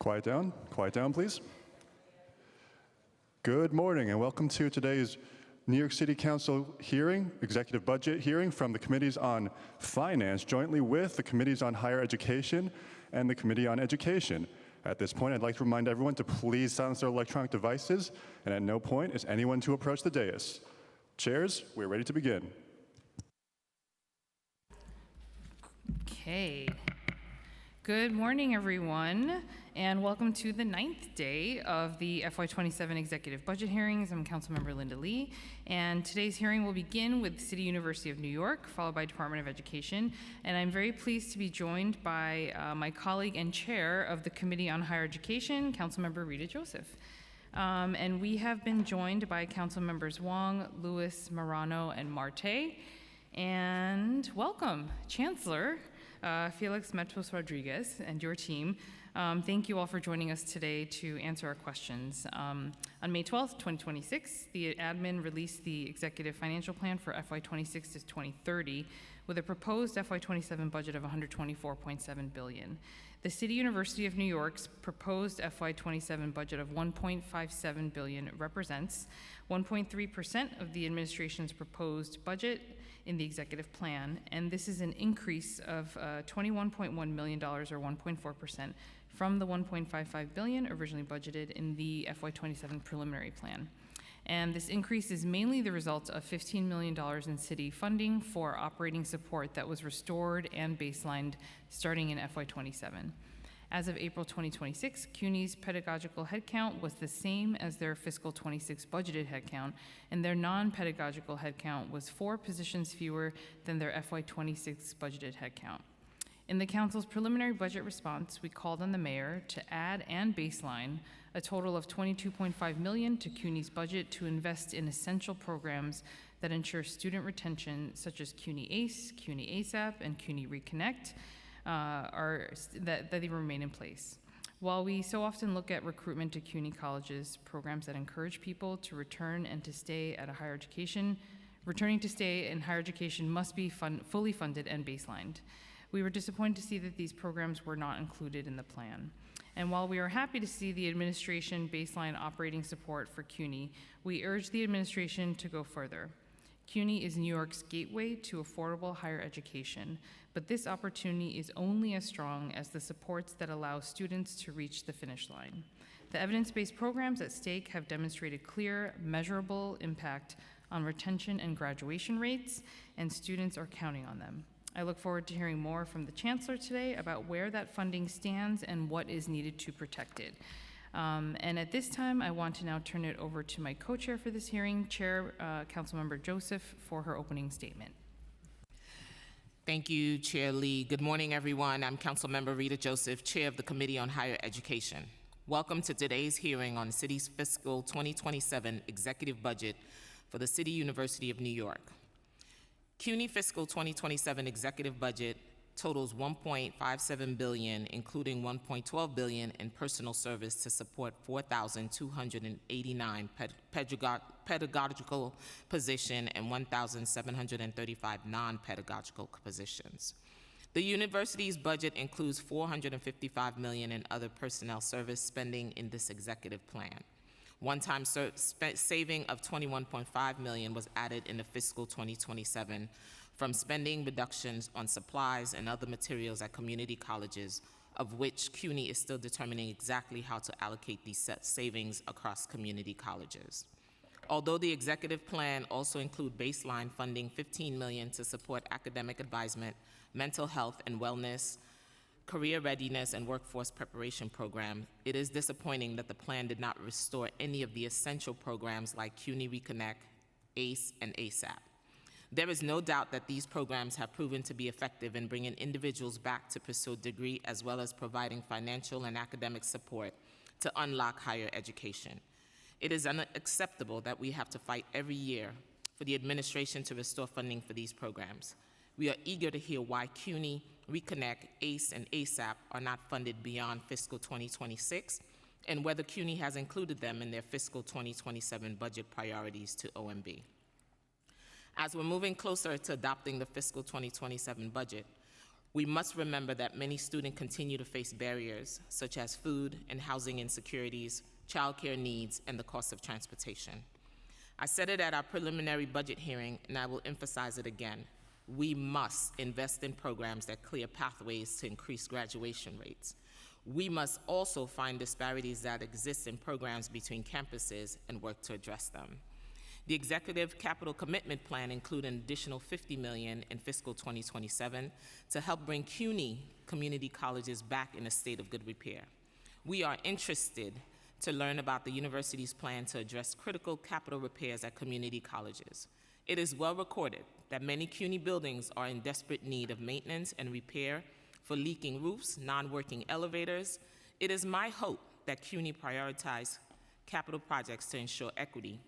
Quiet down, please. Good morning and welcome to today's New York City Council hearing, executive budget hearing from the Committees on Finance, jointly with the Committees on Higher Education and the Committee on Education. At this point, I'd like to remind everyone to please silence their electronic devices, and at no point is anyone to approach the dais. Chairs, we're ready to begin. Okay. Good morning, everyone, and welcome to the 9th day of the FY27 Executive Budget Hearings. I'm Councilmember Linda Lee, and today's hearing will begin with City University of New York, followed by Department of Education. And I'm very pleased to be joined by my colleague and chair of the Committee on Higher Education, Councilmember Rita Joseph. And we have been joined by Council Members Wong, Lewis, Marano, and Marte. And welcome, Chancellor Felix Matos Rodriguez and your team. Thank you all for joining us today to answer our questions. On May 12th, 2026, the admin released the Executive Financial Plan for FY26 to 2030 with a proposed FY27 budget of $124.7 billion. The City University of New York's proposed FY27 budget of $1.57 billion represents 1.3% of the administration's proposed budget in the executive plan, and this is an increase of $21.1 million or 1.4% from the $1.55 billion originally budgeted in the FY27 preliminary plan. And this increase is mainly the result of $15 million in city funding for operating support that was restored and baselined starting in FY27. As of April 2026, CUNY's pedagogical headcount was the same as their fiscal 26 budgeted headcount, and their non-pedagogical headcount was 4 positions fewer than their FY26 budgeted headcount. In the Council's preliminary budget response, we called on the Mayor to add and baseline a total of $22.5 million to CUNY's budget to invest in essential programs that ensure student retention, such as CUNY ACE, CUNY ASAP, and CUNY Reconnect, that they remain in place. While we so often look at recruitment to CUNY colleges, programs that encourage people to return and to stay at a higher education, returning to stay in higher education must be fully funded and baselined. We were disappointed to see that these programs were not included in the plan. And while we are happy to see the administration baseline operating support for CUNY, we urge the administration to go further. CUNY is New York's gateway to affordable higher education, but this opportunity is only as strong as the supports that allow students to reach the finish line. The evidence-based programs at stake have demonstrated clear, measurable impact on retention and graduation rates, and students are counting on them. I look forward to hearing more from the Chancellor today about where that funding stands and what is needed to protect it. And at this time, I want to now turn it over to my co-chair for this hearing, Chair Councilmember Joseph, for her opening statement. Thank you, Chair Lee. Good morning, everyone. I'm Councilmember Rita Joseph, Chair of the Committee on Higher Education. Welcome to today's hearing on the city's fiscal 2027 executive budget for the City University of New York. CUNY fiscal 2027 executive budget totals $1.57 billion, including $1.12 billion in personal service to support 4,289 pedagogical positions and 1,735 non-pedagogical positions. The university's budget includes $455 million in other personnel service spending in this executive plan. One-time saving of $21.5 million was added in the fiscal 2027 from spending reductions on supplies and other materials at community colleges, of which CUNY is still determining exactly how to allocate these savings across community colleges. Although the executive plan also includes baseline funding $15 million to support academic advisement, mental health and wellness, career readiness, and workforce preparation program, it is disappointing that the plan did not restore any of the essential programs like CUNY Reconnect, ACE, and ASAP. There is no doubt that these programs have proven to be effective in bringing individuals back to pursue a degree, as well as providing financial and academic support to unlock higher education. It is unacceptable that we have to fight every year for the administration to restore funding for these programs. We are eager to hear why CUNY, Reconnect, ACE, and ASAP are not funded beyond fiscal 2026, and whether CUNY has included them in their fiscal 2027 budget priorities to OMB. As we're moving closer to adopting the fiscal 2027 budget, We must remember that many students continue to face barriers such as food and housing insecurities, childcare needs, and the cost of transportation. I said it at our preliminary budget hearing, and I will emphasize it again. We must invest in programs that clear pathways to increase graduation rates. We must also find disparities that exist in programs between campuses and work to address them. The Executive Capital Commitment Plan includes an additional $50 million in fiscal 2027 to help bring CUNY community colleges back in a state of good repair. We are interested to learn about the university's plan to address critical capital repairs at community colleges. It is well recorded that many CUNY buildings are in desperate need of maintenance and repair for leaking roofs, non-working elevators. It is my hope that CUNY prioritize capital projects to ensure equity,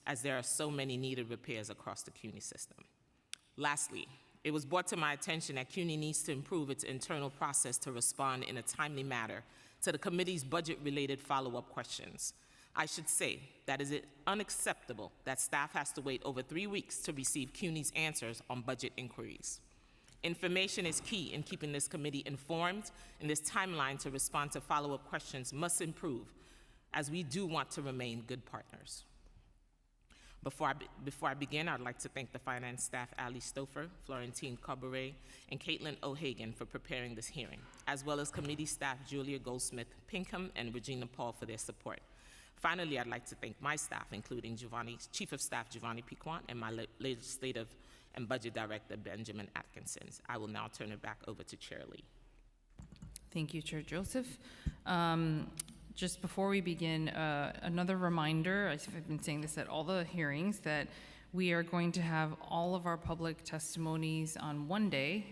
as there are so many needed repairs across the CUNY system. Lastly, it was brought to my attention that CUNY needs to improve its internal process to respond in a timely manner to the committee's budget-related follow-up questions. I should say that it is unacceptable that staff has to wait over 3 weeks to receive CUNY's answers on budget inquiries. Information is key in keeping this committee informed, and this timeline to respond to follow-up questions must improve, as we do want to remain good partners. Before I begin, I'd like to thank the finance staff, Ali Stouffer, Florentine Cabaret, and Caitlin O'Hagan for preparing this hearing, as well as committee staff Julia Goldsmith-Pinkham and Regina Paul for their support. Finally, I'd like to thank my staff, including Chief of Staff Giovanni Piquant and my Legislative and Budget Director, Benjamin Atkinson. I will now turn it back over to Chair Lee. Thank you, Chair Joseph. Just before we begin, another reminder, I've been saying this at all the hearings, that we are going to have all of our public testimonies on one day,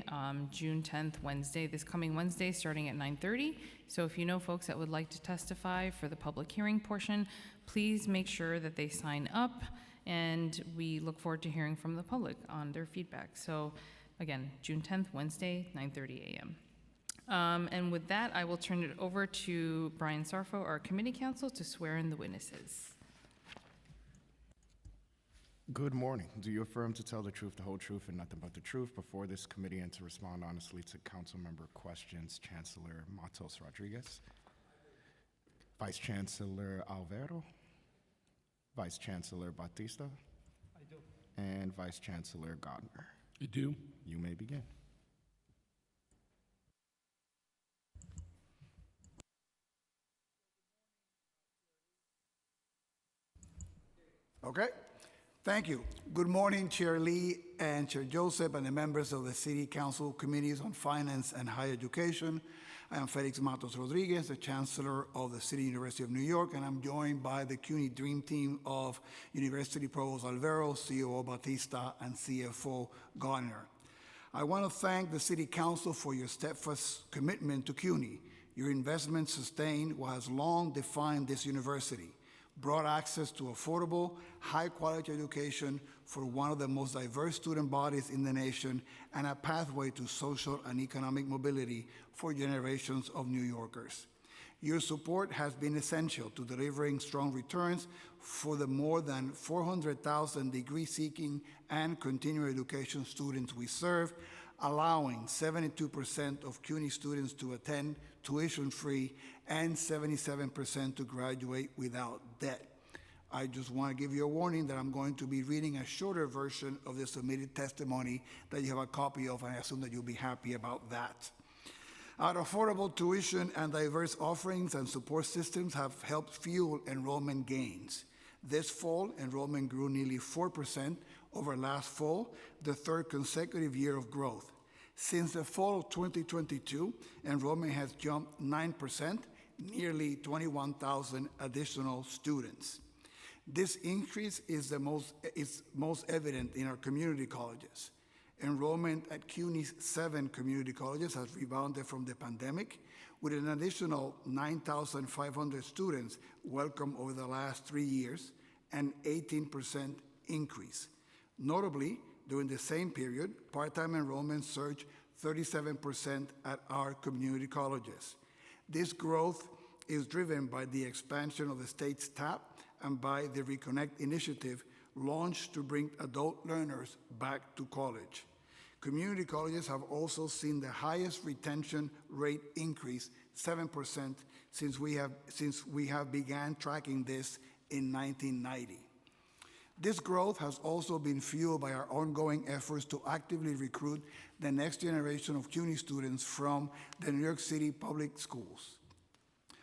June 10th, Wednesday, this coming Wednesday, starting at 9:30. So if you know folks that would like to testify for the public hearing portion, please make sure that they sign up, and we look forward to hearing from the public on their feedback. So again, June 10th, Wednesday, 9:30 a.m. And with that, I will turn it over to Brian Sarfo, our committee counsel, to swear in the witnesses. Good morning. Do you affirm to tell the truth, the whole truth, and nothing but the truth before this committee and to respond honestly to council member questions? Chancellor Matos Rodriguez, Vice Chancellor Alvaro, Vice Chancellor Batista, I do. and Vice Chancellor Gardner. I do. You may begin. Okay, thank you. Good morning, Chair Lee and Chair Joseph and the members of the City Council Committees on Finance and Higher Education. I am Felix Matos Rodriguez, the Chancellor of the City University of New York, and I'm joined by the CUNY Dream Team of University Provost Alvaro, COO Batista, and CFO Gardner. I want to thank the City Council for your steadfast commitment to CUNY. Your investment sustained what has long defined this university, brought access to affordable, high-quality education for one of the most diverse student bodies in the nation, and a pathway to social and economic mobility for generations of New Yorkers. Your support has been essential to delivering strong returns for the more than 400,000 degree-seeking and continuing education students we serve, allowing 72% of CUNY students to attend tuition-free and 77% to graduate without debt. I just want to give you a warning that I'm going to be reading a shorter version of the submitted testimony that you have a copy of, and I assume that you'll be happy about that. Our affordable tuition and diverse offerings and support systems have helped fuel enrollment gains. This fall, enrollment grew nearly 4% over last fall, the third consecutive year of growth. Since the fall of 2022, enrollment has jumped 9%, nearly 21,000 additional students. This increase is most evident in our community colleges. Enrollment at CUNY's 7 community colleges has rebounded from the pandemic, with an additional 9,500 students welcomed over the last 3 years, an 18% increase. Notably, during the same period, part-time enrollment surged 37% at our community colleges. This growth is driven by the expansion of the state's TAP and by the Reconnect initiative launched to bring adult learners back to college. Community colleges have also seen the highest retention rate increase, 7%, since we have began tracking this in 1990. This growth has also been fueled by our ongoing efforts to actively recruit the next generation of CUNY students from the New York City public schools.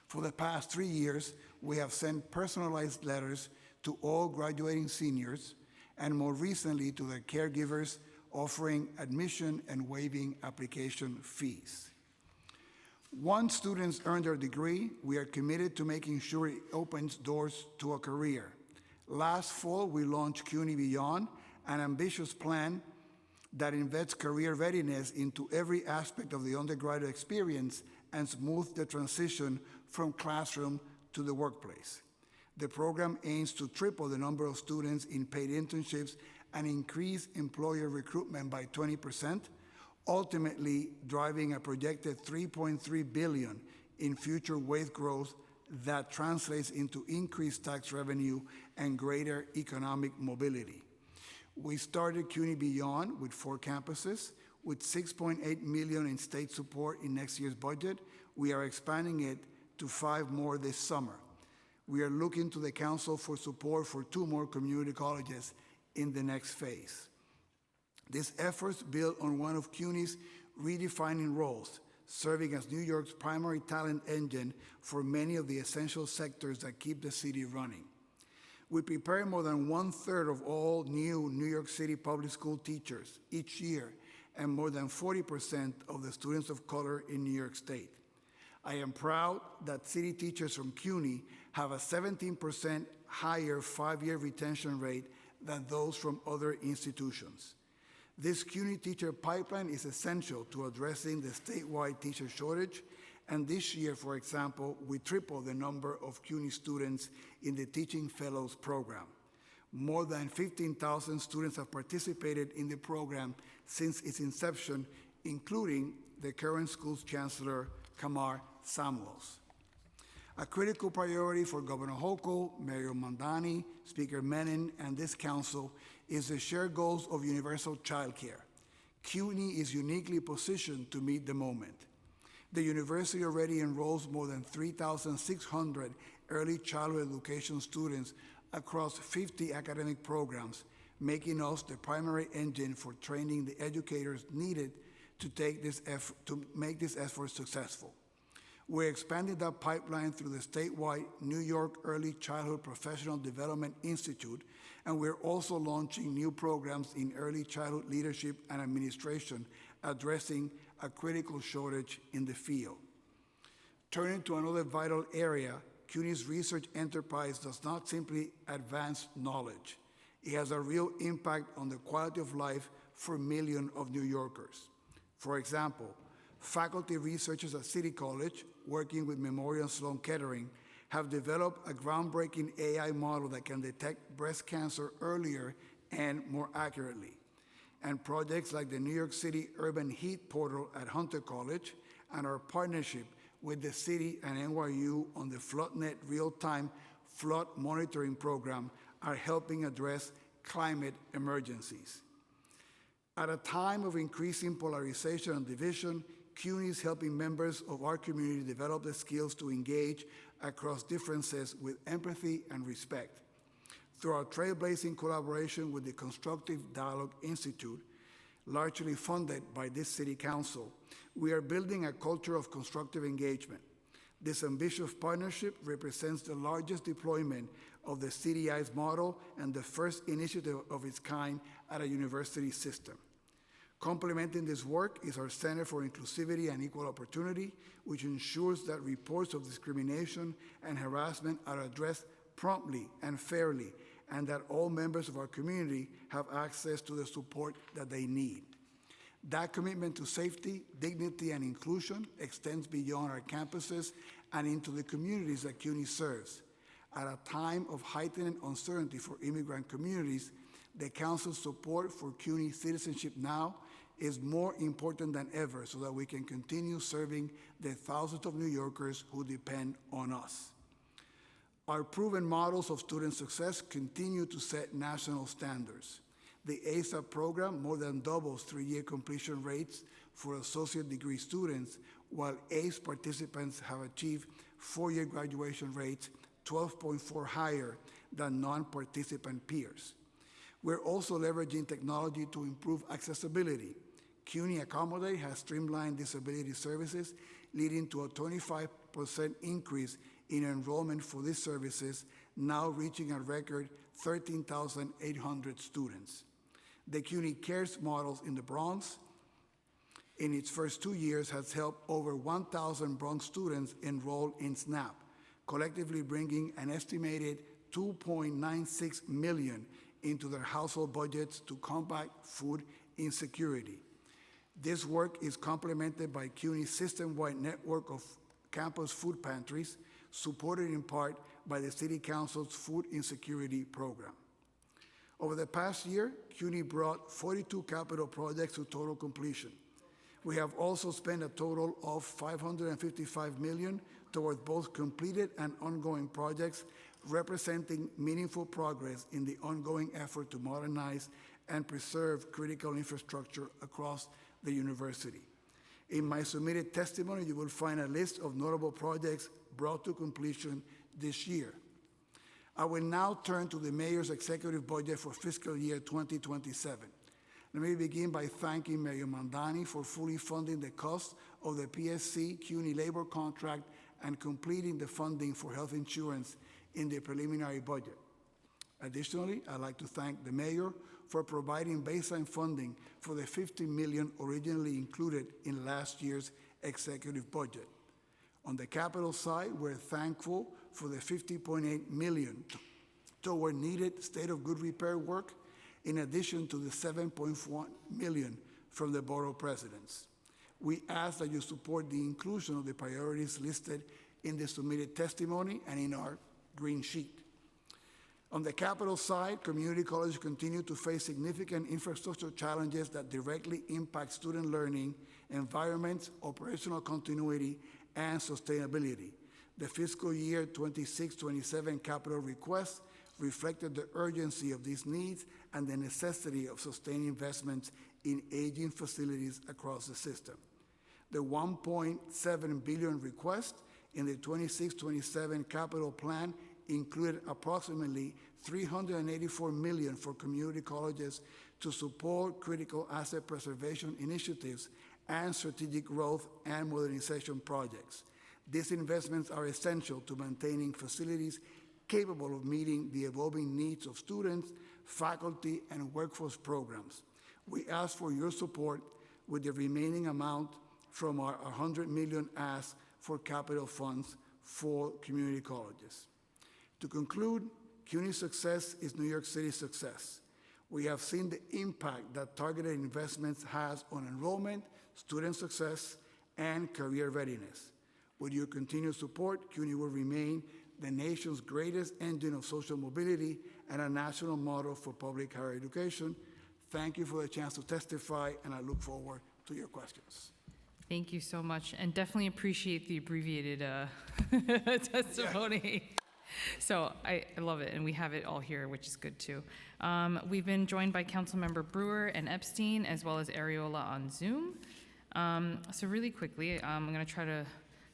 For the past 3 years, we have sent personalized letters to all graduating seniors, and more recently to their caregivers, offering admission and waiving application fees. Once students earn their degree, we are committed to making sure it opens doors to a career. Last fall, we launched CUNY Beyond, an ambitious plan that embeds career readiness into every aspect of the undergraduate experience and smooths the transition from classroom to the workplace. The program aims to triple the number of students in paid internships and increase employer recruitment by 20%, ultimately driving a projected $3.3 billion in future wage growth that translates into increased tax revenue and greater economic mobility. We started CUNY Beyond with 4 campuses. With $6.8 million in state support in next year's budget, we are expanding it to 5 more this summer. We are looking to the council for support for 2 more community colleges in the next phase. These efforts build on one of CUNY's redefining roles, serving as New York's primary talent engine for many of the essential sectors that keep the city running. We prepare more than 1/3 of all new New York City public school teachers each year, and more than 40% of the students of color in New York State. I am proud that city teachers from CUNY have a 17% higher 5-year retention rate than those from other institutions. This CUNY teacher pipeline is essential to addressing the statewide teacher shortage, and this year, for example, we tripled the number of CUNY students in the Teaching Fellows program. More than 15,000 students have participated in the program since its inception, including the current school's chancellor, Kamar Samuels. A critical priority for Governor Hochul, Mayor Mamdani, Speaker Menon, and this council is the shared goals of universal childcare. CUNY is uniquely positioned to meet the moment. The university already enrolls more than 3,600 early childhood education students across 50 academic programs, making us the primary engine for training the educators needed to make this effort successful. We're expanding that pipeline through the statewide New York Early Childhood Professional Development Institute, and we're also launching new programs in early childhood leadership and administration, addressing a critical shortage in the field. Turning to another vital area, CUNY's research enterprise does not simply advance knowledge. It has a real impact on the quality of life for millions of New Yorkers. For example, faculty researchers at City College, working with Memorial Sloan Kettering, have developed a groundbreaking AI model that can detect breast cancer earlier and more accurately. And projects like the New York City Urban Heat Portal at Hunter College and our partnership with the city and NYU on the FloodNet real-time flood monitoring program are helping address climate emergencies. At a time of increasing polarization and division, CUNY is helping members of our community develop the skills to engage across differences with empathy and respect. Through our trailblazing collaboration with the Constructive Dialogue Institute, largely funded by this city council, we are building a culture of constructive engagement. This ambitious partnership represents the largest deployment of the CDI's model and the first initiative of its kind at a university system. Complementing this work is our Center for Inclusivity and Equal Opportunity, which ensures that reports of discrimination and harassment are addressed promptly and fairly, and that all members of our community have access to the support that they need. That commitment to safety, dignity, and inclusion extends beyond our campuses and into the communities that CUNY serves. At a time of heightened uncertainty for immigrant communities, the Council's support for CUNY Citizenship Now is more important than ever so that we can continue serving the thousands of New Yorkers who depend on us. Our proven models of student success continue to set national standards. The ASAP program more than doubles three-year completion rates for associate degree students, while ACE participants have achieved four-year graduation rates 12.4 higher than non-participant peers. We're also leveraging technology to improve accessibility. CUNY Accommodate has streamlined disability services, leading to a 25% increase in enrollment for these services, now reaching a record 13,800 students. The CUNY Cares models in the Bronx, in its first 2 years, has helped over 1,000 Bronx students enroll in SNAP, collectively bringing an estimated $2.96 million into their household budgets to combat food insecurity. This work is complemented by CUNY's system-wide network of campus food pantries, supported in part by the City Council's Food Insecurity Program. Over the past year, CUNY brought 42 capital projects to total completion. We have also spent a total of $555 million towards both completed and ongoing projects, representing meaningful progress in the ongoing effort to modernize and preserve critical infrastructure across the university. In my submitted testimony, you will find a list of notable projects brought to completion this year. I will now turn to the mayor's executive budget for fiscal year 2027. Let me begin by thanking Mayor Mandani for fully funding the cost of the PSC CUNY labor contract and completing the funding for health insurance in the preliminary budget. Additionally, I'd like to thank the mayor for providing baseline funding for the $50 million originally included in last year's executive budget. On the capital side, we're thankful for the $50.8 million toward needed state of good repair work, in addition to the $7.1 million from the borough presidents. We ask that you support the inclusion of the priorities listed in the submitted testimony and in our green sheet. On the capital side, community colleges continue to face significant infrastructure challenges that directly impact student learning, environments, operational continuity, and sustainability. The fiscal year 26-27 capital request reflected the urgency of these needs and the necessity of sustained investments in aging facilities across the system. The $1.7 billion request in the 26-27 capital plan included approximately $384 million for community colleges to support critical asset preservation initiatives and strategic growth and modernization projects. These investments are essential to maintaining facilities capable of meeting the evolving needs of students, faculty, and workforce programs. We ask for your support with the remaining amount from our $100 million ask for capital funds for community colleges. To conclude, CUNY's success is New York City's success. We have seen the impact that targeted investments has on enrollment, student success, and career readiness. With your continued support, CUNY will remain the nation's greatest engine of social mobility and a national model for public higher education. Thank you for the chance to testify, and I look forward to your questions. Thank you so much, and definitely appreciate the abbreviated testimony. Yeah. So I love it, and we have it all here, which is good too. We've been joined by Councilmember Brewer and Epstein, as well as Ariola on Zoom. So really quickly, I'm going to try to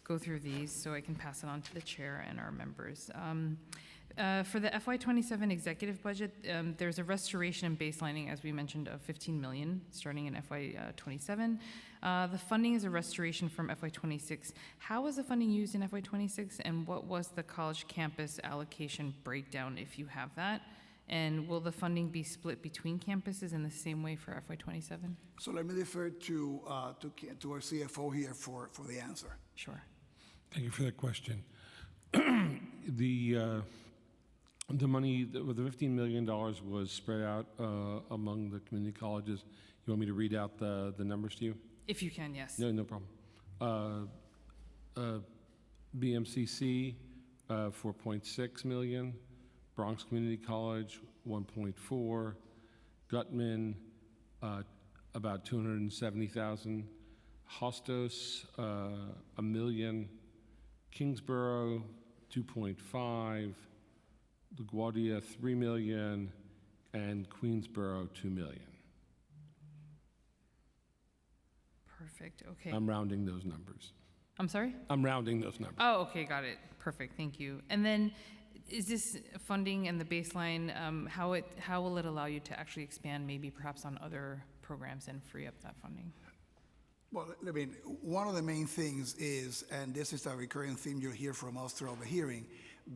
go through these so I can pass it on to the chair and our members. For the FY27 executive budget, there's a restoration and baselining, as we mentioned, of $15 million starting in FY27. The funding is a restoration from FY26. How was the funding used in FY26, and what was the college campus allocation breakdown, if you have that? And will the funding be split between campuses in the same way for FY27? So let me defer to our CFO here for the answer. Sure. Thank you for that question. The money, the $15 million was spread out among the community colleges. You want me to read out the numbers to you? If you can, yes. No problem. BMCC, 4.6 million. Bronx Community College, 1.4. Gutman, about 270,000. Hostos, $1 million. Kingsborough, 2.5. LaGuardia, $3 million. and Queensborough, 2 million. Perfect, okay. I'm rounding those numbers. I'm sorry? I'm rounding those numbers. Oh, okay, got it. Perfect, thank you. And then, is this funding and the baseline, how will it allow you to actually expand maybe perhaps on other programs and free up that funding? Well, I mean, one of the main things is, and this is a recurring theme you'll hear from us throughout the hearing,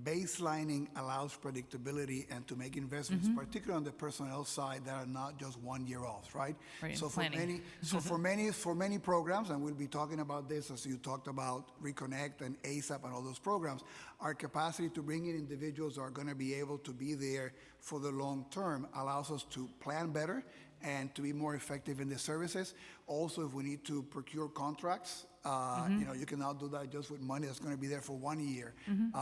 baselining allows predictability and to make investments, particularly on the personnel side, that are not just 1 year off, right? Right, So planning. for many programs, and we'll be talking about this as you talked about Reconnect and ASAP and all those programs, our capacity to bring in individuals who are going to be able to be there for the long term allows us to plan better and to be more effective in the services. Also, if we need to procure contracts, you know, you can now do that just with money that's going to be there for 1 year.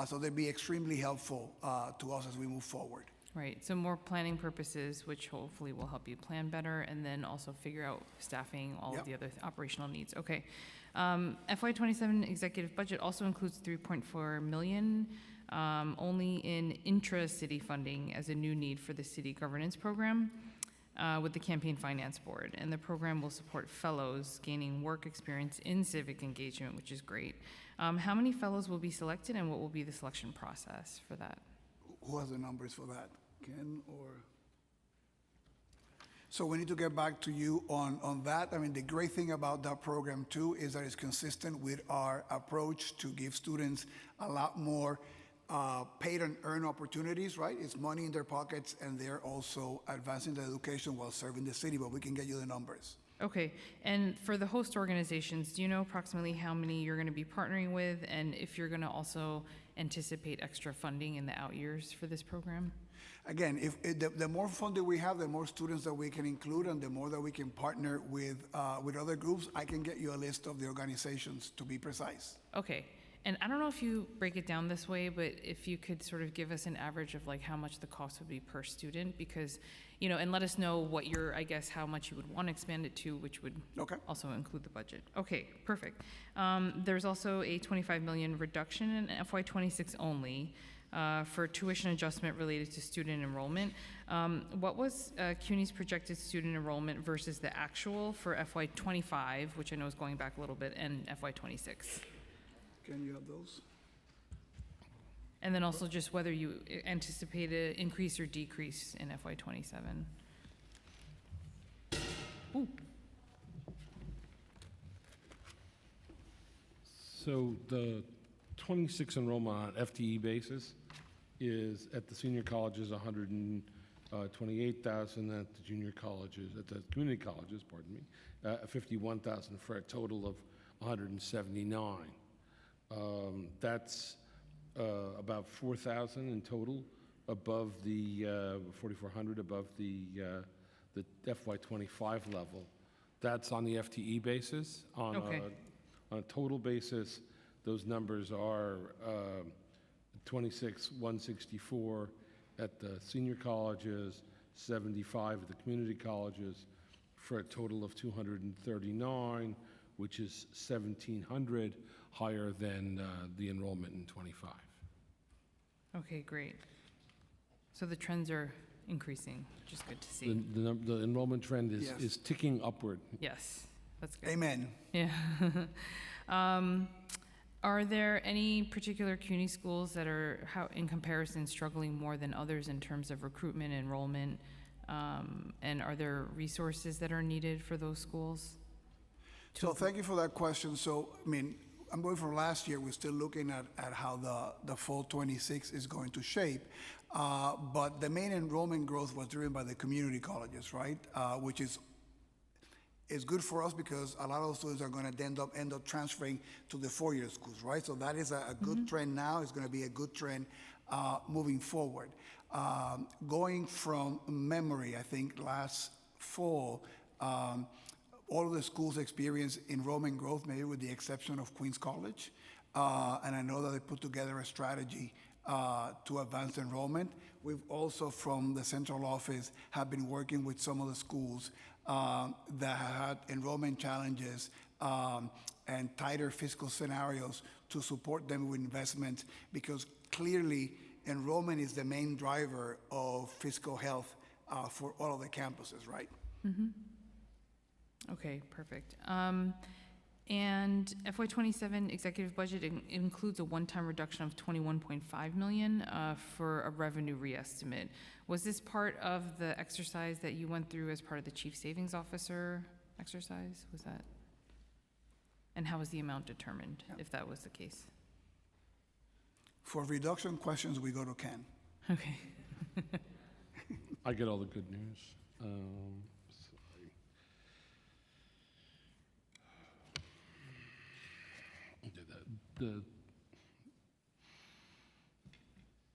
So they'd be extremely helpful to us as we move forward. Right, so more planning purposes, which hopefully will help you plan better, and then also figure out staffing, all Yep. of the other operational needs. Okay. FY27 executive budget also includes 3.4 million only in intra-city funding as a new need for the city governance program with the Campaign Finance Board. And the program will support fellows gaining work experience in civic engagement, which is great. How many fellows will be selected, and what will be the selection process for that? Who has the numbers for that? Ken or? So we need to get back to you on that. I mean, the great thing about that program too is that it's consistent with our approach to give students a lot more paid and earned opportunities, right? It's money in their pockets, and they're also advancing their education while serving the city, but we can get you the numbers. Okay, and for the host organizations, do you know approximately how many you're going to be partnering with, and if you're going to also anticipate extra funding in the out years for this program? Again, the more funding we have, the more students that we can include, and the more that we can partner with other groups. I can get you a list of the organizations, to be precise. Okay, and I don't know if you break it down this way, but if you could sort of give us an average of like how much the cost would be per student, because, you know, and let us know what your, I guess, how much you would want to expand it to, which would Okay. also include the budget. Okay, perfect. There's also a 25 million reduction in FY26 only for tuition adjustment related to student enrollment. What was CUNY's projected student enrollment versus the actual for FY25, which I know is going back a little bit, and FY26? Can you have those? And then also just whether you anticipate an increase or decrease in FY27. Ooh, So the 26 enrollment on FTE basis is at the senior colleges 128,000, at the junior colleges, at the community colleges, pardon me, 51,000 for a total of 179. That's about 4,000 in total above the 4,400 above the FY25 level. That's on the FTE basis. On Okay. on a total basis, those numbers are 26,164 at the senior colleges, 75 at the community colleges, for a total of 239, which is 1,700 higher than the enrollment in 25. okay, great. So the trends are increasing, which is good to The, see. the enrollment trend Yes. is ticking upward. Yes, that's good. Amen. Yeah. Are there any particular CUNY schools that are, how, in comparison, struggling more than others in terms of recruitment, enrollment? And are there resources that are needed for those schools? So thank you for that question. So, I mean, I'm going from last year, we're still looking at how the fall 26 is going to shape. But the main enrollment growth was driven by the community colleges, right? Which is good for us because a lot of those students are going to end up transferring to the four-year schools, right? So that is a good trend now. It's going to be a good trend moving forward. Going from memory, I think last fall, all of the schools experienced enrollment growth, maybe with the exception of Queens College. And I know that they put together a strategy to advance enrollment. We've also, from the central office, have been working with some of the schools that have had enrollment challenges and tighter fiscal scenarios to support them with investment, because clearly enrollment is the main driver of fiscal health for all of the campuses, right? Okay, perfect. And FY27 executive budget includes a one-time reduction of 21.5 million for a revenue reestimate. Was this part of the exercise that you went through as part of the chief savings officer exercise? Was that? And how was the amount determined, if that was the case? For reduction questions, we go to Ken. Okay. I get all the good news. Sorry.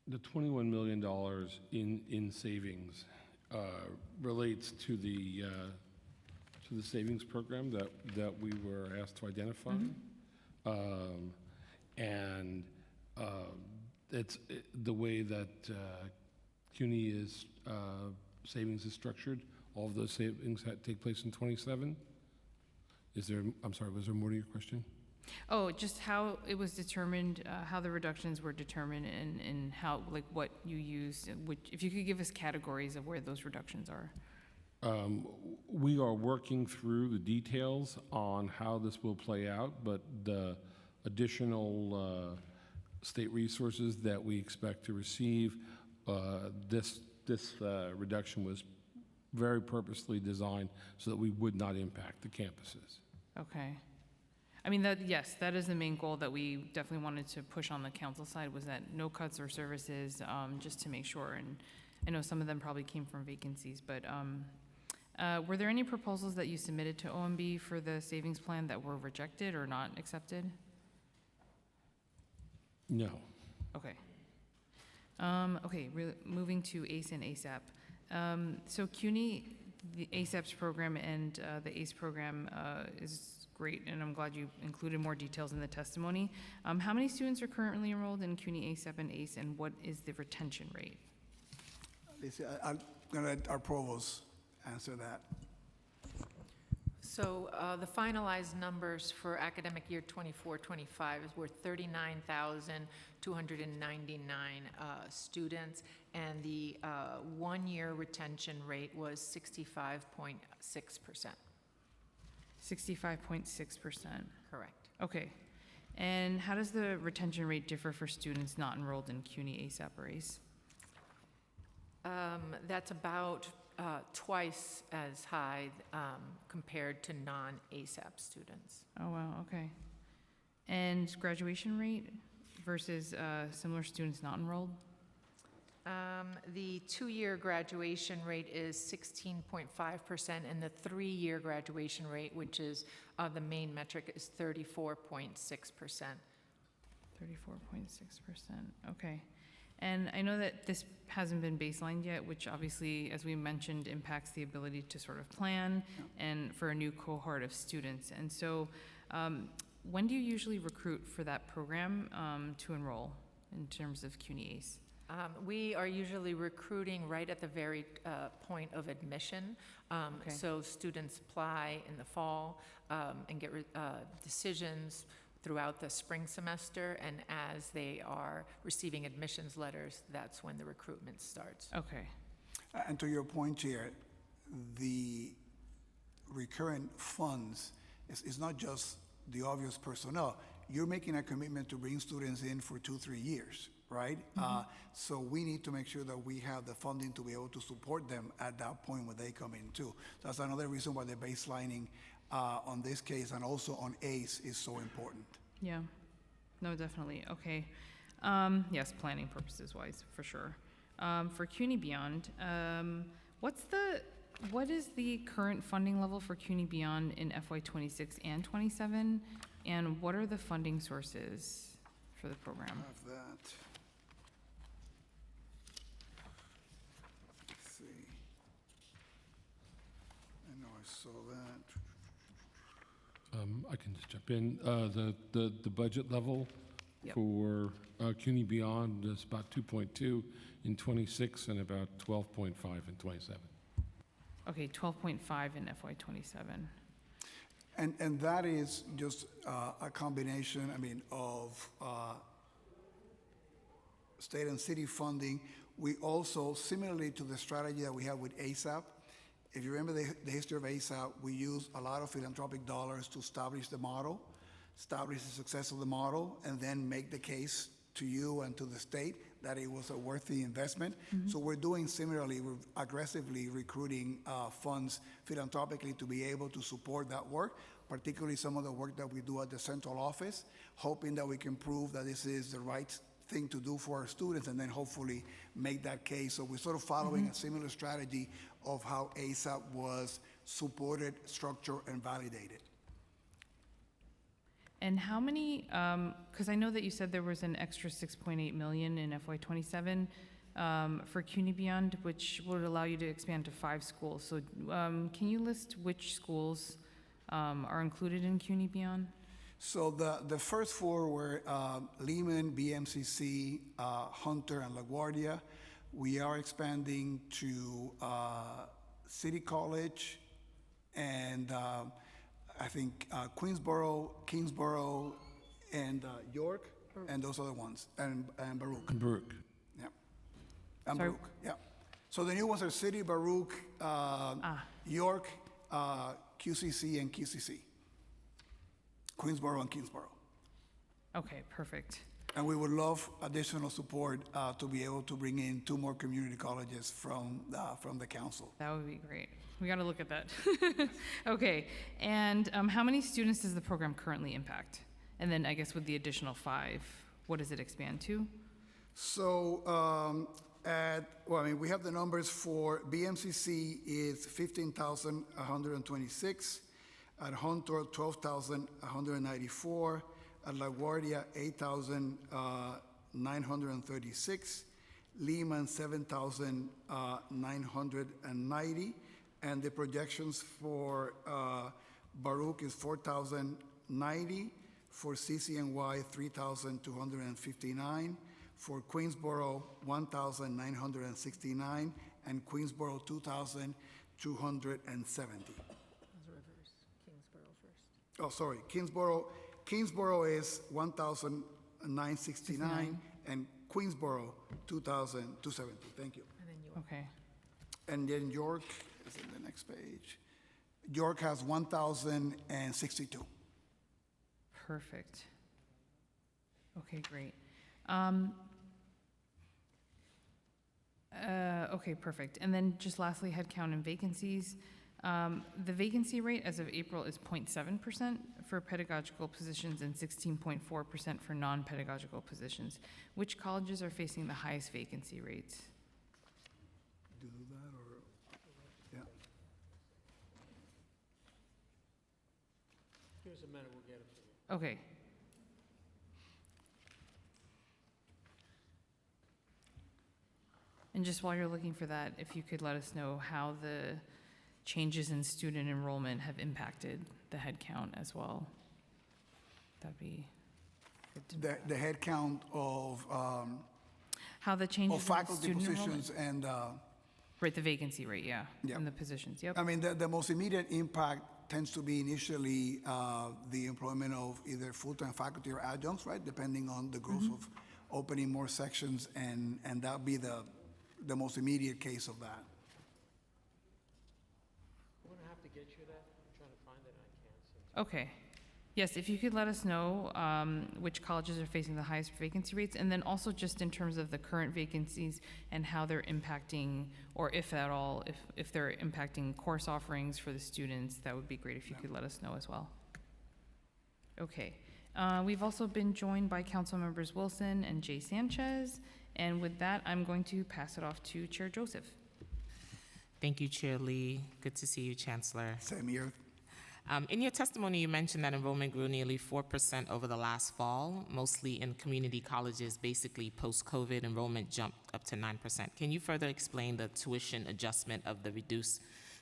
The $21 million in savings relates to the savings program that we were asked to identify. And the way that CUNY is savings is structured. All of those savings take place in 27. I'm sorry, was there more to your question? Oh, just how it was determined, how the reductions were determined, and how, like, what you used, if you could give us categories of where those reductions are. We are working through the details on how this will play out, but the additional state resources that we expect to receive, this reduction was very purposely designed so that we would not impact the campuses. Okay. I mean, yes, that is the main goal that we definitely wanted to push on the council side, was that no cuts or services, just to make sure. And I know some of them probably came from vacancies, but were there any proposals that you submitted to OMB for the savings plan that were rejected or not accepted? No. Okay. Okay, moving to ACE and ASAP. So CUNY, the ASAP's program and the ACE program is great, and I'm glad you included more details in the testimony. How many students are currently enrolled in CUNY ASAP and ACE, and what is the retention rate? I'm going to let our provost answer that. So the finalized numbers for academic year 24-25 were 39,299 students, and the one-year retention rate was 65.6%. 65.6%. Correct. Okay. And how does the retention rate differ for students not enrolled in CUNY ASAP or ACE? That's about twice as high compared to non-ASAP students. Oh, wow, okay. And graduation rate versus similar students not enrolled? The two-year graduation rate is 16.5%, and the three-year graduation rate, which is the main metric, is 34.6%. 34.6%, okay. And I know that this hasn't been baselined yet, which obviously, as we mentioned, impacts the ability to sort of plan and for a new cohort of students. And so when do you usually recruit for that program to enroll in terms of CUNY ACE? We are usually recruiting right at the very point of admission. Okay. So students apply in the fall and get decisions throughout the spring semester, and as they are receiving admissions letters, that's when the recruitment starts. Okay. And to your point, Chair, the recurrent funds is not just the obvious personnel. You're making a commitment to bring students in for 2-3 years, right? So we need to make sure that we have the funding to be able to support them at that point when they come in too. That's another reason why the baselining on this case and also on ACE is so important. Yeah, no, definitely, okay. Yes, planning purposes wise, for sure. For CUNY Beyond, what is the current funding level for CUNY Beyond in FY26 and 27? And what are the funding sources for the program? Have that. Let's see. I know I saw that. I can just jump in. The budget level Yep. for CUNY Beyond is about 2.2 in 26 and about 12.5 in 27. Okay, 12.5 in FY27. And that is just a combination, I mean, of state and city funding We also, similarly to the strategy that we have with ASAP, if you remember the history of ASAP, we use a lot of philanthropic dollars to establish the model, establish the success of the model, and then make the case to you and to the state that it was a worthy investment. So we're doing similarly, we're aggressively recruiting funds philanthropically to be able to support that work, particularly some of the work that we do at the central office, hoping that we can prove that this is the right thing to do for our students and then hopefully make that case. So we're sort of following a similar strategy of how ASAP was supported, structured, and validated. And how many, because I know that you said there was an extra 6.8 million in FY27 for CUNY Beyond, which would allow you to expand to 5 schools. So can you list which schools are included in CUNY Beyond? So the first 4 were Lehman, BMCC, Hunter, and LaGuardia. We are expanding to City College and I think Queensboro, Kingsboro, and York, and those other ones, and Baruch. Baruch. Yeah. And Sorry? Baruch, yeah. So the new ones are City, Baruch, York, QCC, and QCC. Queensboro and Kingsboro. Okay, perfect. And we would love additional support to be able to bring in 2 more community colleges from the council. That would be great. We got to look at that. Okay, and how many students does the program currently impact? And then I guess with the additional 5, what does it expand to? So we have the numbers for BMCC is 15,126, at Hunter 12,194, at LaGuardia 8,936, Lehman 7,990, and the projections for Baruch is 4,090, for CCNY 3,259, for Queensboro 1,969, and Queensboro 2,270. Oh, sorry, Kingsboro is 1,969, and Queensboro 2,270. Thank you. Okay, And then York is in the next page. York has 1,062. perfect. Okay, great. Okay, perfect. And then just lastly, headcount and vacancies. The vacancy rate as of April is 0.7% for pedagogical positions and 16.4% for non-pedagogical positions. Which colleges are facing the highest vacancy rates? Do that or, yeah. Give us a minute, we'll get it for you. Okay. And just while you're looking for that, if you could let us know how the changes in student enrollment have impacted the headcount as well. That'd be good to know. The head count of How the changes in faculty student enrollment. positions and, Right, the vacancy rate, yeah, Yeah. in the positions, yep. I mean, the most immediate impact tends to be initially the employment of either full-time faculty or adjuncts, right? Depending on the growth of opening more sections, and that'll be the most immediate case of that. We're gonna have to get you that, I'm trying to find it, and I can't seem to. Okay. Yes, if you could let us know which colleges are facing the highest vacancy rates, and then also just in terms of the current vacancies and how they're impacting, or if at all, if they're impacting course offerings for the students, that would be great if you could let us know as well. Okay. We've also been joined by Council Members Wilson and Jay Sanchez, and with that, I'm going to pass it off to Chair Joseph. Thank you, Chair Lee. Good to see you, Chancellor. Same here. In your testimony, you mentioned that enrollment grew nearly 4% over the last fall, mostly in community colleges. Basically, post-COVID, enrollment jumped up to 9%. Can you further explain the tuition adjustment of the reduced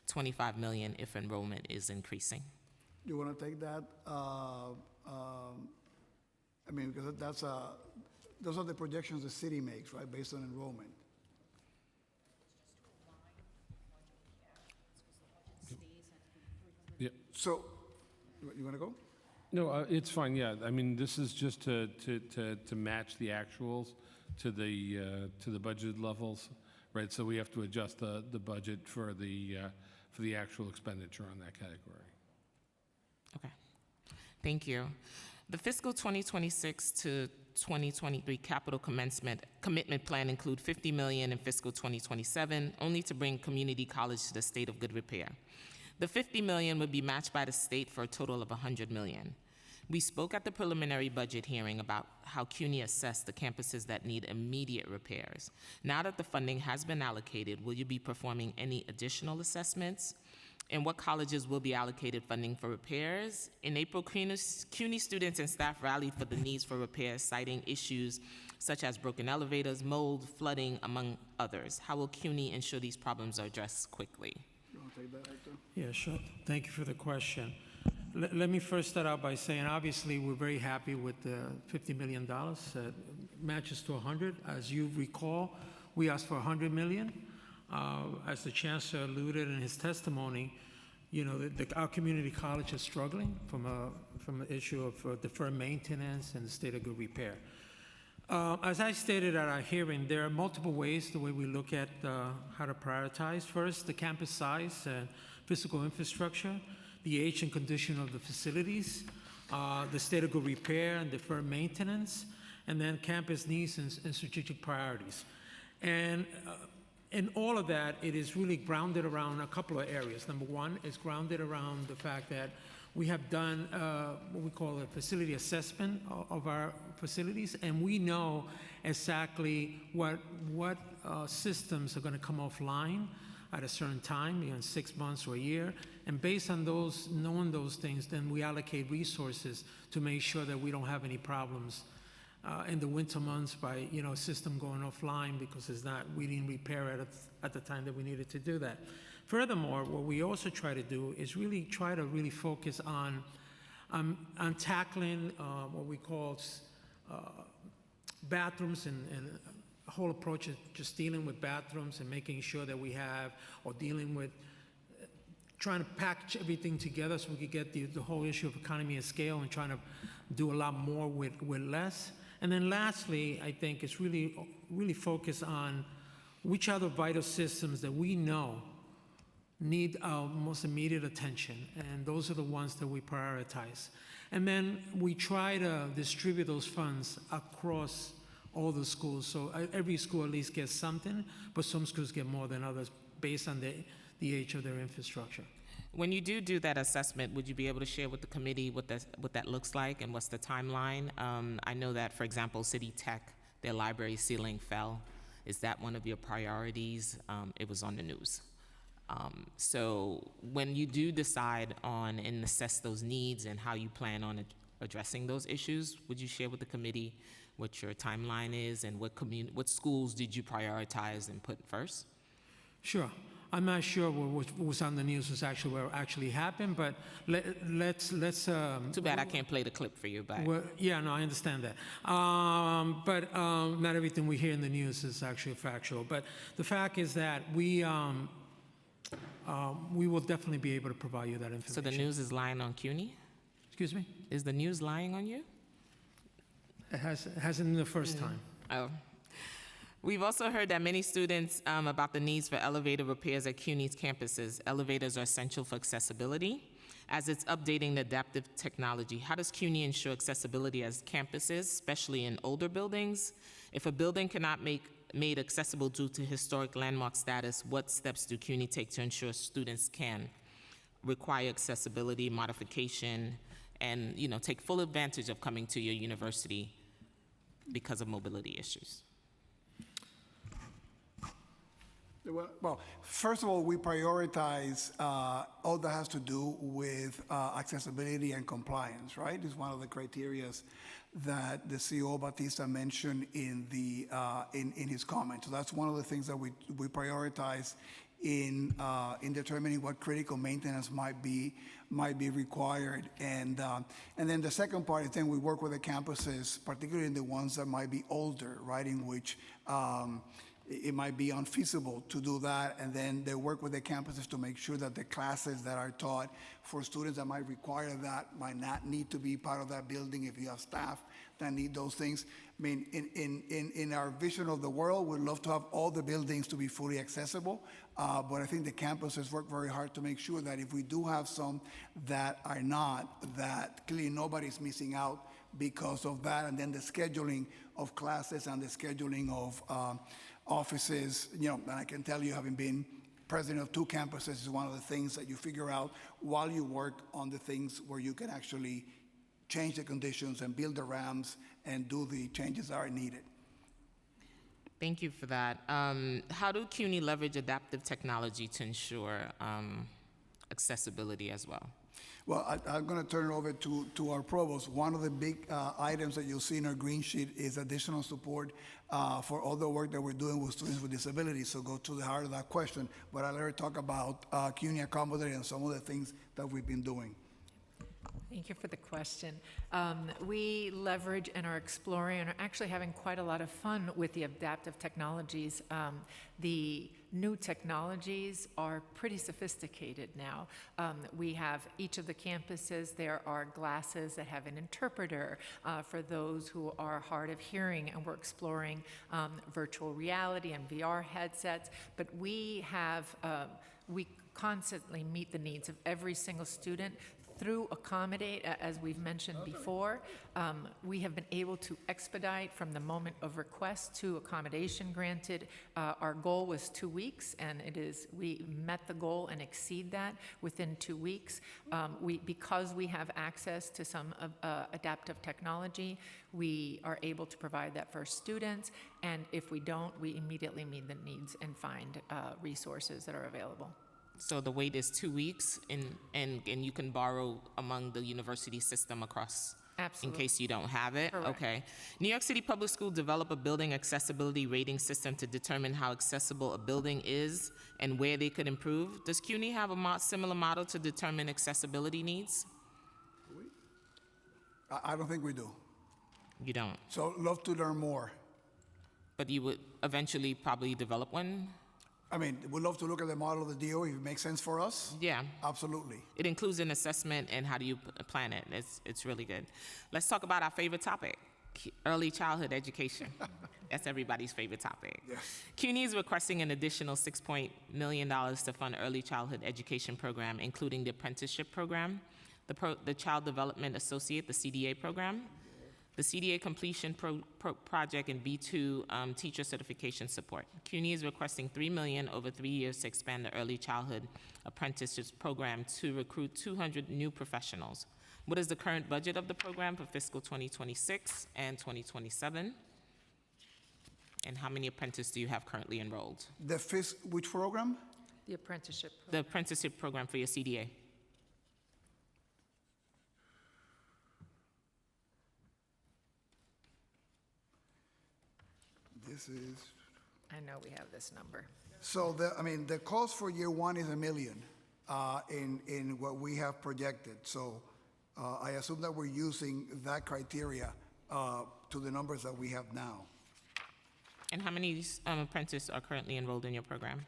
$25 million if enrollment is increasing? You want to take that? I mean, because those are the projections the city makes, right, based on enrollment. Yeah. So, you want to go? No, it's fine, yeah. I mean, this is just to match the actuals to the budget levels, right? So we have to adjust the budget for the actual expenditure on that category. Okay. Thank you. The fiscal 2026 to 2023 capital commitment plan include $50 million in fiscal 2027, only to bring community college to the state of good repair. The $50 million would be matched by the state for a total of $100 million. We spoke at the preliminary budget hearing about how CUNY assessed the campuses that need immediate repairs. Now that the funding has been allocated, will you be performing any additional assessments? And what colleges will be allocated funding for repairs? In April, CUNY students and staff rallied for the needs for repairs, citing issues such as broken elevators, mold, flooding, among others. How will CUNY ensure these problems are addressed quickly? You want to take that, Hector? Yeah, sure. Thank you for the question. Let me first start out by saying, obviously, we're very happy with the $50 million. Matches to 100. As you recall, we asked for $100 million. As the chancellor alluded in his testimony, you know, our community college is struggling from an issue of deferred maintenance and the state of good repair. As I stated at our hearing, there are multiple ways the way we look at how to prioritize. First, the campus size and physical infrastructure, the age and condition of the facilities, the state of good repair and deferred maintenance, and then campus needs and strategic priorities. And in all of that, it is really grounded around a couple of areas. Number one, it's grounded around the fact that we have done what we call a facility assessment of our facilities, and we know exactly what systems are going to come offline at a certain time, in 6 months or a year. And based on those, knowing those things, then we allocate resources to make sure that we don't have any problems in the winter months by, you know, a system going offline because we didn't repair it at the time that we needed to do that. Furthermore, what we also try to do is really focus on tackling what we call bathrooms and a whole approach of just dealing with bathrooms and making sure that we have, or dealing with trying to package everything together so we could get the whole issue of economy of scale and trying to do a lot more with less. And then lastly, I think it's really focus on which are the vital systems that we know need our most immediate attention, and those are the ones that we prioritize. And then we try to distribute those funds across all the schools, so every school at least gets something, but some schools get more than others based on the age of their infrastructure. When you do that assessment, would you be able to share with the committee what that looks like and what's the timeline? I know that, for example, City Tech, their library ceiling fell. Is that one of your priorities? It was on the news. So when you do decide on and assess those needs and how you plan on addressing those issues, would you share with the committee what your timeline is and what schools did you prioritize and put first? Sure. I'm not sure what was on the news was actually what actually happened, but let's. Too bad I can't play the clip for you, but. Well, yeah, no, I understand that. But not everything we hear in the news is actually factual. But the fact is that we will definitely be able to provide you that information. So the news is lying on CUNY? Excuse me? Is the news lying on you? It hasn't been the first time. Oh. We've also heard that many students about the needs for elevator repairs at CUNY's campuses. Elevators are essential for accessibility. As it's updating the adaptive technology, how does CUNY ensure accessibility as campuses, especially in older buildings? If a building cannot made accessible due to historic landmark status, what steps do CUNY take to ensure students can require accessibility modification and, you know, take full advantage of coming to your university because of mobility issues? Well, first of all, we prioritize all that has to do with accessibility and compliance, right? It's one of the criteria that the CEO Batista mentioned in his comment. So that's one of the things that we prioritize in determining what critical maintenance might be required. And then the second part is then we work with the campuses, particularly in the ones that might be older, right, in which it might be unfeasible to do that, and then they work with the campuses to make sure that the classes that are taught for students that might require that might not need to be part of that building if you have staff that need those things. I mean, in our vision of the world, we'd love to have all the buildings to be fully accessible, but I think the campuses work very hard to make sure that if we do have some that are not, that clearly nobody's missing out because of that, and then the scheduling of classes and the scheduling of offices, you know, and I can tell you, having been president of 2 campuses, is one of the things that you figure out while you work on the things where you can actually change the conditions and build the ramps and do the changes that are needed. Thank you for that. How do CUNY leverage adaptive technology to ensure accessibility as well? Well, I'm going to turn it over to our provost. One of the big items that you'll see in our green sheet is additional support for all the work that we're doing with students with disabilities. So go to the heart of that question. But I'll let her talk about CUNY Accommodate and some of the things that we've been doing. Thank you for the question. We leverage and are exploring and are actually having quite a lot of fun with the adaptive technologies. The new technologies are pretty sophisticated now. We have each of the campuses, there are glasses that have an interpreter for those who are hard of hearing, and we're exploring virtual reality and VR headsets. But we constantly meet the needs of every single student through Accommodate. As we've mentioned before, we have been able to expedite from the moment of request to accommodation granted. Our goal was 2 weeks, and we met the goal and exceed that within 2 weeks. Because we have access to some adaptive technology, we are able to provide that for students, and if we don't, we immediately meet the needs and find resources that are available. So the wait is 2 weeks, and you can borrow among the university system across. Absolutely. In case you don't have it? Correct. Okay. New York City Public Schools develop a building accessibility rating system to determine how accessible a building is and where they could improve. Does CUNY have a similar model to determine accessibility needs? I don't think we do. You don't, So love to learn more. but you would eventually probably develop one? I mean, we'd love to look at the model of the DO if it makes sense for us. Yeah. Absolutely. It includes an assessment and how do you plan it. It's really good. Let's talk about our favorite topic, early childhood education. That's everybody's favorite topic. Yes. CUNY is requesting an additional $6 million to fund early childhood education program, including the apprenticeship program, the Child Development Associate, the CDA program, the CDA completion project, and B2 teacher certification support. CUNY is requesting $3 million over 3 years to expand the early childhood apprenticeships program to recruit 200 new professionals. What is the current budget of the program for fiscal 2026 and 2027? And how many apprentices do you have currently enrolled? Which program? The apprenticeship. The apprenticeship program for your CDA. This is, I know we have this number. so the cost for year 1 is $1 million in what we have projected. So I assume that we're using that criteria to the numbers that we have now. And how many apprentices are currently enrolled in your program?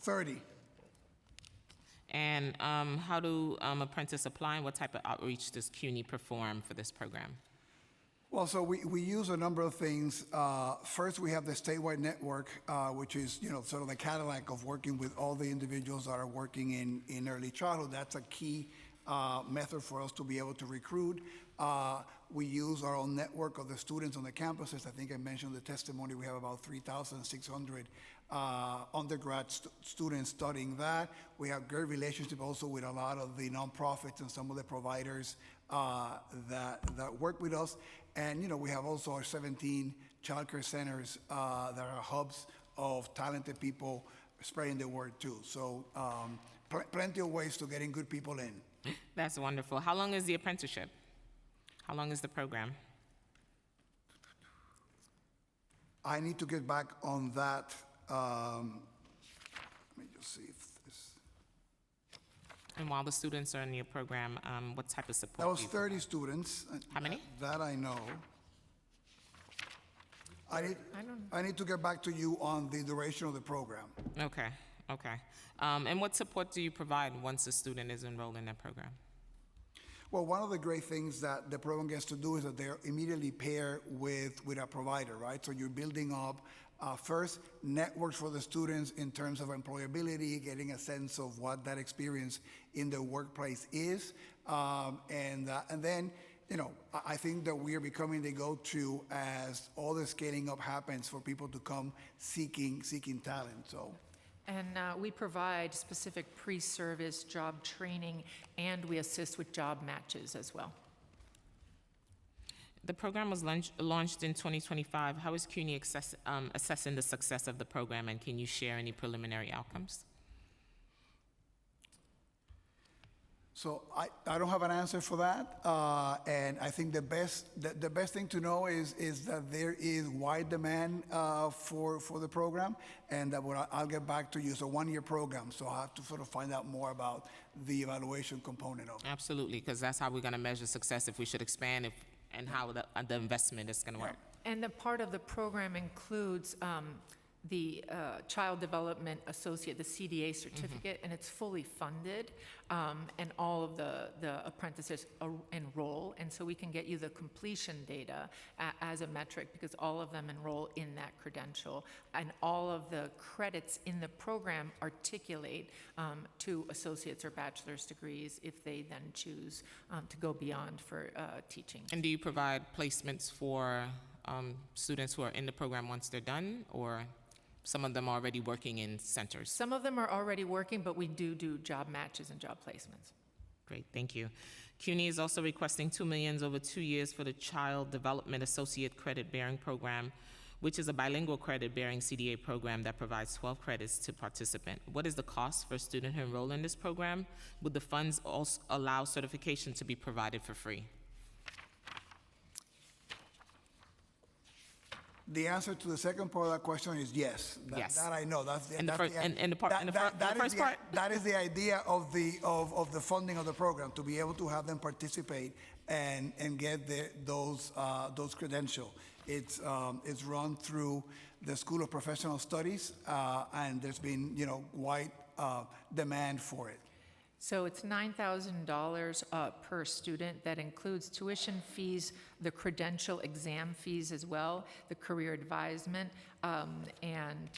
$30. And how do apprentices apply, and what type of outreach does CUNY perform for this program? Well, so we use a number of things. First, we have the statewide network, which is, sort of the Cadillac of working with all the individuals that are working in early childhood. That's a key method for us to be able to recruit. We use our own network of the students on the campuses. I think I mentioned the testimony. We have about 3,600 undergrad students studying that. We have great relationship also with a lot of the nonprofits and some of the providers that work with us. And, we have also our 17 childcare centers that are hubs of talented people spreading the word too. So plenty of ways to getting good people in. That's wonderful. How long is the apprenticeship? How long is the program? I need to get back on that. Let me just see if this. And while the students are in your program, what type of support That was do you 30 students. How many? That I know. I don't, I need to get back to you on the duration of the program. Okay, okay. And what support do you provide once a student is enrolled in that program? Well, one of the great things that the program gets to do is that they're immediately paired with a provider, right? So you're building up first networks for the students in terms of employability, getting a sense of what that experience in the workplace is, and then, you know, I think that we are becoming the go-to as all the scaling up happens for people to come seeking talent. So. and we provide specific pre-service job training, and we assist with job matches as well. The program was launched in 2025. How is CUNY assessing the success of the program, and can you share any preliminary outcomes? So I don't have an answer for that, and I think the best thing to know is that there is wide demand for the program, and that I'll get back to you. It's a one-year program, so I have to sort of find out more about the evaluation component of it. Absolutely, because that's how we're going to measure success, if we should expand, and how the investment is going to work. And the part of the program includes the Child Development Associate, the CDA certificate, and it's fully funded, and all of the apprentices enroll, and so we can get you the completion data as a metric, because all of them enroll in that credential, and all of the credits in the program articulate to associate's or bachelor's degrees if they then choose to go beyond for teaching. And do you provide placements for students who are in the program once they're done, or some of them are already working in centers? Some of them are already working, but we do job matches and job placements. Great, thank you. CUNY is also requesting $2 million over 2 years for the Child Development Associate Credit Bearing Program, which is a bilingual credit-bearing CDA program that provides 12 credits to participant. What is the cost for a student who enroll in this program? Would the funds also allow certification to be provided for free? The answer to the second part of that question is yes. Yes. That I know. That's the, And the that's first- the, and the part- that- and the that- fir- that and the is first part? That is the idea of the funding of the program, to be able to have them participate and get those credentials. It's run through the School of Professional Studies, and there's been, you know, wide demand for it. So it's $9,000 per student. That includes tuition fees, the credential exam fees as well, the career advisement, and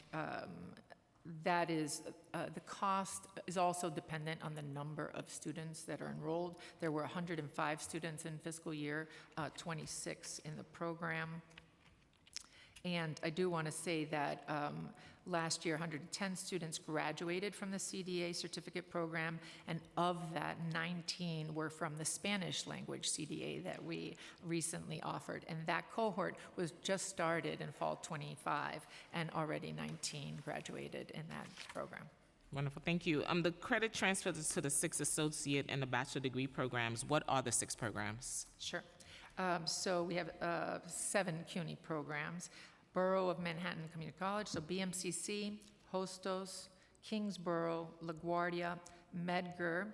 that is, the cost is also dependent on the number of students that are enrolled. There were 105 students in fiscal year 26 in the program. And I do want to say that last year, 110 students graduated from the CDA certificate program, and of that, 19 were from the Spanish language CDA that we recently offered. And that cohort was just started in fall 25, and already 19 graduated in that program. Wonderful, thank you. The credit transfers to the 6 associate and the bachelor degree programs. What are the 6 programs? Sure. So we have 7 CUNY programs. Borough of Manhattan Community College, so BMCC, Hostos, Kingsborough, LaGuardia, Medgar,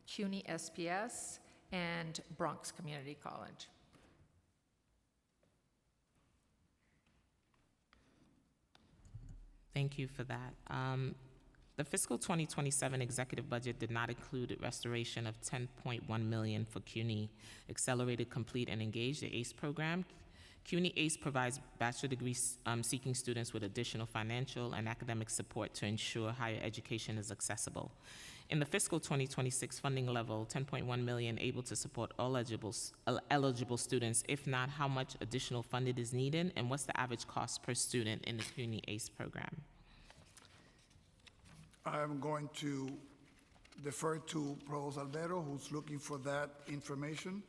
CUNY SPS, and Bronx Community College. Thank you for that. The fiscal 2027 executive budget did not include restoration of $10.1 million for CUNY Accelerated, Complete, and Engage, the ACE program. CUNY ACE provides bachelor degree seeking students with additional financial and academic support to ensure higher education is accessible. In the fiscal 2026 funding level, $10.1 million able to support all eligible students. If not, how much additional funding is needed, and what's the average cost per student in the CUNY ACE program? I'm going to defer to Provost Albero, who's looking for that information.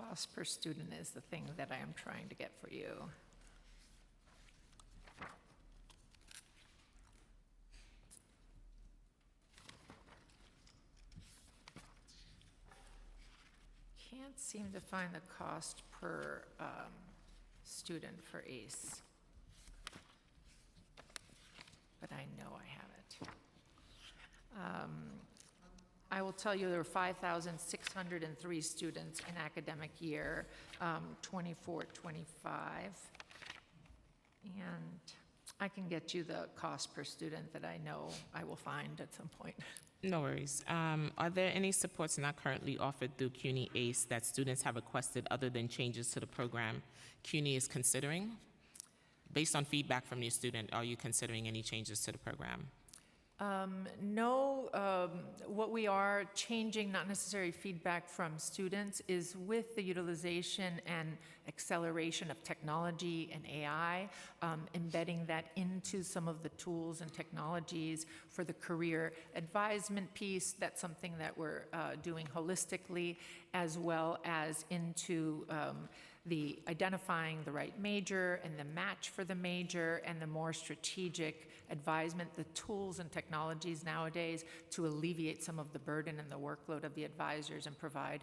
Cost per student is the thing that I am trying to get for you. Can't seem to find the cost per student for ACE. but I know I have it. I will tell you there were 5,603 students in academic year 24-25. And I can get you the cost per student that I know I will find at some point. No worries. Are there any supports not currently offered through CUNY ACE that students have requested other than changes to the program CUNY is considering? Based on feedback from your student, are you considering any changes to the program? No, what we are changing, not necessarily feedback from students, is with the utilization and acceleration of technology and AI, embedding that into some of the tools and technologies for the career advisement piece. That's something that we're doing holistically, as well as into the identifying the right major and the match for the major and the more strategic advisement, the tools and technologies nowadays to alleviate some of the burden and the workload of the advisors and provide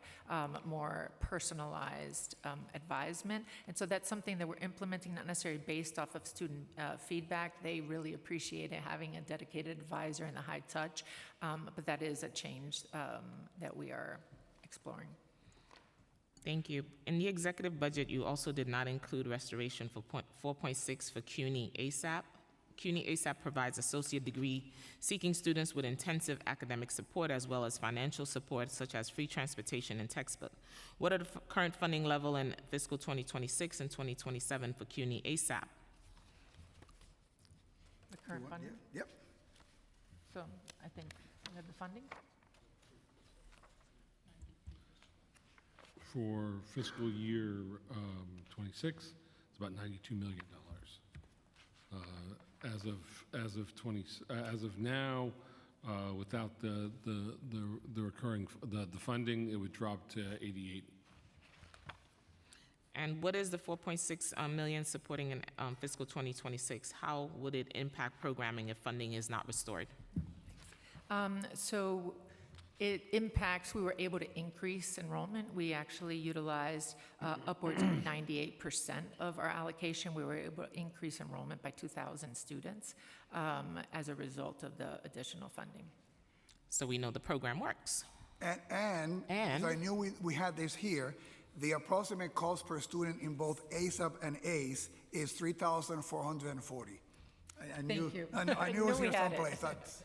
more personalized advisement. And so that's something that we're implementing, not necessarily based off of student feedback. They really appreciate it, having a dedicated advisor and the high touch, but that is a change that we are exploring. Thank you. In the executive budget, you also did not include restoration for 4.6 for CUNY ASAP. CUNY ASAP provides associate degree seeking students with intensive academic support as well as financial support such as free transportation and textbook. What are the current funding level in fiscal 2026 and 2027 for CUNY ASAP? The current funding? Yep. So I think we have the funding. For fiscal year 26, it's about $92 million. As of now, without the recurring the funding, it would drop to 88. And what is the 4.6 million supporting in fiscal 2026? How would it impact programming if funding is not restored? So it impacts, we were able to increase enrollment. We actually utilized upwards of 98% of our allocation. We were able to increase enrollment by 2,000 students as a result of the additional funding. So we know the program works. And as I knew we had this here, the approximate cost per student in both ASAP and ACE is $3,440. Thank you. I knew it was we here had it. someplace. That's,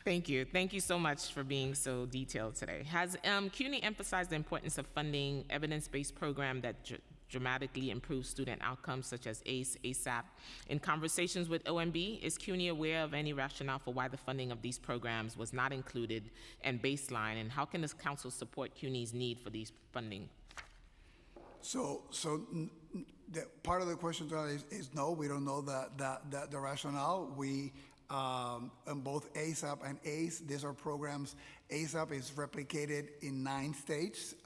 Thank you. Thank you so much for being so detailed today. Has CUNY emphasized the importance of funding evidence-based program that dramatically improves student outcomes, such as ACE, ASAP? In conversations with OMB, is CUNY aware of any rationale for why the funding of these programs was not included and baseline, and how can this council support CUNY's need for these funding? so the part of the question to that is no, we don't know the rationale. We in both ASAP and ACE, these are programs. ASAP is replicated in 9 states.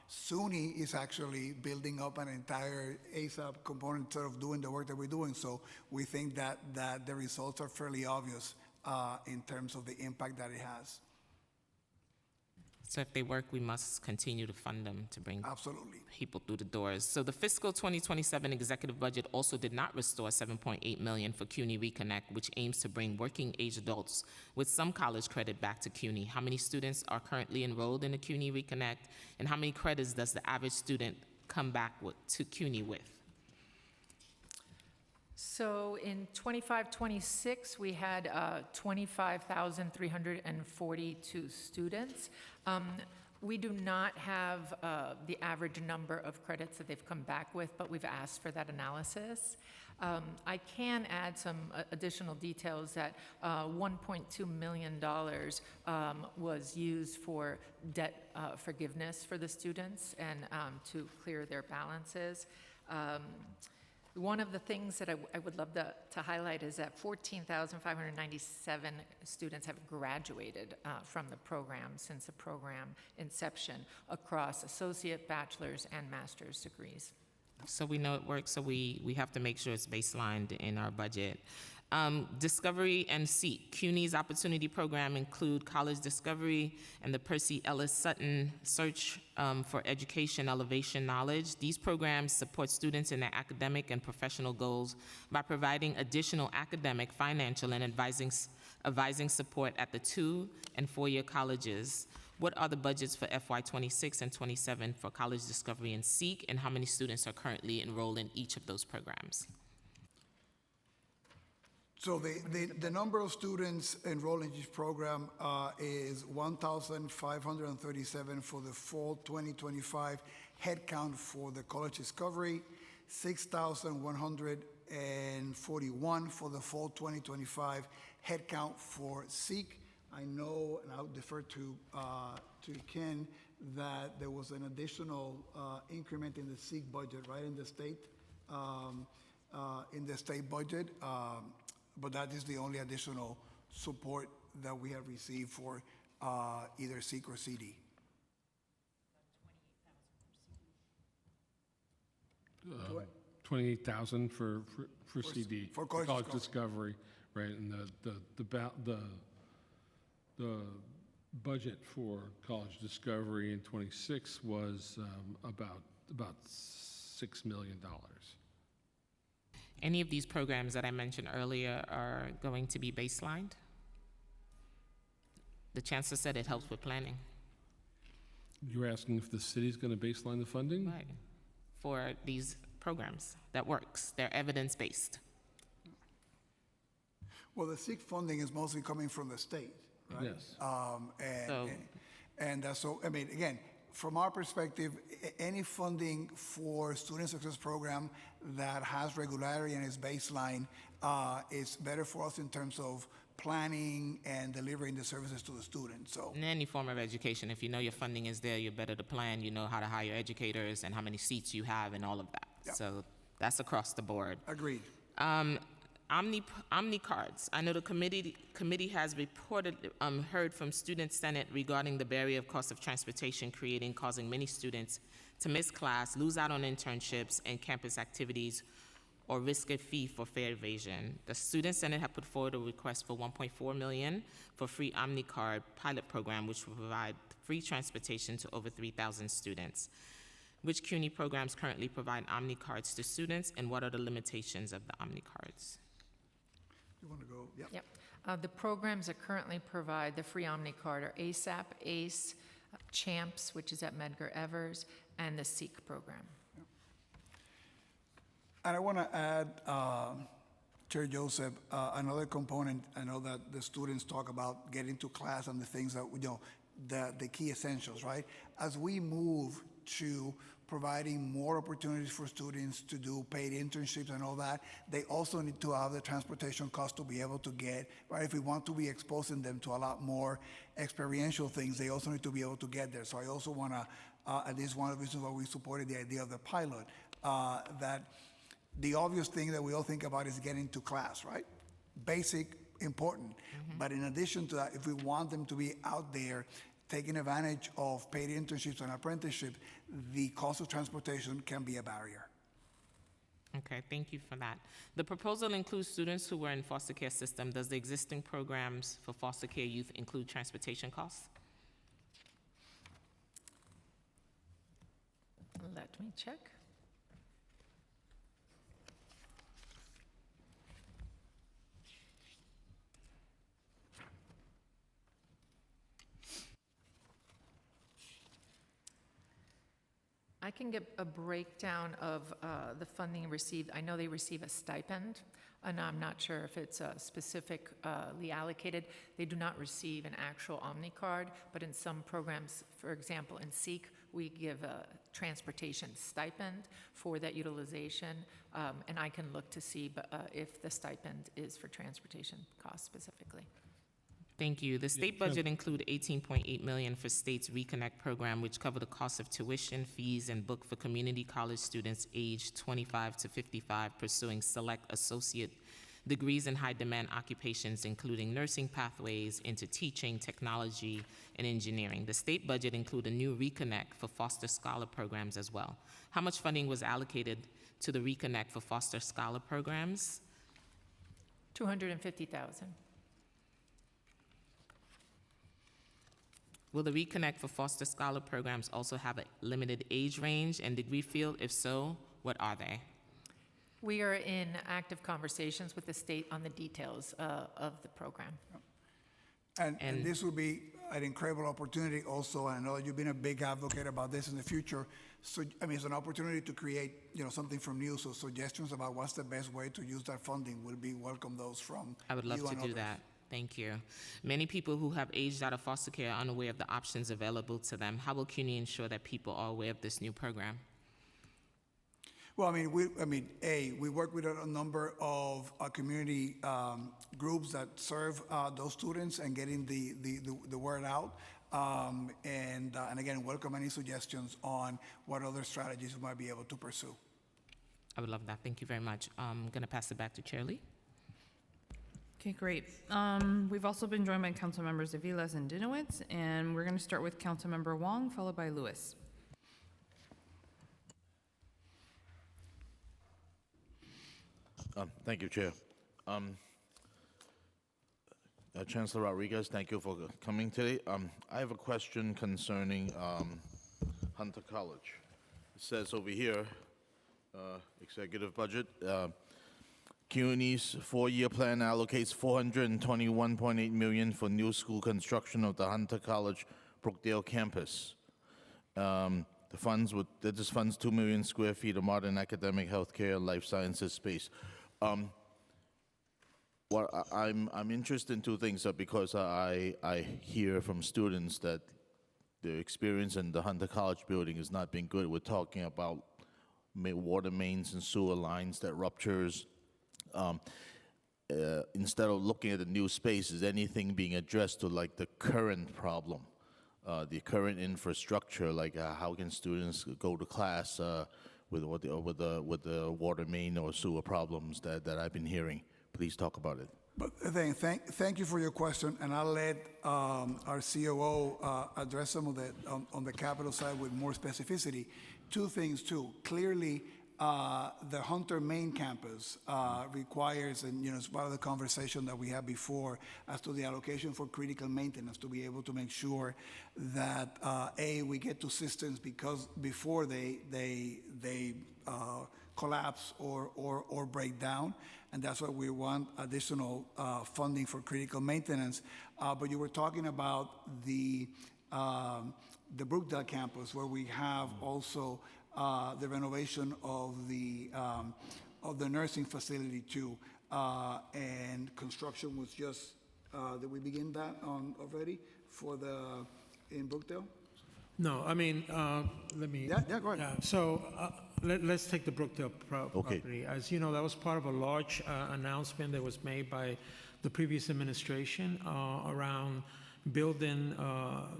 SUNY is actually building up an entire ASAP component, sort of doing the work that we're doing. So we think that the results are fairly obvious in terms of the impact that it has. So if they work, we must continue to fund them to bring Absolutely. people through the doors. So the fiscal 2027 executive budget also did not restore $7.8 million for CUNY Reconnect, which aims to bring working age adults with some college credit back to CUNY. How many students are currently enrolled in the CUNY Reconnect, and how many credits does the average student come back to CUNY with? So in 25-26, we had 25,342 students. We do not have the average number of credits that they've come back with, but we've asked for that analysis. I can add some additional details that $1.2 million was used for debt forgiveness for the students and to clear their balances. One of the things that I would love to highlight is that 14,597 students have graduated from the program since the program inception across associate, bachelor's, and master's degrees. So we know it works, so we have to make sure it's baselined in our budget. Discovery and Seek. CUNY's opportunity program include College Discovery and the Percy Ellis Sutton Search for Education Elevation Knowledge. These programs support students in their academic and professional goals by providing additional academic, financial, and advising support at the 2- and 4-year colleges. What are the budgets for FY26 and 27 for College Discovery and Seek, and how many students are currently enrolled in each of those programs? So the number of students enrolled in each program is 1,537 for the fall 2025 headcount for the College Discovery, 6,141 for the fall 2025 headcount for Seek. I know, and I'll defer to Ken, that there was an additional increment in the Seek budget, right, in the state budget. But that is the only additional support that we have received for either Seek or CD. 28,000 for CD. for College Discovery, right? And the budget for College Discovery in 26 was about $6 million. Any of these programs that I mentioned earlier are going to be baselined? The chancellor said it helps with planning. You're asking if the city's going to baseline the funding? Right. For these programs. That works. They're evidence-based. Well, the Seek funding is mostly coming from the state, right? Yes. So, I mean, again, from our perspective, any funding for student success program that has regularity and is baseline is better for us in terms of planning and delivering the services to the students. So, In any form of education, if you know your funding is there, you're better to plan, you know how to hire educators and how many seats you have and all of that. Yep. So that's across the board. agreed. Omni cards. I know the committee has heard from Student Senate regarding the barrier of cost of transportation causing many students to miss class, lose out on internships and campus activities, or risk a fee for fare evasion. The Student Senate have put forward a request for $1.4 million for free Omni card pilot program, which will provide free transportation to over 3,000 students. Which CUNY programs currently provide Omni cards to students, and what are the limitations of the Omni cards? You want to go? Yep. Yep. The programs that currently provide the free OmniCard are ASAP, ACE, CHAMPS, which is at Medgar Evers, and the SEEK program. And I want to add, Chair Joseph, another component. I know that the students talk about getting to class and the things that, the key essentials, right? As we move to providing more opportunities for students to do paid internships and all that, they also need to have the transportation cost to be able to get, right? If we want to be exposing them to a lot more experiential things, they also need to be able to get there. So I also want to, and this is one of the reasons why we supported the idea of the pilot, that the obvious thing that we all think about is getting to class, right? Basic, important. But in addition to that, if we want them to be out there taking advantage of paid internships and apprenticeships, the cost of transportation can be a barrier. Okay, thank you for that. The proposal includes students who were in foster care system. Does the existing programs for foster care youth include transportation costs? Let me check. I can get a breakdown of the funding received. I know they receive a stipend, and I'm not sure if it's specifically allocated. They do not receive an actual OmniCard, but in some programs, for example, in SEEK, we give a transportation stipend for that utilization, and I can look to see if the stipend is for transportation costs specifically. Thank you. The state budget include $18.8 million for state's Reconnect program, which cover the cost of tuition, fees, and book for community college students aged 25 to 55 pursuing select associate degrees in high-demand occupations, including nursing pathways into teaching, technology, and engineering. The state budget include a new Reconnect for Foster Scholar programs as well. How much funding was allocated to the Reconnect for Foster Scholar programs? $250,000. Will the Reconnect for Foster Scholar programs also have a limited age range and degree field? If so, what are they? We are in active conversations with the state on the details of the program. And this will be an incredible opportunity also, and I know you've been a big advocate about this in the future. So, I mean, it's an opportunity to create, something from you, so suggestions about what's the best way to use that funding will be welcome, those from I would love you to and do others. that. Thank you. Many people who have aged out of foster care are unaware of the options available to them. How will CUNY ensure that people are aware of this new program? Well, we work with a number of community groups that serve those students and getting the word out. And again, welcome any suggestions on what other strategies we might be able to pursue. I would love that. Thank you very much. I'm going to pass it back to Chair Lee. Okay, great. We've also been joined by council members Aviles and Dinowitz, and we're going to start with Councilmember Wong, followed by Lewis. Thank you, Chair. Chancellor Rodriguez, thank you for coming today. I have a question concerning Hunter College. It says over here, executive budget, CUNY's four-year plan allocates $421.8 million for new school construction of the Hunter College Brookdale campus. This funds 2 million square feet of modern academic, healthcare, and life sciences space. I'm interested in two things because I hear from students that their experience in the Hunter College building has not been good. We're talking about water mains and sewer lines that ruptures. Instead of looking at the new space, is anything being addressed to like the current problem, the current infrastructure, like how can students go to class with the water main or sewer problems that I've been hearing? Please talk about it. But thank you for your question, and I'll let our COO address some of the on the capital side with more specificity. Two things too. Clearly, the Hunter main campus requires, and it's part of the conversation that we had before as to the allocation for critical maintenance to be able to make sure that we get to systems before they collapse or break down, and that's why we want additional funding for critical maintenance. But you were talking about the Brookdale campus, where we have also the renovation of the nursing facility too, and construction was just. Did we begin that already in Brookdale? No, let me. Yeah, go ahead. Let's take the Brookdale property. As you know, that was part of a large announcement that was made by the previous administration around building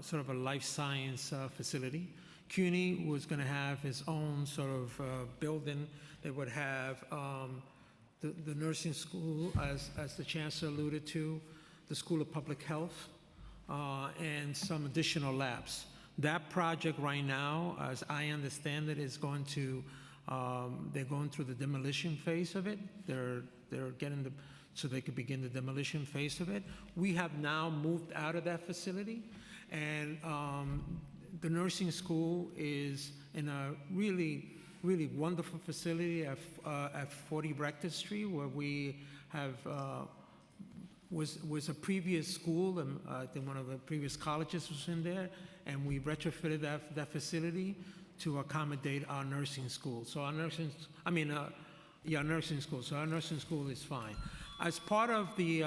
sort of a life science facility. CUNY was going to have its own sort of building that would have the nursing school, as the chancellor alluded to, the School of Public Health, and some additional labs. That project right now, as I understand it, is going to, they're going through the demolition phase of it. They're getting so they could begin the demolition phase of it. We have now moved out of that facility, and the nursing school is in a really, really wonderful facility at 40 Rector Street, where we have was a previous school, and I think one of the previous colleges was in there, and we retrofitted that facility to accommodate our nursing school. So our nursing school. So our nursing school is fine. As part of the,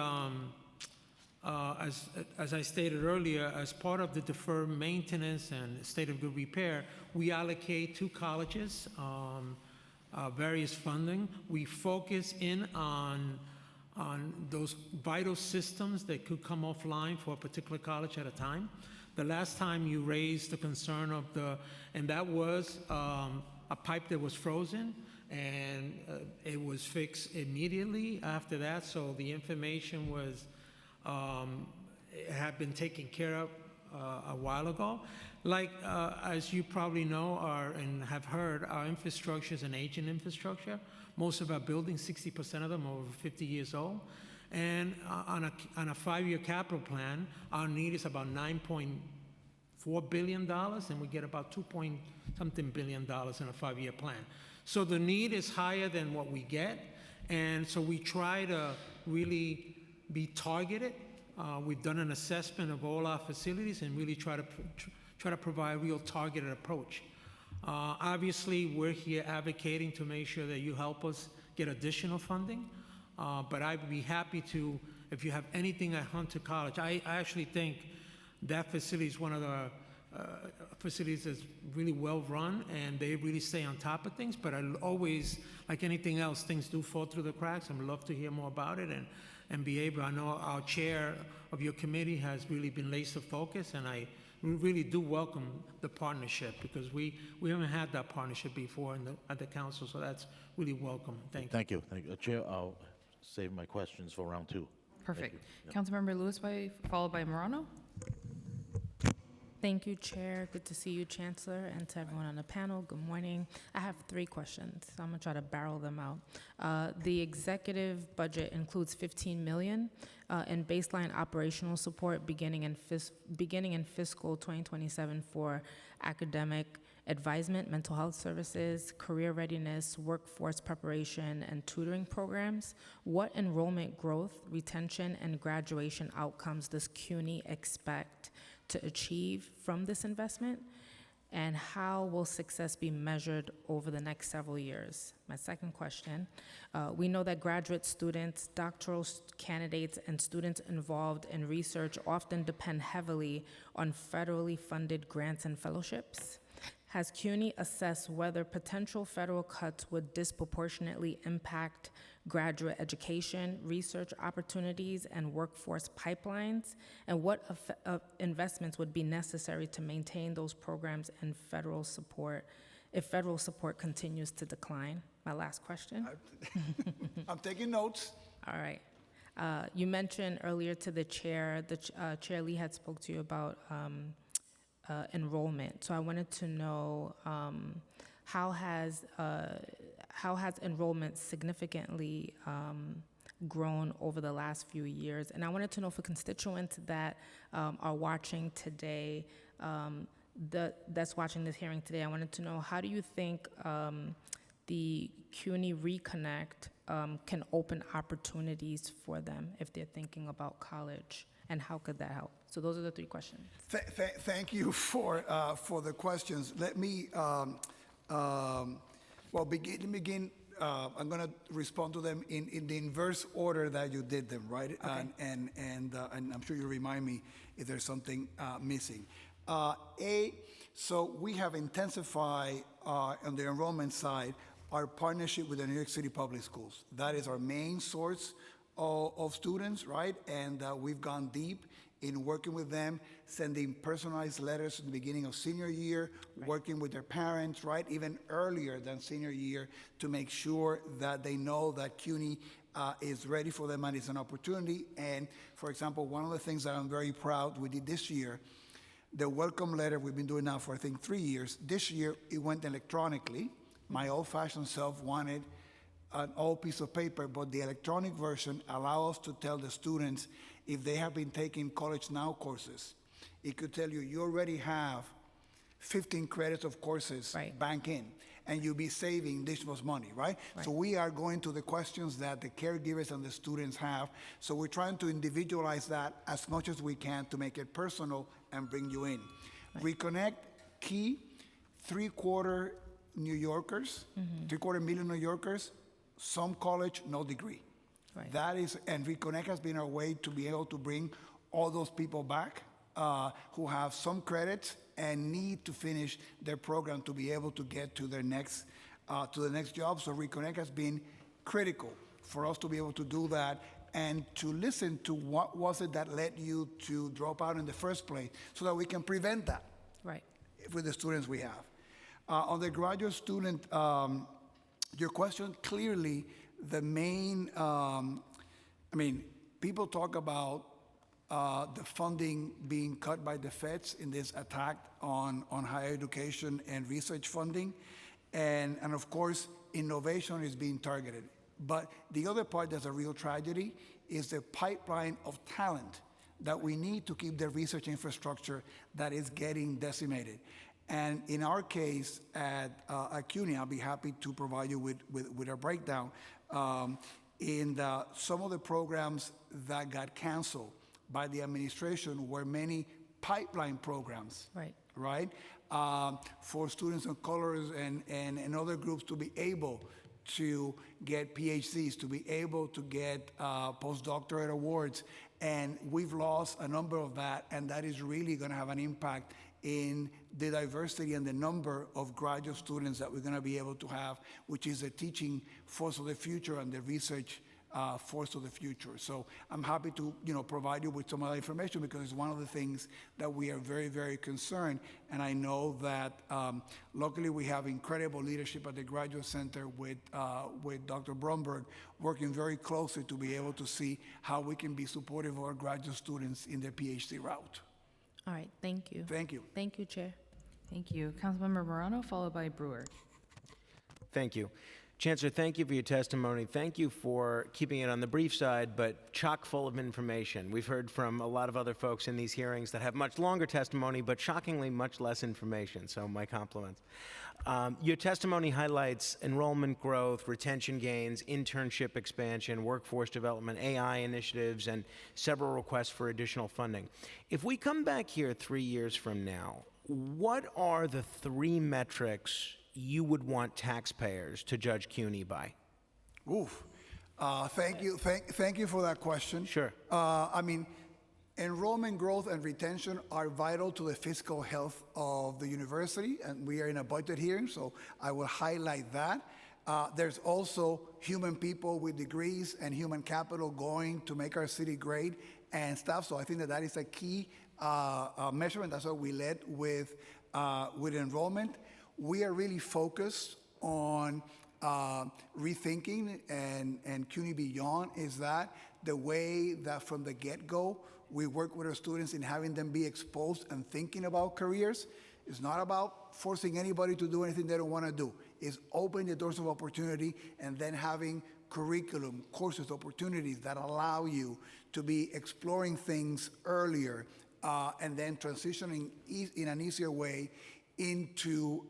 as I stated earlier, as part of the deferred maintenance and state of good repair, we allocate to colleges various funding. We focus in on those vital systems that could come offline for a particular college at a time. The last time you raised the concern of and that was a pipe that was frozen, and it was fixed immediately after that, so the information was, it had been taken care of a while ago. Like, as you probably know and have heard, our infrastructure is an aging infrastructure. Most of our buildings, 60% of them are over 50 years old. And on a 5-year capital plan, our need is about $9.4 billion, and we get about $2-something billion in a 5-year plan. So the need is higher than what we get, and so we try to really be targeted. We've done an assessment of all our facilities and really try to provide a real targeted approach. Obviously, we're here advocating to make sure that you help us get additional funding, but I'd be happy to, if you have anything at Hunter College. I actually think that facility is one of the facilities that's really well run, and they really stay on top of things, but I always, like anything else, things do fall through the cracks. I'd love to hear more about it and be able, I know our chair of your committee has really been laser focused, and we really do welcome the partnership, because we haven't had that partnership before at the council, so that's really welcome. Thank you. Thank you. Thank you. Chair, I'll save my questions for round 2. Perfect. Councilmember Lewis, followed by Morano. Thank you, Chair. Good to see you, Chancellor, and to everyone on the panel. Good morning. I have 3 questions. I'm going to try to barrel them out. The executive budget includes $15 million in baseline operational support beginning in fiscal 2027 for academic advisement, mental health services, career readiness, workforce preparation, and tutoring programs. What enrollment growth, retention, and graduation outcomes does CUNY expect to achieve from this investment, and how will success be measured over the next several years? My second question, we know that graduate students, doctoral candidates, and students involved in research often depend heavily on federally funded grants and fellowships. Has CUNY assessed whether potential federal cuts would disproportionately impact graduate education, research opportunities, and workforce pipelines? And what investments would be necessary to maintain those programs and federal support if federal support continues to decline? My last question. I'm taking notes. All right. You mentioned earlier to the chair, Chair Lee had spoke to you about enrollment. So I wanted to know how has enrollment significantly grown over the last few years? And I wanted to know for constituents that are watching today, that's watching this hearing today, I wanted to know, how do you think the CUNY Reconnect can open opportunities for them if they're thinking about college, and how could that help? So those are the 3 questions. Thank you for the questions. Let me begin. I'm going to respond to them in the inverse order that you did them, right? Okay. And I'm sure you'll remind me if there's something missing. So we have intensified on the enrollment side our partnership with the New York City Public Schools. That is our main source of students, right? And we've gone deep in working with them, sending personalized letters at the beginning of senior year, working with their parents, right, even earlier than senior year, to make sure that they know that CUNY is ready for them and it's an opportunity. And for example, one of the things that I'm very proud we did this year, the welcome letter we've been doing now for I think 3 years. This year it went electronically. My old-fashioned self wanted an old piece of paper, but the electronic version allows us to tell the students if they have been taking College Now courses. It could tell you already have 15 credits of courses bank in, and you'll be saving this much money, right? So we are going to the questions that the caregivers and the students have. So we're trying to individualize that as much as we can to make it personal and bring you in. Reconnect, key, 3/4 New Yorkers, 3/4 million New Yorkers, some college, no degree. That is, and Reconnect has been our way to be able to bring all those people back who have some credits and need to finish their program to be able to get to their next, to the next job. So Reconnect has been critical for us to be able to do that and to listen to what was it that led you to drop out in the first place, so that we can prevent that with the students we have. On the graduate student, your question, clearly the main, people talk about the funding being cut by the feds in this attack on higher education and research funding. And of course, innovation is being targeted. But the other part that's a real tragedy is the pipeline of talent that we need to keep the research infrastructure that is getting decimated. And in our case at CUNY, I'll be happy to provide you with a breakdown. Some of the programs that got canceled by the administration were many pipeline programs. Right? For students of colors and other groups to be able to get PhDs, to be able to get postdoctorate awards. And we've lost a number of that, and that is really going to have an impact in the diversity and the number of graduate students that we're going to be able to have, which is the teaching force of the future and the research force of the future. So I'm happy to provide you with some other information because it's one of the things that we are very, very concerned. And I know that luckily we have incredible leadership at the Graduate Center with Dr. Bromberg working very closely to be able to see how we can be supportive of our graduate students in their PhD route. All right, thank you. Thank you. Thank you, Chair. Thank you. Councilmember Morano, followed by Brewer. Thank you. Chancellor, thank you for your testimony. Thank you for keeping it on the brief side, but chock full of information. We've heard from a lot of other folks in these hearings that have much longer testimony, but shockingly much less information, so my compliments. Your testimony highlights enrollment growth, retention gains, internship expansion, workforce development, AI initiatives, and several requests for additional funding. If we come back here 3 years from now, what are the 3 metrics you would want taxpayers to judge CUNY by? Thank you for that question. Sure. Enrollment growth and retention are vital to the fiscal health of the university, and we are in a budget hearing, so I will highlight that. There's also human people with degrees and human capital going to make our city great and stuff, so I think that is a key measurement. That's why we led with enrollment. We are really focused on rethinking, and CUNY Beyond is that the way that from the get-go we work with our students in having them be exposed and thinking about careers. It's not about forcing anybody to do anything they don't want to do. It's opening the doors of opportunity and then having curriculum, courses, opportunities that allow you to be exploring things earlier and then transitioning in an easier way into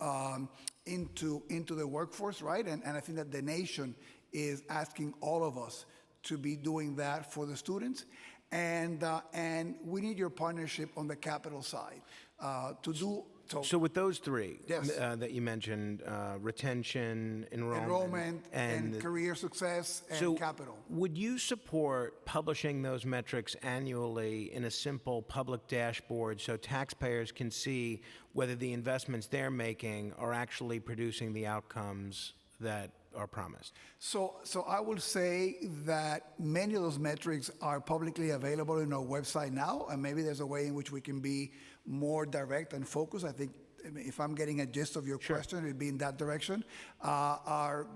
the workforce, right? And I think that the nation is asking all of us to be doing that for the students. And we need your partnership on the capital side to do so. So with those 3 Yes. That you mentioned, retention, enrollment and career success and capital. Would you support publishing those metrics annually in a simple public dashboard so taxpayers can see whether the investments they're making are actually producing the outcomes that are promised? So I will say that many of those metrics are publicly available in our website now, and maybe there's a way in which we can be more direct and focused. I think if I'm getting a gist of your question, it'd be in that direction. Our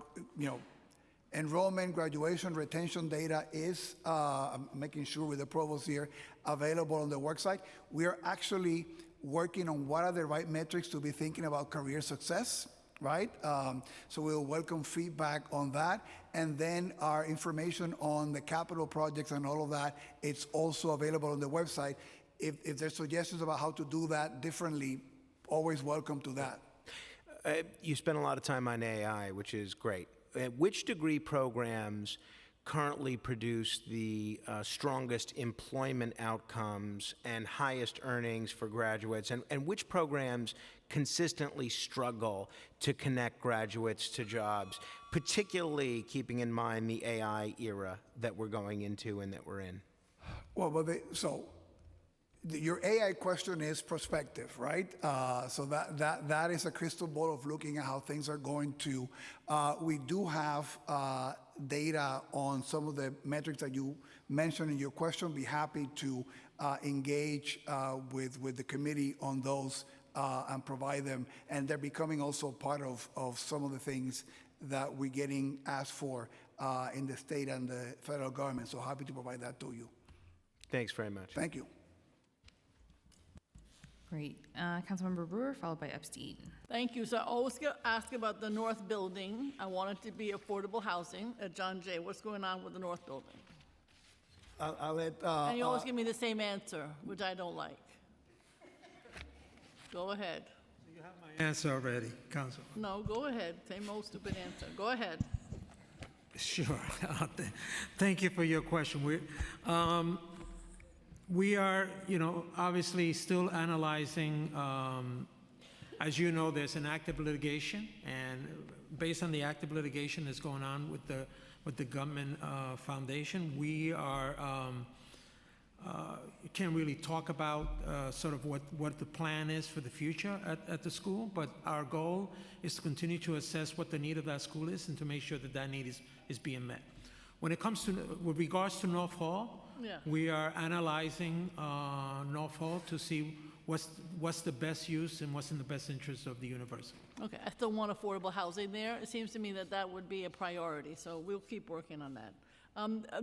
enrollment, graduation, retention data is, I'm making sure with the provost here, available on the worksite. We are actually working on what are the right metrics to be thinking about career success. Right? So we'll welcome feedback on that. And then our information on the capital projects and all of that, it's also available on the website. If there's suggestions about how to do that differently, always welcome to that. You spend a lot of time on AI, which is great. Which degree programs currently produce the strongest employment outcomes and highest earnings for graduates, and which programs consistently struggle to connect graduates to jobs, particularly keeping in mind the AI era that we're going into and that we're in? Well, your AI question is prospective, right? So that is a crystal ball of looking at how things are going to. We do have data on some of the metrics that you mentioned in your question. Be happy to engage with the committee on those and provide them. And they're becoming also part of some of the things that we're getting asked for in the state and the federal government. So happy to provide that to you. Thanks very much. Thank you. Great. Councilmember Brewer, followed by Epstein. Thank you. So I always get asked about the North Building. I want it to be affordable housing. John Jay, what's going on with the North Building? I'll let, And you always give me the same answer, which I don't like. Go ahead. Answer already, Council. No, go ahead. Same old stupid answer. Go ahead. Sure. Thank you for your question. We are, obviously still analyzing, as you know, there's an active litigation, and based on the active litigation that's going on with the government foundation, we are, can't really talk about sort of what the plan is for the future at the school, but our goal is to continue to assess what the need of that school is and to make sure that that need is being met. When it comes to, with regards to North Hall, Yeah. we are analyzing North Hall to see what's the best use and what's in the best interest of the university. Okay, I still want affordable housing there. It seems to me that that would be a priority, so we'll keep working on that.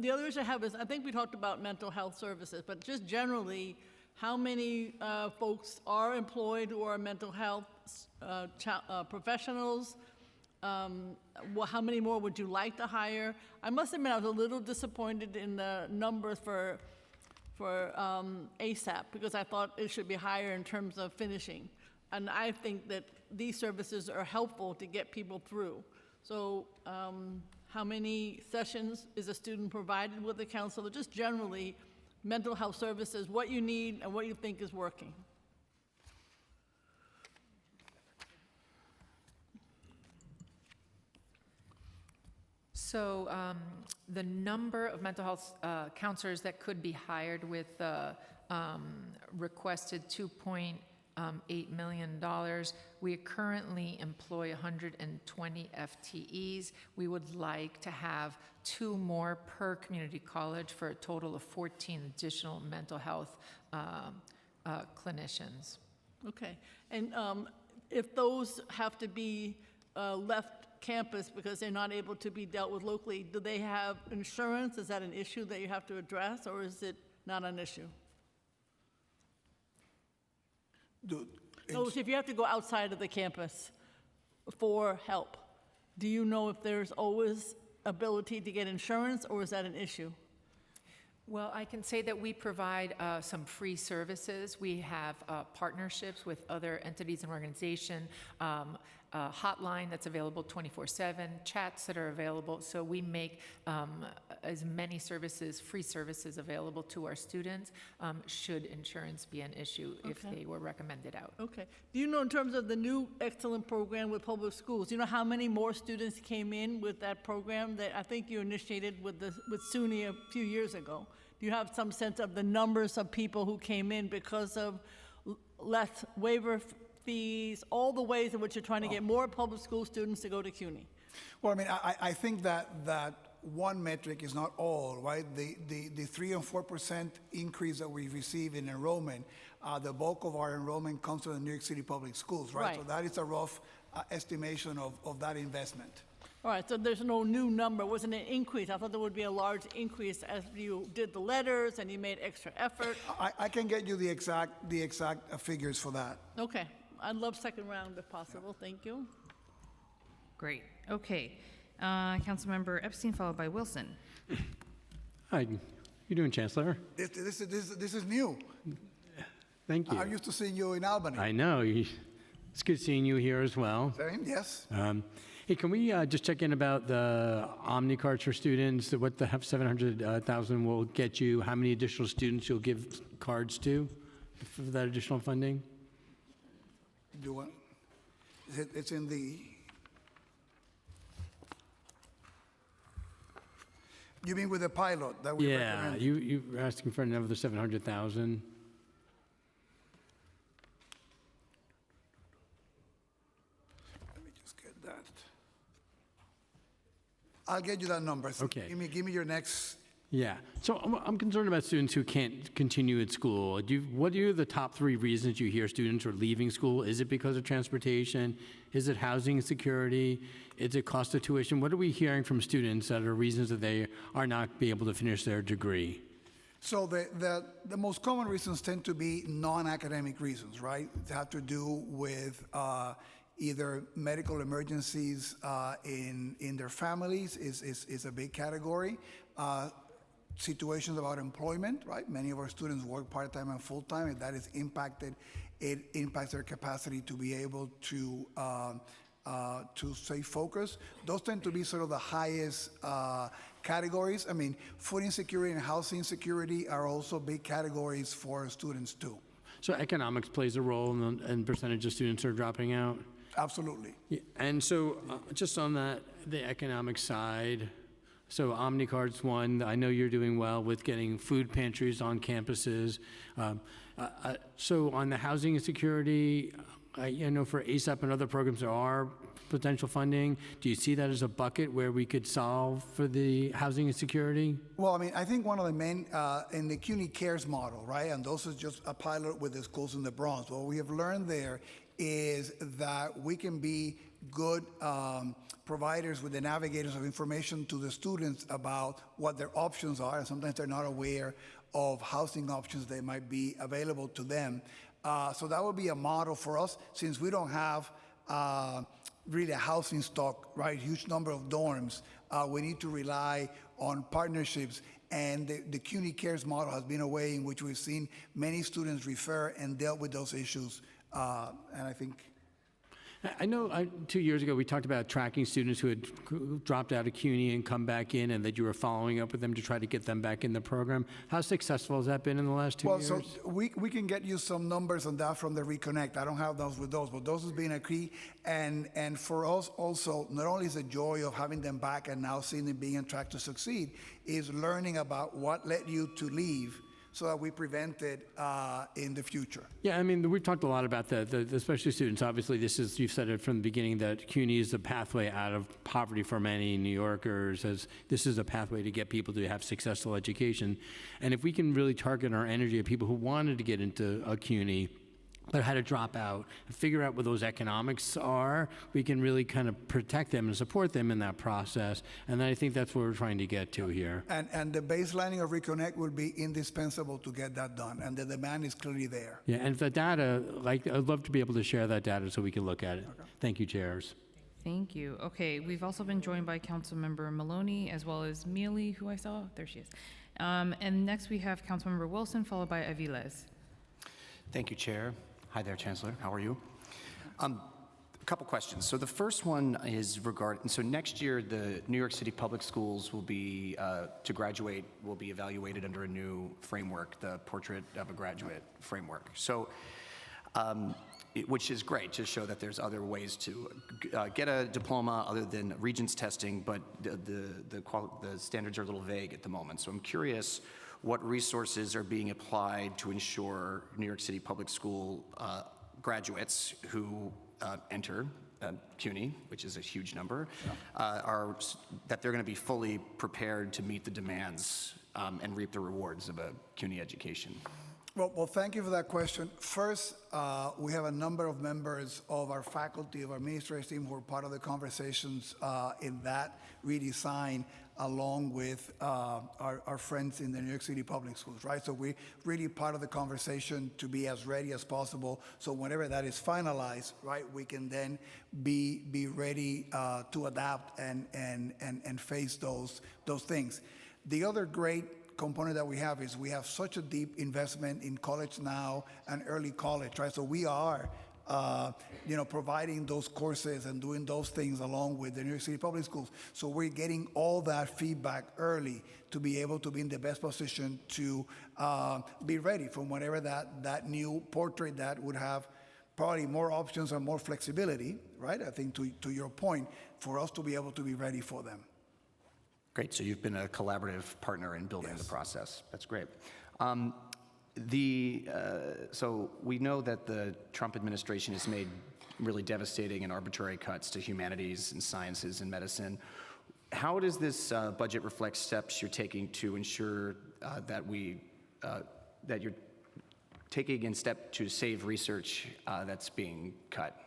The other issue I have is, I think we talked about mental health services, but just generally, how many folks are employed who are mental health professionals? How many more would you like to hire? I must admit, I was a little disappointed in the numbers for ASAP, because I thought it should be higher in terms of finishing. And I think that these services are helpful to get people through. So how many sessions is a student provided with a counselor? Just generally, mental health services, what you need and what you think is working. So the number of mental health counselors that could be hired with requested $2.8 million. We currently employ 120 FTEs. We would like to have 2 more per community college for a total of 14 additional mental health clinicians. Okay, and if those have to be left campus because they're not able to be dealt with locally, do they have insurance? Is that an issue that you have to address, or is it not an issue? So if you have to go outside of the campus for help, do you know if there's always ability to get insurance, or is that an issue? Well, I can say that we provide some free services. We have partnerships with other entities and organizations, a hotline that's available 24/7, chats that are available. So we make as many services, free services available to our students, should insurance be an issue if they were recommended out. Okay. Do you know, in terms of the new excellent program with public schools, do you know how many more students came in with that program that I think you initiated with SUNY a few years ago? Do you have some sense of the numbers of people who came in because of less waiver fees, all the ways in which you're trying to get more public school students to go to CUNY? Well, I mean, I think that one metric is not all, right? The 3 and 4% increase that we receive in enrollment, the bulk of our enrollment comes from the New York City Public Schools, right? Right. So that is a rough estimation of that investment. All right, so there's no new number. It wasn't an increase. I thought there would be a large increase as you did the letters and you made extra effort. I can get you the exact figures for that. Okay, I'd love second round if possible. Thank you. Great. Okay. Councilmember Epstein, followed by Wilson. Hi, you doing, Chancellor? This is new. Thank you. I'm used to seeing you in Albany. I know. It's good seeing you here as well. Same, yes. Hey, can we just check in about the Omni cards for students? What the $700,000 will get you? How many additional students you'll give cards to for that additional funding? Do what? It's in the. You mean with the pilot that we recommended? Yeah, you were asking for another $700,000. Let me just get that. I'll get you that number. Okay. Give me your next. Yeah. So I'm concerned about students who can't continue at school. What are the top 3 reasons you hear students are leaving school? Is it because of transportation? Is it housing insecurity? Is it cost of tuition? What are we hearing from students that are reasons that they are not be able to finish their degree? So the most common reasons tend to be non-academic reasons, right? They have to do with either medical emergencies in their families is a big category. Situations about employment, right? Many of our students work part-time and full-time. If that is impacted, it impacts their capacity to be able to stay focused. Those tend to be sort of the highest categories. I mean, food insecurity and housing insecurity are also big categories for students too. So economics plays a role in percentage of students who are dropping out? Absolutely. Yeah, and so just on that, the economic side, so OmniCard's one. I know you're doing well with getting food pantries on campuses. So on the housing insecurity, I know for ASAP and other programs there are potential funding. Do you see that as a bucket where we could solve for the housing insecurity? Well, I mean, I think one of the main, in the CUNY Cares model, right, and those is just a pilot with the schools in the Bronx, what we have learned there is that we can be good providers with the navigators of information to the students about what their options are, and sometimes they're not aware of housing options that might be available to them. So that would be a model for us, since we don't have really a housing stock, right? Huge number of dorms. We need to rely on partnerships, and the CUNY Cares model has been a way in which we've seen many students refer and dealt with those issues, and I think. I know 2 years ago we talked about tracking students who had dropped out of CUNY and come back in, and that you were following up with them to try to get them back in the program. How successful has that been in the last 2 years? Well, so we can get you some numbers on that from the Reconnect. I don't have those with those, but those has been a key. And for us also, not only is the joy of having them back and now seeing them being on track to succeed, is learning about what led you to leave, so that we prevent it in the future. Yeah, I mean, we've talked a lot about the specialty students. Obviously, this is, you've said it from the beginning, that CUNY is a pathway out of poverty for many New Yorkers, as this is a pathway to get people to have successful education. And if we can really target our energy at people who wanted to get into a CUNY, but had to drop out, figure out what those economics are, we can really kind of protect them and support them in that process. And I think that's what we're trying to get to here. And the baselining of Reconnect will be indispensable to get that done, and the demand is clearly there. Yeah, and the data, like, I'd love to be able to share that data so we can look at it. Okay. Thank you, chairs. Thank you. Okay, we've also been joined by Councilmember Maloney, as well as Mealy, who I saw. There she is. And next we have Councilmember Wilson, followed by Aviles. Thank you, Chair. Hi there, Chancellor. How are you? A couple questions. So the first one is regarding, so next year the New York City Public Schools will be, to graduate, will be evaluated under a new framework, the Portrait of a Graduate framework. So, which is great to show that there's other ways to get a diploma other than Regents testing, but the standards are a little vague at the moment. So I'm curious what resources are being applied to ensure New York City Public School graduates who enter CUNY, which is a huge number, that they're going to be fully prepared to meet the demands and reap the rewards of a CUNY education. Well, thank you for that question. First, we have a number of members of our faculty, of our administrative team, who are part of the conversations in that redesign, along with our friends in the New York City Public Schools, right? So we're really part of the conversation to be as ready as possible. So whenever that is finalized, right, we can then be ready to adapt and face those things. The other great component that we have is we have such a deep investment in College Now and early college, right? So we are providing those courses and doing those things along with the New York City Public Schools. So we're getting all that feedback early to be able to be in the best position to be ready for whatever that new portrait that would have probably more options and more flexibility, right? I think to your point, for us to be able to be ready for them. Great, so you've been a collaborative partner in building the process. That's great. So we know that the Trump administration has made really devastating and arbitrary cuts to humanities and sciences and medicine. How does this budget reflect steps you're taking to ensure that you're taking a step to save research that's being cut?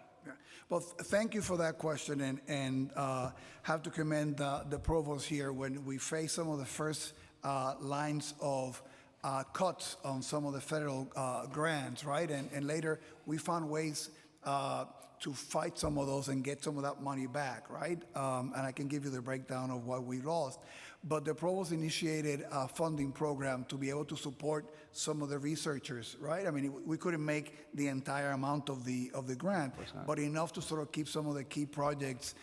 Well, thank you for that question, and have to commend the provost here. When we faced some of the first lines of cuts on some of the federal grants, right? And later, we found ways to fight some of those and get some of that money back, right? And I can give you the breakdown of what we lost. But the provost initiated a funding program to be able to support some of the researchers, right? I mean, we couldn't make the entire amount of the grant, but enough to sort of keep some of the key projects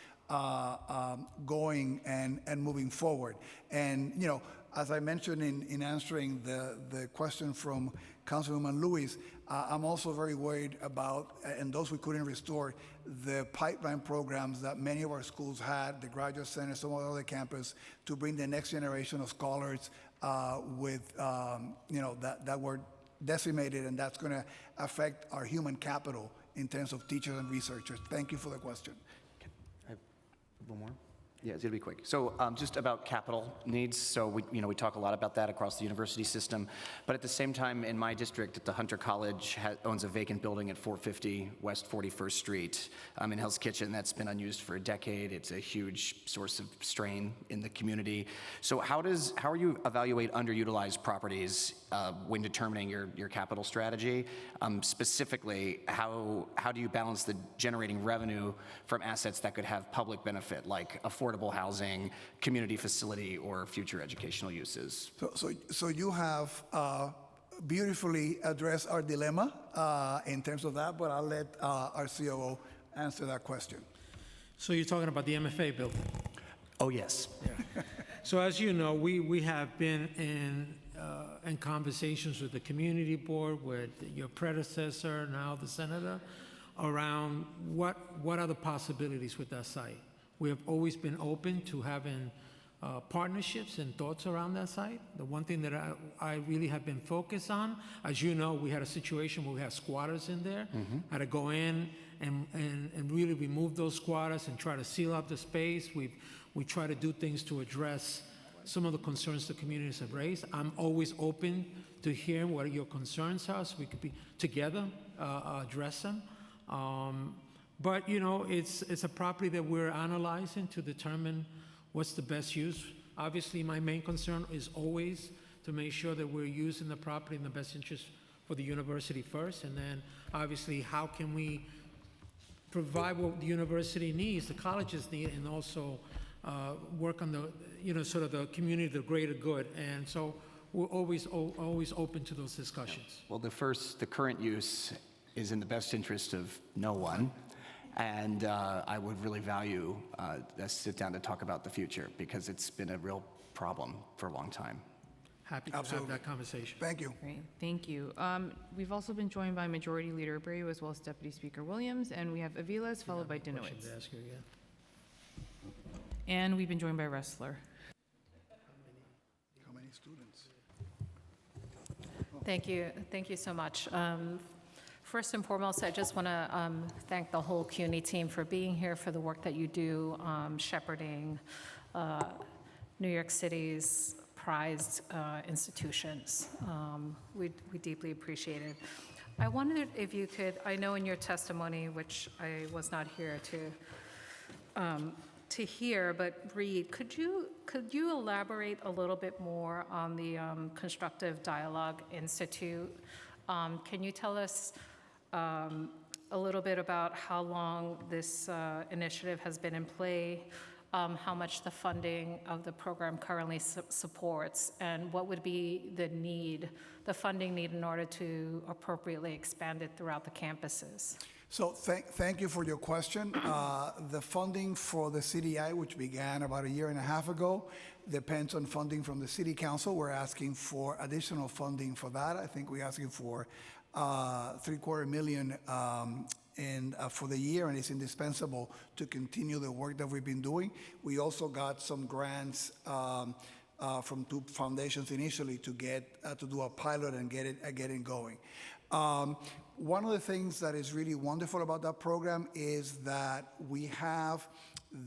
going and moving forward. And, you know, as I mentioned in answering the question from Councilwoman Lewis, I'm also very worried about, and those we couldn't restore, the pipeline programs that many of our schools had, the Graduate Center, some of the other campus, to bring the next generation of scholars with, you know, that were decimated, and that's going to affect our human capital in terms of teachers and researchers. Thank you for the question. I have one more. Yeah, it's gonna be quick. So just about capital needs. So we talk a lot about that across the university system, but at the same time, in my district, the Hunter College owns a vacant building at 450 West 41st Street in Hell's Kitchen that's been unused for a decade. It's a huge source of strain in the community. So how are you evaluate underutilized properties when determining your capital strategy? Specifically, how do you balance the generating revenue from assets that could have public benefit, like affordable housing, community facility, or future educational uses? So you have beautifully addressed our dilemma in terms of that, but I'll let our COO answer that question. So you're talking about the MFA building? Oh, yes. Yeah. So as you know, we have been in conversations with the community board, with your predecessor, now the senator, around what are the possibilities with that site. We have always been open to having partnerships and thoughts around that site. The one thing that I really have been focused on, as you know, we had a situation where we had squatters in there. Had to go in and really remove those squatters and try to seal up the space. We try to do things to address some of the concerns the communities have raised. I'm always open to hearing what your concerns are, so we could be together address them. But you know, it's a property that we're analyzing to determine what's the best use. Obviously, my main concern is always to make sure that we're using the property in the best interest for the university first, and then obviously how can we provide what the university needs, the colleges need, and also work on the, you know, sort of the community, the greater good. And so we're always open to those discussions. Well, the current use is in the best interest of no one. And I would really value us sit down to talk about the future, because it's been a real problem for a long time. Happy to have that conversation. Thank you. Great, thank you. We've also been joined by Majority Leader Abreu as well as Deputy Speaker Williams, and we have Aviles followed by Question Dinowitz. to ask you, yeah. And we've been joined by Ressler. How many students? Thank you so much. First and foremost, I just want to thank the whole CUNY team for being here, for the work that you do, shepherding New York City's prized institutions. We deeply appreciate it. I wondered if you could, I know in your testimony, which I was not here to hear, but read, could you elaborate a little bit more on the Constructive Dialogue Institute? Can you tell us a little bit about how long this initiative has been in play, how much the funding of the program currently supports, and what would be the funding need in order to appropriately expand it throughout the campuses? So thank you for your question. The funding for the CDI, which began about a year and a half ago, depends on funding from the City Council. We're asking for additional funding for that. I think we're asking for $750,000 for the year, and it's indispensable to continue the work that we've been doing. We also got some grants from two foundations initially to do a pilot and get it going. One of the things that is really wonderful about that program is that we have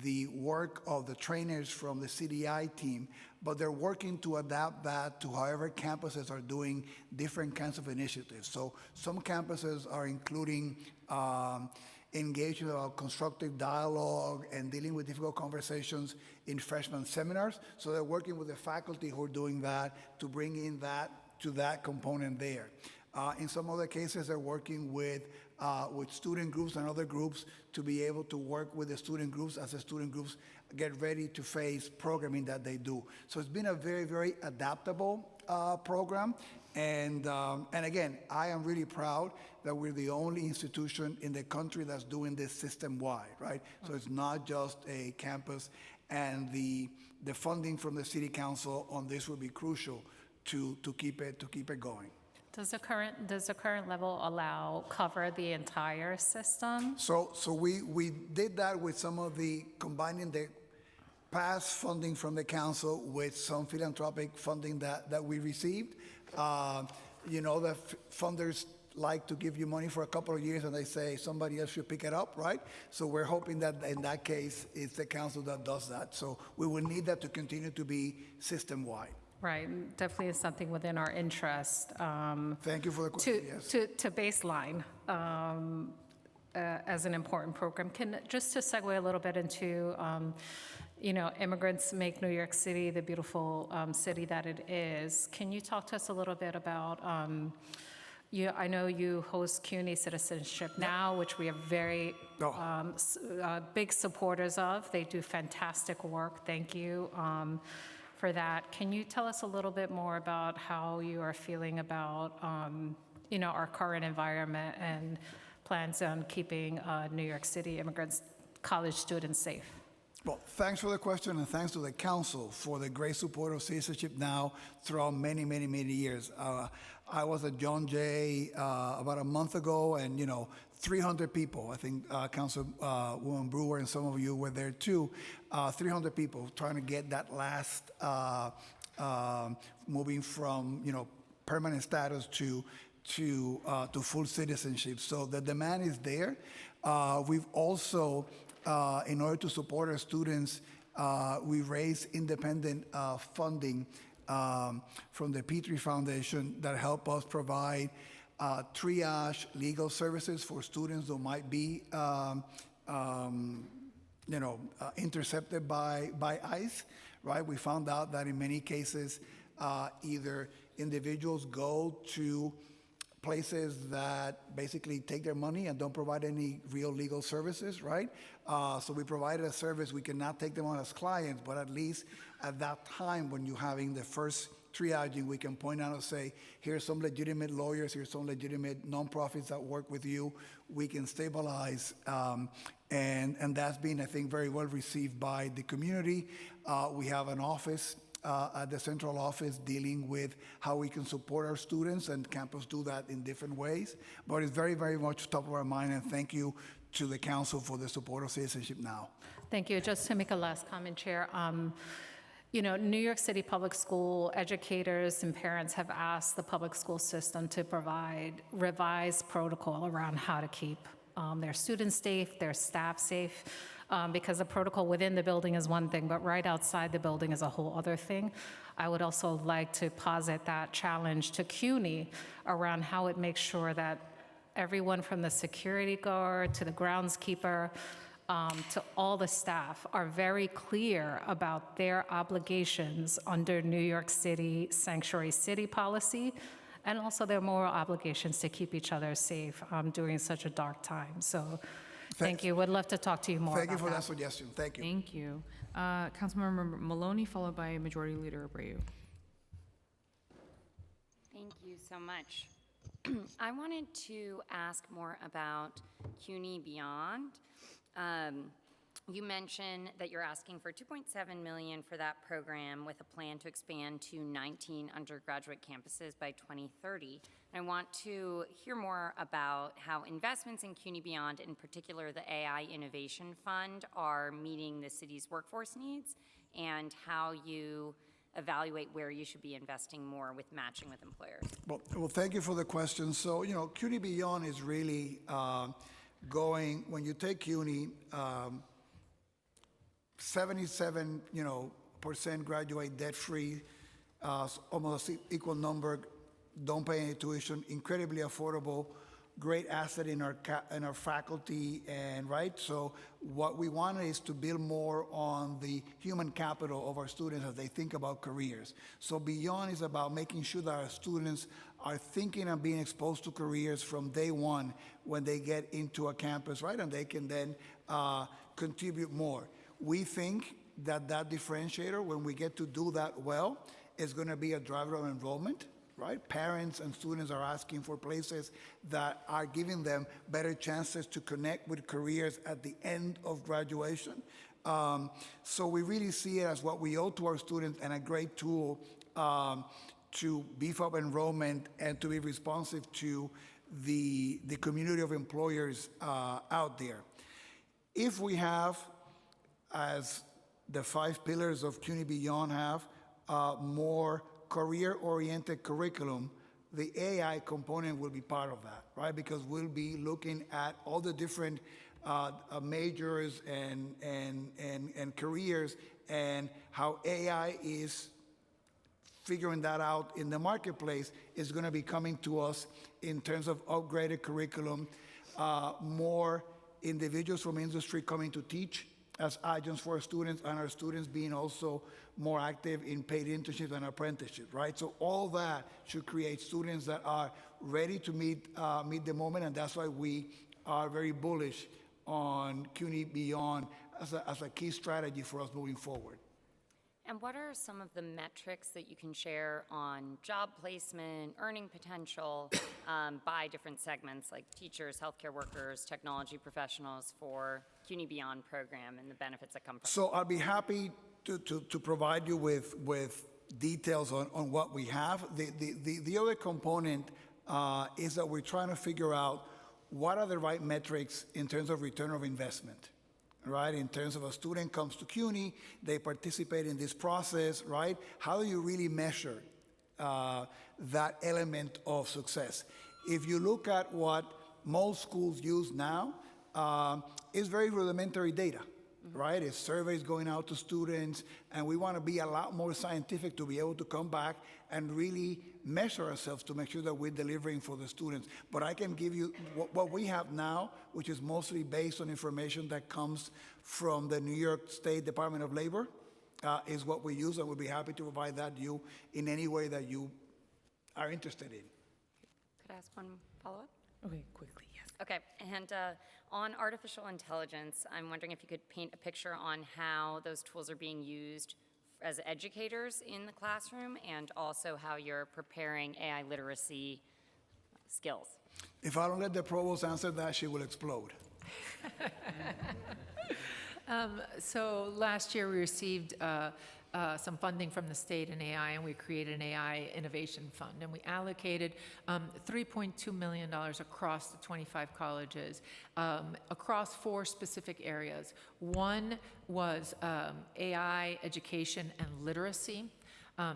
the work of the trainers from the CDI team, but they're working to adapt that to however campuses are doing different kinds of initiatives. So some campuses are including engagement about constructive dialogue and dealing with difficult conversations in freshman seminars. So they're working with the faculty who are doing that to bring in that to that component there. In some other cases, they're working with student groups and other groups to be able to work with the student groups as the student groups get ready to face programming that they do. So it's been a very, very adaptable program. And again, I am really proud that we're the only institution in the country that's doing this system-wide, right? So it's not just a campus, and the funding from the city council on this will be crucial to keep it going. Does the current level cover the entire system? So we did that with some of the combining the past funding from the council with some philanthropic funding that we received. You know, the funders like to give you money for a couple of years and they say somebody else should pick it up, right? So we're hoping that in that case, it's the council that does that. So we will need that to continue to be system-wide. Right, definitely is something within our interest. Thank you for the question, yes. To baseline as an important program. Just to segue a little bit into, you know, immigrants make New York City the beautiful city that it is. Can you talk to us a little bit about, I know you host CUNY Citizenship Now, which we are very big supporters of. They do fantastic work. Thank you for that. Can you tell us a little bit more about how you are feeling about, you know, our current environment and plans on keeping New York City immigrants, college students safe? Well, thanks for the question, and thanks to the council for the great support of Citizenship Now throughout many, many, many years. I was at John Jay about a month ago, and 300 people. I think Councilwoman Brewer and some of you were there too. 300 people trying to get that last moving from permanent status to full citizenship. So the demand is there. We've also, in order to support our students, we raised independent funding from the Petrie Foundation that help us provide triage legal services for students who might be intercepted by ICE, right? We found out that in many cases, either individuals go to places that basically take their money and don't provide any real legal services, right? So we provided a service. We cannot take them on as clients, but at least at that time when you're having the first triaging, we can point out and say, here's some legitimate lawyers, here's some legitimate nonprofits that work with you. We can stabilize, and that's been, I think, very well received by the community. We have an office at the central office dealing with how we can support our students, and campus do that in different ways. But it's very, very much top of our mind, and thank you to the council for the support of Citizenship Now. Thank you. Just to make a last comment, Chair. New York City public school educators and parents have asked the public school system to provide revised protocol around how to keep their students safe, their staff safe, because the protocol within the building is one thing, but right outside the building is a whole other thing. I would also like to posit that challenge to CUNY around how it makes sure that everyone from the security guard to the groundskeeper to all the staff are very clear about their obligations under New York City Sanctuary City policy, and also their moral obligations to keep each other safe during such a dark time. So thank you. Would love to talk to you more Thank about you for that. that suggestion. Thank you. Thank you. Councilmember Maloney, followed by Majority Leader Abreu. Thank you so much. I wanted to ask more about CUNY Beyond. You mentioned that you're asking for $2.7 million for that program with a plan to expand to 19 undergraduate campuses by 2030. And I want to hear more about how investments in CUNY Beyond, in particular the AI Innovation Fund, are meeting the city's workforce needs, and how you evaluate where you should be investing more with matching with employers. Well, thank you for the question. So, CUNY Beyond is really going, when you take CUNY, 77%, graduate debt-free, almost equal number don't pay any tuition, incredibly affordable, great asset in our faculty, and right. So what we want is to build more on the human capital of our students as they think about careers. So Beyond is about making sure that our students are thinking and being exposed to careers from day one when they get into a campus, right? And they can then contribute more. We think that differentiator, when we get to do that well, is going to be a driver of enrollment, right? Parents and students are asking for places that are giving them better chances to connect with careers at the end of graduation. So we really see it as what we owe to our students and a great tool to beef up enrollment and to be responsive to the community of employers out there. If we have, as the 5 pillars of CUNY Beyond have, more career-oriented curriculum, the AI component will be part of that, right? Because we'll be looking at all the different majors and careers and how AI is figuring that out in the marketplace is going to be coming to us in terms of upgraded curriculum, more individuals from industry coming to teach as adjuncts for our students, and our students being also more active in paid internships and apprenticeships, right? So all that should create students that are ready to meet the moment, and that's why we are very bullish on CUNY Beyond as a key strategy for us moving forward. And what are some of the metrics that you can share on job placement, earning potential by different segments like teachers, healthcare workers, technology professionals for CUNY Beyond program and the benefits that come from it? So I'll be happy to provide you with details on what we have. The other component is that we're trying to figure out what are the right metrics in terms of return of investment. Right, in terms of a student comes to CUNY, they participate in this process, right? How do you really measure that element of success? If you look at what most schools use now, it's very rudimentary data, right? It's surveys going out to students, and we want to be a lot more scientific to be able to come back and really measure ourselves to make sure that we're delivering for the students. But I can give you what we have now, which is mostly based on information that comes from the New York State Department of Labor, is what we use, and we'll be happy to provide that to you in any way that you are interested in. Could I ask one follow-up? Okay, quickly, yes. Okay, and on artificial intelligence, I'm wondering if you could paint a picture on how those tools are being used as educators in the classroom, and also how you're preparing AI literacy skills. If I don't let the provost answer that, she will explode. So last year we received some funding from the state in AI, and we created an AI innovation fund, and we allocated $3.2 million across the 25 colleges, across 4 specific areas. One was AI education and literacy.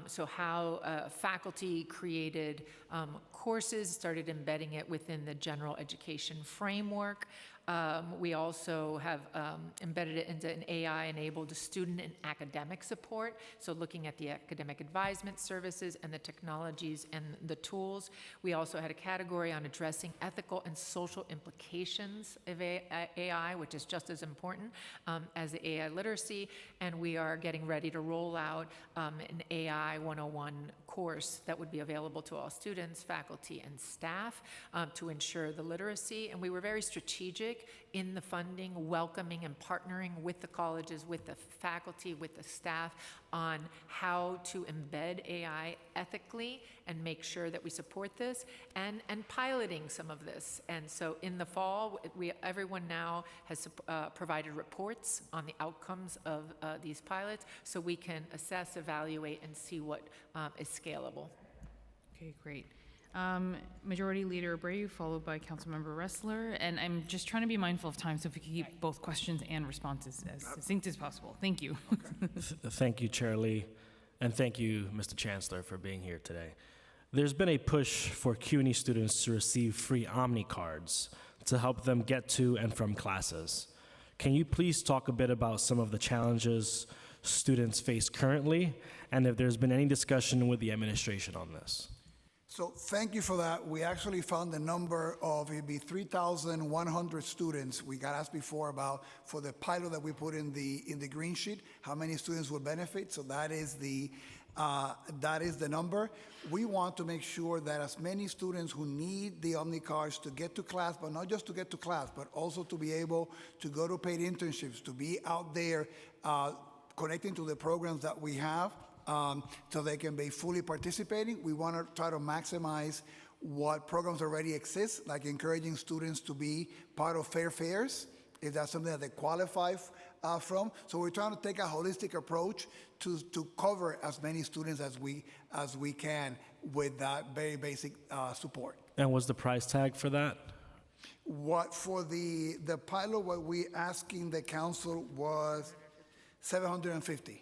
So how faculty created courses, started embedding it within the general education framework. We also have embedded it into an AI-enabled student and academic support, so looking at the academic advisement services and the technologies and the tools. We also had a category on addressing ethical and social implications of AI, which is just as important as the AI literacy, and we are getting ready to roll out an AI 101 course that would be available to all students, faculty, and staff to ensure the literacy, and we were very strategic in the funding, welcoming and partnering with the colleges, with the faculty, with the staff on how to embed AI ethically and make sure that we support this, and piloting some of this. And so in the fall, everyone now has provided reports on the outcomes of these pilots, so we can assess, evaluate, and see what is scalable. Okay, great. Majority Leader Abreu, followed by Councilmember Ressler. And I'm just trying to be mindful of time, so if we could keep both questions and responses as succinct as possible. Thank you. Thank you, Chair Lee, and thank you, Mr. Chancellor, for being here today. There's been a push for CUNY students to receive free Omni cards to help them get to and from classes. Can you please talk a bit about some of the challenges students face currently, and if there's been any discussion with the administration on this? So thank you for that. We actually found the number of, it'd be 3,100 students. We got asked before about, for the pilot that we put in the green sheet, how many students would benefit. So that is the number. We want to make sure that as many students who need the Omni cards to get to class, but not just to get to class, but also to be able to go to paid internships, to be out there connecting to the programs that we have, so they can be fully participating. We want to try to maximize what programs already exist, like encouraging students to be part of fair fairs, if that's something that they qualify from. So we're trying to take a holistic approach to cover as many students as we can with that very basic support. And was the price tag for that? What for the pilot, what we asking the council was $750.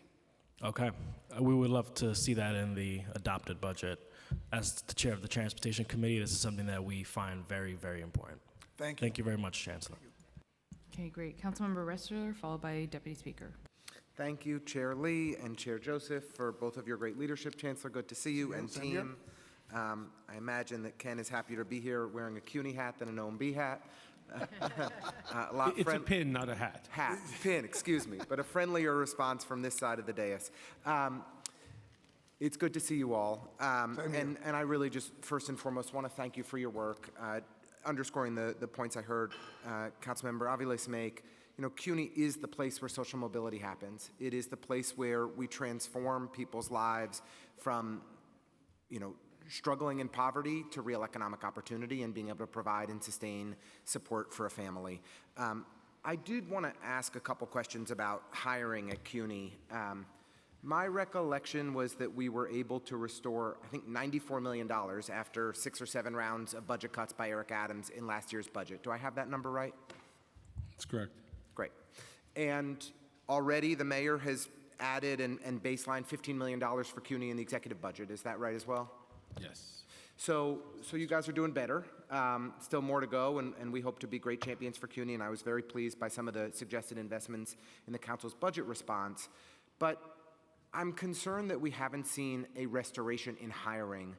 Okay. We would love to see that in the adopted budget. As the chair of the Transportation Committee, this is something that we find very, very important. Thank you. Thank you very much, Chancellor. Okay, great. Councilmember Ressler, followed by Deputy Speaker. Thank you, Chair Lee and Chair Joseph, for both of your great leadership. Chancellor, good to see you, and team. I imagine that Ken is happier to be here wearing a CUNY hat than an OMB hat. It's a pin, not a hat. Pin, excuse me, but a friendlier response from this side of the dais. It's good to see you all. And I really just, first and foremost, want to thank you for your work, underscoring the points I heard Councilmember Aviles make. You know, CUNY is the place where social mobility happens. It is the place where we transform people's lives from, struggling in poverty to real economic opportunity and being able to provide and sustain support for a family. I did want to ask a couple questions about hiring at CUNY. My recollection was that we were able to restore, I think, $94 million after 6 or 7 rounds of budget cuts by Eric Adams in last year's budget. Do I have that number right? That's correct. Great. And already the mayor has added and baselined $15 million for CUNY in the executive budget. Is that right as well? Yes. So you guys are doing better. Still more to go, and we hope to be great champions for CUNY, and I was very pleased by some of the suggested investments in the council's budget response. But I'm concerned that we haven't seen a restoration in hiring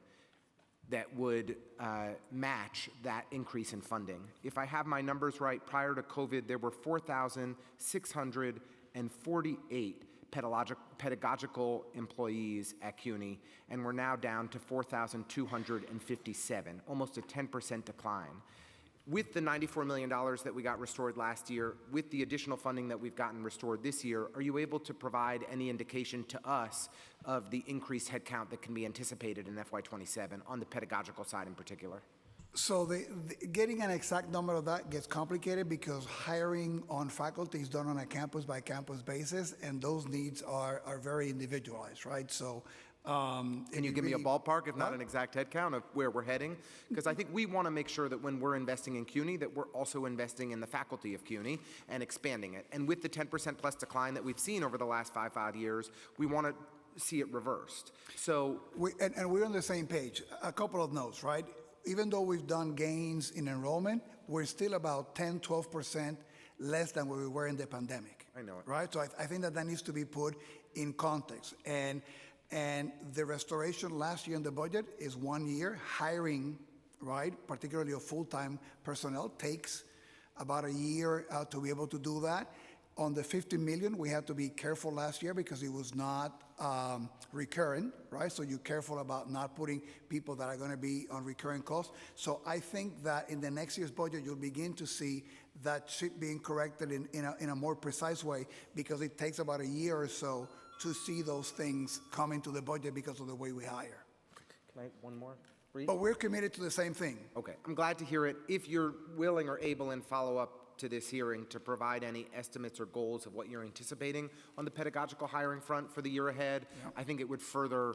that would match that increase in funding. If I have my numbers right, prior to COVID, there were 4,648 pedagogical employees at CUNY, and we're now down to 4,257, almost a 10% decline. With the $94 million that we got restored last year, with the additional funding that we've gotten restored this year, are you able to provide any indication to us of the increased headcount that can be anticipated in FY27 on the pedagogical side in particular? So getting an exact number of that gets complicated because hiring on faculty is done on a campus-by-campus basis, and those needs are very individualized, right? So can you give me a ballpark, if not an exact head count, of where we're heading? Because I think we want to make sure that when we're investing in CUNY, that we're also investing in the faculty of CUNY and expanding it. And with the 10% plus decline that we've seen over the last five years, we want to see it reversed. So and we're on the same page. A couple of notes, right? Even though we've done gains in enrollment, we're still about 10, 12% less than where we were in the pandemic. I know it. Right? So I think that needs to be put in context. And the restoration last year in the budget is 1 year. Hiring, right, particularly of full-time personnel, takes about a year to be able to do that. On the $50 million, we had to be careful last year because it was not recurrent, right? So you're careful about not putting people that are going to be on recurring costs. So I think that in the next year's budget, you'll begin to see that shit being corrected in a more precise way because it takes about a year or so to see those things come into the budget because of the way we hire. Can I one more? But we're committed to the same thing. Okay, I'm glad to hear it. If you're willing or able in follow-up to this hearing to provide any estimates or goals of what you're anticipating on the pedagogical hiring front for the year ahead, I think it would further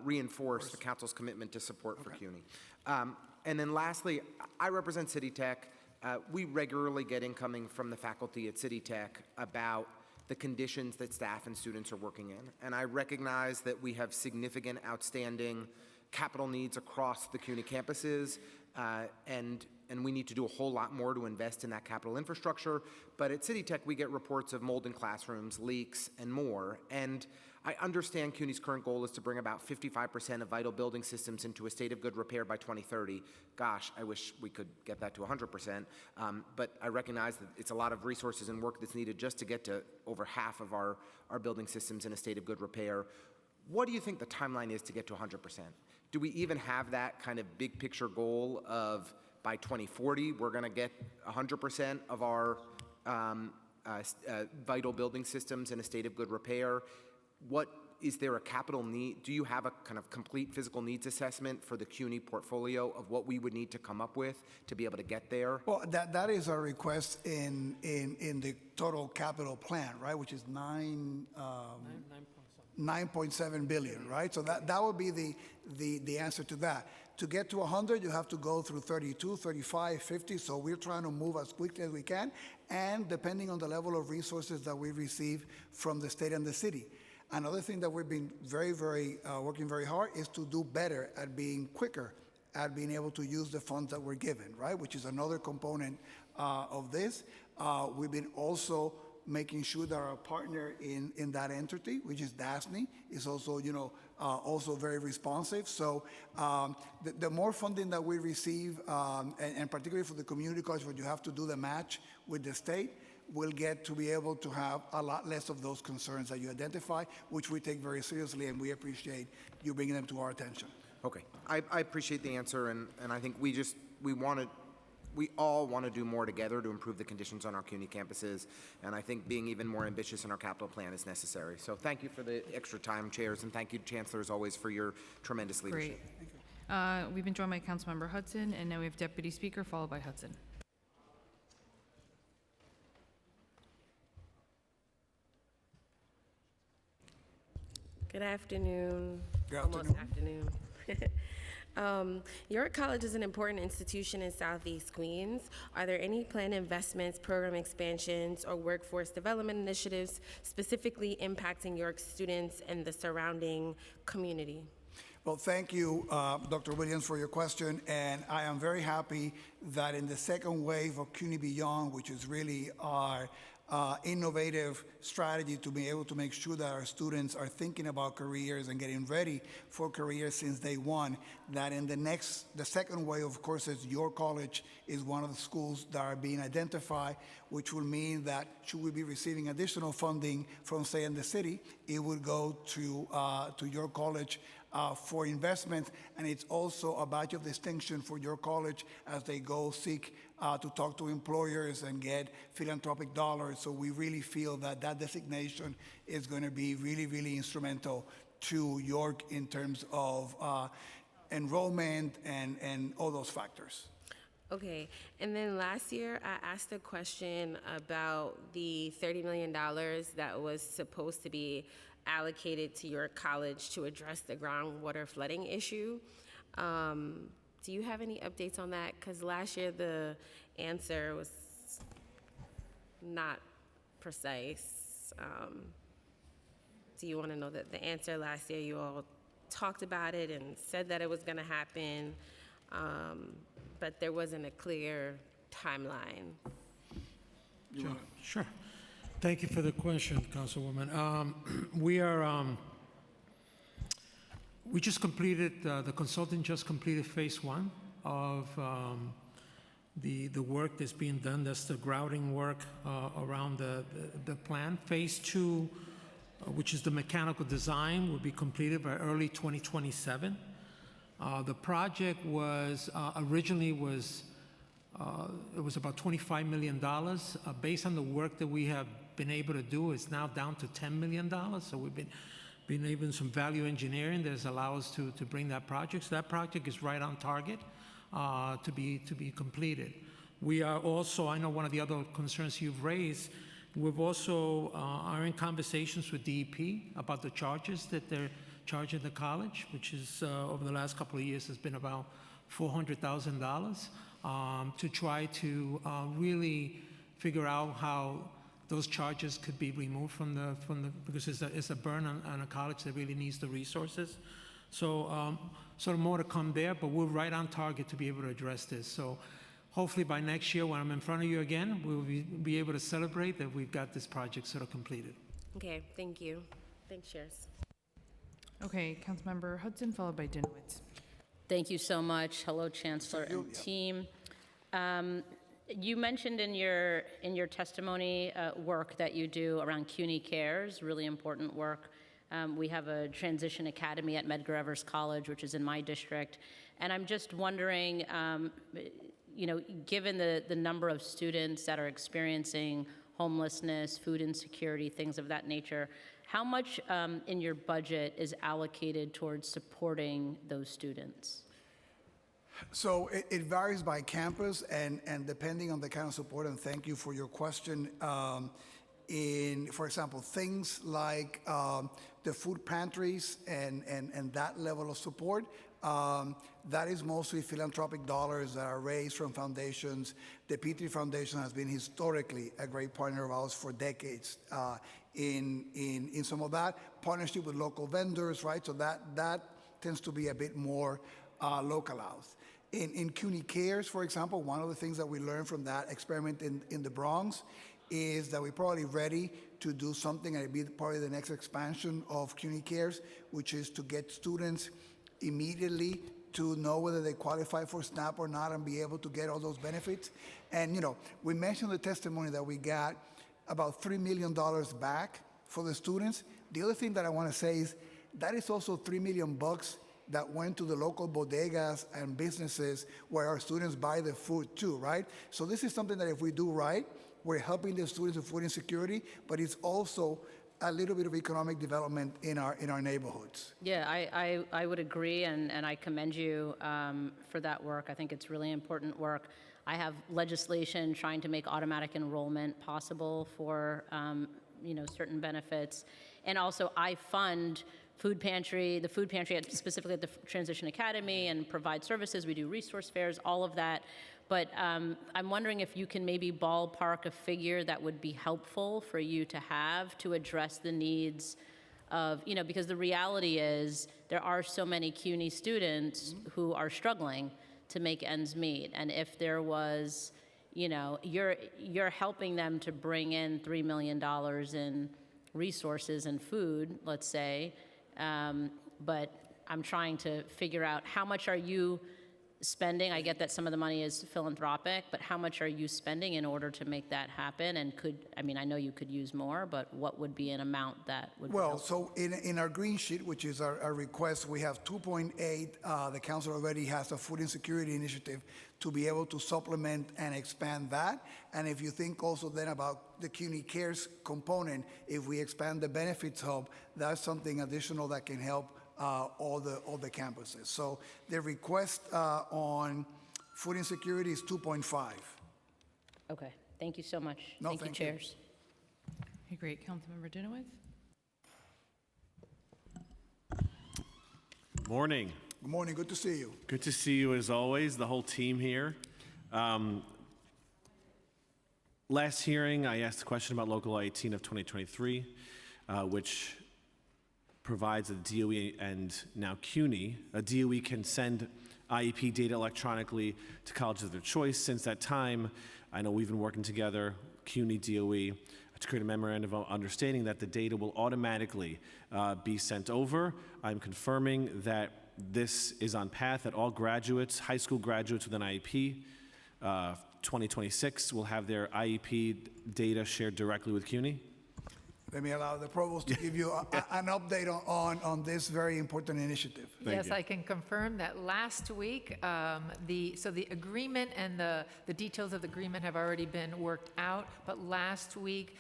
reinforce the council's commitment to support for CUNY. And then lastly, I represent City Tech. We regularly get incoming from the faculty at City Tech about the conditions that staff and students are working in. And I recognize that we have significant outstanding capital needs across the CUNY campuses, and we need to do a whole lot more to invest in that capital infrastructure. But at City Tech, we get reports of mold in classrooms, leaks, and more. And I understand CUNY's current goal is to bring about 55% of vital building systems into a state of good repair by 2030. Gosh, I wish we could get that to 100%, but I recognize that it's a lot of resources and work that's needed just to get to over half of our building systems in a state of good repair. What do you think the timeline is to get to 100%? Do we even have that kind of big picture goal of by 2040, we're going to get 100% of our vital building systems in a state of good repair? Is there a capital need? Do you have a kind of complete physical needs assessment for the CUNY portfolio of what we would need to come up with to be able to get there? Well, that is our request in the total capital plan, right, which is 9.7 billion, right? So that would be the answer to that. To get to 100, you have to go through 32, 35, 50. So we're trying to move as quickly as we can, and depending on the level of resources that we receive from the state and the city. Another thing that we've been working very hard is to do better at being quicker, at being able to use the funds that we're given, right? Which is another component of this. We've been also making sure that our partner in that entity, which is DASNY, is also, also very responsive. So the more funding that we receive, and particularly for the community college where you have to do the match with the state, we'll get to be able to have a lot less of those concerns that you identify, which we take very seriously, and we appreciate you bringing them to our attention. Okay, I appreciate the answer, and I think we all want to do more together to improve the conditions on our CUNY campuses, and I think being even more ambitious in our capital plan is necessary. So thank you for the extra time, chairs, and thank you, Chancellor, as always, for your tremendous leadership. Great. We've been joined by Councilmember Hudson, and now we have Deputy Speaker, followed by Hudson. Good afternoon. Good Almost afternoon. York College is an important institution in Southeast Queens. Are there any planned investments, program expansions, or workforce development initiatives specifically impacting York students and the surrounding community? Well, thank you, Dr. Williams, for your question. And I am very happy that in the second wave of CUNY Beyond, which is really our innovative strategy to be able to make sure that our students are thinking about careers and getting ready for careers since day one, that in the second wave of courses, York College is one of the schools that are being identified, which will mean that should we be receiving additional funding from, say, in the city, it would go to York College for investment, and it's also a badge of distinction for your college as they go seek to talk to employers and get philanthropic dollars. So we really feel that that designation is going to be really, really instrumental to York in terms of enrollment and all those factors. Okay, and then last year I asked a question about the $30 million that was supposed to be allocated to your college to address the groundwater flooding issue. Do you have any updates on that? Because last year the answer was not precise. Do you want to know that the answer last year? You all talked about it and said that it was going to happen, but there wasn't a clear timeline. Sure. Thank you for the question, Councilwoman. We just completed, the consultant just completed phase one of the work that's being done. That's the grouting work around the plan. Phase two, which is the mechanical design, will be completed by early 2027. The project was originally it was about $25 million. Based on the work that we have been able to do, it's now down to $10 million. So we've been able to some value engineering that has allowed us to bring that project. So that project is right on target to be completed. We are also, I know one of the other concerns you've raised, we've also are in conversations with DEP about the charges that they're charging the college, which is over the last couple of years has been about $400,000, to try to really figure out how those charges could be removed from the because it's a burn on a college that really needs the resources. So sort of more to come there, but we're right on target to be able to address this. So hopefully by next year when I'm in front of you again, we'll be able to celebrate that we've got this project sort of completed. Okay, thank you. Thanks, Chairs. Okay, Councilmember Hudson, followed by Dinowitz. Thank you so much. Hello, Chancellor and team. You mentioned in your testimony work that you do around CUNY Cares, really important work. We have a transition academy at Medgar Evers College, which is in my district, and I'm just wondering, you know, given the number of students that are experiencing homelessness, food insecurity, things of that nature, how much in your budget is allocated towards supporting those students? So it varies by campus and depending on the kind of support, and thank you for your question. For example, things like the food pantries and that level of support, that is mostly philanthropic dollars that are raised from foundations. The Petrie Foundation has been historically a great partner of ours for decades in some of that. Partnership with local vendors, right? So that tends to be a bit more localized. In CUNY Cares, for example, one of the things that we learned from that experiment in the Bronx is that we're probably ready to do something, and it'd be probably the next expansion of CUNY Cares, which is to get students immediately to know whether they qualify for SNAP or not and be able to get all those benefits. And, you know, we mentioned the testimony that we got about $3 million back for the students. The other thing that I want to say is that is also $3 million that went to the local bodegas and businesses where our students buy the food too, right? So this is something that if we do right, we're helping the students with food insecurity, but it's also a little bit of economic development in our neighborhoods. Yeah, I would agree, and I commend you for that work. I think it's really important work. I have legislation trying to make automatic enrollment possible for you know, certain benefits, and also I fund the food pantry specifically at the Transition Academy, and provide services. We do resource fairs, all of that. But I'm wondering if you can maybe ballpark a figure that would be helpful for you to have to address the needs of, you know, because the reality is there are so many CUNY students who are struggling to make ends meet. And if there was, you know, you're helping them to bring in $3 million in resources and food, let's say, but I'm trying to figure out how much are you spending. I get that some of the money is philanthropic, but how much are you spending in order to make that happen? And I know you could use more, but what would be an amount that would be helpful? So in our green sheet, which is our request, we have 2.8. The council already has a food insecurity initiative to be able to supplement and expand that. And if you think also then about the CUNY Cares component, if we expand the benefits hub, that's something additional that can help all the campuses. So the request on food insecurity is 2.5. Okay, thank you so much. No, thank you, chairs. Okay, great. Councilmember Dinowitz. Morning. Good morning, good to see you. Good to see you as always, the whole team here. Last hearing, I asked a question about Local Law 18 of 2023, which provides that DOE and now CUNY, a DOE can send IEP data electronically to colleges of their choice. Since that time, I know we've been working together, CUNY, DOE, to create a memorandum of understanding that the data will automatically be sent over. I'm confirming that this is on path, that all graduates, high school graduates with an IEP, 2026 will have their IEP data shared directly with CUNY. Let me allow the provost to give you an update on this very important initiative. Yes, I can confirm that last week, the agreement and the details of the agreement have already been worked out, but last week,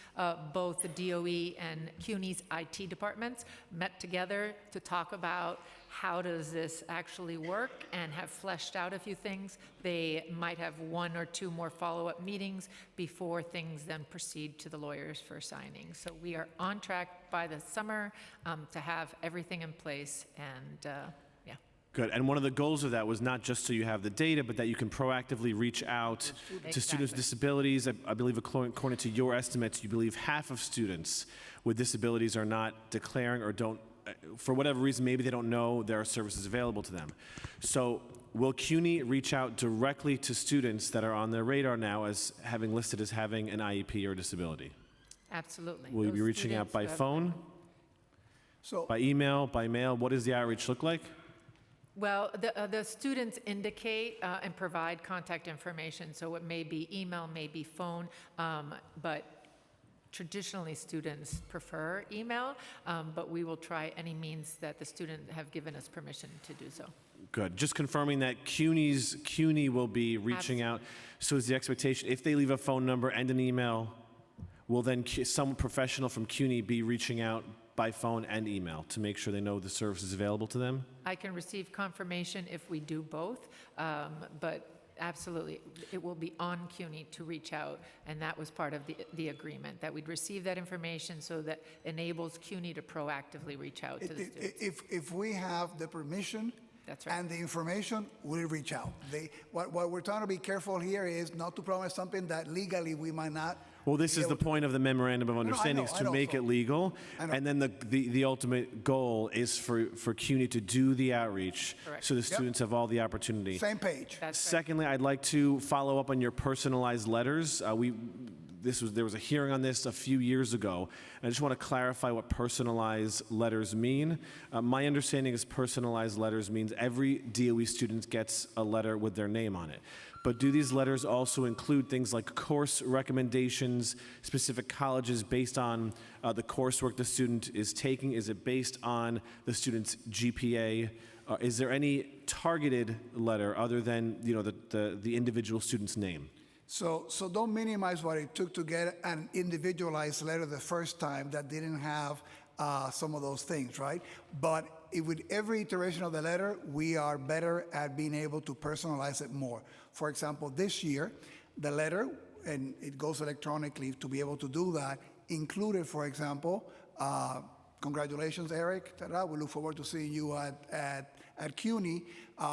both the DOE and CUNY's IT departments met together to talk about how does this actually work and have fleshed out a few things. They might have one or two more follow-up meetings before things then proceed to the lawyers for signing. So we are on track by the summer to have everything in place, and yeah. Good, and one of the goals of that was not just so you have the data, but that you can proactively reach out to students with disabilities. I believe according to your estimates, you believe half of students with disabilities are not declaring or don't, for whatever reason, maybe they don't know there are services available to them. So will CUNY reach out directly to students that are on their radar now as having listed as having an IEP or disability? Absolutely. Will you be reaching out by phone? So By email, by mail, what does the outreach look like? Well, the students indicate and provide contact information, so it may be email, may be phone, but traditionally students prefer email, but we will try any means that the student have given us permission to do so. Good. Just confirming that CUNY will be reaching out. So is the expectation, if they leave a phone number and an email, will then some professional from CUNY be reaching out by phone and email to make sure they know the service is available to them? I can receive confirmation if we do both, but absolutely, it will be on CUNY to reach out, and that was part of the agreement, that we'd receive that information so that enables CUNY to proactively reach out to the students. if we have the permission That's right. and the information, we'll reach out. What we're trying to be careful here is not to promise something that legally we might not. Well, this is the point of the memorandum of understanding, is to make it legal. And then the ultimate goal is for CUNY to do the outreach Correct. so the Yep. students have all the opportunity. Same page. Secondly, I'd like to follow up on your personalized letters. There was a hearing on this a few years ago. I just want to clarify what personalized letters mean. My understanding is personalized letters means every DOE student gets a letter with their name on it. But do these letters also include things like course recommendations, specific colleges based on the coursework the student is taking? Is it based on the student's GPA? Is there any targeted letter other than the individual student's name? So don't minimize what it took to get an individualized letter the first time that didn't have some of those things, right? But with every iteration of the letter, we are better at being able to personalize it more. For example, this year, the letter, and it goes electronically to be able to do that, included, for example, congratulations, Eric. Ta-da. We look forward to seeing you at CUNY.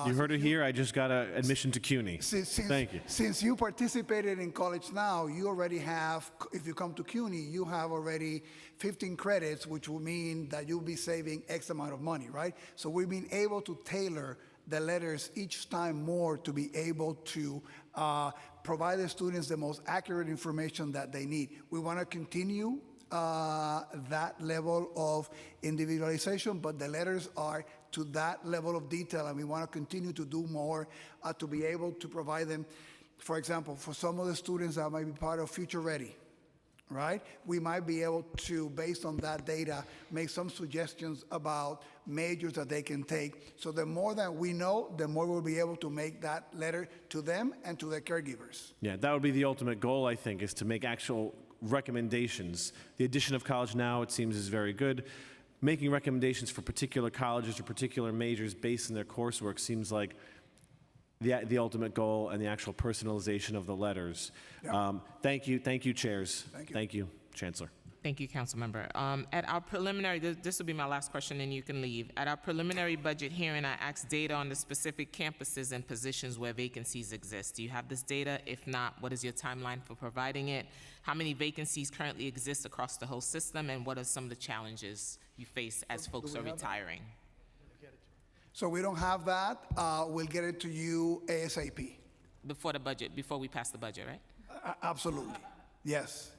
You heard it here. I just got an admission to CUNY. Thank you. Since you participated in College Now, you already have, if you come to CUNY, you have already 15 credits, which will mean that you'll be saving X amount of money, right? So we've been able to tailor the letters each time more to be able to provide the students the most accurate information that they need. We want to continue that level of individualization, but the letters are to that level of detail, and we want to continue to do more to be able to provide them. For example, for some of the students that might be part of Future Ready, right? We might be able to, based on that data, make some suggestions about majors that they can take. So the more that we know, the more we'll be able to make that letter to them and to their caregivers. Yeah, that would be the ultimate goal, I think, is to make actual recommendations. The addition of College Now, it seems, is very good. Making recommendations for particular colleges or particular majors based on their coursework seems like the ultimate goal and the actual personalization of the letters. Thank you, chairs. Thank you, Chancellor. Thank you, Councilmember. At our preliminary, this will be my last question and you can leave. At our preliminary budget hearing, I asked data on the specific campuses and positions where vacancies exist. Do you have this data? If not, what is your timeline for providing it? How many vacancies currently exist across the whole system, and what are some of the challenges you face as folks are retiring? So we don't have that. We'll get it to you ASAP. Before we pass the budget, right? Absolutely. Yes.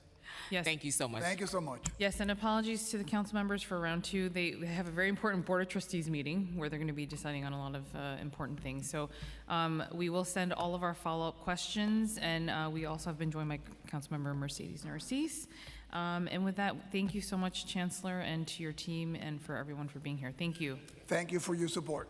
Yes. Thank you so much. Thank you so much. Yes, and apologies to the council members for round two. They have a very important Board of Trustees meeting where they're going to be deciding on a lot of important things. So we will send all of our follow-up questions, and we also have been joined by Councilmember Mercedes Narcisse. And with that, thank you so much, Chancellor, and to your team, and for everyone for being here. Thank you. Thank you for your support.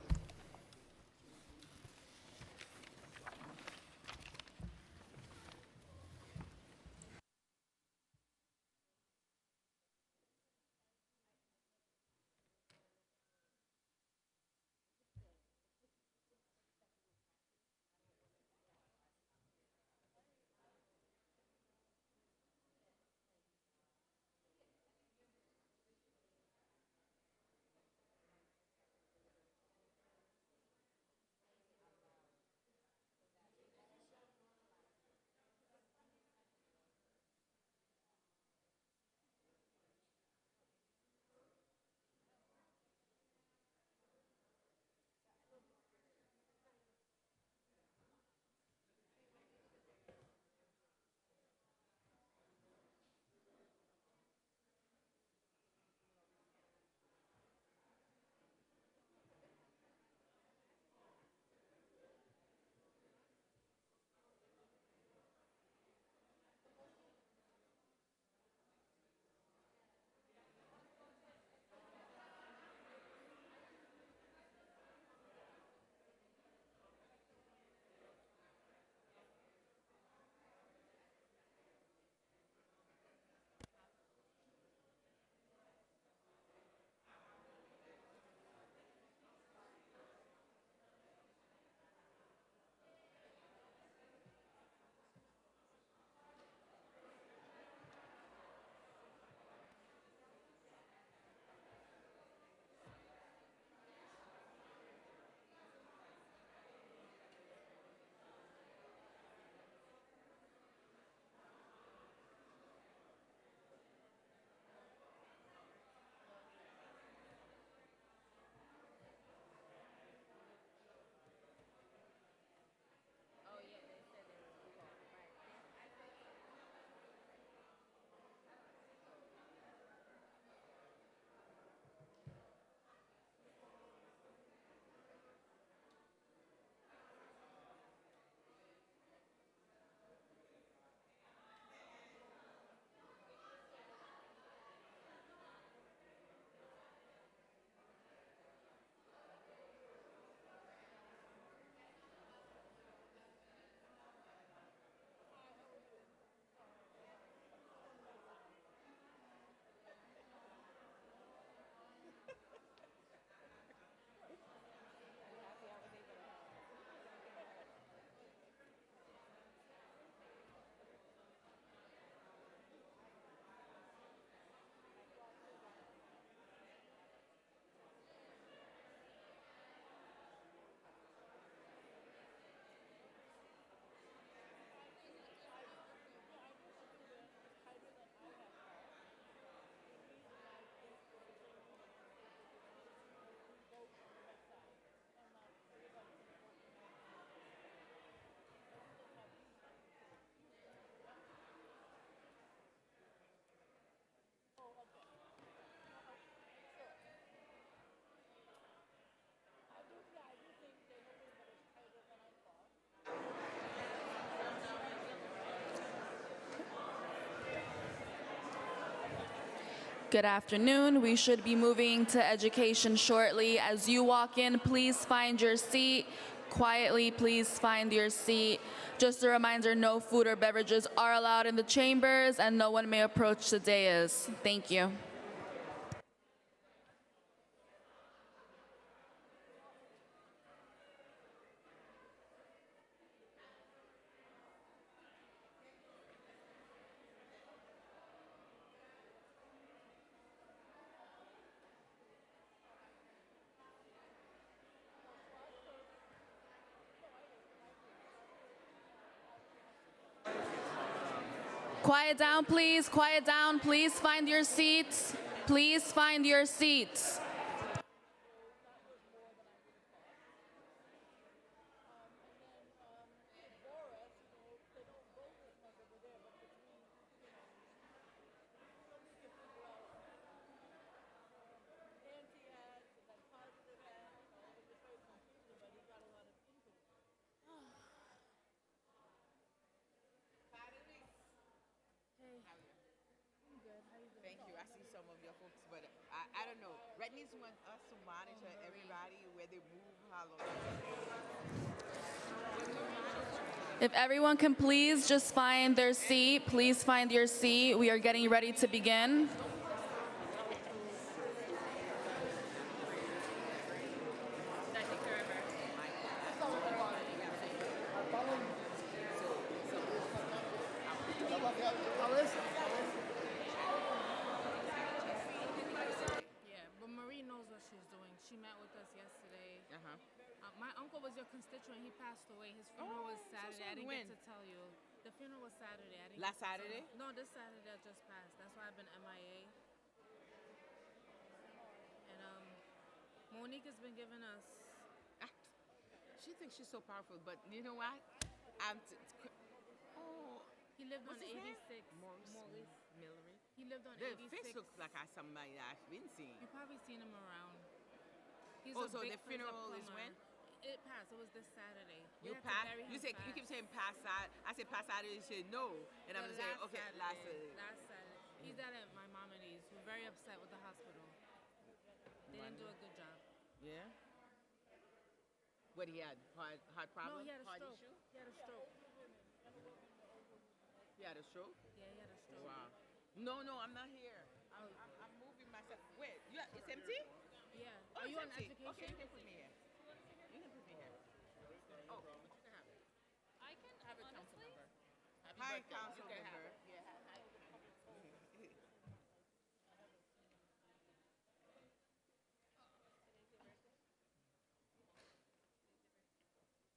Good afternoon. We should be moving to education shortly. As you walk in, please find your seat. Quietly, please find your seat. Just a reminder, no food or beverages are allowed in the chambers, and no one may approach the dais. Thank you. Quiet down, please. Quiet down. Please find your seats. Please find your seats. Thank you. I see some of your folks, but I don't know. Redneys want us to monitor everybody, where they move, how long. If everyone can please just find their seat, please find your seat. We are getting ready to begin. Yeah, but Marie knows what she's doing. She met with us yesterday. My uncle was your constituent. He passed away. His funeral was Saturday. I didn't get to tell you. The funeral was Saturday. I didn't Last get to tell Saturday? you. No, this Saturday that just passed. That's why I've been MIA. And Monique has been giving us. She thinks she's so powerful, but you know what? He lived on What's his name? 86. Maurice Millery. He lived on The 86. face looks like somebody I've been seeing. You've probably seen him around. He's Oh, a so big- the he's a funeral is plumber. when? It passed. It was this Saturday. We You had to pass. bury him You say you keep fast. saying pass out. I say pass out. You say no, and I'm Yeah, gonna say last okay. Saturday. Last Saturday. Last Saturday. He's out at my mom and E's. We're very upset with the hospital. They didn't do a good job. Yeah. What he had? Heart problem? No, he had a Heart stroke. issue? He had a stroke. He had a stroke? Yeah, he had a stroke. Wow. No, I'm not here. I'm moving myself. Wait, it's empty? Yeah. Oh, Are you it's on empty. education? Okay, you can put me here. You can put me here. Oh, but you can have it. I can Have it, council honestly. member. Hi, council You can have member. it. Yeah, hi.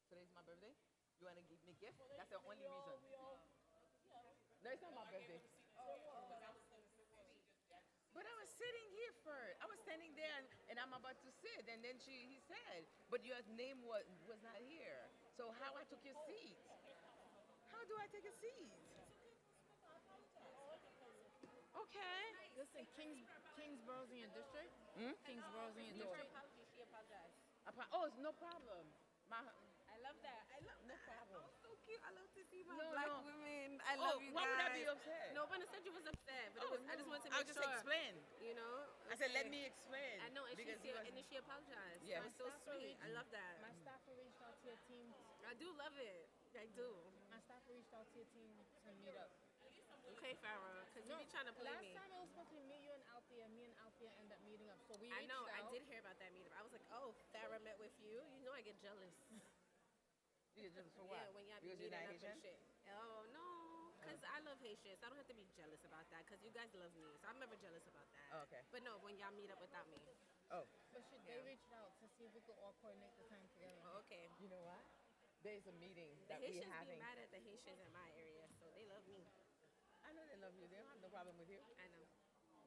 Today's my birthday? You want to give me a gift? That's the only reason. No, it's not my birthday. But I was sitting here first. I was standing there and I'm about to sit. And then he said, but your name was not here. So how I took your seat? How do I take a seat? Okay. Listen, Kingsborough's in your district? Hmm? Kingsborough's in your No. district? She apologized. Oh, it's no problem. I love that. I love No problem. so cute. I love to see my No, black no. women. I love you why guys. would I be upset? No one said you was upset, but Oh, I just wanted to I'll make just sure. explain. You know. I said, let Okay. me explain. I know, and because she you was- and then she apologized. Yeah. That was so sweet. I love that. My staffer reached out to your team. I do love it. I do. My staffer reached out to your team to meet up. Okay, Farrah, because you be trying to play last me. time it was supposed to be me, you, and Althea. Me and Althea ended up meeting up. So we I know. reached I out. did hear about that meetup. I was like, oh, Farrah met with you. You know, I get jealous. You just for what? Yeah, when y'all be Because you're meeting not up and Haitian? shit. Oh no, because I love Haitians. I don't have to be jealous about that because you guys love me, so I'm never jealous about that. Oh, okay. But no, when y'all meet up without me. Oh. But they reached out to see if we could all coordinate the time together. Oh, okay. You know what? There's a meeting The that we're Haitians having. be mad at the Haitians in my area, so they love me. I know they love you. They don't have no problem with you. I know.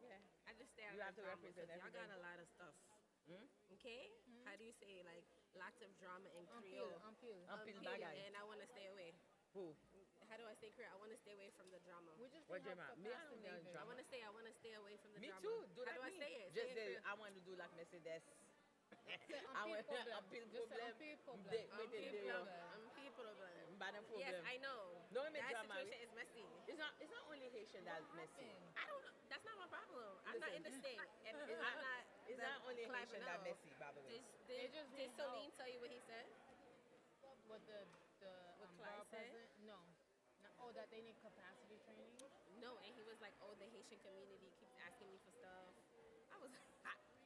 Yeah. I just stay out You of have to drama represent 'cause y'all got everything. a lot of stuff. Okay? How do you say, like, lots of drama in Ampil, Creole? ampil. Ampil Ampil, bagay. and I want to stay away. Who? How do I say Creole? I want to stay away from the drama. We just What need help drama? for Me, I Pastor don't know David. drama. I want to stay away from the Me drama. too. Do How like do I me. say it? Just Say it I want to do like Mercedes. I want appeal Just say problem. ampil problem. They- wait, Ampil they- problem. Ampil problem. Bad problem. Yes, I know. Don't make that drama. situation is messy. It's not only Haitian that's messy. I don't know. That's not my problem. I'm not in the state, and I'm not. It's not only Haitian that messy, by the way. Did Celine tell you what he said? What the What Clyde said? No. Oh, that they need capacity training? No, and he was like, "Oh, the Haitian community keeps asking me for stuff." I was.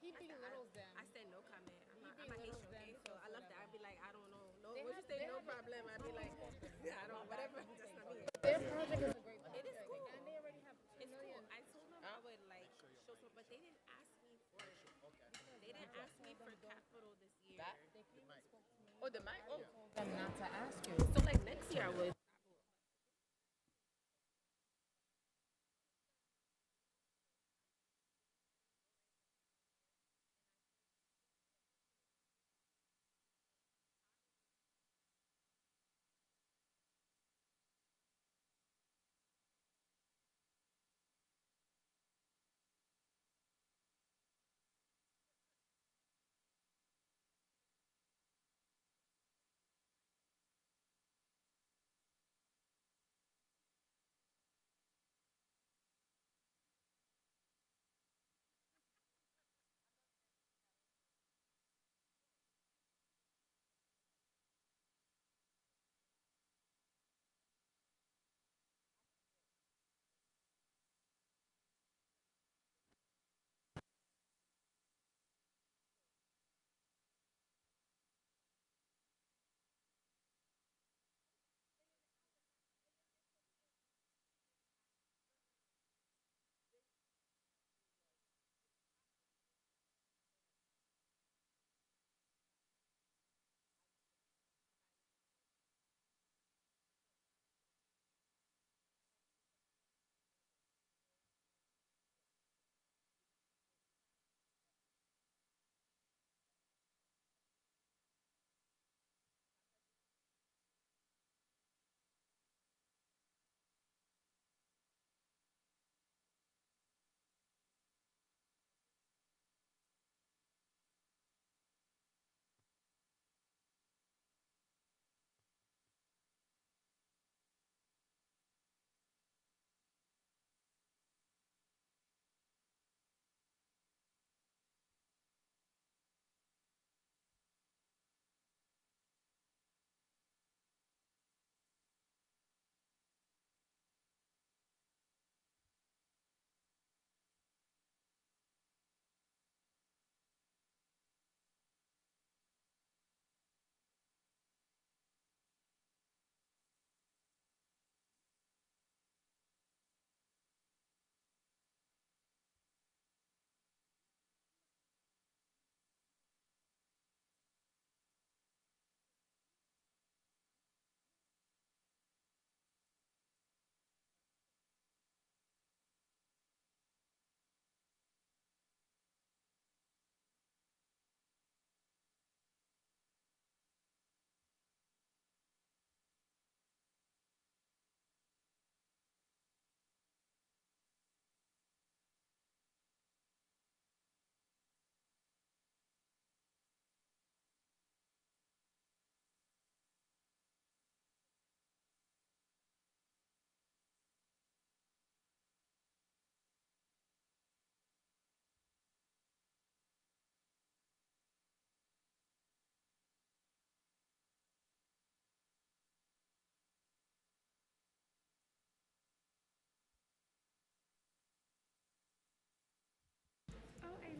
He belittles them. I said no comment. I'm not belittles Haitian, okay? them, So I love that. I'd be like, I don't know. No, They what you have- say? they No have a- problem. I'd be like, I don't. Whatever. That's not me. Their project is a great project. It is cool. And they already have It's cool. I told them I would like show some, but they didn't ask me for it. They didn't ask me for capital this year. They came and spoke to me. Oh, the mic? Oh. Told them not to ask you. So like next year I would.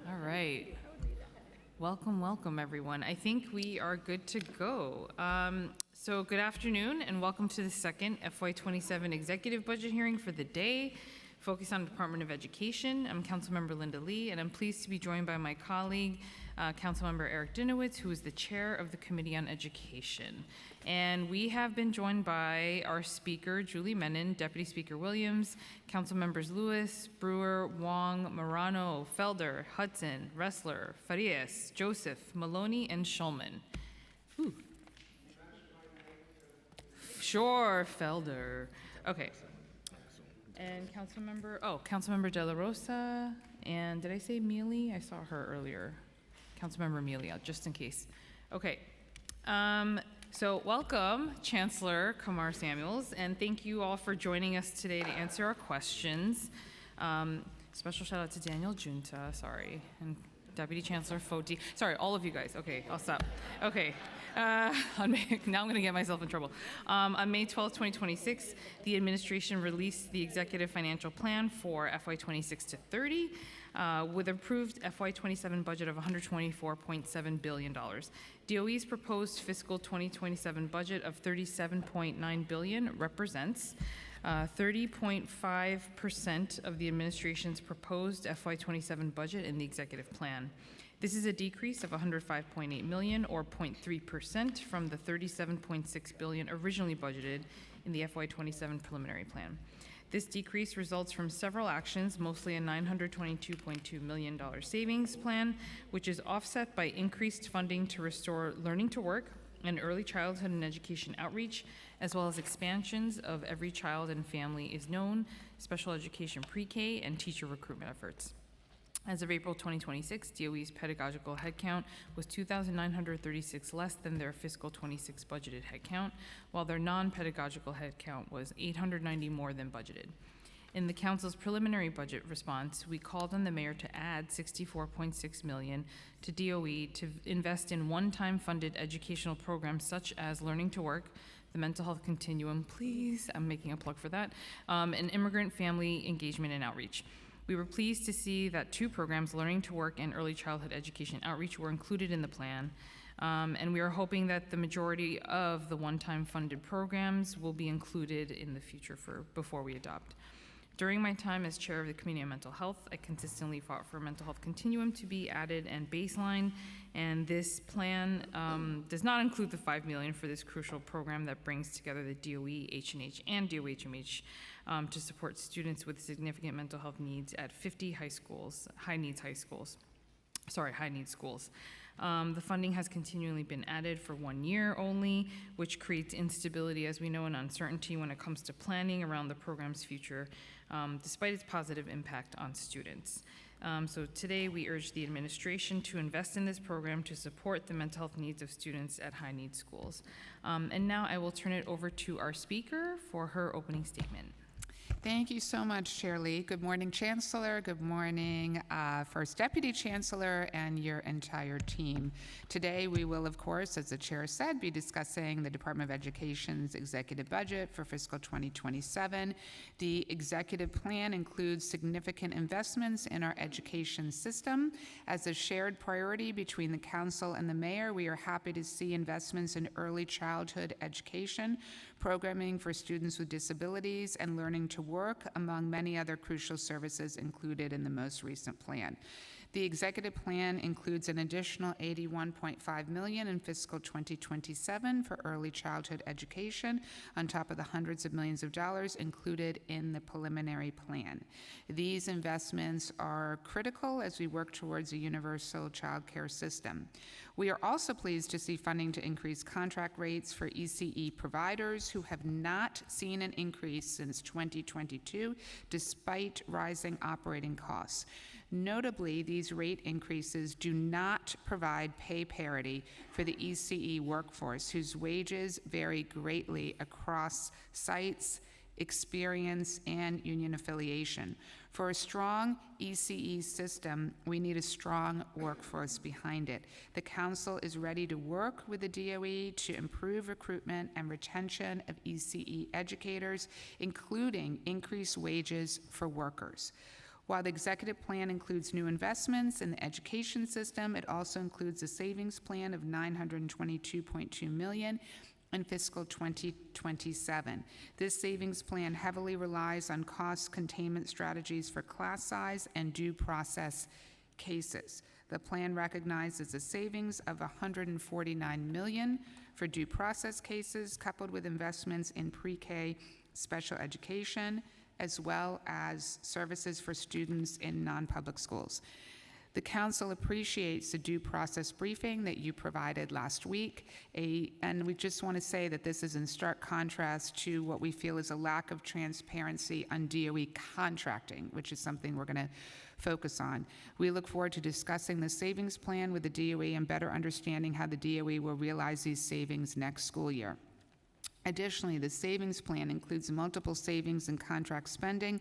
All right. Welcome, welcome, everyone. I think we are good to go. So good afternoon and welcome to the second FY27 executive budget hearing for the day, focused on Department of Education. I'm Councilmember Linda Lee, and I'm pleased to be joined by my colleague, Councilmember Eric Dinowitz, who is the chair of the Committee on Education. And we have been joined by our speaker, Julie Menon, Deputy Speaker Williams, Council members Lewis, Brewer, Wong, Morano, Felder, Hudson, Ressler, Farias, Joseph, Maloney, and Schulman. Ooh. Sure, Felder. Okay. And Councilmember De La Rosa, and did I say Mealy? I saw her earlier. Councilmember Mealy, just in case. Okay. So welcome, Chancellor Kamar Samuels, and thank you all for joining us today to answer our questions. Special shout out to Daniel Junta, sorry, and Deputy Chancellor Foti. Sorry, all of you guys. Okay, I'll stop. Okay, now I'm going to get myself in trouble. On May 12, 2026, the administration released the Executive Financial Plan for FY 26 to 30, with approved FY 27 budget of $124.7 billion. DOE's proposed fiscal 2027 budget of $37.9 billion represents 30.5% of the administration's proposed FY27 budget in the executive plan. This is a decrease of $105.8 million, or 0.3%, from the $37.6 billion originally budgeted in the FY27 preliminary plan. This decrease results from several actions, mostly a $922.2 million savings plan, which is offset by increased funding to restore learning to work and early childhood and education outreach, as well as expansions of Every Child and Family is Known, special education pre-K, and teacher recruitment efforts. As of April 2026, DOE's pedagogical headcount was 2,936 less than their fiscal 26 budgeted headcount, while their non-pedagogical headcount was 890 more than budgeted. In the Council's preliminary budget response, we called on the Mayor to add $64.6 million to DOE to invest in one-time funded educational programs such as Learning to Work, the Mental Health Continuum, please, I'm making a plug for that, and Immigrant Family Engagement and Outreach. We were pleased to see that 2 programs, Learning to Work and Early Childhood Education Outreach, were included in the plan, and we are hoping that the majority of the one-time funded programs will be included in the future before we adopt. During my time as chair of the Committee on Mental Health, I consistently fought for a mental health continuum to be added and baseline, and this plan does not include the $5 million for this crucial program that brings together the DOE, H&H, and DOHMH to support students with significant mental health needs at 50 high-need schools. The funding has continually been added for 1 year only, which creates instability, as we know, and uncertainty when it comes to planning around the program's future, despite its positive impact on students. So today we urge the administration to invest in this program to support the mental health needs of students at high-need schools. And now I will turn it over to our speaker for her opening statement. Thank you so much, Chair Lee. Good morning, Chancellor. Good morning, First Deputy Chancellor and your entire team. Today, we will, of course, as the Chair said, be discussing the Department of Education's executive budget for fiscal 2027. The executive plan includes significant investments in our education system. As a shared priority between the Council and the Mayor, we are happy to see investments in early childhood education, programming for students with disabilities, and learning to work, among many other crucial services included in the most recent plan. The executive plan includes an additional $81.5 million in fiscal 2027 for early childhood education, on top of the hundreds of millions of dollars included in the preliminary plan. These investments are critical as we work towards a universal child care system. We are also pleased to see funding to increase contract rates for ECE providers who have not seen an increase since 2022, despite rising operating costs. Notably, these rate increases do not provide pay parity for the ECE workforce, whose wages vary greatly across sites, experience, and union affiliation. For a strong ECE system, we need a strong workforce behind it. The Council is ready to work with the DOE to improve recruitment and retention of ECE educators, including increased wages for workers. While the executive plan includes new investments in the education system, it also includes a savings plan of $922.2 million in fiscal 2027. This savings plan heavily relies on cost containment strategies for class size and due process cases. The plan recognizes a savings of $149 million for due process cases, coupled with investments in pre-K special education, as well as services for students in non-public schools. The Council appreciates the due process briefing that you provided last week, and we just want to say that this is in stark contrast to what we feel is a lack of transparency on DOE contracting, which is something we're going to focus on. We look forward to discussing the savings plan with the DOE and better understanding how the DOE will realize these savings next school year. Additionally, the savings plan includes multiple savings and contract spending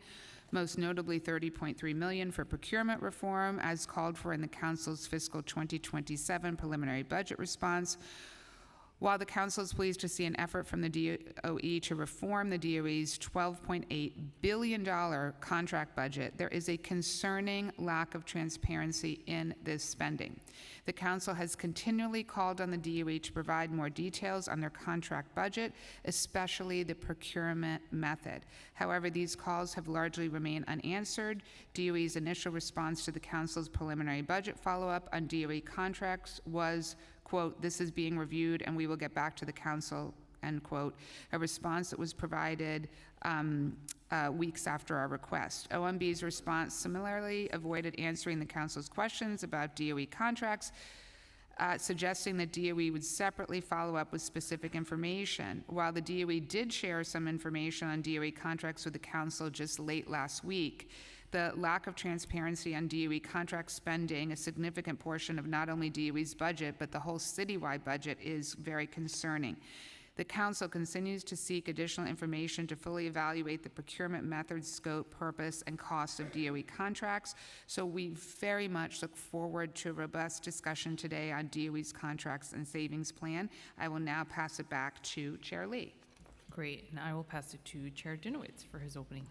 most notably $30.3 million for procurement reform as called for in the Council's fiscal 2027 preliminary budget response. While the Council is pleased to see an effort from the DOE to reform the DOE's $12.8 billion contract budget, there is a concerning lack of transparency in this spending. The Council has continually called on the DOE to provide more details on their contract budget, especially the procurement method. However, these calls have largely remained unanswered. DOE's initial response to the Council's preliminary budget follow-up on DOE contracts was, quote, "This is being reviewed and we will get back to the Council," end quote, a response that was provided weeks after our request. OMB's response similarly avoided answering the Council's questions about DOE contracts, suggesting that DOE would separately follow up with specific information. While the DOE did share some information on DOE contracts with the Council just late last week, the lack of transparency on DOE contract spending, a significant portion of not only DOE's budget, but the whole citywide budget, is very concerning. The Council continues to seek additional information to fully evaluate the procurement method, scope, purpose, and cost of DOE contracts. So we very much look forward to a robust discussion today on DOE's contracts and savings plan. I will now pass it back to Chair Lee. Great, and I will pass it to Chair Dinowitz for his opening.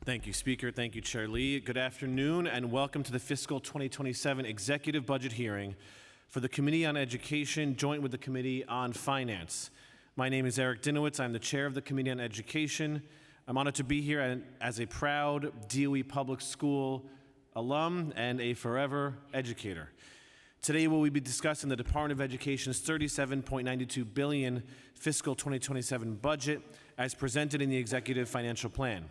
Thank you, Speaker. Thank you, Chair Lee. Good afternoon, and welcome to the fiscal 2027 executive budget hearing for the Committee on Education, joint with the Committee on Finance. My name is Eric Dinowitz. I'm the chair of the Committee on Education. I'm honored to be here as a proud DOE public school alum and a forever educator. Today, we'll be discussing the Department of Education's $37.92 billion fiscal 2027 budget as presented in the Executive Financial Plan.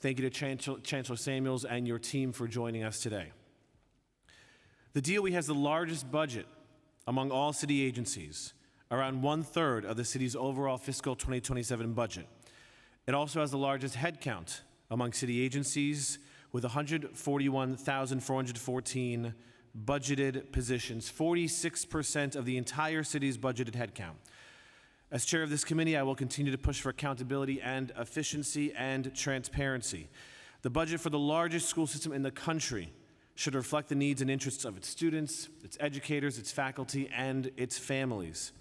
Thank you to Chancellor Samuels and your team for joining us today. The DOE has the largest budget among all city agencies, around 1/3 of the city's overall fiscal 2027 budget. It also has the largest headcount among city agencies, with 141,414 budgeted positions, 46% of the entire city's budgeted headcount. As chair of this committee, I will continue to push for accountability and efficiency and transparency. The budget for the largest school system in the country should reflect the needs and interests of its students, its educators, its faculty, and its families.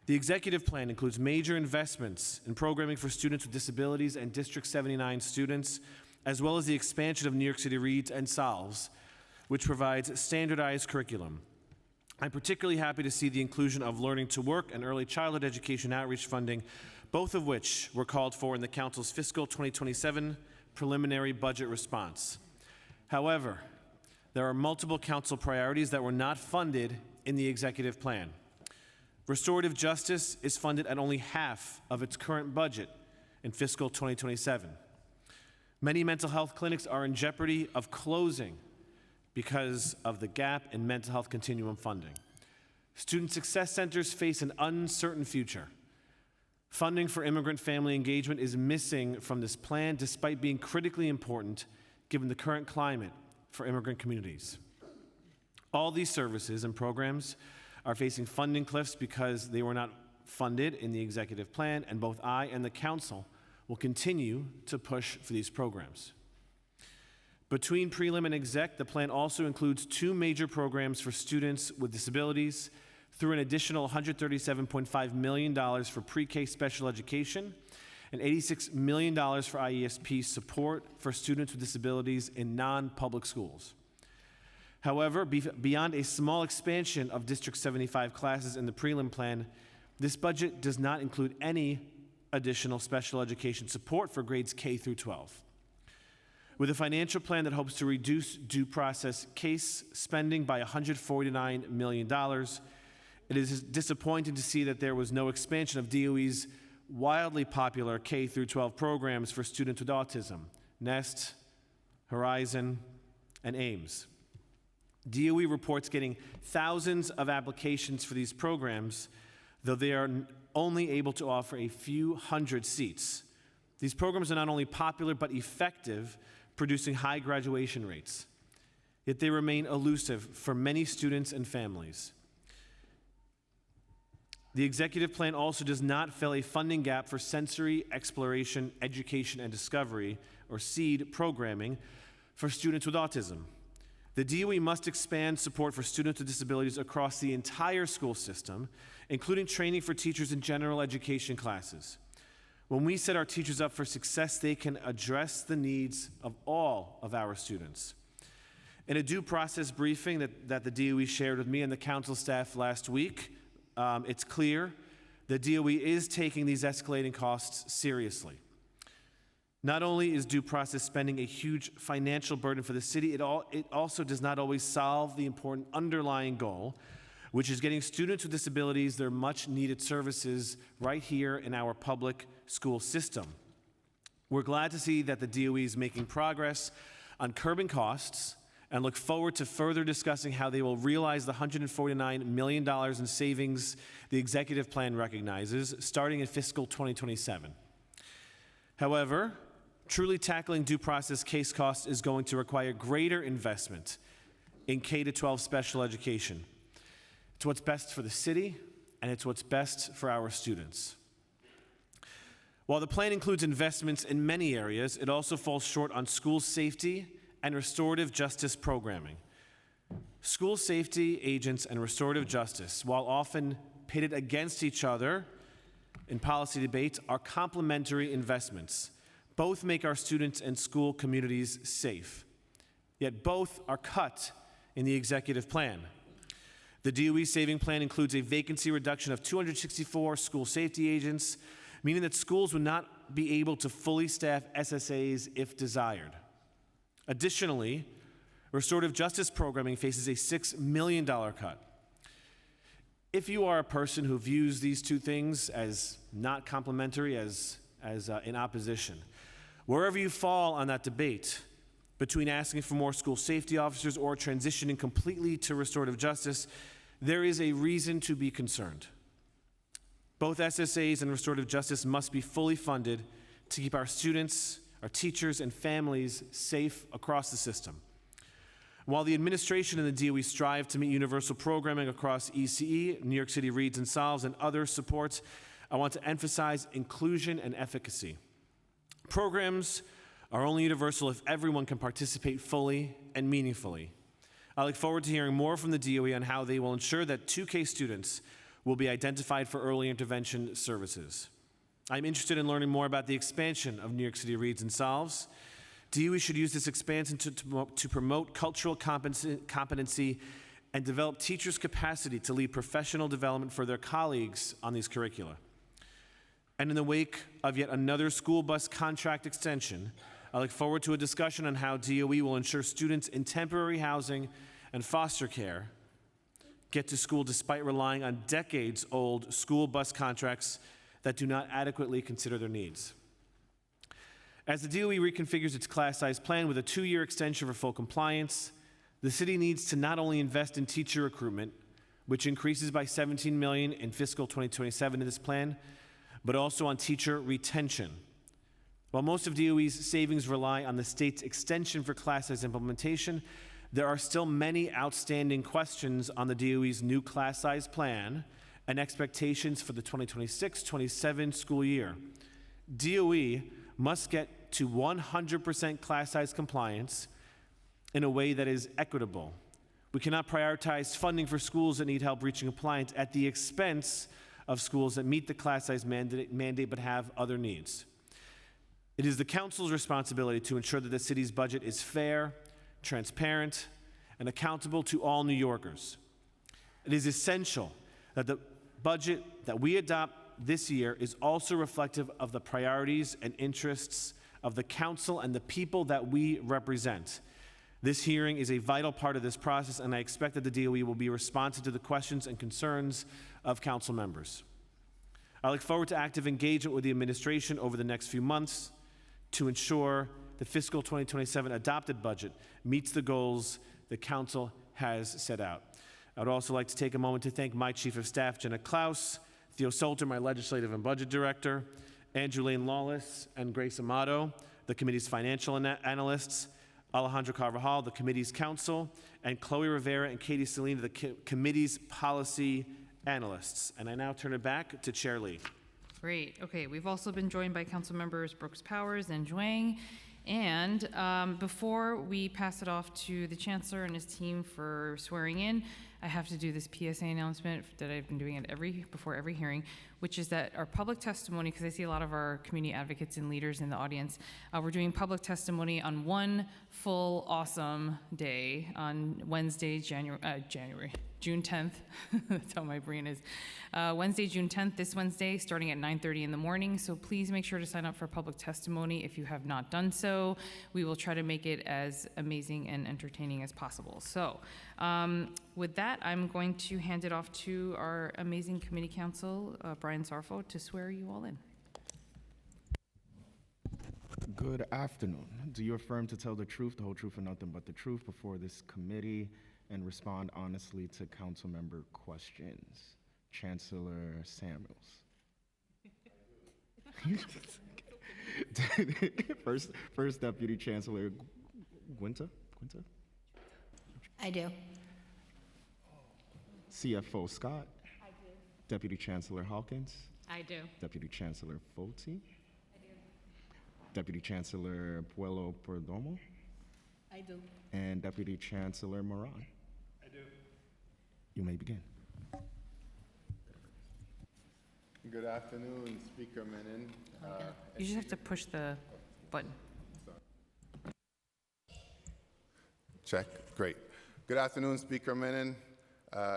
The executive plan includes major investments in programming for students with disabilities and District 79 students, as well as the expansion of New York City Reads and Solves, which provides standardized curriculum. I'm particularly happy to see the inclusion of Learning to Work and early childhood education outreach funding, both of which were called for in the Council's fiscal 2027 preliminary budget response. However, there are multiple Council priorities that were not funded in the executive plan. Restorative justice is funded at only half of its current budget in fiscal 2027. Many mental health clinics are in jeopardy of closing because of the gap in mental health continuum funding. Student success centers face an uncertain future. Funding for immigrant family engagement is missing from this plan, despite being critically important given the current climate for immigrant communities. All these services and programs are facing funding cliffs because they were not funded in the executive plan, and both I and the Council will continue to push for these programs. Between prelim and exec, the plan also includes two major programs for students with disabilities through an additional $137.5 million for pre-K special education and $86 million for IESP support for students with disabilities in non-public schools. However, beyond a small expansion of District 75 classes in the prelim plan, this budget does not include any additional special education support for grades K through 12. With a financial plan that hopes to reduce due process case spending by $149 million, it is disappointing to see that there was no expansion of DOE's wildly popular K through 12 programs for students with autism, NEST, Horizon, and AIMS. DOE reports getting thousands of applications for these programs, though they are only able to offer a few hundred seats. These programs are not only popular but effective, producing high graduation rates. Yet they remain elusive for many students and families. The executive plan also does not fill a funding gap for sensory exploration, education, and discovery, or SEED programming for students with autism. The DOE must expand support for students with disabilities across the entire school system, including training for teachers in general education classes. When we set our teachers up for success, they can address the needs of all of our students. In a due process briefing that the DOE shared with me and the council staff last week, it's clear the DOE is taking these escalating costs seriously. Not only is due process spending a huge financial burden for the city, it also does not always solve the important underlying goal, which is getting students with disabilities their much needed services right here in our public school system. We're glad to see that the DOE is making progress on curbing costs and look forward to further discussing how they will realize the $149 million in savings the executive plan recognizes starting in fiscal 2027. However, truly tackling due process case costs is going to require greater investment in K-12 special education. It's what's best for the city, and it's what's best for our students. While the plan includes investments in many areas, it also falls short on school safety and restorative justice programming. School safety agents and restorative justice, while often pitted against each other in policy debates, are complementary investments. Both make our students and school communities safe. Yet both are cut in the executive plan. The DOE saving plan includes a vacancy reduction of 264 school safety agents, meaning that schools would not be able to fully staff SSAs if desired. Additionally, restorative justice programming faces a $6 million cut. If you are a person who views these two things as not complementary, as in opposition, wherever you fall on that debate between asking for more school safety officers or transitioning completely to restorative justice, there is a reason to be concerned. Both SSAs and restorative justice must be fully funded to keep our students, our teachers, and families safe across the system. While the administration and the DOE strive to meet universal programming across ECE, New York City Reads and Solves, and other supports, I want to emphasize inclusion and efficacy. Programs are only universal if everyone can participate fully and meaningfully. I look forward to hearing more from the DOE on how they will ensure that 2K students will be identified for early intervention services. I'm interested in learning more about the expansion of New York City Reads and Solves. DOE should use this expansion to promote cultural competency and develop teachers' capacity to lead professional development for their colleagues on these curricula. And in the wake of yet another school bus contract extension, I look forward to a discussion on how DOE will ensure students in temporary housing and foster care get to school despite relying on decades-old school bus contracts that do not adequately consider their needs. As the DOE reconfigures its class size plan with a 2-year extension for full compliance, the city needs to not only invest in teacher recruitment, which increases by $17 million in fiscal 2027 in this plan, but also on teacher retention. While most of DOE's savings rely on the state's extension for class size implementation, there are still many outstanding questions on the DOE's new class size plan and expectations for the 2026-27 school year. DOE must get to 100% class size compliance in a way that is equitable. We cannot prioritize funding for schools that need help reaching compliance at the expense of schools that meet the class size mandate but have other needs. It is the council's responsibility to ensure that the city's budget is fair, transparent, and accountable to all New Yorkers. It is essential that the budget that we adopt this year is also reflective of the priorities and interests of the council and the people that we represent. This hearing is a vital part of this process, and I expect that the DOE will be responsive to the questions and concerns of council members. I look forward to active engagement with the administration over the next few months to ensure the fiscal 2027 adopted budget meets the goals the council has set out. I would also like to take a moment to thank my Chief of Staff, Jenna Klaus, Theo Solter, my Legislative and Budget Director, Andrew Lane Lawless, and Grace Amato, the committee's financial analysts, Alejandro Carvajal, the committee's counsel, and Chloe Rivera and Katie Celine, the committee's policy analysts. And I now turn it back to Chair Lee. Great. Okay, we've also been joined by council members Brooks Powers and Zhuang. And before we pass it off to the chancellor and his team for swearing in, I have to do this PSA announcement that I've been doing before every hearing, which is that our public testimony, because I see a lot of our community advocates and leaders in the audience, we're doing public testimony on one full awesome day on Wednesday, June 10th. That's how my brain is. Wednesday, June 10th, this Wednesday, starting at 9:30 in the morning. So please make sure to sign up for public testimony if you have not done so. We will try to make it as amazing and entertaining as possible. So with that, I'm going to hand it off to our amazing committee counsel, Brian Sarfo, to swear you all in. Good afternoon. Do you affirm to tell the truth, the whole truth, and nothing but the truth before this committee and respond honestly to council member questions? Chancellor Samuels. First Deputy Chancellor Guinta? I do. CFO Scott? I do. Deputy Chancellor Hawkins? I do. Deputy Chancellor Foti? I do. Deputy Chancellor Puello Perdomo? I do. And Deputy Chancellor Moran? I do. You may begin. Good afternoon, Speaker Menon. You just have to push the button. Check. Great. Good afternoon, Speaker Menon,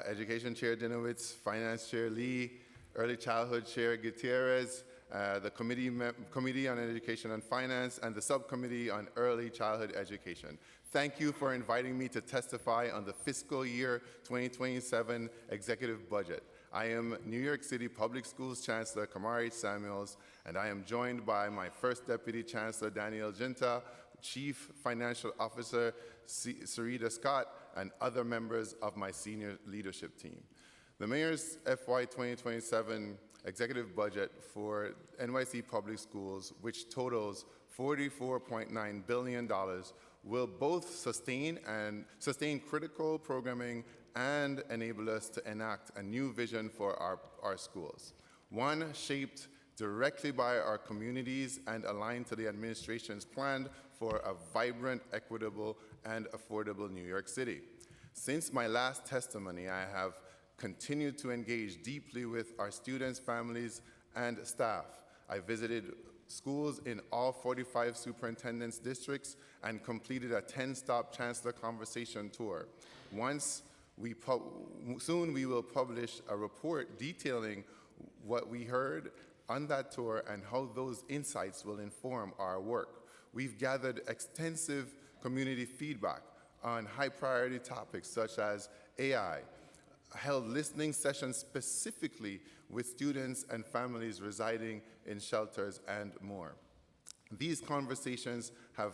Education Chair Dinowitz, Finance Chair Lee, Early Childhood Chair Gutierrez, the Committee on Education and Finance, and the Subcommittee on Early Childhood Education. Thank you for inviting me to testify on the fiscal year 2027 executive budget. I am New York City Public Schools Chancellor Kamari Samuels, and I am joined by my First Deputy Chancellor Daniel Ginta, Chief Financial Officer Sarita Scott, and other members of my senior leadership team. The Mayor's FY 2027 executive budget for NYC Public Schools, which totals $44.9 billion, will both sustain critical programming and enable us to enact a new vision for our schools. One shaped directly by our communities and aligned to the administration's plan for a vibrant, equitable, and affordable New York City. Since my last testimony, I have continued to engage deeply with our students, families, and staff. I visited schools in all 45 superintendents' districts and completed a 10-stop Chancellor Conversation tour. Soon we will publish a report detailing what we heard on that tour and how those insights will inform our work. We've gathered extensive community feedback on high-priority topics such as AI, held listening sessions specifically with students and families residing in shelters, and more. These conversations have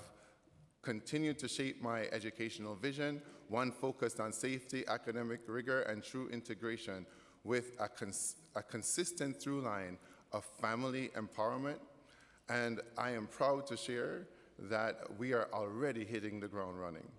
continued to shape my educational vision, one focused on safety, academic rigor, and true integration with a consistent through line of family empowerment. And I am proud to share that we are already hitting the ground running.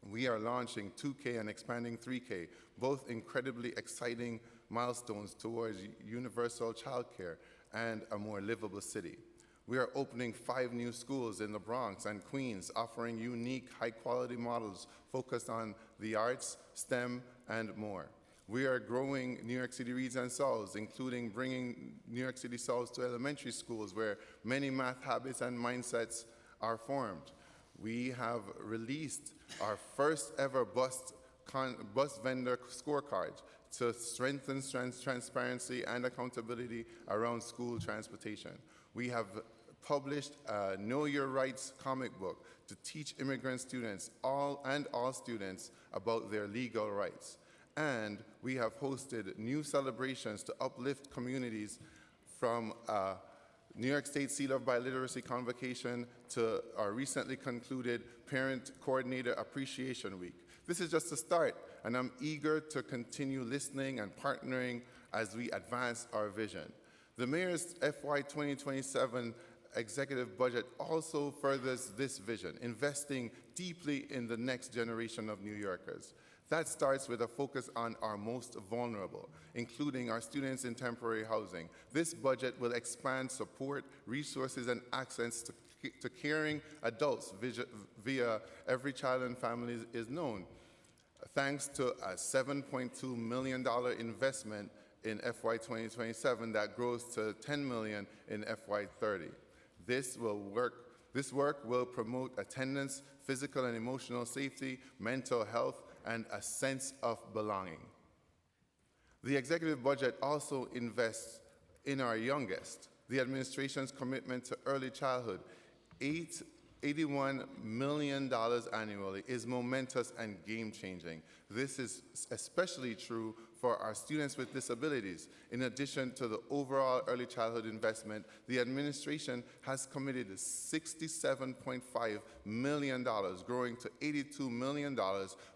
We are launching 2K and expanding 3K, both incredibly exciting milestones towards universal childcare and a more livable city. We are opening 5 new schools in the Bronx and Queens, offering unique, high-quality models focused on the arts, STEM, and more. We are growing New York City Reads and Solves, including bringing New York City Solves to elementary schools where many math habits and mindsets are formed. We have released our first ever bus vendor scorecard to strengthen transparency and accountability around school transportation. We have published a Know Your Rights comic book to teach immigrant students, all students, about their legal rights. And we have hosted new celebrations to uplift communities, from New York State Seal of Biliteracy Convocation to our recently concluded Parent Coordinator Appreciation Week. This is just a start, and I'm eager to continue listening and partnering as we advance our vision. The Mayor's FY 2027 executive budget also furthers this vision, investing deeply in the next generation of New Yorkers. That starts with a focus on our most vulnerable, including our students in temporary housing. This budget will expand support, resources, and access to caring adults via Every Child and Family is Known, thanks to a $7.2 million investment in FY 2027 that grows to $10 million in FY 30. This work will promote attendance, physical and emotional safety, mental health, and a sense of belonging. The executive budget also invests in our youngest. The administration's commitment to early childhood, $81 million annually, is momentous and game-changing. This is especially true for our students with disabilities. In addition to the overall early childhood investment, the administration has committed $67.5 million, growing to $82 million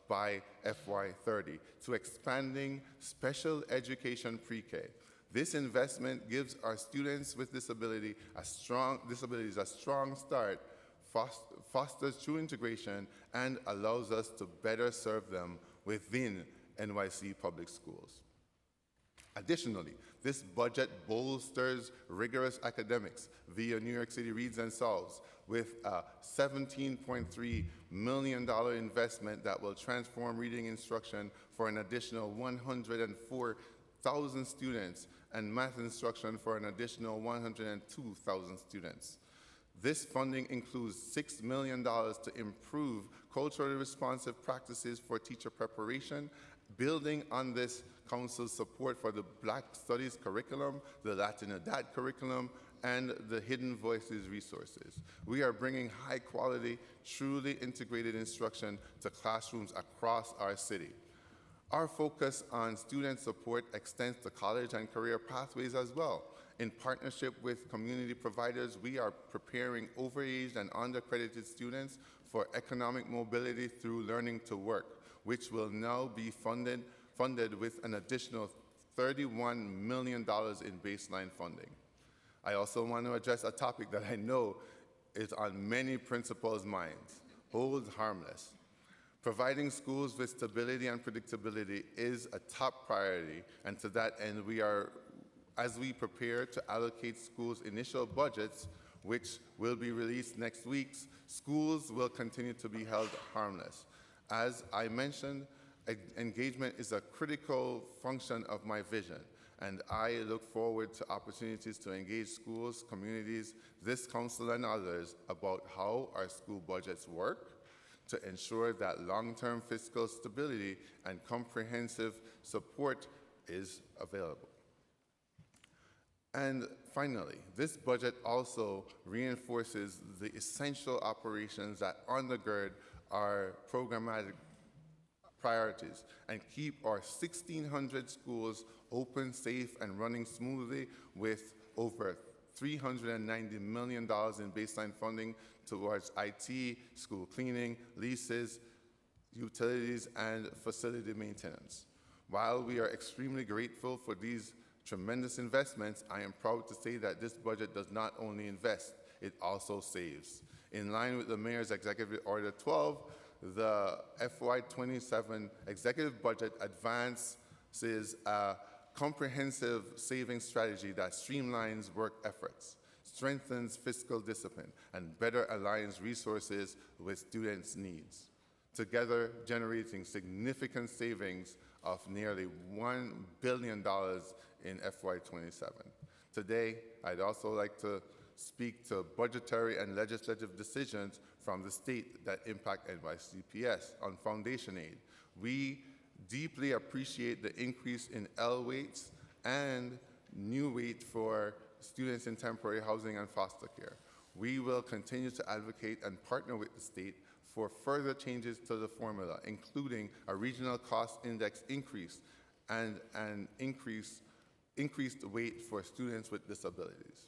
by FY 30, to expanding special education pre-K. This investment gives our students with disabilities a strong start, fosters true integration, and allows us to better serve them within NYC public schools. Additionally, this budget bolsters rigorous academics via New York City Reads and Solves with a $17.3 million investment that will transform reading instruction for an additional 104,000 students and math instruction for an additional 102,000 students. This funding includes $6 million to improve culturally responsive practices for teacher preparation, building on this council's support for the Black Studies curriculum, the Latinidad curriculum, and the Hidden Voices resources. We are bringing high-quality, truly integrated instruction to classrooms across our city. Our focus on student support extends to college and career pathways as well. In partnership with community providers, we are preparing overaged and undercredited students for economic mobility through Learning to Work, which will now be funded with an additional $31 million in baseline funding. I also want to address a topic that I know is on many principals' minds: hold harmless. Providing schools with stability and predictability is a top priority, and to that end, as we prepare to allocate schools' initial budgets, which will be released next week, schools will continue to be held harmless. As I mentioned, engagement is a critical function of my vision, and I look forward to opportunities to engage schools, communities, this council, and others about how our school budgets work to ensure that long-term fiscal stability and comprehensive support is available. And finally, this budget also reinforces the essential operations that undergird our programmatic priorities and keep our 1,600 schools open, safe, and running smoothly, with over $390 million in baseline funding towards IT, school cleaning, leases, utilities, and facility maintenance. While we are extremely grateful for these tremendous investments, I am proud to say that this budget does not only invest, it also saves. In line with the Mayor's Executive Order 12, the FY27 executive budget advances a comprehensive savings strategy that streamlines work efforts, strengthens fiscal discipline, and better aligns resources with students' needs, together generating significant savings of nearly $1 billion in FY27. Today, I'd also like to speak to budgetary and legislative decisions from the state that impact NYCPS on foundation aid. We deeply appreciate the increase in L weights and new weight for students in temporary housing and foster care. We will continue to advocate and partner with the state for further changes to the formula, including a regional cost index increase and an increased weight for students with disabilities.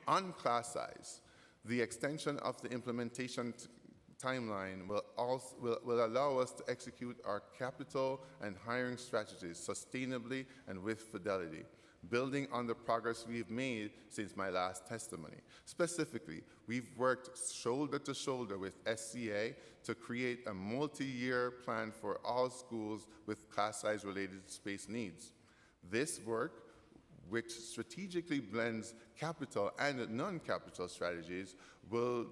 On class size, the extension of the implementation timeline will allow us to execute our capital and hiring strategies sustainably and with fidelity. building on the progress we've made since my last testimony. Specifically, we've worked shoulder to shoulder with SCA to create a multi-year plan for all schools with class size related space needs. This work, which strategically blends capital and non-capital strategies, will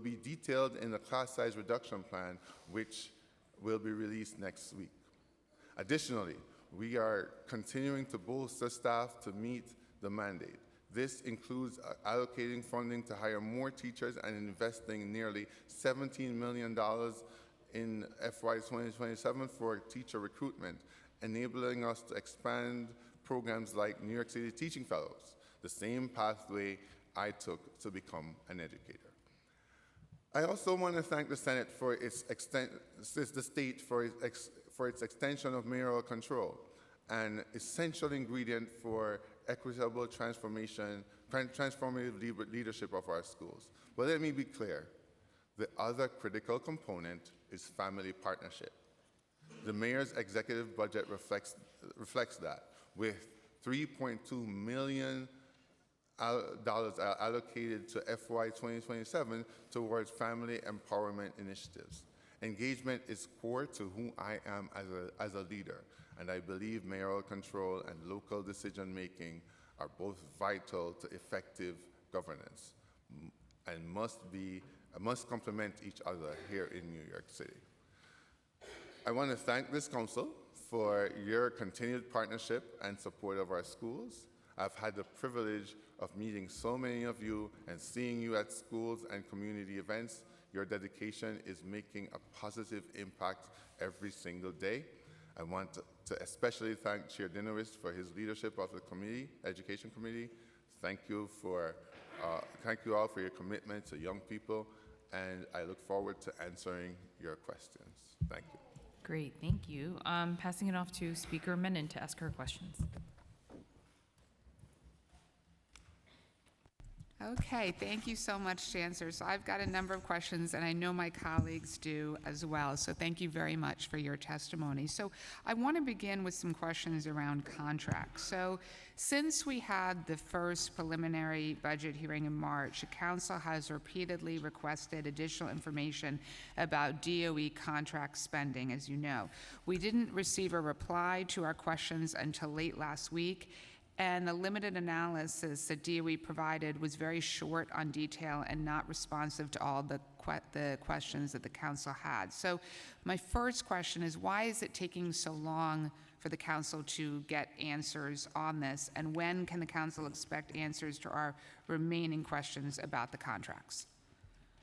be detailed in the class size reduction plan, which will be released next week. Additionally, we are continuing to bolster staff to meet the mandate. This includes allocating funding to hire more teachers and investing nearly $17 million in FY 2027 for teacher recruitment, enabling us to expand programs like New York City Teaching Fellows, the same pathway I took to become an educator. I also want to thank the Senate for the state for its extension of mayoral control, an essential ingredient for equitable transformative leadership of our schools. But let me be clear, the other critical component is family partnership. The mayor's executive budget reflects that, with $3.2 million allocated to FY 2027 towards family empowerment initiatives. Engagement is core to who I am as a leader, and I believe mayoral control and local decision-making are both vital to effective governance and must complement each other here in New York City. I want to thank this council for your continued partnership and support of our schools. I've had the privilege of meeting so many of you and seeing you at schools and community events. Your dedication is making a positive impact every single day. I want to especially thank Chair Dinowitz for his leadership of the committee, Education Committee. Thank you all for your commitment to young people, and I look forward to answering your questions. Thank you. Great, thank you. Passing it off to Speaker Menon to ask her questions. Okay, thank you so much, Chancellor. So I've got a number of questions, and I know my colleagues do as well. So thank you very much for your testimony. So I want to begin with some questions around contracts. So since we had the first preliminary budget hearing in March, the Council has repeatedly requested additional information about DOE contract spending, as you know. We didn't receive a reply to our questions until late last week, and the limited analysis that DOE provided was very short on detail and not responsive to all the questions that the council had. So my first question is, why is it taking so long for the council to get answers on this, and when can the council expect answers to our remaining questions about the contracts?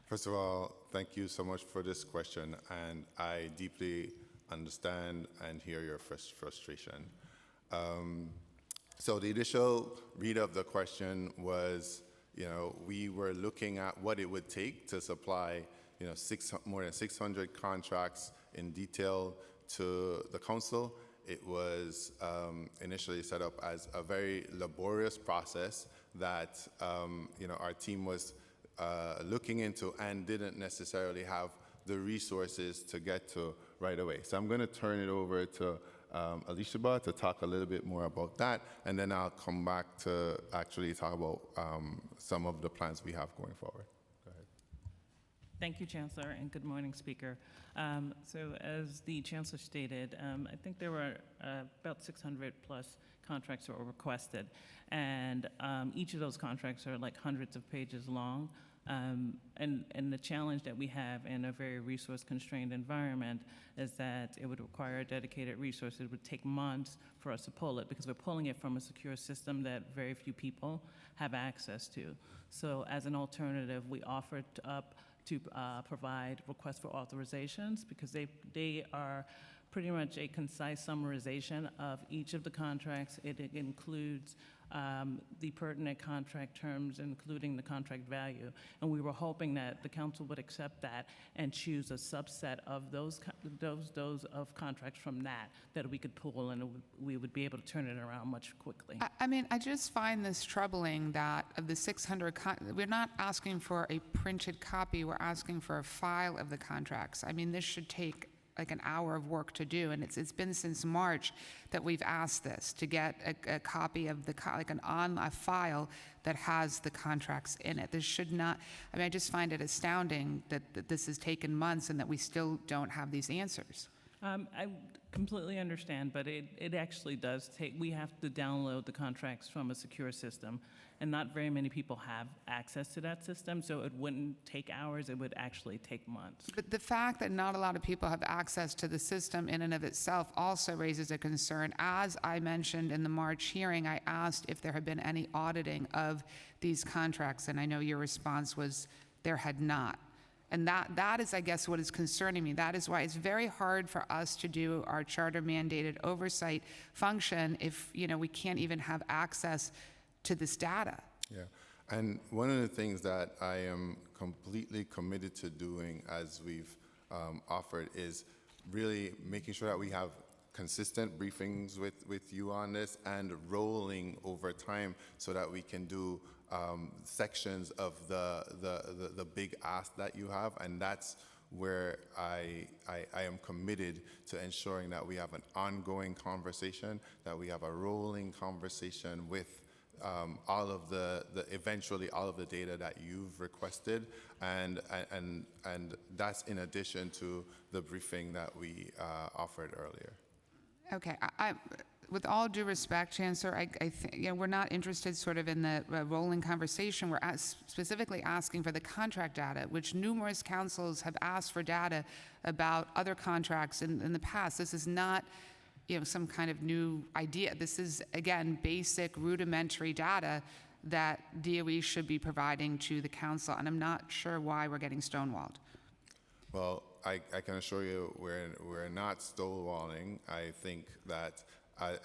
First of all, thank you so much for this question, and I deeply understand and hear your frustration. So the initial read of the question was, we were looking at what it would take to supply, more than 600 contracts in detail to the council. It was initially set up as a very laborious process that, our team was looking into and didn't necessarily have the resources to get to right away. So I'm going to turn it over to Elishaba to talk a little bit more about that, and then I'll come back to actually talk about some of the plans we have going forward. Go ahead. Thank you, Chancellor, and good morning, Speaker. So as the Chancellor stated, I think there were about 600 plus contracts that were requested, and each of those contracts are like hundreds of pages long. And the challenge that we have in a very resource-constrained environment is that it would require dedicated resources. It would take months for us to pull it because we're pulling it from a secure system that very few people have access to. So as an alternative, we offered up to provide requests for authorizations because they are pretty much a concise summarization of each of the contracts. It includes the pertinent contract terms, including the contract value. And we were hoping that the council would accept that and choose a subset of those of contracts from that we could pull, and we would be able to turn it around much quickly. I mean, I just find this troubling that of the 600, we're not asking for a printed copy, we're asking for a file of the contracts. I mean, this should take like an hour of work to do, and it's been since March that we've asked this, to get a copy of a file that has the contracts in it. This should not, I mean, I just find it astounding that this has taken months and that we still don't have these answers. I completely understand, but it actually does take, we have to download the contracts from a secure system, and not very many people have access to that system, so it wouldn't take hours, it would actually take months. But the fact that not a lot of people have access to the system in and of itself also raises a concern. As I mentioned in the March hearing, I asked if there had been any auditing of these contracts, and I know your response was there had not. And that is, I guess, what is concerning me. That is why it's very hard for us to do our charter mandated oversight function if, we can't even have access to this data. Yeah, and one of the things that I am completely committed to doing, as we've offered, is really making sure that we have consistent briefings with you on this and rolling over time so that we can do sections of the big ask that you have, and that's where I am committed to ensuring that we have an ongoing conversation, that we have a rolling conversation with eventually all of the data that you've requested, and that's in addition to the briefing that we offered earlier. Okay, with all due respect, Chancellor, I think we're not interested sort of in the rolling conversation. We're specifically asking for the contract data, which numerous councils have asked for data about other contracts in the past. This is not some kind of new idea. This is, again, basic rudimentary data that DOE should be providing to the council, and I'm not sure why we're getting stonewalled. Well, I can assure you we're not stonewalling. I think that,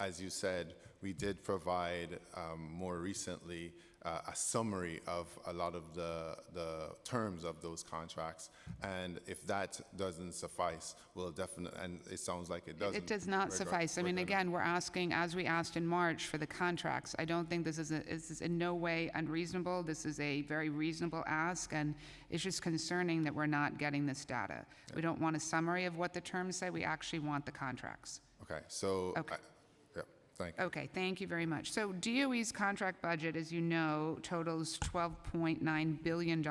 as you said, we did provide more recently a summary of a lot of the terms of those contracts, and if that doesn't suffice, we'll definitely, and it sounds like it doesn't. It does not suffice. I mean, again, we're asking, as we asked in March, for the contracts. I don't think this is in no way unreasonable. This is a very reasonable ask, and it's just concerning that we're not getting this data. Yeah. We don't want a summary of what the terms say. We actually want the contracts. Okay, so. Okay. Thank you. Okay, thank you very much. So DOE's contract budget, as you know, totals $12.9 billion.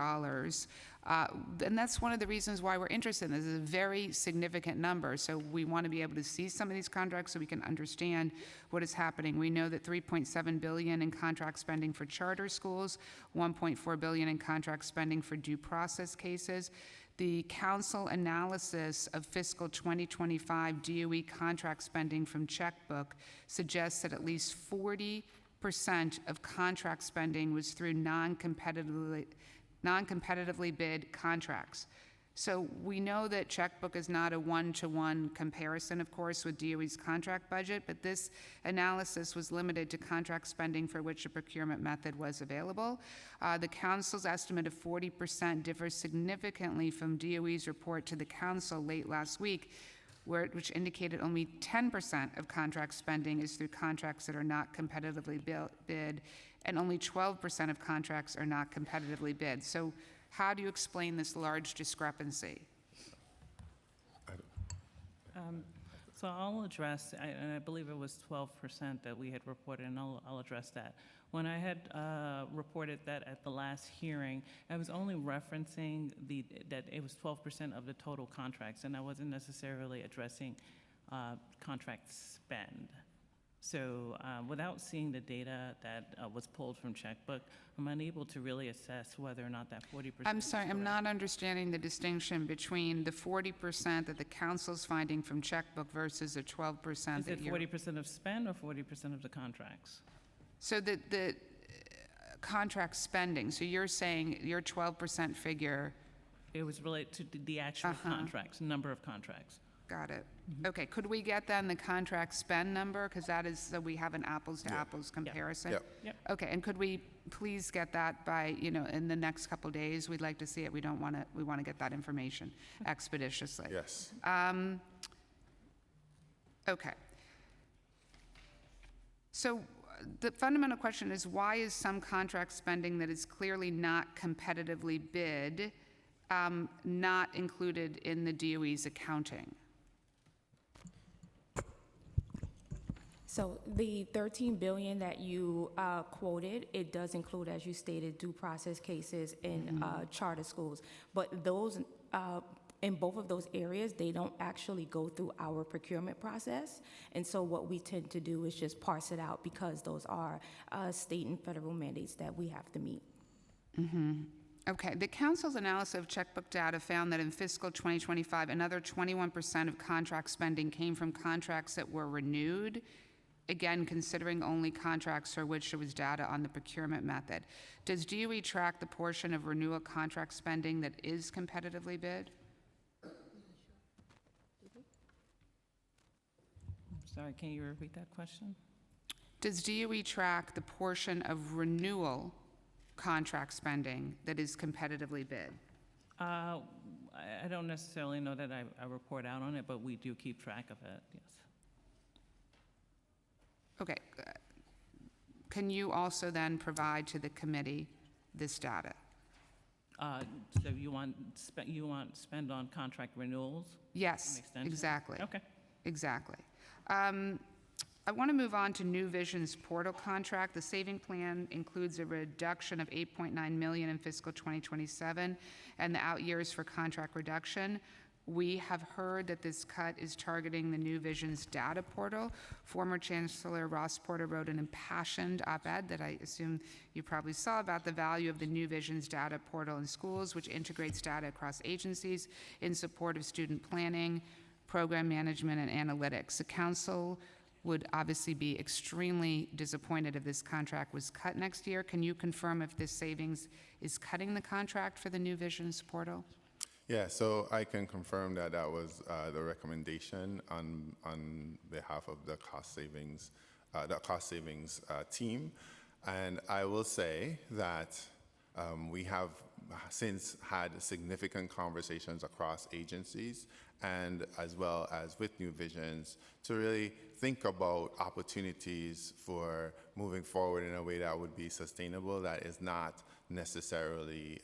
And that's one of the reasons why we're interested in this. This is a very significant number. So we want to be able to see some of these contracts so we can understand what is happening. We know that $3.7 billion in contract spending for charter schools, $1.4 billion in contract spending for due process cases. The council analysis of fiscal 2025 DOE contract spending from Checkbook suggests that at least 40% of contract spending was through non-competitively bid contracts. So we know that Checkbook is not a one-to-one comparison, of course, with DOE's contract budget, but this analysis was limited to contract spending for which a procurement method was available. The council's estimate of 40% differs significantly from DOE's report to the council late last week, which indicated only 10% of contract spending is through contracts that are not competitively bid, and only 12% of contracts are not competitively bid. So how do you explain this large discrepancy? So I'll address, and I believe it was 12% that we had reported, and I'll address that. When I had reported that at the last hearing, I was only referencing that it was 12% of the total contracts, and I wasn't necessarily addressing contract spend. So without seeing the data that was pulled from Checkbook, I'm unable to really assess whether or not that 40%. I'm sorry, I'm not understanding the distinction between the 40% that the council's finding from Checkbook versus the 12% Is that it 40% of spend or 40% of the contracts? So the contract spending, so you're saying your 12% figure. It was related to the actual contracts, number of contracts. Got it. Okay, could we get then the contract spend number? Because that is, so we have an apples to apples comparison. Yep. Okay, and could we please get that by, in the next couple days? We'd like to see it. We want to get that information expeditiously. Yes. Okay. So the fundamental question is, why is some contract spending that is clearly not competitively bid not included in the DOE's accounting? So the 13 billion that you quoted, it does include, as you stated, due process cases in charter schools. But those, in both of those areas, they don't actually go through our procurement process. And so what we tend to do is just parse it out because those are state and federal mandates that we have to meet. Okay, the council's analysis of checkbook data found that in fiscal 2025, another 21% of contract spending came from contracts that were renewed, again, considering only contracts for which there was data on the procurement method. Does DOE track the portion of renewal contract spending that is competitively bid? Sorry, can you repeat that question? Does DOE track the portion of renewal contract spending that is competitively bid? I don't necessarily know that I report out on it, but we do keep track of it, yes. Okay. Can you also then provide to the committee this data? So you want spend on contract renewals? Yes, and extensions? exactly. Okay. Exactly. I want to move on to New Vision's portal contract. The saving plan includes a reduction of $8.9 million in fiscal 2027 and the out years for contract reduction. We have heard that this cut is targeting the New Vision's data portal. Former Chancellor Ross Porter wrote an impassioned op-ed that I assume you probably saw about the value of the New Vision's data portal in schools, which integrates data across agencies in support of student planning, program management, and analytics. The council would obviously be extremely disappointed if this contract was cut next year. Can you confirm if this savings is cutting the contract for the New Vision's portal? Yeah, so I can confirm that that was the recommendation on behalf of the cost savings team. And I will say that we have since had significant conversations across agencies and as well as with New Visions to really think about opportunities for moving forward in a way that would be sustainable, that is not necessarily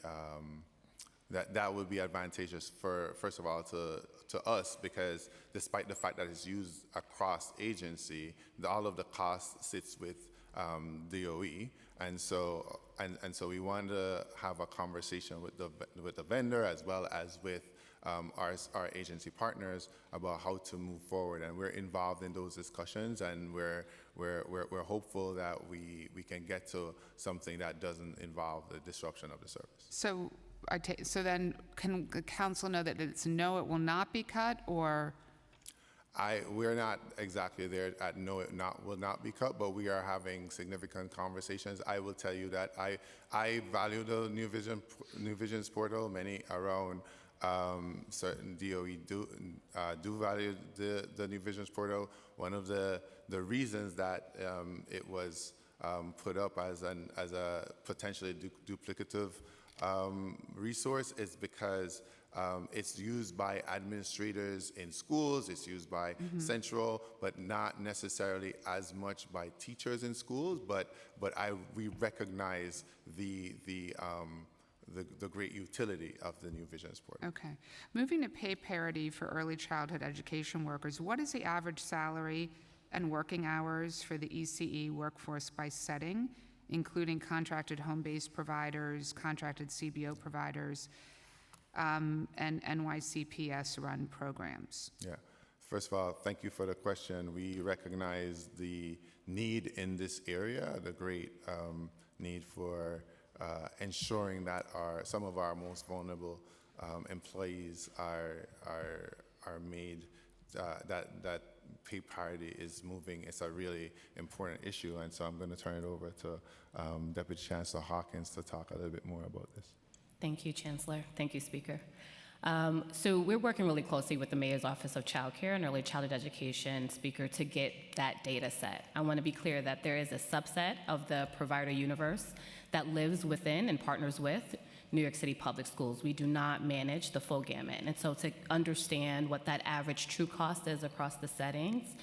that would be advantageous for, first of all, to us, because despite the fact that it's used across agency, all of the cost sits with DOE, and so we want to have a conversation with the vendor as well as with our agency partners about how to move forward, and we're involved in those discussions, and we're hopeful that we can get to something that doesn't involve the disruption of the service. So so then can the council know that it's no, it will not be cut, or? We're not exactly there at no, it will not be cut, but we are having significant conversations. I will tell you that I value the New Vision's portal. Many around certain DOE do value the New Vision's portal. One of the reasons that it was put up as a potentially duplicative resource is because it's used by administrators in schools, it's used by Central, but not necessarily as much by teachers in schools, but we recognize the great utility of the New Visions portal. Okay. Moving to pay parity for early childhood education workers, what is the average salary and working hours for the ECE workforce by setting, including contracted home-based providers, contracted CBO providers, and NYCPS-run programs? Yeah. First of all, thank you for the question. We recognize the need in this area, the great need for ensuring that some of our most vulnerable employees are made, that pay parity is moving. It's a really important issue, and so I'm going to turn it over to Deputy Chancellor Hawkins to talk a little bit more about this. Thank you, Chancellor. Thank you, Speaker. So we're working really closely with the Mayor's Office of Child Care and Early Childhood Education, Speaker, to get that data set. I want to be clear that there is a subset of the provider universe that lives within and partners with New York City Public Schools. We do not manage the full gamut. And so to understand what that average true cost is across the settings,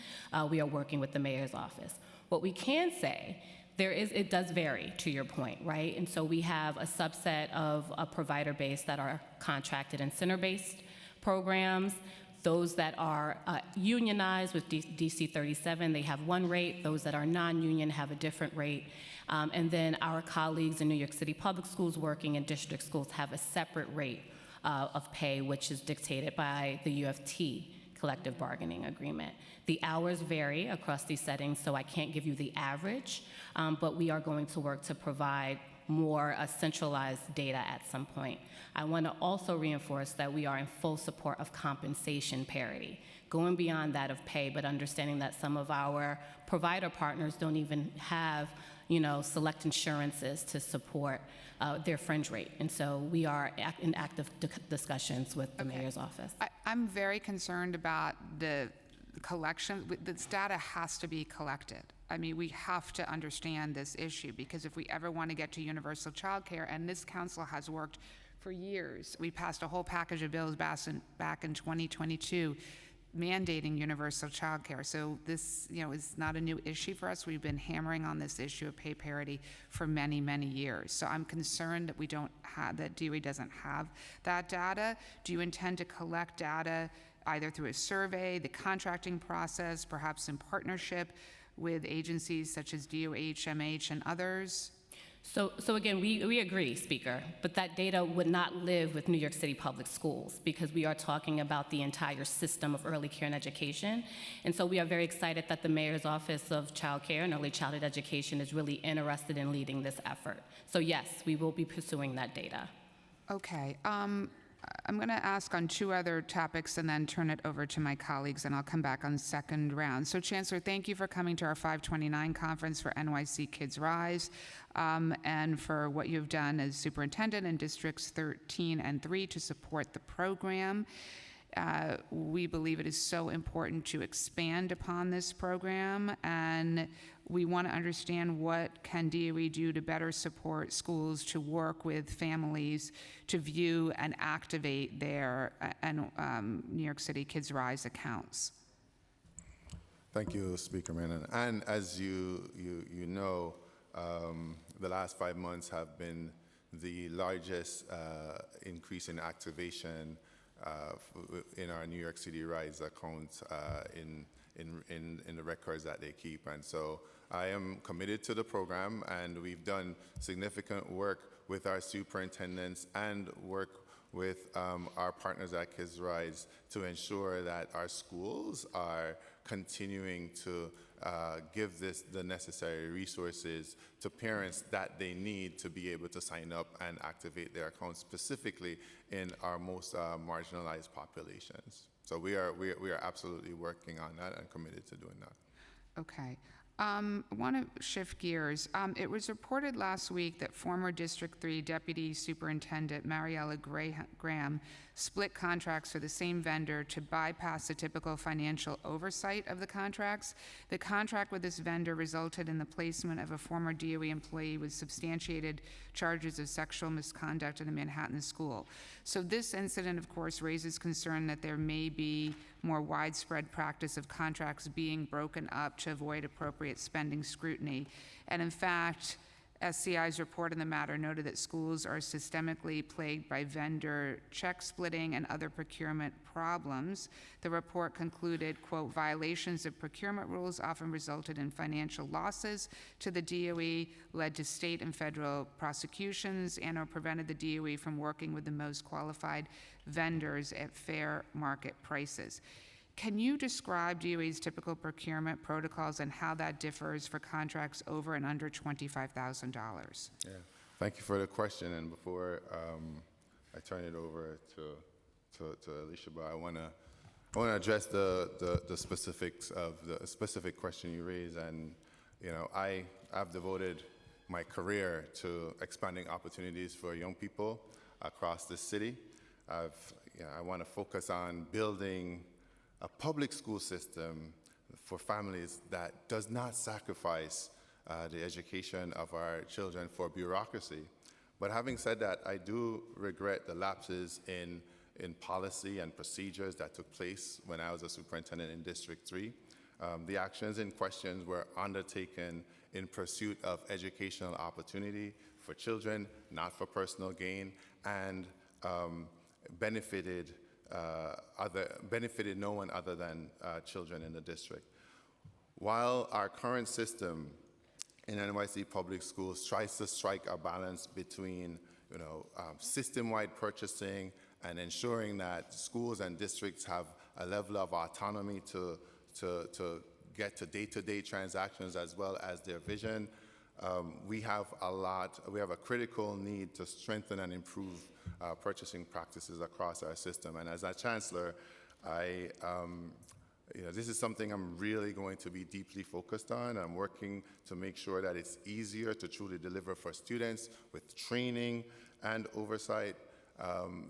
we are working with the Mayor's Office. What we can say, it does vary, to your point, right? And so we have a subset of a provider base that are contracted in center-based programs. Those that are unionized with DC 37, they have one rate. Those that are non-union have a different rate. And then our colleagues in New York City Public Schools working in district schools have a separate rate of pay, which is dictated by the UFT collective bargaining agreement. The hours vary across these settings, so I can't give you the average, but we are going to work to provide more centralized data at some point. I want to also reinforce that we are in full support of compensation parity, going beyond that of pay, but understanding that some of our provider partners don't even have, select insurances to support their fringe rate. And so we are in active discussions with the mayor's office. I'm very concerned about the collection. This data has to be collected. I mean, we have to understand this issue, because if we ever want to get to universal childcare, and this council has worked for years, we passed a whole package of bills back in 2022 mandating universal childcare. So this, is not a new issue for us. We've been hammering on this issue of pay parity for many, many years. So I'm concerned that DOE doesn't have that data. Do you intend to collect data either through a survey, the contracting process, perhaps in partnership with agencies such as DOH, MH, and others? So again, we agree, Speaker, but that data would not live with New York City Public Schools, because we are talking about the entire system of early care and education. And so we are very excited that the Mayor's Office of Child Care and Early Childhood Education is really interested in leading this effort. So yes, we will be pursuing that data. Okay. I'm going to ask on two other topics and then turn it over to my colleagues, and I'll come back on the second round. So, Chancellor, thank you for coming to our 529 conference for NYC Kids Rise, and for what you've done as superintendent in Districts 13 and 3 to support the program. We believe it is so important to expand upon this program, and we want to understand what can DOE do to better support schools to work with families to view and activate their New York City Kids Rise accounts. Thank you, Speaker Menon. And as you know, the last 5 months have been the largest increase in activation in our New York City Rise account in the records that they keep. And so I am committed to the program, and we've done significant work with our superintendents and work with our partners at Kids Rise to ensure that our schools are continuing to give the necessary resources to parents that they need to be able to sign up and activate their accounts, specifically in our most marginalized populations. So we are absolutely working on that and committed to doing that. Okay. I want to shift gears. It was reported last week that former District 3 Deputy Superintendent Mariella Graham split contracts for the same vendor to bypass the typical financial oversight of the contracts. The contract with this vendor resulted in the placement of a former DOE employee with substantiated charges of sexual misconduct in a Manhattan school. So this incident, of course, raises concern that there may be more widespread practice of contracts being broken up to avoid appropriate spending scrutiny. And in fact, SCI's report in the matter noted that schools are systemically plagued by vendor check splitting and other procurement problems. The report concluded, quote, violations of procurement rules often resulted in financial losses to the DOE, led to state and federal prosecutions, and or prevented the DOE from working with the most qualified vendors at fair market prices. Can you describe DOE's typical procurement protocols and how that differs for contracts over and under $25,000? Yeah, thank you for the question. And before I turn it over to Alicia, but I want to address the specifics of the specific question you raised. And I've devoted my career to expanding opportunities for young people across the city. I want to focus on building a public school system for families that does not sacrifice the education of our children for bureaucracy. But having said that, I do regret the lapses in policy and procedures that took place when I was a superintendent in District 3. The actions in question were undertaken in pursuit of educational opportunity for children, not for personal gain, and benefited benefited no one other than children in the district. While our current system in NYC public schools tries to strike a balance between, system-wide purchasing and ensuring that schools and districts have a level of autonomy to get to day-to-day transactions as well as their vision, we have a critical need to strengthen and improve purchasing practices across our system. And as a chancellor, this is something I'm really going to be deeply focused on. I'm working to make sure that it's easier to truly deliver for students with training and oversight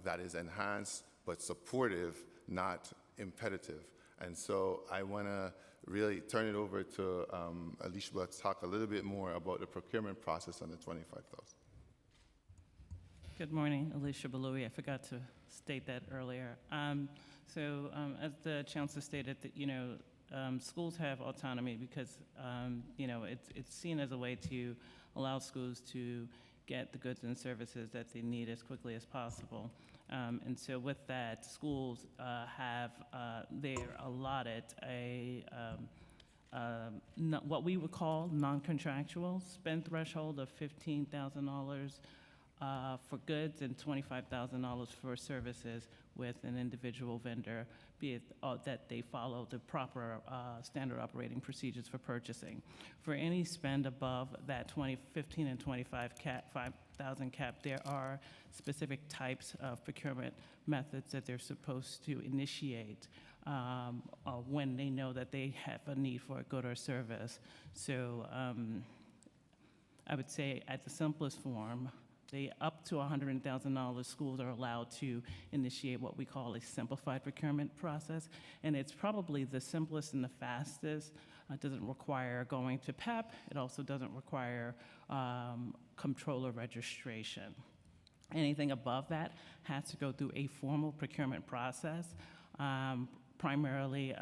that is enhanced but supportive, not imperative. And so I want to really turn it over to Alicia to talk a little bit more about the procurement process on the 25,000. Good morning, Alicia Balui. I forgot to state that earlier. As the chancellor stated, that schools have autonomy because it's seen as a way to allow schools to get the goods and services that they need as quickly as possible. And so with that, schools have they're allotted what we would call non-contractual spend threshold of $15,000 for goods and $25,000 for services with an individual vendor, be it that they follow the proper standard operating procedures for purchasing. For any spend above that 15 and 25 cap, 5,000 cap, there are specific types of procurement methods that they're supposed to initiate when they know that they have a need for a good or service. So I would say at the simplest form, up to $100,000, schools are allowed to initiate what we call a simplified procurement process. And it's probably the simplest and the fastest. It doesn't require going to PEP. It also doesn't require comptroller registration. Anything above that has to go through a formal procurement process. Primarily,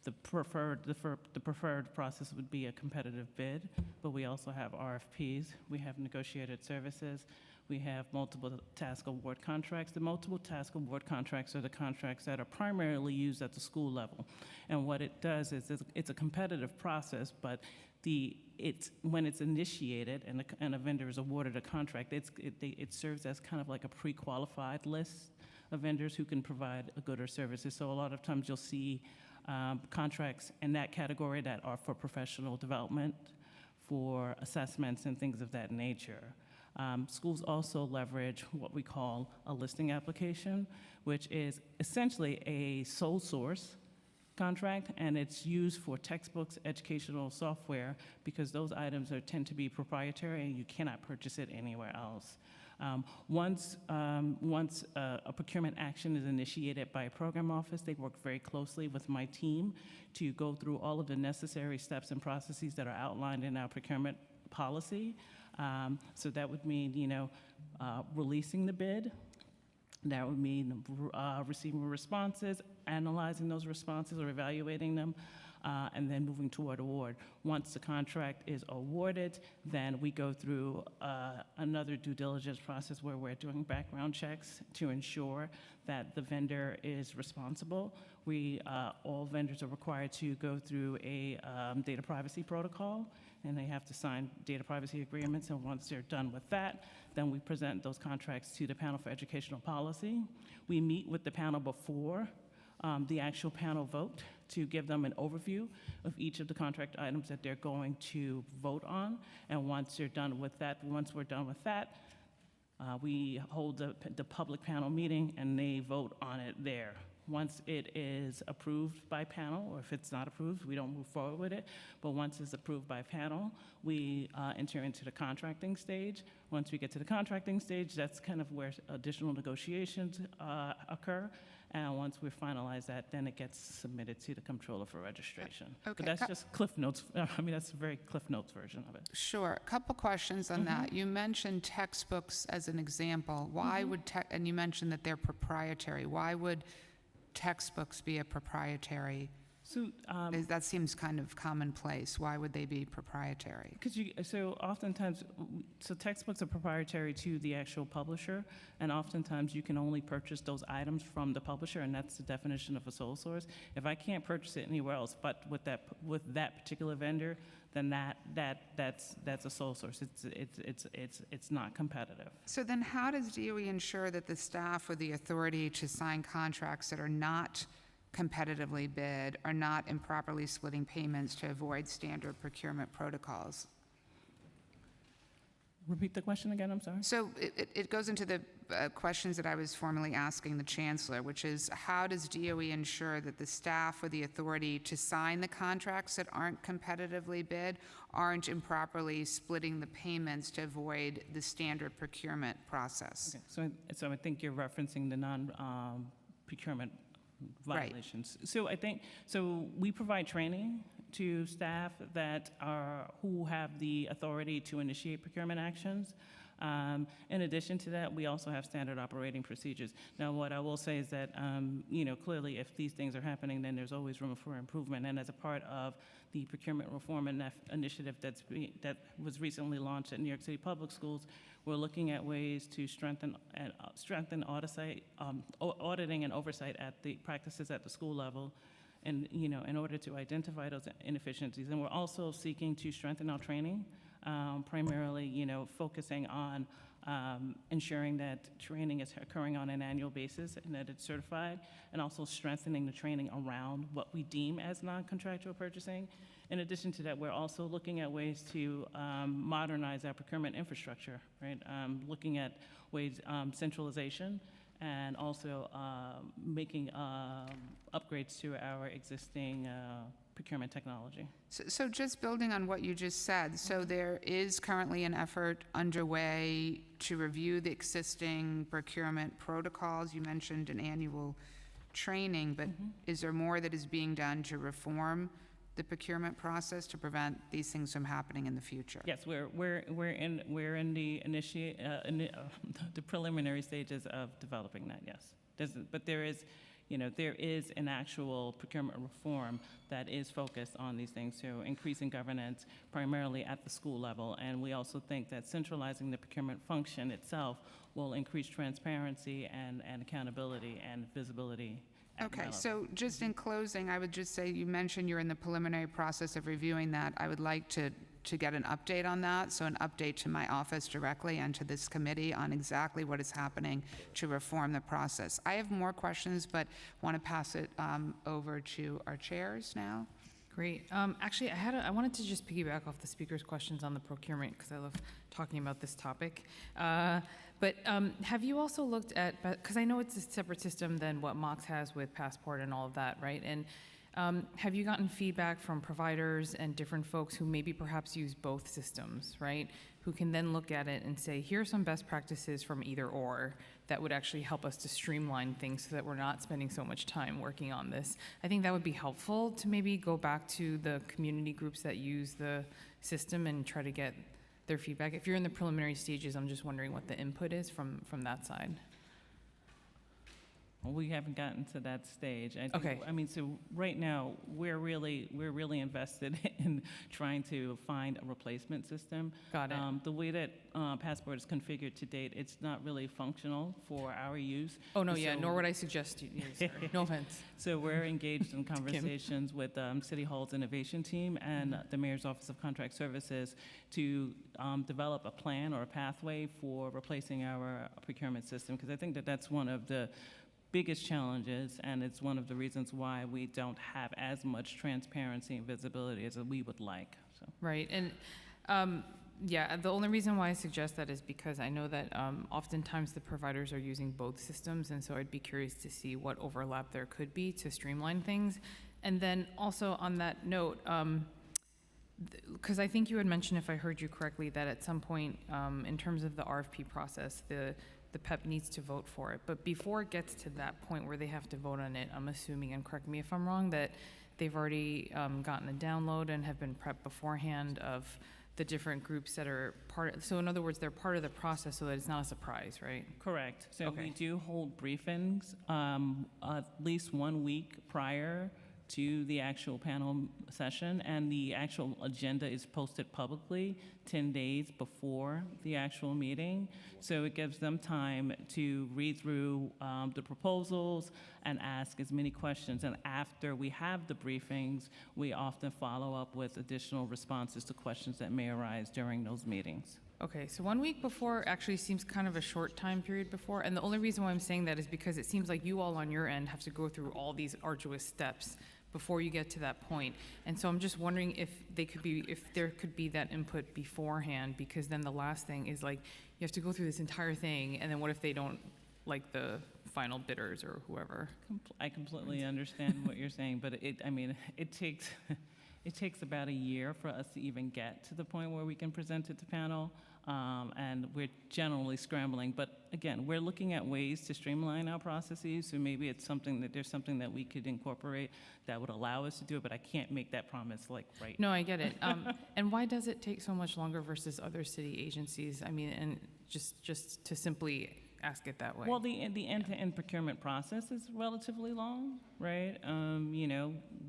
the preferred process would be a competitive bid, but we also have RFPs. We have negotiated services. We have multiple task award contracts. The multiple task award contracts are the contracts that are primarily used at the school level. And what it does is it's a competitive process, but when it's initiated and a vendor is awarded a contract, it serves as kind of like a pre-qualified list of vendors who can provide a good or services. So a lot of times you'll see contracts in that category that are for professional development, for assessments and things of that nature. Schools also leverage what we call a listing application, which is essentially a sole source contract, and it's used for textbooks, educational software, because those items tend to be proprietary and you cannot purchase it anywhere else. Once a procurement action is initiated by a program office, they work very closely with my team to go through all of the necessary steps and processes that are outlined in our procurement policy. So that would mean, releasing the bid. That would mean receiving responses, analyzing those responses or evaluating them, and then moving toward award. Once the contract is awarded, then we go through another due diligence process where we're doing background checks to ensure that the vendor is responsible. All vendors are required to go through a data privacy protocol, and they have to sign data privacy agreements, and once they're done with that, then we present those contracts to the panel for educational policy. We meet with the panel before the actual panel vote to give them an overview of each of the contract items that they're going to vote on, and once we're done with that, we hold the public panel meeting and they vote on it there. Once it is approved by panel, or if it's not approved, we don't move forward with it. But once it's approved by panel, we enter into the contracting stage. Once we get to the contracting stage, that's kind of where additional negotiations occur. And once we finalize that, then it gets submitted to the comptroller for registration. Okay. But that's just Cliff Notes. That's a very Cliff Notes version of it. Sure. A couple questions on that. You mentioned textbooks as an example. Why would and you mentioned that they're proprietary. Why would textbooks be a proprietary So, That seems kind of commonplace. Why would they be proprietary? So oftentimes, so textbooks are proprietary to the actual publisher, and oftentimes you can only purchase those items from the publisher, and that's the definition of a sole source. If I can't purchase it anywhere else but with that particular vendor, then that's a sole source. It's not competitive. So then how does DOE ensure that the staff with the authority to sign contracts that are not competitively bid are not improperly splitting payments to avoid standard procurement protocols? Repeat the question again, I'm sorry. So it goes into the questions that I was formerly asking the chancellor, which is how does DOE ensure that the staff with the authority to sign the contracts that aren't competitively bid aren't improperly splitting the payments to avoid the standard procurement process? Okay. So I think you're referencing the non-procurement violations. Right. So we provide training to staff who have the authority to initiate procurement actions. In addition to that, we also have standard operating procedures. Now, what I will say is that, clearly if these things are happening, then there's always room for improvement. And as a part of the procurement reform initiative that was recently launched at New York City Public Schools, we're looking at ways to strengthen auditing and oversight at the practices at the school level, and in order to identify those inefficiencies. And we're also seeking to strengthen our training, primarily focusing on ensuring that training is occurring on an annual basis and that it's certified, and also strengthening the training around what we deem as non-contractual purchasing. In addition to that, we're also looking at ways to modernize our procurement infrastructure, right? Looking at ways, centralization, and also making upgrades to our existing procurement technology. So just building on what you just said, so there is currently an effort underway to review the existing procurement protocols. You mentioned an annual training, but is there more that is being done to reform the procurement process to prevent these things from happening in the future? Yes, we're in the preliminary stages of developing that. Yes, but there is an actual procurement reform that is focused on these things, so increasing governance primarily at the school level. And we also think that centralizing the procurement function itself will increase transparency and accountability and visibility. Okay, so just in closing, I would just say you mentioned you're in the preliminary process of reviewing that. I would like to get an update on that, so an update to my office directly and to this committee on exactly what is happening to reform the process. I have more questions, but want to pass it over to our chairs now. Great. Actually, I wanted to just piggyback off the speaker's questions on the procurement because I love talking about this topic. But have you also looked at, because I know it's a separate system than what Mox has with Passport and all of that, right? And have you gotten feedback from providers and different folks who maybe perhaps use both systems, right? Who can then look at it and say, here are some best practices from either or that would actually help us to streamline things so that we're not spending so much time working on this. I think that would be helpful to maybe go back to the community groups that use the system and try to get their feedback. If you're in the preliminary stages, I'm just wondering what the input is from that side. Well, we haven't gotten to that stage. Okay. I mean, so right now, we're really invested in trying to find a replacement system. Got it. The way that Passport is configured to date, it's not really functional for our use. Oh, no, yeah, nor would I suggest you use. Sorry. No offense. So we're engaged in conversations with City Hall's innovation team and the Mayor's Office of Contract Services to develop a plan or a pathway for replacing our procurement system, because I think that that's one of the biggest challenges, and it's one of the reasons why we don't have as much transparency and visibility as we would like. So. Right, and yeah, the only reason why I suggest that is because I know that oftentimes the providers are using both systems, and so I'd be curious to see what overlap there could be to streamline things. And then also on that note, because I think you had mentioned, if I heard you correctly, that at some point in terms of the RFP process, the PEP needs to vote for it. But before it gets to that point where they have to vote on it, I'm assuming, and correct me if I'm wrong, that they've already gotten a download and have been prepped beforehand of the different groups that are part of, so in other words, they're part of the process so that it's not a surprise, right? Correct. So Okay. we do hold briefings at least 1 week prior to the actual panel session, and the actual agenda is posted publicly 10 days before the actual meeting. So it gives them time to read through the proposals and ask as many questions. And after we have the briefings, we often follow up with additional responses to questions that may arise during those meetings. Okay, so 1 week before actually seems kind of a short time period before, and the only reason why I'm saying that is because it seems like you all on your end have to go through all these arduous steps before you get to that point. And so I'm just wondering if there could be that input beforehand, because then the last thing is like, you have to go through this entire thing, and then what if they don't like the final bidders or whoever? I completely understand what you're saying, but it takes about a year for us to even get to the point where we can present it to panel. And we're generally scrambling. But again, we're looking at ways to streamline our processes. So maybe it's there's something that we could incorporate that would allow us to do it. But I can't make that promise right No, I get it. And why does it take so much longer versus other city agencies? I mean, and just to simply ask it that way. Well, the end-to-end procurement process is relatively long, right?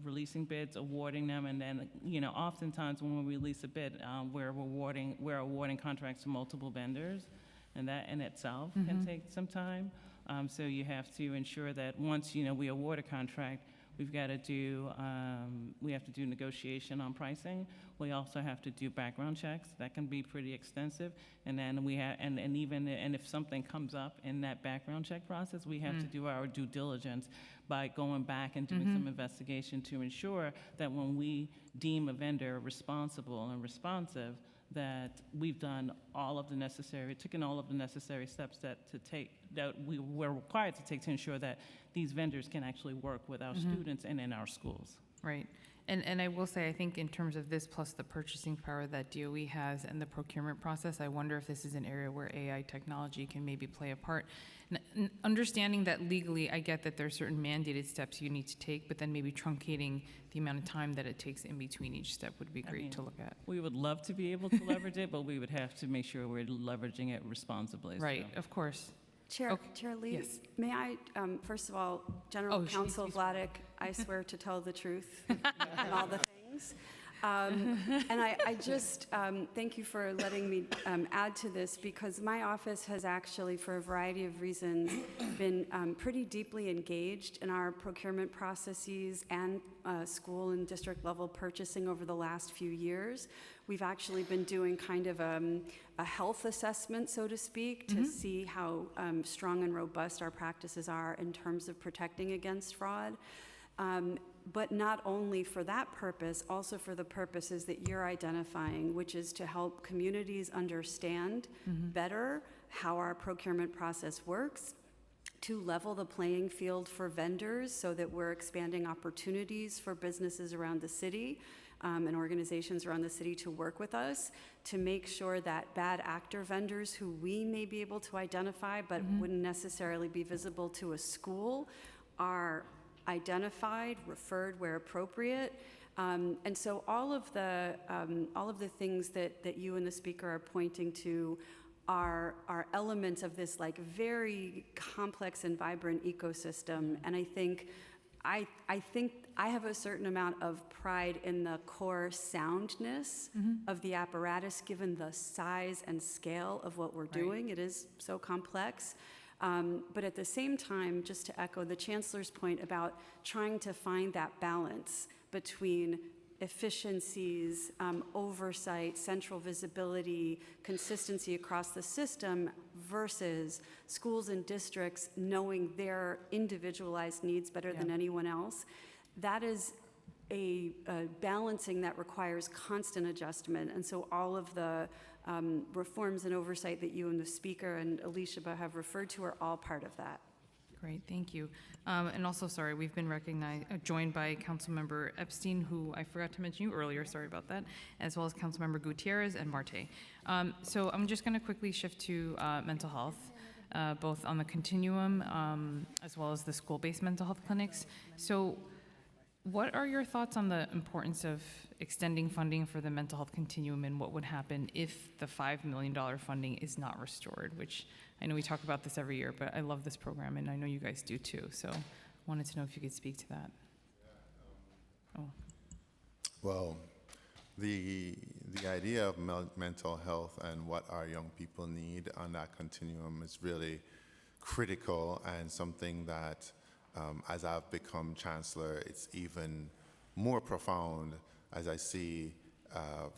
Releasing bids, awarding them, and then, oftentimes when we release a bid, we're awarding contracts to multiple vendors, and that in itself can take some time. So you have to ensure that once, we award a contract, we have to do negotiation on pricing. We also have to do background checks. That can be pretty extensive. And then and if something comes up in that background check process, we have to do our due diligence by going back and doing some investigation to ensure that when we deem a vendor responsible and responsive, that we've taken all of the necessary steps that we were required to take to ensure that these vendors can actually work with our students and in our schools. Right. And I will say, I think in terms of this plus the purchasing power that DOE has and the procurement process, I wonder if this is an area where AI technology can maybe play a part. Understanding that legally, I get that there are certain mandated steps you need to take, but then maybe truncating the amount of time that it takes in between each step would be great to look at. We would love to be able to leverage it, but we would have to make sure we're leveraging it responsibly. Right, of course. Chair Lee, yes. may I, first of all, General Counsel Vladeck, I swear to tell the truth and all the things. And I just thank you for letting me add to this, because my office has actually, for a variety of reasons, been pretty deeply engaged in our procurement processes and school and district level purchasing over the last few years. We've actually been doing kind of a health assessment, so to speak, to see how strong and robust our practices are in terms of protecting against fraud. But not only for that purpose, also for the purposes that you're identifying, which is to help communities understand better how our procurement process works, to level the playing field for vendors so that we're expanding opportunities for businesses around the city and organizations around the city to work with us, to make sure that bad actor vendors who we may be able to identify but wouldn't necessarily be visible to a school are identified, referred where appropriate. And so all of the things that you and the speaker are pointing to are elements of this like very complex and vibrant ecosystem. And I think I have a certain amount of pride in the core soundness of the apparatus, given the size and scale of what we're doing. It is so complex. But at the same time, just to echo the Chancellor's point about trying to find that balance between efficiencies, oversight, central visibility, consistency across the system versus schools and districts knowing their individualized needs better than anyone else, that is a balancing that requires constant adjustment. And so all of the reforms and oversight that you and the speaker and Alicia have referred to are all part of that. Great, thank you. And also, sorry, we've been joined by Councilmember Epstein, who I forgot to mention you earlier, sorry about that, as well as Councilmember Gutierrez and Marte. So I'm just gonna quickly shift to mental health, both on the continuum as well as the school-based mental health clinics. So what are your thoughts on the importance of extending funding for the mental health continuum, and what would happen if the $5 million funding is not restored? Which I know we talk about this every year, but I love this program, and I know you guys do too. So wanted to know if you could speak to that. Well, the idea of mental health and what our young people need on that continuum is really critical and something that, as I've become chancellor, it's even more profound as I see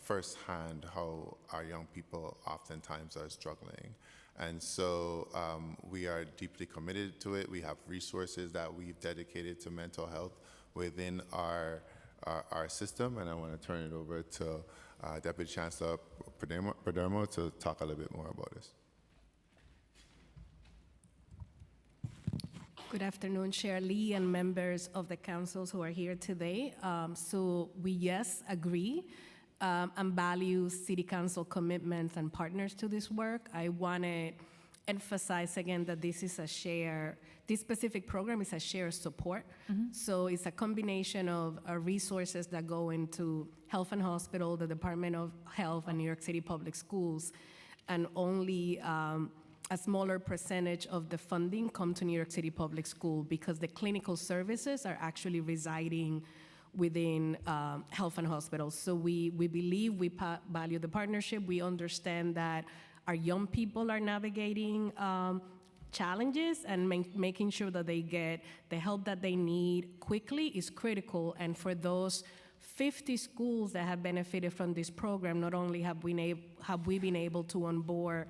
firsthand how our young people oftentimes are struggling. And so we are deeply committed to it. We have resources that we've dedicated to mental health within our system, and I want to turn it over to Deputy Chancellor Perdermo to talk a little bit more about this. Good afternoon, Chair Lee and members of the councils who are here today. So we, yes, agree and value City Council commitments and partners to this work. I want to emphasize again that this specific program is a shared support. So it's a combination of resources that go into Health and Hospital, the Department of Health, and New York City Public Schools, and only a smaller percentage of the funding come to New York City Public School because the clinical services are actually residing within Health and Hospitals. So we believe we value the partnership. We understand that our young people are navigating challenges, and making sure that they get the help that they need quickly is critical. And for those 50 schools that have benefited from this program, not only have we been able to onboard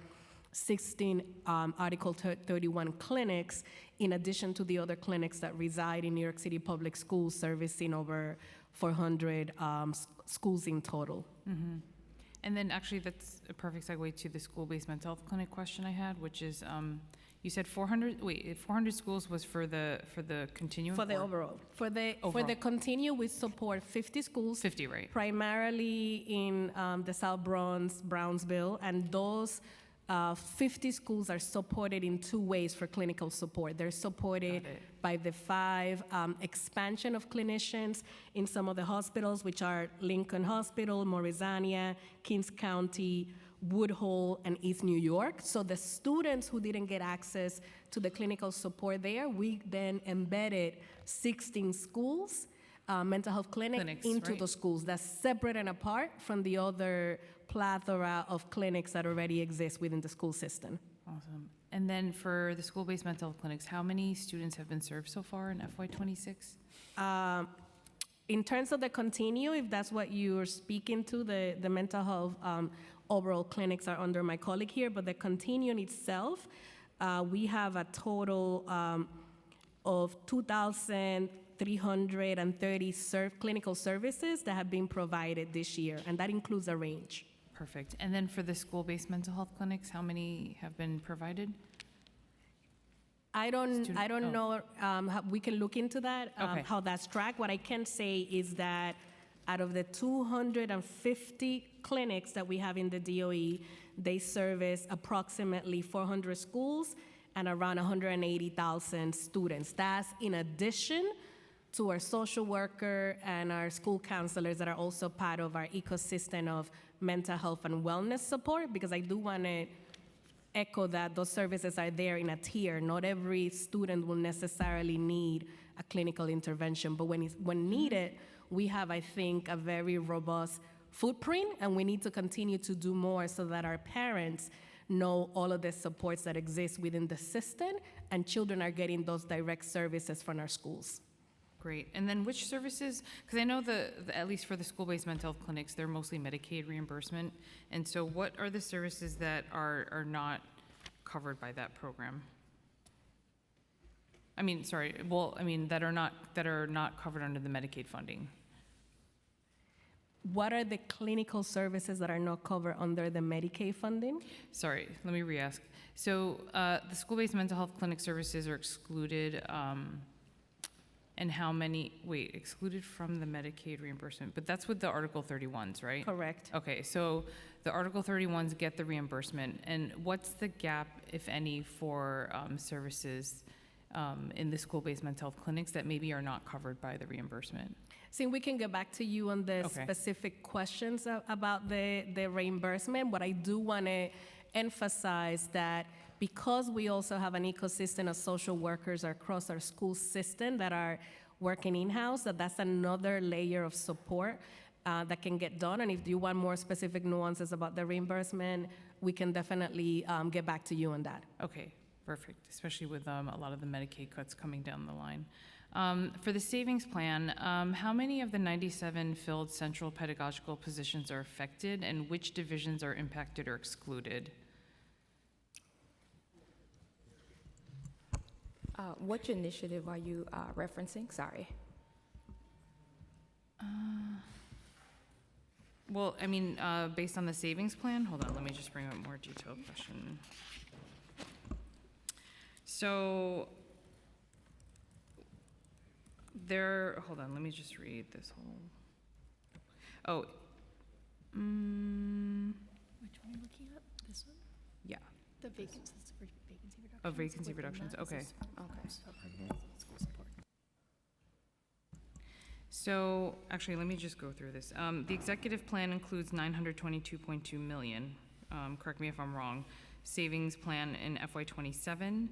16 Article 31 clinics, in addition to the other clinics that reside in New York City Public Schools, servicing over 400 schools in total. And then actually that's a perfect segue to the school-based mental health clinic question I had, which is, you said 400 schools was for the continuum? For the overall. For the continue, we support 50 schools. 50, right. Primarily in the South Bronx, Brownsville, and those 50 schools are supported in two ways for clinical support. They're supported by the 5 expansion of clinicians in some of the hospitals, which are Lincoln Hospital, Morrisania, Kings County, Woodhull, and East New York. So the students who didn't get access to the clinical support there, we then embedded 16 schools, mental health clinics into right? the schools. That's separate and apart from the other plethora of clinics that already exist within the school system. Awesome. And then for the school-based mental health clinics, how many students have been served so far in FY26? In terms of the continue, if that's what you're speaking to, the mental health overall clinics are under my colleague here, but the continuum itself, we have a total of 2,330 clinical services that have been provided this year, and that includes a range. Perfect. And then for the school-based mental health clinics, how many have been provided? I don't know. We can look into that, Okay. how that's tracked. What I can say is that out of the 250 clinics that we have in the DOE, they service approximately 400 schools and around 180,000 students. That's in addition to our social worker and our school counselors that are also part of our ecosystem of mental health and wellness support, because I do want to echo that those services are there in a tier. Not every student will necessarily need a clinical intervention, but when needed, we have, I think, a very robust footprint, and we need to continue to do more so that our parents know all of the supports that exist within the system, and children are getting those direct services from our schools. Great. And then which services, because I know at least for the school-based mental health clinics, they're mostly Medicaid reimbursement. And so what are the services that are not covered by that program? That are not covered under the Medicaid funding. What are the clinical services that are not covered under the Medicaid funding? Sorry, let me re-ask. So the school-based mental health clinic services are excluded, and how many, excluded from the Medicaid reimbursement, but that's with the Article 31s, right? Correct. Okay, so the Article 31s get the reimbursement, and what's the gap, if any, for services in the school-based mental health clinics that maybe are not covered by the reimbursement? See, we can get back to you on the specific questions about the reimbursement. What I do want to emphasize that because we also have an ecosystem of social workers across our school system that are working in-house, that's another layer of support that can get done. And if you want more specific nuances about the reimbursement, we can definitely get back to you on that. Okay, perfect, especially with a lot of the Medicaid cuts coming down the line. For the savings plan, how many of the 97 filled central pedagogical positions are affected, and which divisions are impacted or excluded? Which initiative are you referencing? Sorry. Well, I mean, based on the savings plan, hold on, let me just bring up more detailed question. So hold on, let me just read this whole, Which one are you looking at? This one? yeah, The vacancies, vacancy reductions? of vacancy Within reductions, that is okay. this one. School support. So, actually, let me just go through this. The executive plan includes 922.2 million, correct me if I'm wrong, savings plan in FY '27,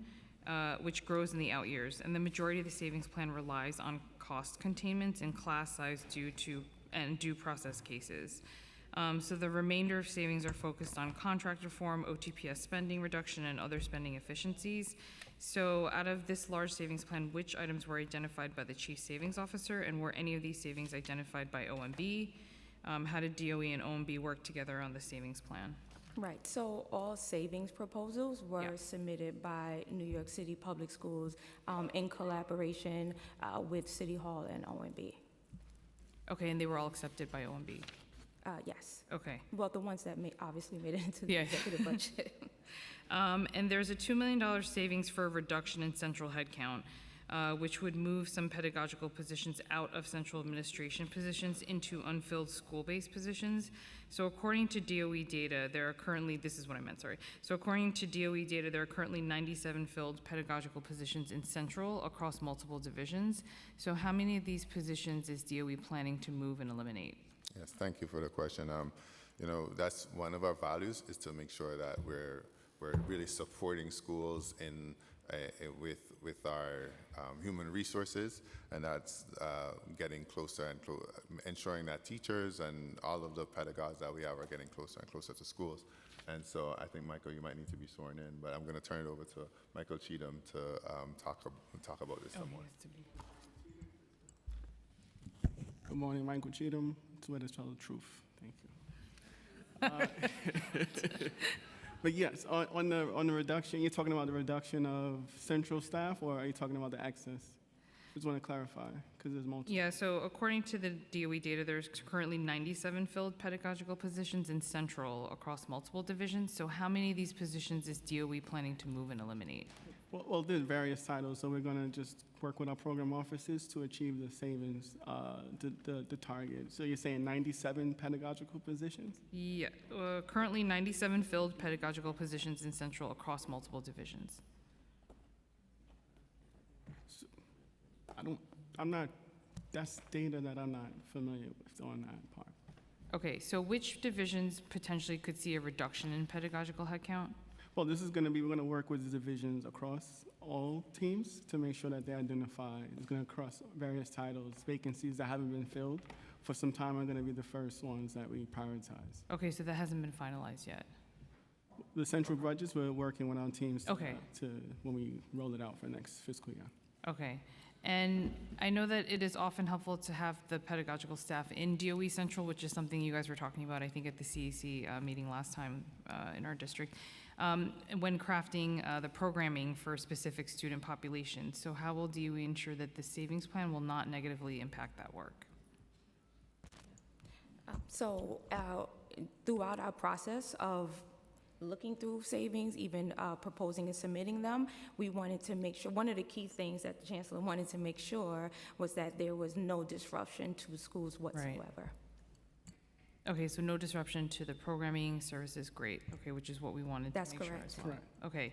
which grows in the out years. And the majority of the savings plan relies on cost containment and class size due process cases. So the remainder of savings are focused on contract reform, OTPS spending reduction, and other spending efficiencies. So out of this large savings plan, which items were identified by the Chief Savings Officer, and were any of these savings identified by OMB? How did DOE and OMB work together on the savings plan? Right, so all savings proposals were submitted by New York City Public Schools in collaboration with City Hall and OMB. Okay, and they were all accepted by OMB? Yes. Okay. Well, the ones that obviously made it into the executive budget. And there's a $2 million savings for a reduction in central headcount, which would move some pedagogical positions out of central administration positions into unfilled school-based positions. So according to DOE data, there are currently, this is what I meant, sorry. So according to DOE data, there are currently 97 filled pedagogical positions in central across multiple divisions. So how many of these positions is DOE planning to move and eliminate? Yes, thank you for the question. You know, that's one of our values, is to make sure that we're really supporting schools in with our human resources, and that's getting closer and ensuring that teachers and all of the pedagogues that we have are getting closer and closer to schools. And so I think, Michael, you might need to be sworn in, but I'm going to turn it over to Michael Cheatham to talk about this some more. Good morning, Michael Cheatham, Swear to Tell the Truth. Thank you. But yes, on the reduction, you're talking about the reduction of central staff, or are you talking about the access? Just want to clarify, because there's multiple. Yeah, so according to the DOE data, there's currently 97 filled pedagogical positions in central across multiple divisions. So how many of these positions is DOE planning to move and eliminate? Well, there's various titles, so we're going to just work with our program offices to achieve the savings, the target. So you're saying 97 pedagogical positions? Yeah, currently 97 filled pedagogical positions in central across multiple divisions. So, that's data that I'm not familiar with on that part. Okay, so which divisions potentially could see a reduction in pedagogical headcount? Well, this is going to be, we're going to work with the divisions across all teams to make sure that they identify. It's going to cross various titles. Vacancies that haven't been filled for some time are going to be the first ones that we prioritize. Okay, so that hasn't been finalized yet. The central budgets, we're working with our teams to when we roll it out for next fiscal year. Okay. And I know that it is often helpful to have the pedagogical staff in DOE Central, which is something you guys were talking about, I think, at the CEC meeting last time in our district, when crafting the programming for specific student populations. So how will DOE ensure that the savings plan will not negatively impact that work? So throughout our process of looking through savings, even proposing and submitting them, we wanted to make sure, one of the key things that the Chancellor wanted to make sure was that there was no disruption to schools whatsoever. Right. Okay, so no disruption to the programming services, great. Okay, which is what we wanted to make sure as well. Okay.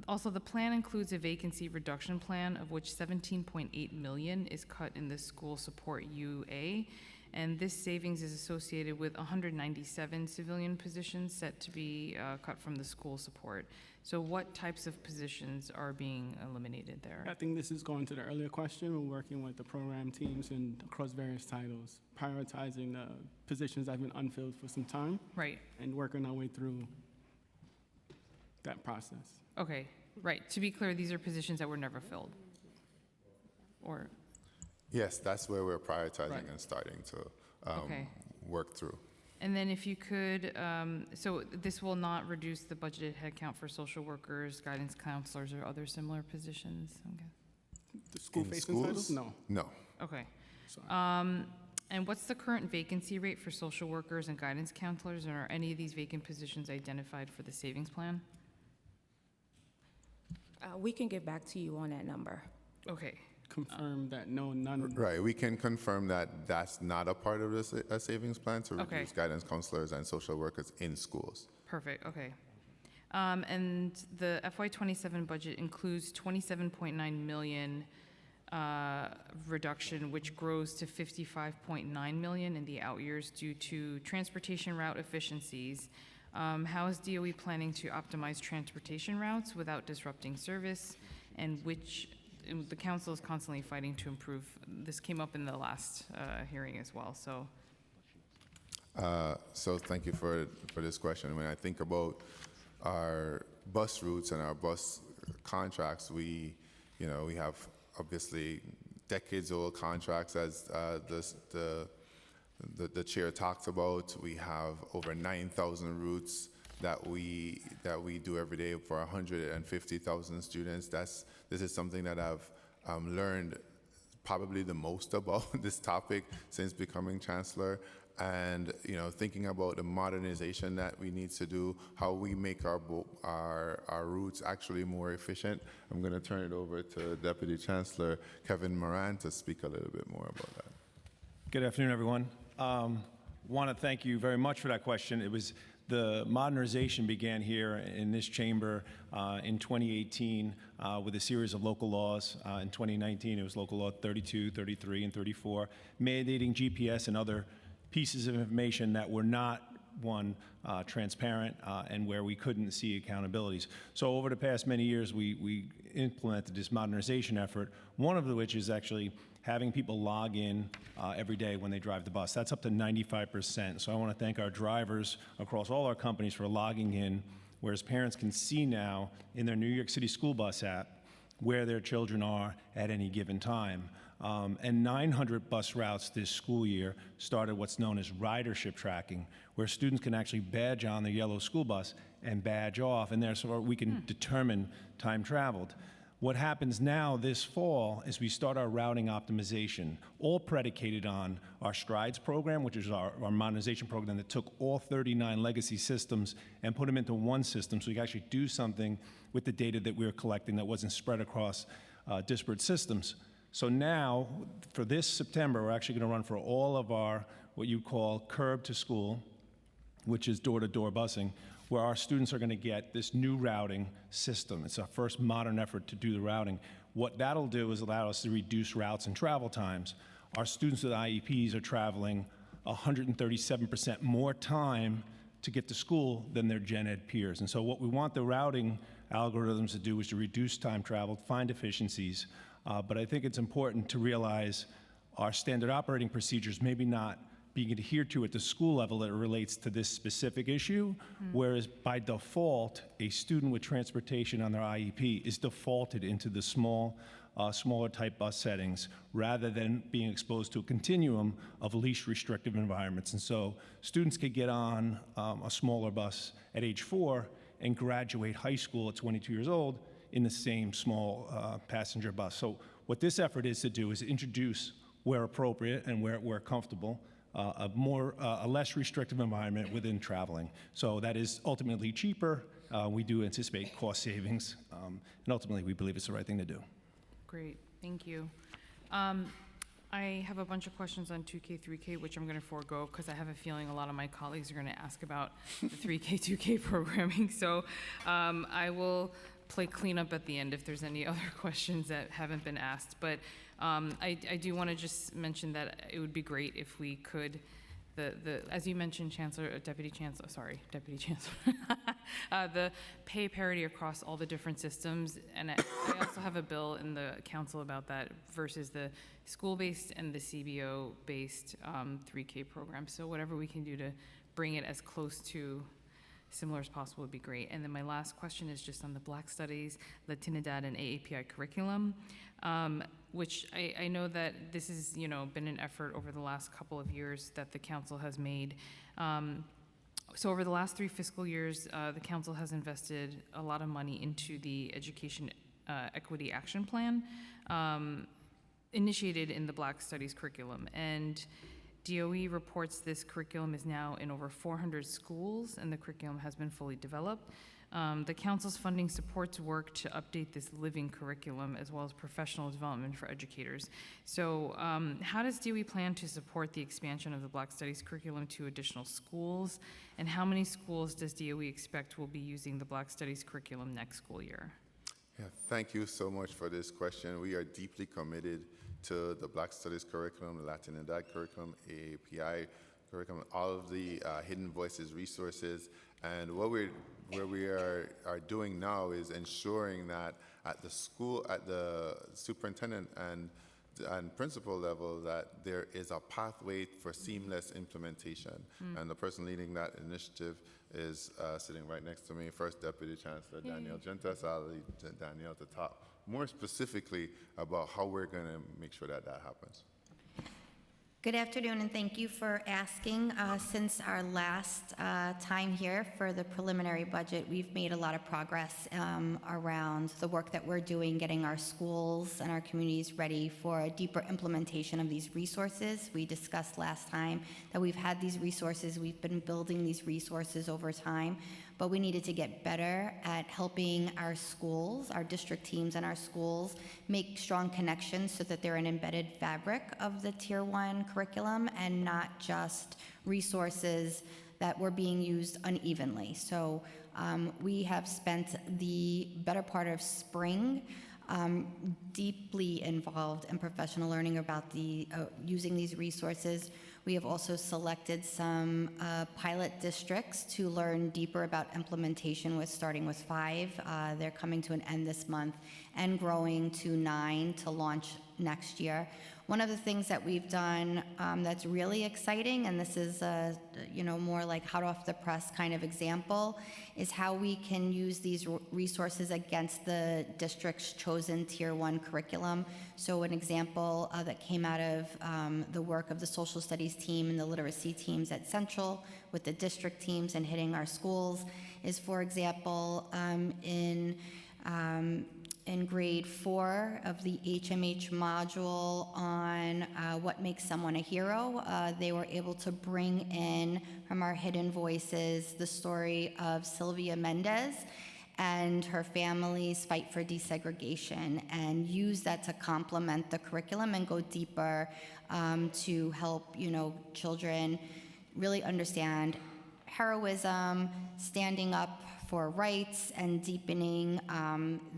Also, the plan includes a vacancy reduction plan, of which 17.8 million is cut in the school support UA, and this savings is associated with 197 civilian positions set to be cut from the school support. So what types of positions are being eliminated there? I think this is going to the earlier question. We're working with the program teams and across various titles, prioritizing the positions that have been unfilled for some time. Right. And working our way through that process. Okay, right. To be clear, these are positions that were never filled. Or, Yes, that's where we're prioritizing Right. and starting to Okay. work through. and then if you could, so this will not reduce the budgeted headcount for social workers, guidance counselors, or other similar positions? Okay. The school-facing titles? No. No. Okay. Sorry. And what's the current vacancy rate for social workers and guidance counselors? And are any of these vacant positions identified for the savings plan? We can get back to you on that number. Okay. Confirm that no, none. Right, we can confirm that that's not a part of this a savings plan to Okay. reduce guidance counselors and social workers in schools. Perfect, okay. And the FY27 budget includes 27.9 million reduction, which grows to 55.9 million in the out years due to transportation route efficiencies. How is DOE planning to optimize transportation routes without disrupting service? And the council is constantly fighting to improve. This came up in the last hearing as well, so. So thank you for this question. When I think about our bus routes and our bus contracts, we have obviously decades-old contracts, as the chair talked about. We have over 9,000 routes that we do every day for 150,000 students. This is something that I've learned probably the most about this topic since becoming chancellor. And thinking about the modernization that we need to do, how we make our routes actually more efficient. I'm going to turn it over to Deputy Chancellor Kevin Moran to speak a little bit more about that. Good afternoon, everyone. Want to thank you very much for that question. It was the modernization began here in this chamber in 2018 with a series of local laws. In 2019, it was Local Law 32, 33, and 34, mandating GPS and other pieces of information that were not, transparent and where we couldn't see accountabilities. So over the past many years, we implemented this modernization effort, one of which is actually having people log in every day when they drive the bus. That's up to 95%. So I want to thank our drivers across all our companies for logging in, whereas parents can see now in their New York City school bus app where their children are at any given time. And 900 bus routes this school year started what's known as ridership tracking, where students can actually badge on the yellow school bus and badge off, and therefore we can determine time traveled. What happens now this fall is we start our routing optimization, all predicated on our STRIDES program, which is our modernization program that took all 39 legacy systems and put them into one system so we can actually do something with the data that we were collecting that wasn't spread across disparate systems. So now, for this September, we're actually going to run for all of our, what you call curb to school, which is door-to-door busing, where our students are going to get this new routing system. It's our first modern effort to do the routing. What that'll do is allow us to reduce routes and travel times. Our students with IEPs are traveling 137% more time to get to school than their gen ed peers. And so what we want the routing algorithms to do is to reduce time traveled, find efficiencies, but I think it's important to realize our standard operating procedures maybe not being adhered to at the school level that relates to this specific issue, whereas by default, a student with transportation on their IEP is defaulted into the smaller type bus settings rather than being exposed to a continuum of least restrictive environments. And so students could get on a smaller bus at age 4 and graduate high school at 22 years old in the same small passenger bus. So what this effort is to do is introduce, where appropriate and where we're comfortable, a less restrictive environment within traveling. So that is ultimately cheaper. We do anticipate cost savings, and ultimately we believe it's the right thing to do. Great, thank you. I have a bunch of questions on 2K, 3K, which I'm going to forego because I have a feeling a lot of my colleagues are going to ask about the 3K, 2K programming. So I will play cleanup at the end if there's any other questions that haven't been asked. But I do want to just mention that it would be great if we could, as you mentioned, Deputy Chancellor, the pay parity across all the different systems. And I also have a bill in the council about that versus the school-based and the CBO-based 3K program. So whatever we can do to bring it as close to similar as possible would be great. And then my last question is just on the Black Studies, Latinidad, and AAPI curriculum, which I know that this has been an effort over the last couple of years that the council has made. So over the last 3 fiscal years, the council has invested a lot of money into the Education Equity Action Plan, initiated in the Black Studies curriculum. And DOE reports this curriculum is now in over 400 schools, and the curriculum has been fully developed. The council's funding supports work to update this living curriculum as well as professional development for educators. So how does DOE plan to support the expansion of the Black Studies curriculum to additional schools? And how many schools does DOE expect will be using the Black Studies curriculum next school year? Yeah, thank you so much for this question. We are deeply committed to the Black Studies curriculum, the Latinidad curriculum, AAPI curriculum, all of the Hidden Voices resources. And what we are doing now is ensuring that at the school, at the superintendent and principal level, that there is a pathway for seamless implementation. And the person leading that initiative is sitting right next to me, First Deputy Chancellor Danielle Gentas. I'll lead Danielle to talk more specifically about how we're going to make sure that that happens. Good afternoon, and thank you for asking. Since our last time here for the preliminary budget, we've made a lot of progress around the work that we're doing, getting our schools and our communities ready for a deeper implementation of these resources. We discussed last time that we've had these resources, we've been building these resources over time, but we needed to get better at helping our schools, our district teams and our schools make strong connections so that they're an embedded fabric of the Tier 1 curriculum and not just resources that were being used unevenly. So we have spent the better part of spring deeply involved in professional learning about the using these resources. We have also selected some pilot districts to learn deeper about implementation with starting with 5. They're coming to an end this month and growing to 9 to launch next year. One of the things that we've done that's really exciting, and this is a more like hot off the press kind of example, is how we can use these resources against the district's chosen Tier 1 curriculum. So an example that came out of the work of the social studies team and the literacy teams at Central with the district teams and hitting our schools is, for example, in grade 4 of the HMH module on what makes someone a hero, they were able to bring in from our Hidden Voices the story of Sylvia Mendez and her family's fight for desegregation, and use that to complement the curriculum and go deeper to help children really understand heroism, standing up for rights, and deepening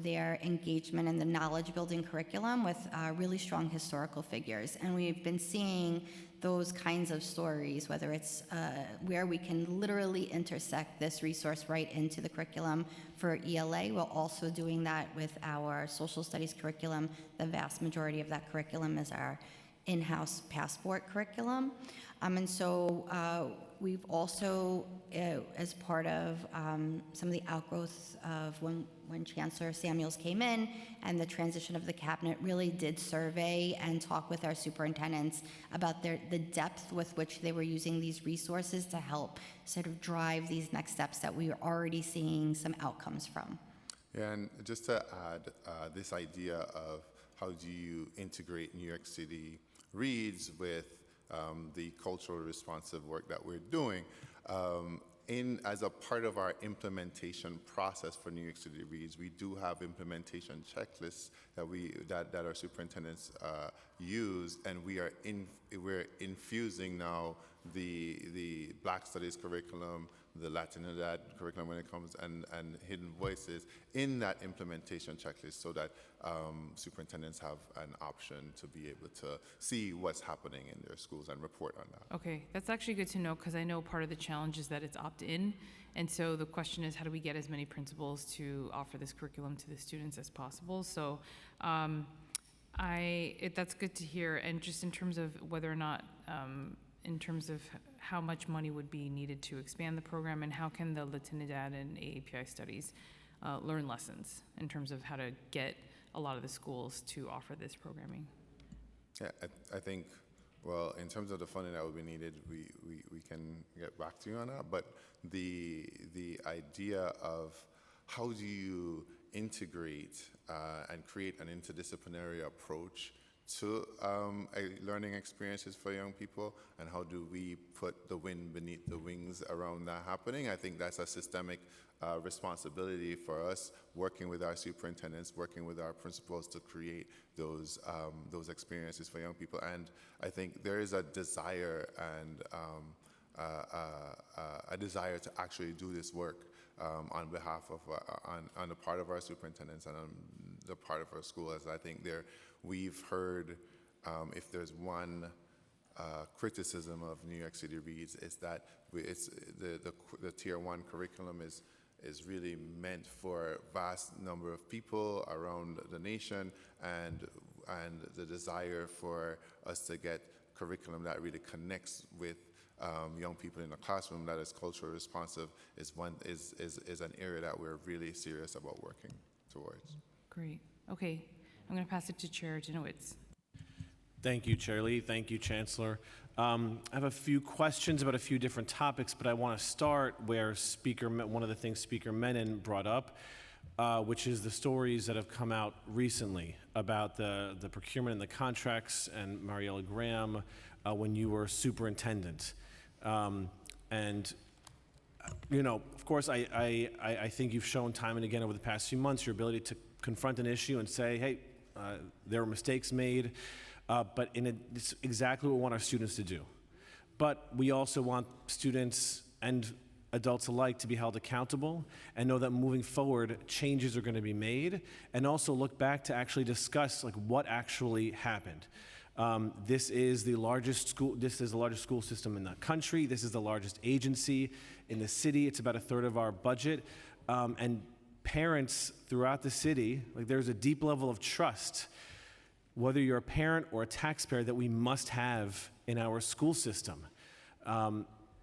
their engagement in the knowledge-building curriculum with really strong historical figures. And we've been seeing those kinds of stories, whether it's where we can literally intersect this resource right into the curriculum for ELA. We're also doing that with our social studies curriculum. The vast majority of that curriculum is our in-house passport curriculum. And so we've also, as part of some of the outgrowth of when Chancellor Samuels came in and the transition of the cabinet, really did survey and talk with our superintendents about the depth with which they were using these resources to help sort of drive these next steps that we are already seeing some outcomes from. Yeah, and just to add, this idea of how do you integrate New York City Reads with the culturally responsive work that we're doing. As a part of our implementation process for New York City Reads, we do have implementation checklists that our superintendents use, and we're infusing now the Black Studies curriculum, the Latinidad curriculum when it comes and hidden voices in that implementation checklist so that superintendents have an option to be able to see what's happening in their schools and report on that. Okay, that's actually good to know because I know part of the challenge is that it's opt-in. And so the question is, how do we get as many principals to offer this curriculum to the students as possible? So that's good to hear. And just in terms of whether or not, in terms of how much money would be needed to expand the program, and how can the Latinidad and AAPI studies learn lessons in terms of how to get a lot of the schools to offer this programming? Yeah, I think, well, in terms of the funding that would be needed, we can get back to you on that. But the idea of how do you integrate and create an interdisciplinary approach to learning experiences for young people, and how do we put the wind beneath the wings around that happening? I think that's a systemic responsibility for us, working with our superintendents, working with our principals to create those experiences for young people. And I think there is a desire and a desire to actually do this work on behalf of on the part of our superintendents and on the part of our schools. I think we've heard, if there's one criticism of New York City Reads, is that it's the Tier 1 curriculum is really meant for a vast number of people around the nation, and the desire for us to get curriculum that really connects with young people in the classroom, that is culturally responsive, is an area that we're really serious about working towards. Great. Okay. I'm going to pass it to Chair Janowitz. Thank you, Chair Lee. Thank you, Chancellor. I have a few questions about a few different topics, but I want to start where one of the things Speaker Menon brought up, which is the stories that have come out recently about the procurement and the contracts, and Mariella Graham, when you were superintendent. And you know, of course, I think you've shown time and again over the past few months your ability to confront an issue and say, hey, there were mistakes made, but it's exactly what we want our students to do. But we also want students and adults alike to be held accountable and know that moving forward, changes are going to be made, and also look back to actually discuss like what actually happened. This is the largest school system in the country. This is the largest agency in the city. It's about a third of our budget. And parents throughout the city, like there's a deep level of trust, whether you're a parent or a taxpayer, that we must have in our school system.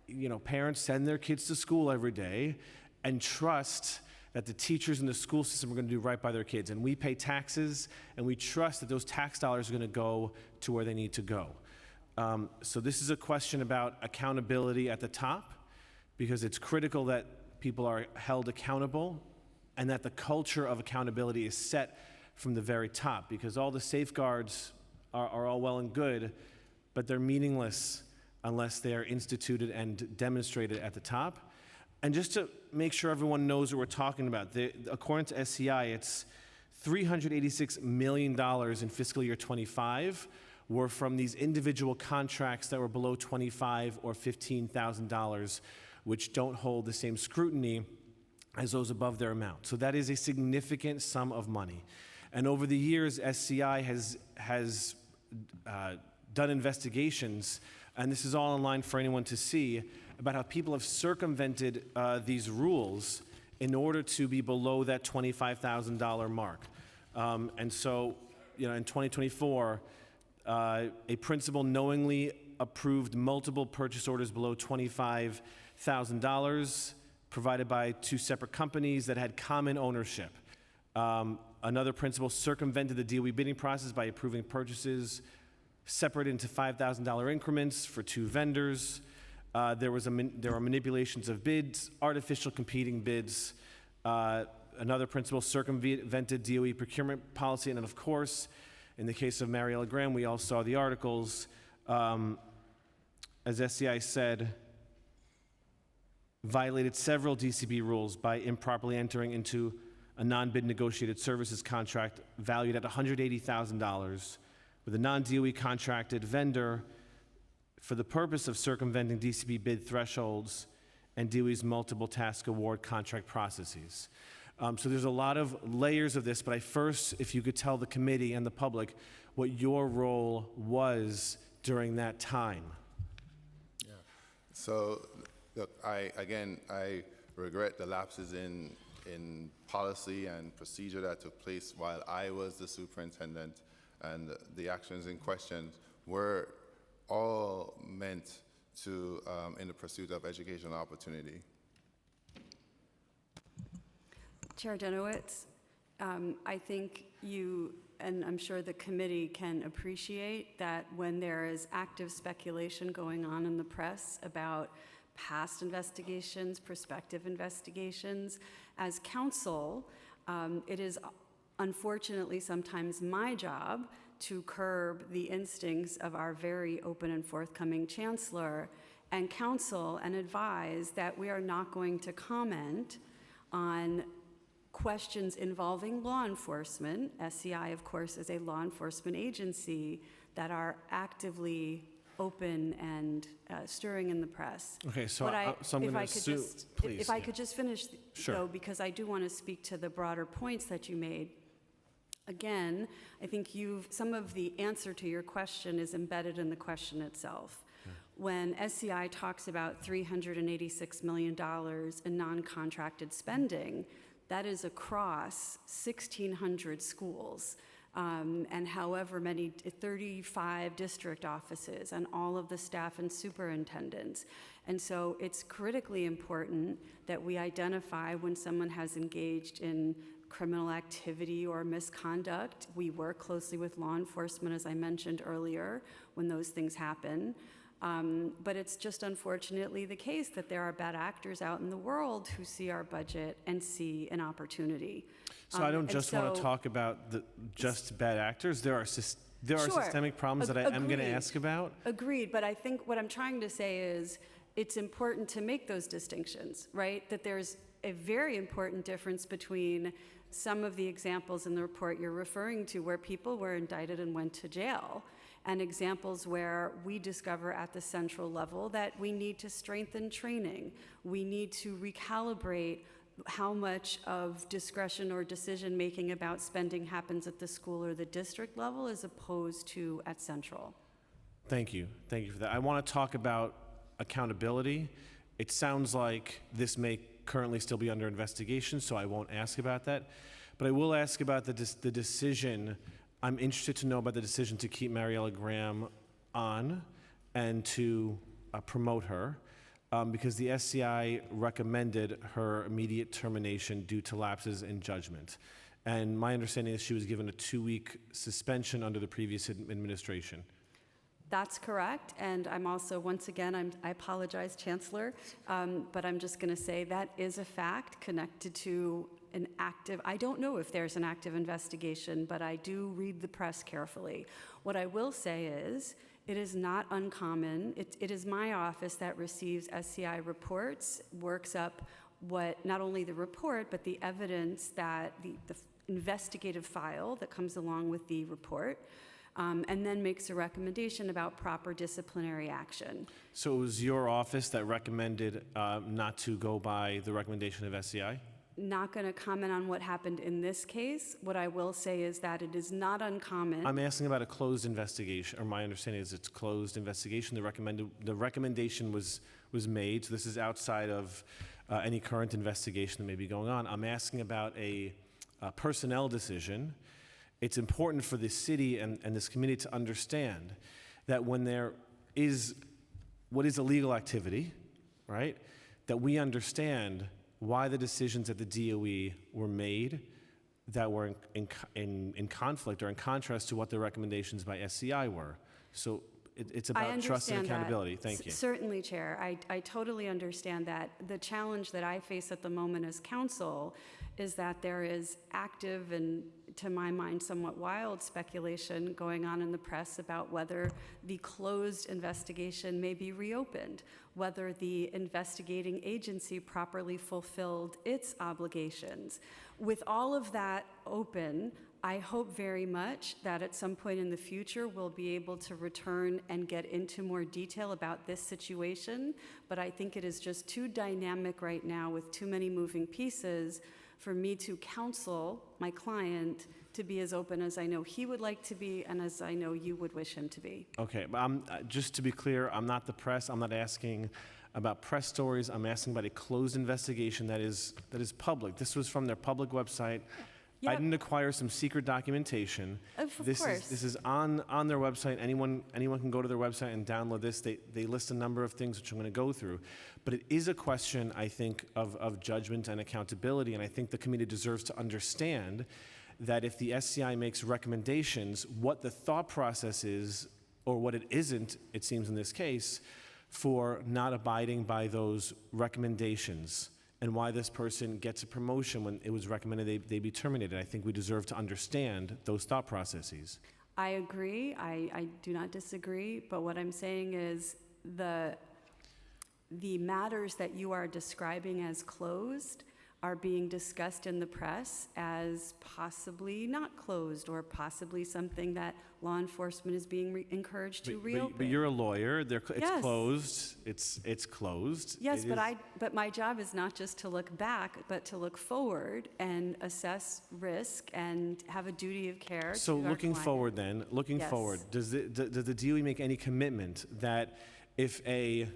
You know, parents send their kids to school every day and trust that the teachers in the school system are going to do right by their kids. And we pay taxes, and we trust that those tax dollars are going to go to where they need to go. So this is a question about accountability at the top, because it's critical that people are held accountable and that the culture of accountability is set from the very top, because all the safeguards are all well and good, but they're meaningless unless they are instituted and demonstrated at the top. And just to make sure everyone knows what we're talking about, according to SCI, it's $386 million in fiscal year 25 were from these individual contracts that were below $25,000 or $15,000, which don't hold the same scrutiny as those above their amount. So that is a significant sum of money. And over the years, SCI has done investigations, and this is all online for anyone to see, about how people have circumvented these rules in order to be below that $25,000 mark. And so, you know, in 2024, a principal knowingly approved multiple purchase orders below $25,000 provided by two separate companies that had common ownership. Another principal circumvented the DOE bidding process by approving purchases separated into $5,000 increments for two vendors. There were manipulations of bids, artificial competing bids. Another principal circumvented DOE procurement policy, and then of course, in the case of Mariella Graham, we all saw the articles. As SCI said, violated several DCB rules by improperly entering into a non-bid negotiated services contract valued at $180,000 with a non-DOE contracted vendor for the purpose of circumventing DCB bid thresholds and DOE's multiple task award contract processes. So there's a lot of layers of this, but if you could tell the committee and the public what your role was during that time. So, look, I regret the lapses in policy and procedure that took place while I was the superintendent, and the actions in question were all meant to, in the pursuit of educational opportunity. Chair Denowitz, I think you, and I'm sure the committee can appreciate that when there is active speculation going on in the press about past investigations, prospective investigations, as counsel, it is unfortunately sometimes my job to curb the instincts of our very open and forthcoming chancellor and counsel and advise that we are not going to comment on questions involving law enforcement. SCI, of course, is a law enforcement agency that are actively open and stirring in the press. Okay, so What I'm going to assume, please. If I could just finish, Sure. though, because I do want to speak to the broader points that you made. Again, I think some of the answer to your question is embedded in the question itself. When SCI talks about $386 million in non-contracted spending, that is across 1,600 schools. And however many, 35 district offices and all of the staff and superintendents. And so it's critically important that we identify when someone has engaged in criminal activity or misconduct. We work closely with law enforcement, as I mentioned earlier, when those things happen. But it's just unfortunately the case that there are bad actors out in the world who see our budget and see an opportunity. So I don't just want to talk about just bad actors. There are systemic problems that I am going to ask about. Agreed, but I think what I'm trying to say is it's important to make those distinctions, right? That there's a very important difference between some of the examples in the report you're referring to where people were indicted and went to jail, and examples where we discover at the central level that we need to strengthen training. We need to recalibrate how much of discretion or decision-making about spending happens at the school or the district level as opposed to at central. Thank you. Thank you for that. I want to talk about accountability. It sounds like this may currently still be under investigation, so I won't ask about that. But I will ask about the decision. I'm interested to know about the decision to keep Mariella Graham on and to promote her. Because the SCI recommended her immediate termination due to lapses in judgment. And my understanding is she was given a 2-week suspension under the previous administration. That's correct, and I'm also, once again, I apologize, Chancellor, but I'm just going to say that is a fact connected to an active, I don't know if there's an active investigation, but I do read the press carefully. What I will say is, it is not uncommon. It is my office that receives SCI reports, works up not only the report, but the evidence that the investigative file that comes along with the report, and then makes a recommendation about proper disciplinary action. So it was your office that recommended not to go by the recommendation of SCI? Not going to comment on what happened in this case. What I will say is that it is not uncommon. I'm asking about a closed investigation, or my understanding is it's closed investigation. The recommendation was made, so this is outside of any current investigation that may be going on. I'm asking about a personnel decision. It's important for the city and this committee to understand that when there is what is illegal activity, right, that we understand why the decisions at the DOE were made that were in conflict or in contrast to what the recommendations by SCI were. So it's about trust and accountability. Thank you. Certainly, Chair. I totally understand that. The challenge that I face at the moment as counsel is that there is active and, to my mind, somewhat wild speculation going on in the press about whether the closed investigation may be reopened. whether the investigating agency properly fulfilled its obligations. With all of that open, I hope very much that at some point in the future, we'll be able to return and get into more detail about this situation. But I think it is just too dynamic right now with too many moving pieces for me to counsel my client to be as open as I know he would like to be and as I know you would wish him to be. Okay, but just to be clear, I'm not the press. I'm not asking about press stories. I'm asking about a closed investigation that is public. This was from their public website. I Yep. didn't acquire some secret documentation. Of This course. is on their website. Anyone can go to their website and download this. They list a number of things which I'm going to go through. But it is a question, I think, of judgment and accountability, and I think the committee deserves to understand that if the SCI makes recommendations, what the thought process is, or what it isn't, it seems in this case, for not abiding by those recommendations, and why this person gets a promotion when it was recommended they be terminated. I think we deserve to understand those thought processes. I agree. I do not disagree. But what I'm saying is the matters that you are describing as closed are being discussed in the press as possibly not closed or possibly something that law enforcement is being encouraged to reopen. But you're a lawyer. It's Yes. closed. It's closed. Yes, It but is- but my job is not just to look back, but to look forward and assess risk and have a duty of care. So to our looking client. forward then, Yes. does the DOE make any commitment that if a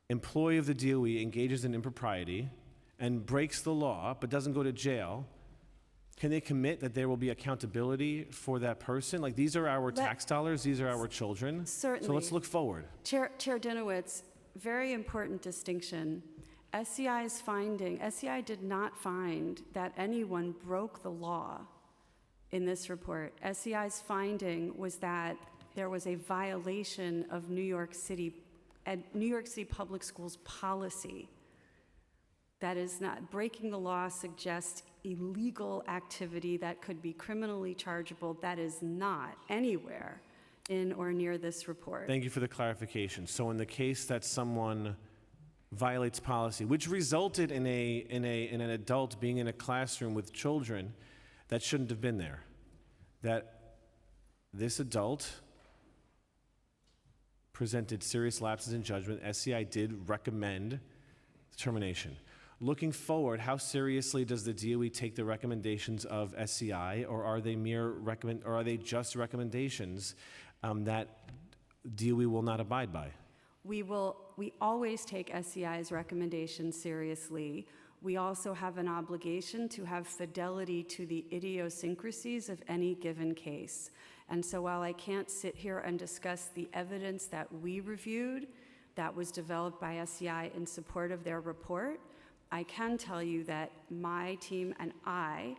employee of the DOE engages in impropriety and breaks the law but doesn't go to jail, can they commit that there will be accountability for that person? Like, these are our tax dollars, these are our children. Certainly. So let's look forward. Chair Dinowitz, very important distinction. SCI did not find that anyone broke the law in this report. SCI's finding was that there was a violation of New York City Public Schools policy. That is not, breaking the law suggests illegal activity that could be criminally chargeable. That is not anywhere in or near this report. Thank you for the clarification. So in the case that someone violates policy, which resulted in an adult being in a classroom with children that shouldn't have been there, that this adult presented serious lapses in judgment, SCI did recommend termination. Looking forward, how seriously does the DOE take the recommendations of SCI, or are they just recommendations that DOE will not abide by? We always take SCI's recommendations seriously. We also have an obligation to have fidelity to the idiosyncrasies of any given case. And so while I can't sit here and discuss the evidence that we reviewed that was developed by SCI in support of their report, I can tell you that my team and I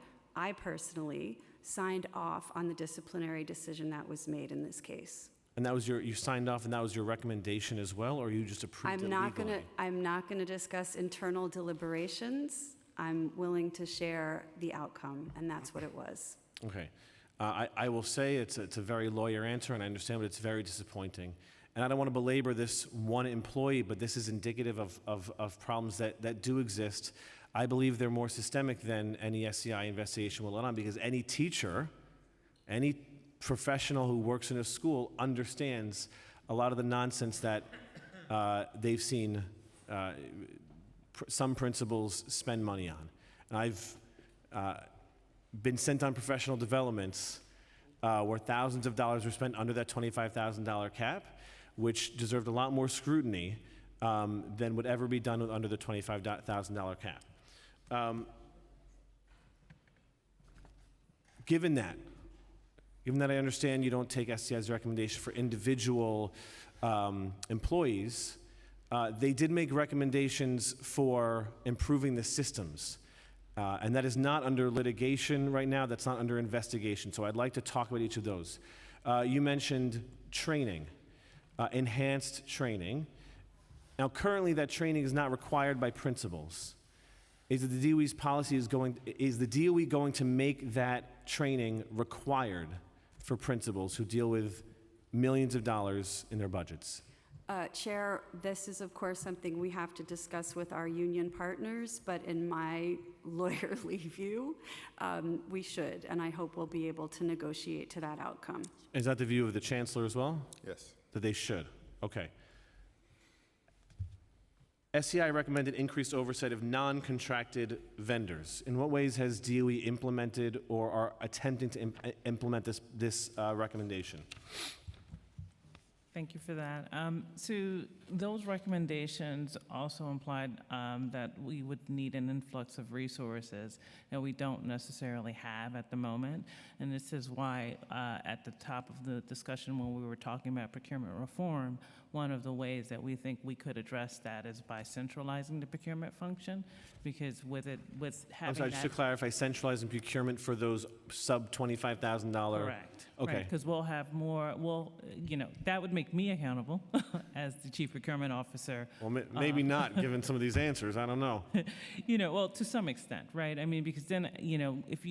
personally signed off on the disciplinary decision that was made in this case. And that was you signed off, and that was your recommendation as well, or you just approved it legally? I'm not gonna discuss internal deliberations. I'm willing to share the outcome, and that's what it was. Okay. I will say it's a very lawyer answer, and I understand, but it's very disappointing. And I don't want to belabor this one employee, but this is indicative of problems that do exist. I believe they're more systemic than any SCI investigation will let on, because any teacher, any professional who works in a school understands a lot of the nonsense that they've seen some principals spend money on. And I've been sent on professional developments where thousands of dollars were spent under that $25,000 cap, which deserved a lot more scrutiny than would ever be done under the $25,000 cap. Given that I understand you don't take SCI's recommendation for individual employees, they did make recommendations for improving the systems. And that is not under litigation right now, that's not under investigation. So I'd like to talk about each of those. You mentioned training. Enhanced training. Now, currently, that training is not required by principals. Is the DOE's policy is the DOE going to make that training required for principals who deal with millions of dollars in their budgets? Chair, this is of course something we have to discuss with our union partners, but in my lawyerly view, we should, and I hope we'll be able to negotiate to that outcome. Is that the view of the chancellor as well? Yes. That they should? Okay. SEI recommended increased oversight of non-contracted vendors. In what ways has DOE implemented or are attempting to implement this recommendation? Thank you for that. So those recommendations also implied that we would need an influx of resources that we don't necessarily have at the moment. And this is why at the top of the discussion when we were talking about procurement reform, one of the ways that we think we could address that is by centralizing the procurement function, because with having I'm sorry, just to clarify, centralizing procurement for those sub $25,000? Correct. Okay. Because we'll have more, that would make me accountable as the chief procurement officer. Well, maybe not, given some of these answers, I don't know. Well, to some extent, right? I mean, because then, if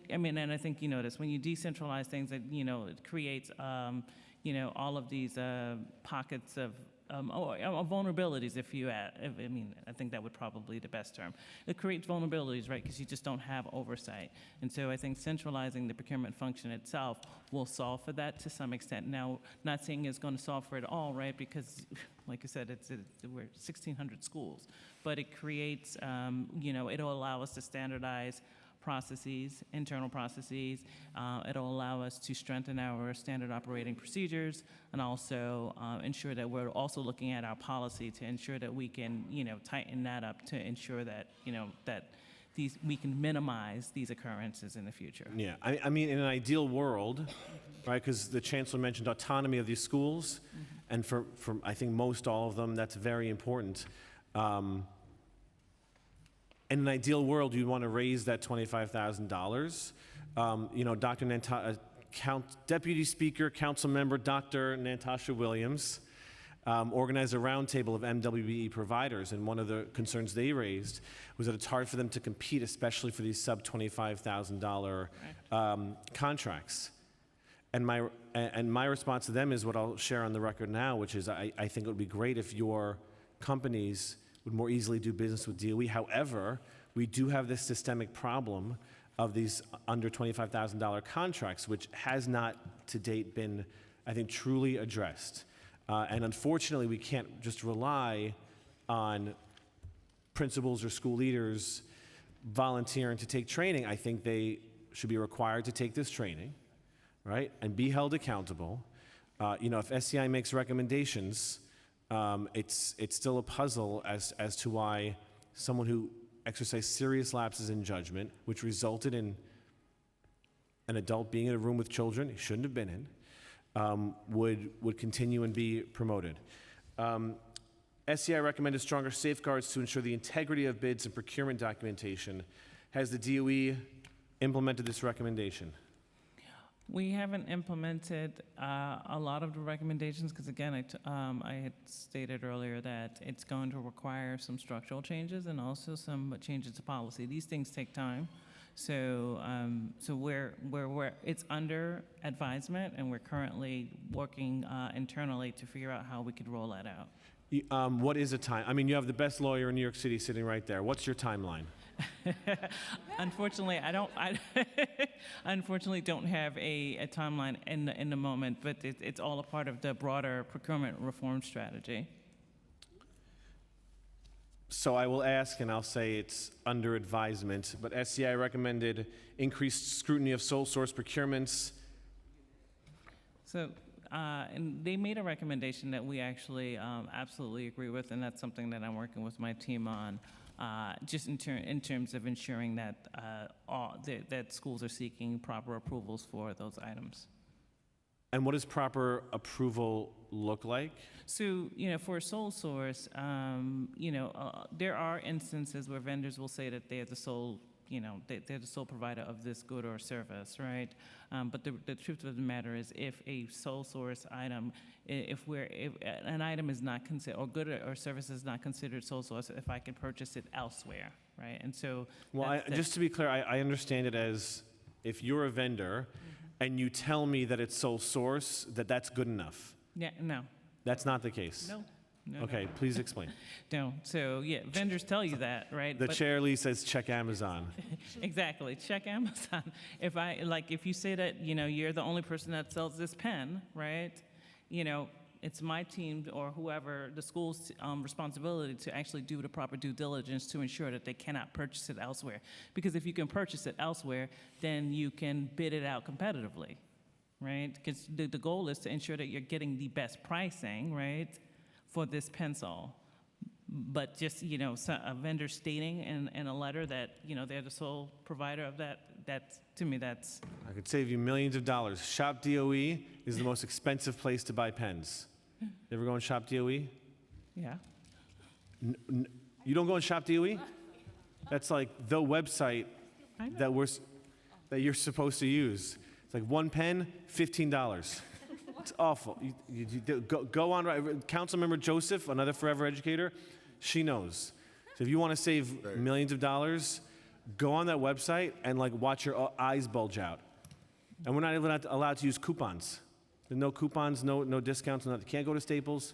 and I think you notice, when you decentralize things, that, it creates, all of these pockets of vulnerabilities, I think that would probably be the best term. It creates vulnerabilities, right, because you just don't have oversight. And so I think centralizing the procurement function itself will solve for that to some extent. Now, not saying it's going to solve for it all, right, because, like I said, we're 1,600 schools. But it creates, it'll allow us to standardize processes, internal processes. It'll allow us to strengthen our standard operating procedures and also ensure that we're also looking at our policy to ensure that we can, tighten that up to ensure that, that we can minimize these occurrences in the future. Yeah, I mean, in an ideal world, right, because the chancellor mentioned autonomy of these schools, and for I think most all of them, that's very important. In an ideal world, you'd want to raise that $25,000. Dr. Deputy Speaker, Council Member Dr. Natasha Williams organized a roundtable of MWBE providers, and one of the concerns they raised was that it's hard for them to compete, especially for these sub $25,000 contracts. And my response to them is what I'll share on the record now, which is I think it would be great if your companies would more easily do business with DOE. However, we do have this systemic problem of these under $25,000 contracts, which has not to date been, I think, truly addressed. And unfortunately, we can't just rely on principals or school leaders volunteering to take training. I think they should be required to take this training, right, and be held accountable. If SEI makes recommendations, it's still a puzzle as to why someone who exercised serious lapses in judgment, which resulted in an adult being in a room with children he shouldn't have been in, would continue and be promoted. SEI recommended stronger safeguards to ensure the integrity of bids and procurement documentation. Has the DOE implemented this recommendation? We haven't implemented a lot of the recommendations because, again, I had stated earlier that it's going to require some structural changes and also some changes to policy. These things take time. So it's under advisement, and we're currently working internally to figure out how we could roll that out. What is a time? I mean, you have the best lawyer in New York City sitting right there. What's your timeline? Unfortunately, I unfortunately don't have a timeline in the moment, but it's all a part of the broader procurement reform strategy. So I will ask, and I'll say it's under advisement, but SEI recommended increased scrutiny of sole source procurements. So, and they made a recommendation that we actually absolutely agree with, and that's something that I'm working with my team on, just in terms of ensuring that that schools are seeking proper approvals for those items. And what does proper approval look like? So, for a sole source, there are instances where vendors will say that they're the sole, they're the sole provider of this good or service, right? But the truth of the matter is, if a sole source item, if an item is not considered, or good or service is not considered sole source, if I can purchase it elsewhere, right? And so, well, just to be clear, I understand it as if you're a vendor and you tell me that it's sole source, that's good enough. Yeah, no. That's not the case. No. No, Okay, no. please explain. No, so yeah, vendors tell you that, right? The But- chair, Lee, says check Amazon. Exactly, check Amazon. If you say that, you're the only person that sells this pen, right? It's my team or whoever, the school's responsibility to actually do the proper due diligence to ensure that they cannot purchase it elsewhere. Because if you can purchase it elsewhere, then you can bid it out competitively, right? Because the goal is to ensure that you're getting the best pricing, right, for this pencil. But just, a vendor stating in a letter that, they're the sole provider of that, to me, that's... I could save you millions of dollars. Shop DOE is the most expensive place to buy pens. You ever go and Shop DOE? Yeah. You don't go and Shop DOE? That's like the website that you're supposed to use. It's like one pen, $15. It's awful. Go on. Councilmember Joseph, another forever educator, she knows. So if you want to save millions of dollars, go on that website and watch your eyes bulge out. And we're not even allowed to use coupons. There's no coupons, no discounts, nothing. Can't go to Staples.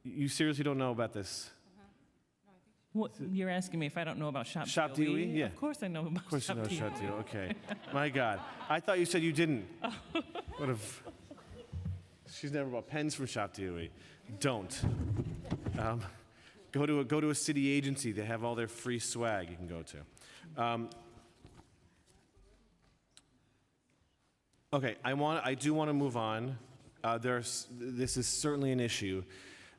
You seriously don't know about this? What, you're asking me if I don't know about Shop Shop DOE? Yeah. Of course I know about Of course you Shop know DOE. Shop DOE. Okay. My God. I thought you said you didn't. What if... She's never bought pens from Shop DOE. Don't. Go to a city agency. They have all their free swag you can go to. Okay, I do want to move on. This is certainly an issue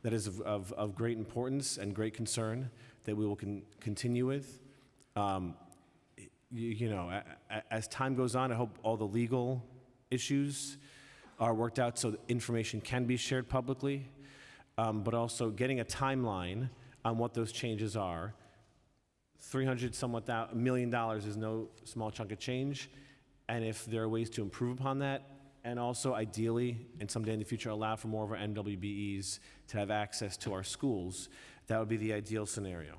that is of great importance and great concern that we will continue with. As time goes on, I hope all the legal issues are worked out so that information can be shared publicly, but also getting a timeline on what those changes are. $300 million is no small chunk of change, and if there are ways to improve upon that, and also ideally, and someday in the future, allow for more of our NWBEs to have access to our schools, that would be the ideal scenario.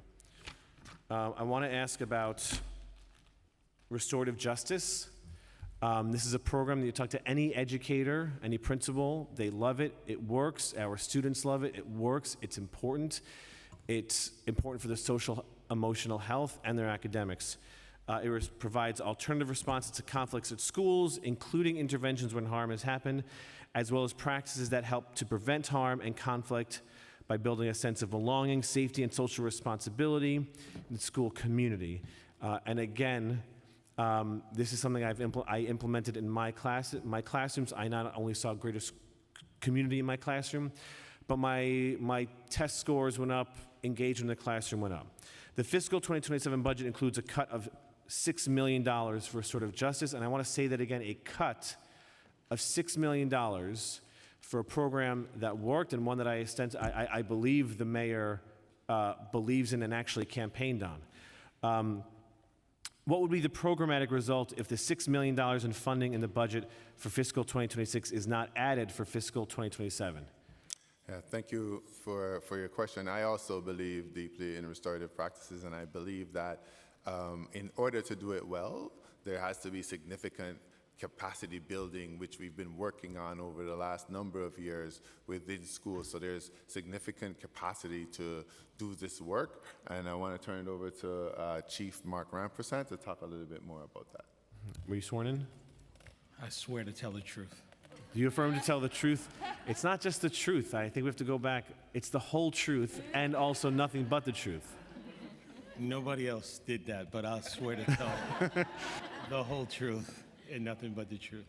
I want to ask about restorative justice. This is a program that you talk to any educator, any principal, they love it, it works, our students love it, it works, it's important. It's important for their social, emotional health and their academics. It provides alternative responses to conflicts at schools, including interventions when harm has happened, as well as practices that help to prevent harm and conflict by building a sense of belonging, safety, and social responsibility in the school community. And again, this is something I implemented in my classrooms. I not only saw greater community in my classroom, but my test scores went up, engagement in the classroom went up. The fiscal 2027 budget includes a cut of $6 million for restorative justice, and I want to say that again, a cut of $6 million for a program that worked and one that I believe the mayor believes in and actually campaigned on. What would be the programmatic result if the $6 million in funding in the budget for fiscal 2026 is not added for fiscal 2027? Yeah, thank you for your question. I also believe deeply in restorative practices, and I believe that in order to do it well, there has to be significant capacity building, which we've been working on over the last number of years within schools. So there's significant capacity to do this work, and I want to turn it over to Chief Mark Rampersad to talk a little bit more about that. Were you sworn in? I swear to tell the truth. Do you affirm to tell the truth? It's not just the truth. I think we have to go back. It's the whole truth and also nothing but the truth. Nobody else did that, but I'll swear to tell the whole truth and nothing but the truth.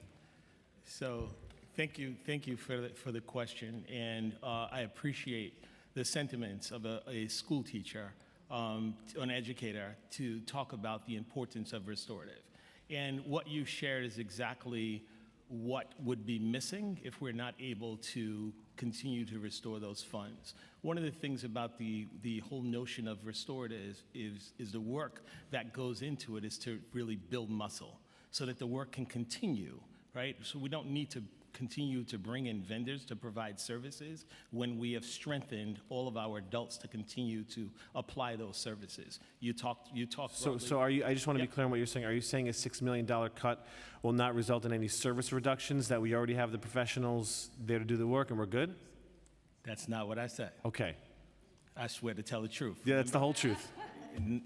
So thank you for the question, and I appreciate the sentiments of a school teacher, an educator, to talk about the importance of restorative. And what you shared is exactly what would be missing if we're not able to continue to restore those funds. One of the things about the whole notion of restorative is the work that goes into it is to really build muscle so that the work can continue, right? So we don't need to continue to bring in vendors to provide services when we have strengthened all of our adults to continue to apply those services. You talked. So are you, I just want to be clear on what you're saying. Are you saying a $6 million cut will not result in any service reductions, that we already have the professionals there to do the work and we're good? That's not what I said. Okay. I swear to tell the truth. Yeah, that's the whole truth.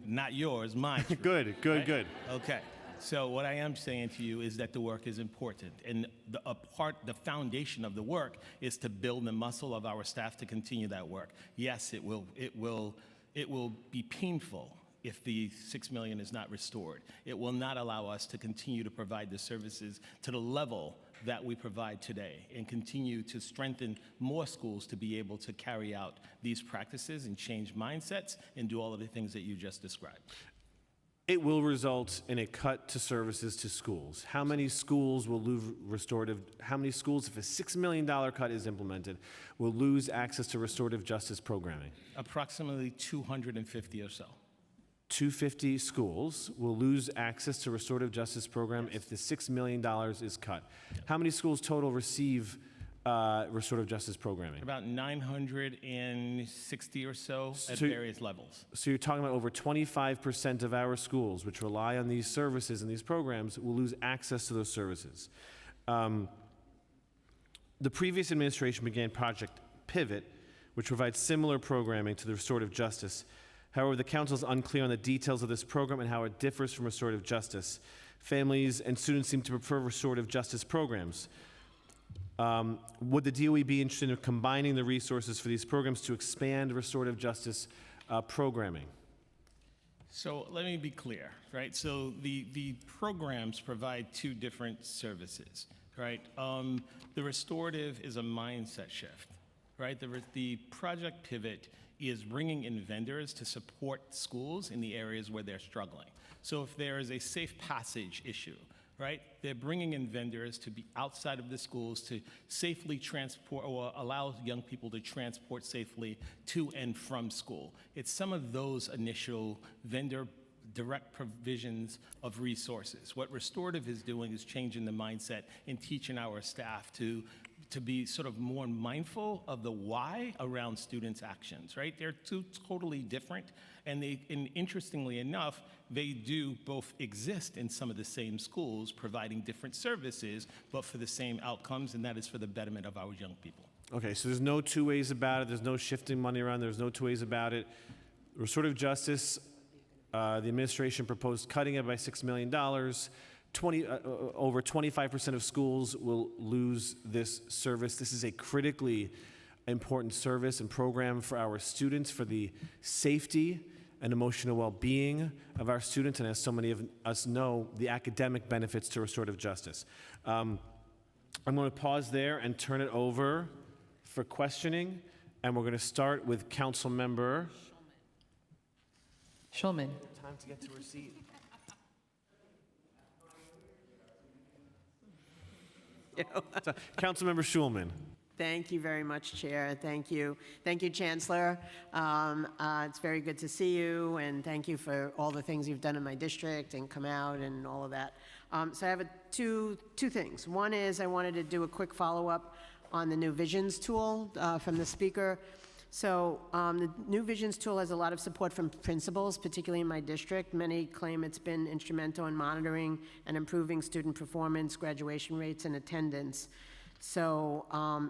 Not yours, mine. Good. Right? Okay. So what I am saying to you is that the work is important, and the foundation of the work is to build the muscle of our staff to continue that work. Yes, it will be painful if the $6 million is not restored. It will not allow us to continue to provide the services to the level that we provide today and continue to strengthen more schools to be able to carry out these practices and change mindsets and do all of the things that you just described. It will result in a cut to services to schools. How many schools will lose restorative, how many schools, if a $6 million cut is implemented, will lose access to restorative justice programming? Approximately 250 or so. 250 schools will lose access to restorative justice program if the $6 million is cut. How many schools total receive restorative justice programming? About 960 or so at various levels. So you're talking about over 25% of our schools, which rely on these services and these programs, will lose access to those services. The previous administration began Project Pivot, which provides similar programming to the restorative justice. However, the council is unclear on the details of this program and how it differs from restorative justice. Families and students seem to prefer restorative justice programs. Would the DOE be interested in combining the resources for these programs to expand restorative justice programming? So let me be clear, right? So the programs provide two different services, right? The restorative is a mindset shift, right? The Project Pivot is bringing in vendors to support schools in the areas where they're struggling. So if there is a safe passage issue, right, they're bringing in vendors to be outside of the schools to safely transport or allow young people to transport safely to and from school. It's some of those initial vendor direct provisions of resources. What restorative is doing is changing the mindset and teaching our staff to be sort of more mindful of the why around students' actions, right? They're two totally different, and interestingly enough, they do both exist in some of the same schools, providing different services, but for the same outcomes, and that is for the betterment of our young people. Okay, so there's no two ways about it. There's no shifting money around. There's no two ways about it. Restorative justice, the administration proposed cutting it by $6 million. Over 25% of schools will lose this service. This is a critically important service and program for our students, for the safety and emotional well-being of our students, and as so many of us know, the academic benefits to restorative justice. I'm going to pause there and turn it over for questioning, and we're going to start with Council Member Schulman. Time to get to her seat. Councilmember Schulman. Thank you very much, Chair. Thank you. Thank you, Chancellor. It's very good to see you, and thank you for all the things you've done in my district and come out and all of that. So I have two things. One is I wanted to do a quick follow-up on the New Visions tool from the speaker. So the New Visions tool has a lot of support from principals, particularly in my district. Many claim it's been instrumental in monitoring and improving student performance, graduation rates, and attendance. So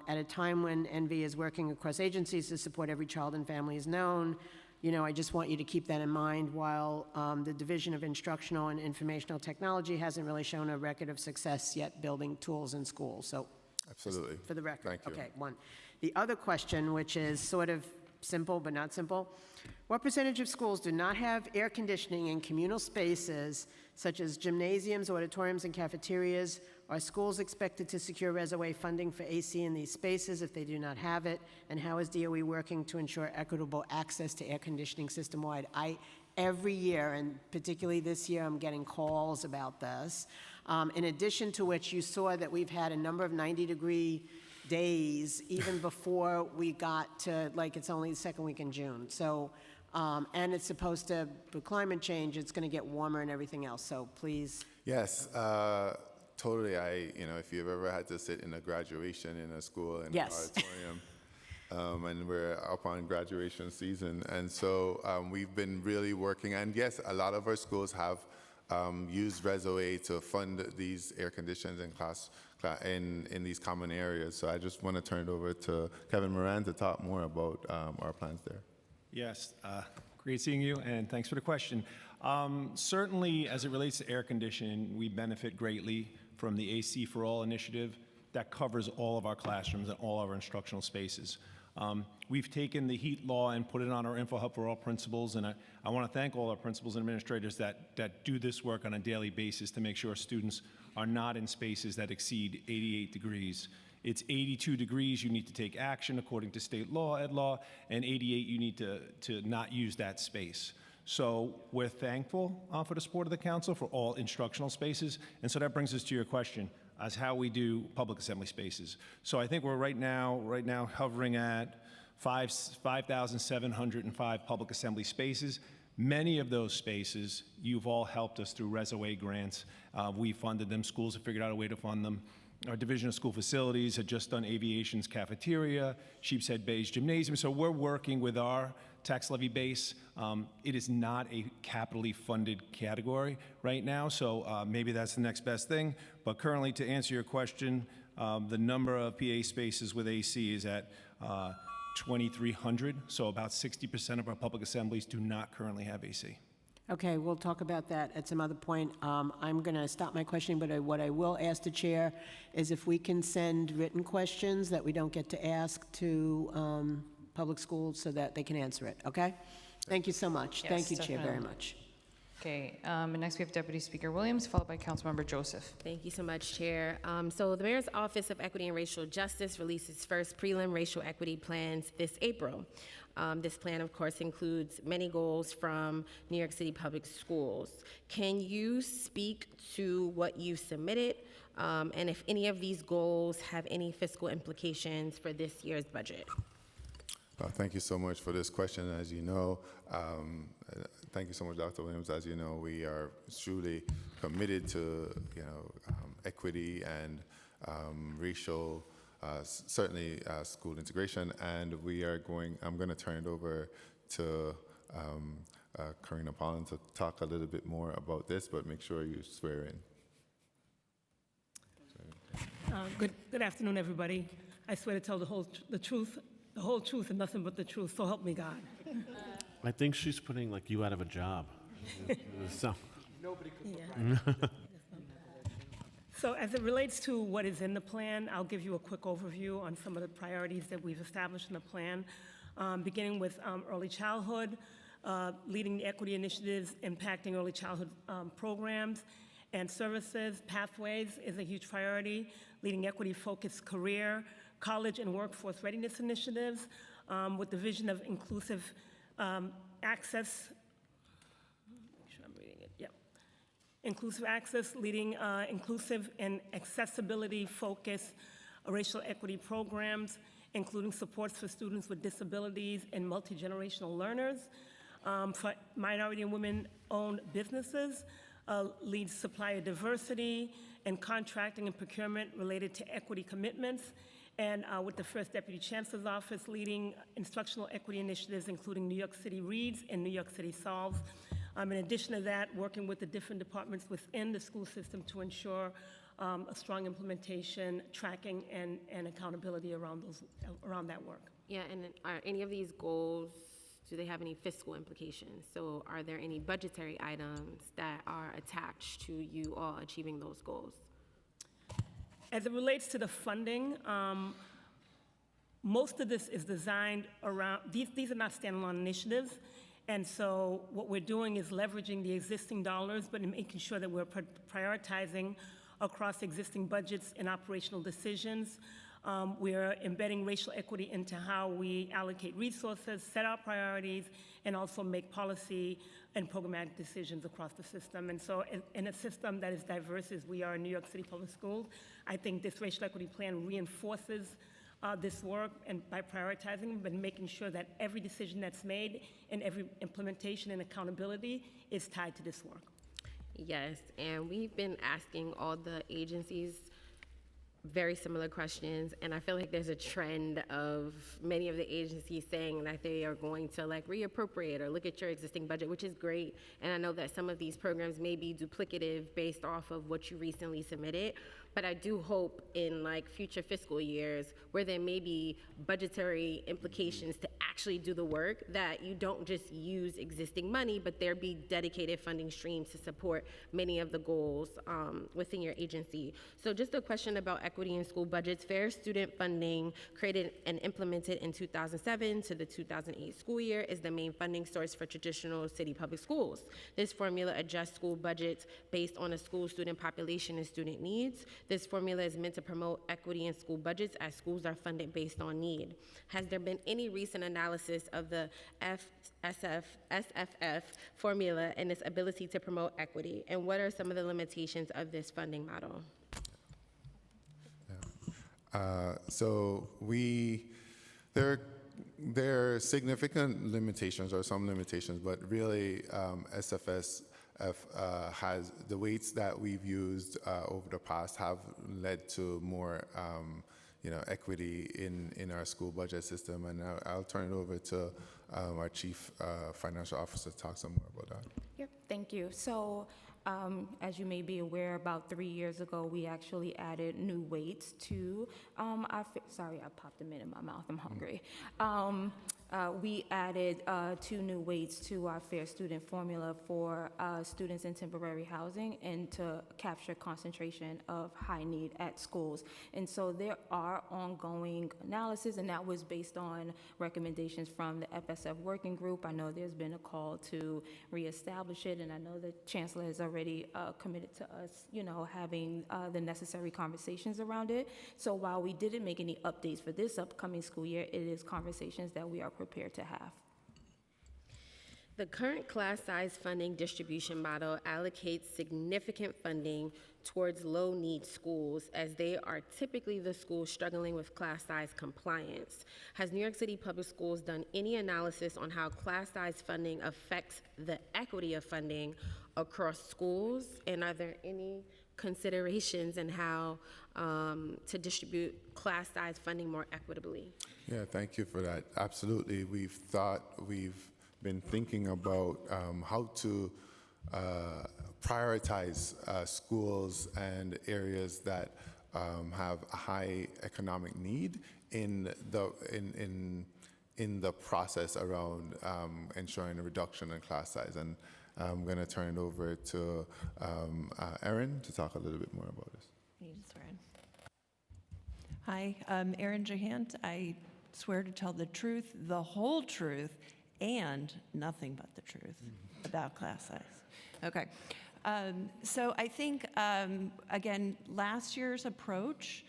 at a time when NV is working across agencies to support every child and family is known, I just want you to keep that in mind. While the Division of Instructional and Informational Technology hasn't really shown a record of success yet building tools in schools. So absolutely. For the record. Thank you. Okay, one. The other question, which is sort of simple but not simple, what percentage of schools do not have air conditioning in communal spaces such as gymnasiums, auditoriums, and cafeterias? Are schools expected to secure reservoir funding for AC in these spaces if they do not have it? And how is DOE working to ensure equitable access to air conditioning system-wide? Every year, and particularly this year, I'm getting calls about this. In addition to which, you saw that we've had a number of 90-degree days even before we got to, it's only the second week in June. So, and it's supposed to, with climate change, it's going to get warmer and everything else. So please. Yes. totally, if you've ever had to sit in a graduation in a school in Yes. an auditorium, and we're up on graduation season. And so we've been really working, and yes, a lot of our schools have used ResOA to fund these air conditions in these common areas. So I just want to turn it over to Kevin Moran to talk more about our plans there. Yes, great seeing you, and thanks for the question. Certainly, as it relates to air conditioning, we benefit greatly from the AC for All initiative that covers all of our classrooms and all of our instructional spaces. We've taken the heat law and put it on our Info Hub for All principals, and I want to thank all our principals and administrators that do this work on a daily basis to make sure students are not in spaces that exceed 88 degrees. It's 82 degrees, you need to take action according to state law, ed law, and 88, you need to not use that space. So we're thankful for the support of the council for all instructional spaces, and so that brings us to your question as how we do public assembly spaces. So I think we're right now hovering at 5,705 public assembly spaces. Many of those spaces, you've all helped us through ResOA grants. We funded them, schools have figured out a way to fund them. Our Division of School Facilities had just done aviation's cafeteria, Sheepshead Bay's gymnasium, so we're working with our tax levy base. It is not a capitally funded category right now, so maybe that's the next best thing. But currently, to answer your question, the number of PA spaces with AC is at 2,300, so about 60% of our public assemblies do not currently have AC. Okay, we'll talk about that at some other point. I'm going to stop my questioning, but what I will ask the chair is if we can send written questions that we don't get to ask to public schools so that they can answer it, okay? Thank you so much. Yes, Thank you, Chair, very definitely. much. Okay, and next we have Deputy Speaker Williams, followed by Councilmember Joseph. Thank you so much, Chair. So the Mayor's Office of Equity and Racial Justice released its first prelim racial equity plans this April. This plan, of course, includes many goals from New York City Public Schools. Can you speak to what you submitted, and if any of these goals have any fiscal implications for this year's budget? Thank you so much for this question. As you know, thank you so much, Dr. Williams. As you know, we are truly committed to equity and racial, certainly school integration. And I'm going to turn it over to Karina Pollen to talk a little bit more about this, but make sure you swear in. Good afternoon, everybody. I swear to tell the whole truth, and nothing but the truth. So help me God. I think she's putting you out of a job. So. Nobody could. So as it relates to what is in the plan, I'll give you a quick overview on some of the priorities that we've established in the plan, beginning with early childhood, leading the equity initiatives impacting early childhood programs and services. Pathways is a huge priority, leading equity-focused career, college and workforce readiness initiatives with the vision of inclusive access. Make sure I'm reading it. Yep. Inclusive access, leading inclusive and accessibility-focused racial equity programs, including supports for students with disabilities and multi-generational learners. For minority and women-owned businesses, leads supplier diversity and contracting and procurement related to equity commitments. And with the First Deputy Chancellor's Office leading instructional equity initiatives, including New York City Reads and New York City Solves. In addition to that, working with the different departments within the school system to ensure a strong implementation, tracking, and accountability around that work. Yeah, and are any of these goals, do they have any fiscal implications? So are there any budgetary items that are attached to you all achieving those goals? As it relates to the funding, most of this is designed around, these are not standalone initiatives, and so what we're doing is leveraging the existing dollars, but making sure that we're prioritizing across existing budgets and operational decisions. We're embedding racial equity into how we allocate resources, set our priorities, and also make policy and programmatic decisions across the system. And so in a system that is diverse as we are in New York City Public Schools, I think this racial equity plan reinforces this work, and by prioritizing but making sure that every decision that's made and every implementation and accountability is tied to this work. Yes, and we've been asking all the agencies very similar questions, and I feel like there's a trend of many of the agencies saying that they are going to like reappropriate or look at your existing budget, which is great. And I know that some of these programs may be duplicative based off of what you recently submitted, but I do hope in like future fiscal years where there may be budgetary implications to actually do the work, that you don't just use existing money, but there be dedicated funding streams to support many of the goals within your agency. So just a question about equity in school budgets. Fair student funding, created and implemented in 2007 to the 2008 school year, is the main funding source for traditional city public schools. This formula adjusts school budgets based on a school student population and student needs. This formula is meant to promote equity in school budgets as schools are funded based on need. Has there been any recent analysis of the SFF formula and its ability to promote equity? And what are some of the limitations of this funding model? There are significant limitations or some limitations, but really SFS has the weights that we've used over the past have led to more equity in our school budget system, and I'll turn it over to our Chief Financial Officer to talk some more about that. Yep, thank you. So as you may be aware, about 3 years ago, we actually added new weights to sorry, I popped them in my mouth, I'm hungry. We added 2 new weights to our Fair Student formula for students in temporary housing and to capture concentration of high need at schools. And so there are ongoing analysis, and that was based on recommendations from the FSF working group. I know there's been a call to reestablish it, and I know the Chancellor has already committed to us, having the necessary conversations around it. So while we didn't make any updates for this upcoming school year, it is conversations that we are prepared to have. The current class size funding distribution model allocates significant funding towards low-need schools, as they are typically the schools struggling with class size compliance. Has New York City Public Schools done any analysis on how class size funding affects the equity of funding across schools? And are there any considerations in how to distribute class size funding more equitably? Yeah, thank you for that. Absolutely. We've been thinking about how to prioritize schools and areas that have a high economic need in the process around ensuring a reduction in class size. And I'm going to turn it over to Erin to talk a little bit more about this. You need to swear in. Hi, I'm Erin Jahant. I swear to tell the truth, the whole truth, and nothing but the truth about class size. Okay. So I think, again, last year's approach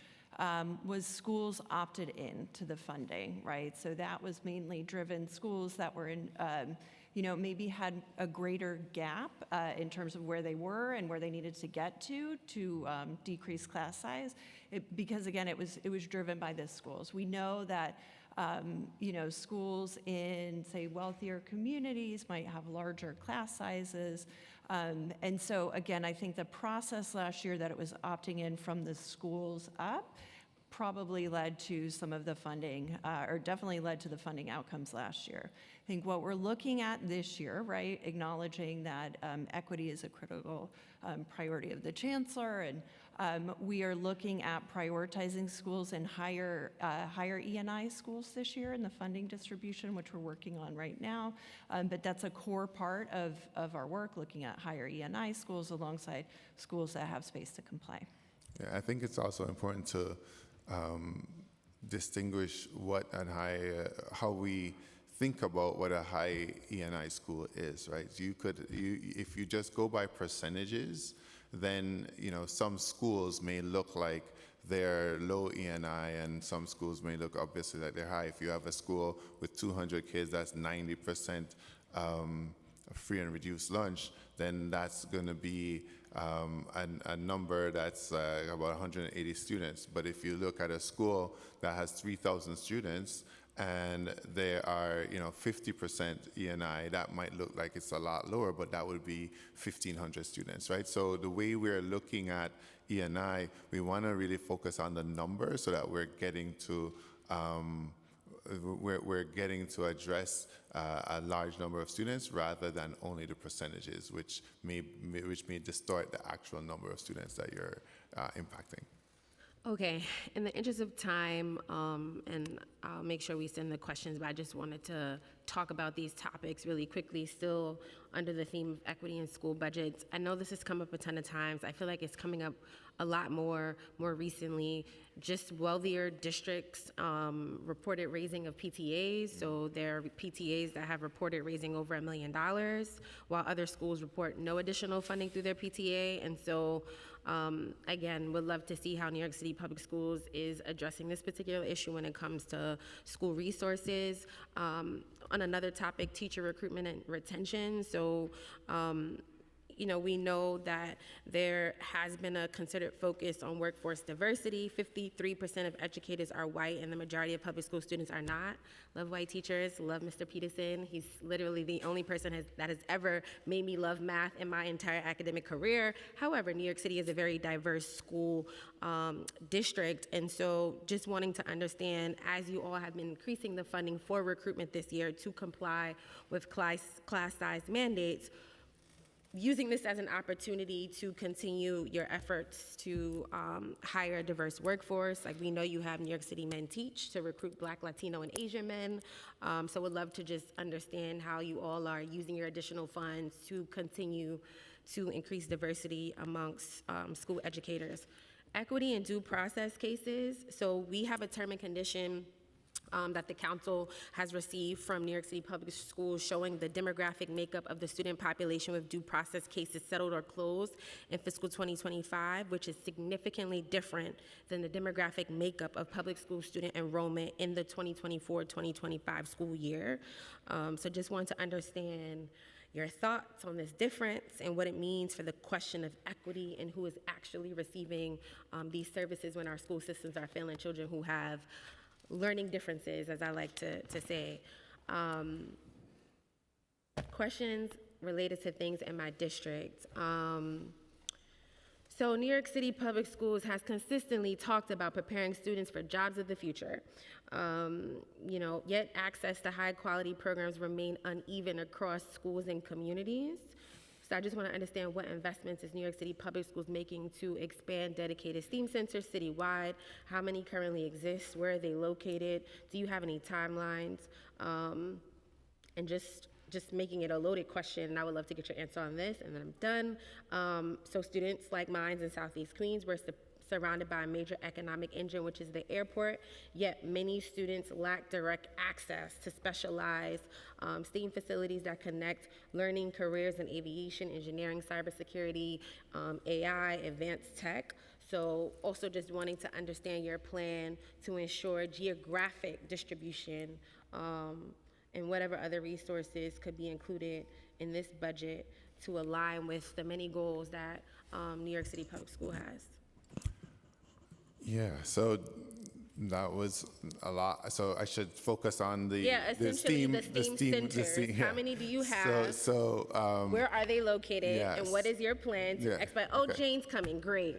was schools opted in to the funding, right? So that was mainly driven schools that were in, maybe had a greater gap in terms of where they were and where they needed to get to decrease class size. Because again, it was driven by the schools. We know that schools in, say, wealthier communities might have larger class sizes. And so, again, I think the process last year that it was opting in from the schools up probably led to some of the funding, or definitely led to the funding outcomes last year. I think what we're looking at this year, right, acknowledging that equity is a critical priority of the Chancellor, and we are looking at prioritizing schools in higher E&I schools this year in the funding distribution, which we're working on right now. But that's a core part of our work, looking at higher E&I schools alongside schools that have space to comply. Yeah, I think it's also important to distinguish what and how we think about what a high E&I school is, right? If you just go by percentages, then some schools may look like they're low E&I, and some schools may look obviously like they're high. If you have a school with 200 kids, that's 90% free and reduced lunch, then that's going to be a number that's about 180 students. But if you look at a school that has 3,000 students and they are, 50% E&I, that might look like it's a lot lower, but that would be 1,500 students, right? So the way we're looking at E&I, we want to really focus on the numbers so that we're getting to we're getting to address a large number of students rather than only the percentages, which may distort the actual number of students that you're impacting. Okay, in the interest of time, and I'll make sure we send the questions, but I just wanted to talk about these topics really quickly, still under the theme of equity in school budgets. I know this has come up a ton of times. I feel like it's coming up a lot more recently. Just wealthier districts reported raising of PTAs, so there are PTAs that have reported raising over $1 million, while other schools report no additional funding through their PTA, and so again, would love to see how New York City Public Schools is addressing this particular issue when it comes to school resources. On another topic, teacher recruitment and retention. So, we know that there has been a considered focus on workforce diversity. 53% of educators are white, and the majority of public school students are not. Love white teachers, love Mr. Peterson. He's literally the only person that has ever made me love math in my entire academic career. However, New York City is a very diverse school district, and so just wanting to understand, as you all have been increasing the funding for recruitment this year to comply with class size mandates, using this as an opportunity to continue your efforts to hire a diverse workforce. Like, we know you have New York City Men Teach to recruit Black, Latino, and Asian men. So would love to just understand how you all are using your additional funds to continue to increase diversity amongst school educators. Equity and due process cases. So we have a term and condition that the council has received from New York City Public Schools showing the demographic makeup of the student population with due process cases settled or closed in fiscal 2025, which is significantly different than the demographic makeup of public school student enrollment in the 2024-2025 school year. So just want to understand your thoughts on this difference and what it means for the question of equity and who is actually receiving these services when our school systems are failing children who have learning differences, as I like to say. Questions related to things in my district. So New York City Public Schools has consistently talked about preparing students for jobs of the future. Yet access to high quality programs remain uneven across schools and communities. So I just want to understand what investments is New York City Public Schools making to expand dedicated STEAM centers citywide? How many currently exist? Where are they located? Do you have any timelines? And just making it a loaded question, and I would love to get your answer on this, and then I'm done. So students like mine in Southeast Queens, we're surrounded by a major economic engine, which is the airport, yet many students lack direct access to specialized STEAM facilities that connect learning careers in aviation, engineering, cybersecurity, AI, advanced tech. So also just wanting to understand your plan to ensure geographic distribution and whatever other resources could be included in this budget to align with the many goals that New York City Public School has. Yeah, so that was a lot. So I should focus on the STEAM centers. yeah. How many do you have? Where are they located? Yes. And what is your plan to expedite? Oh, okay. Jane's coming. Great.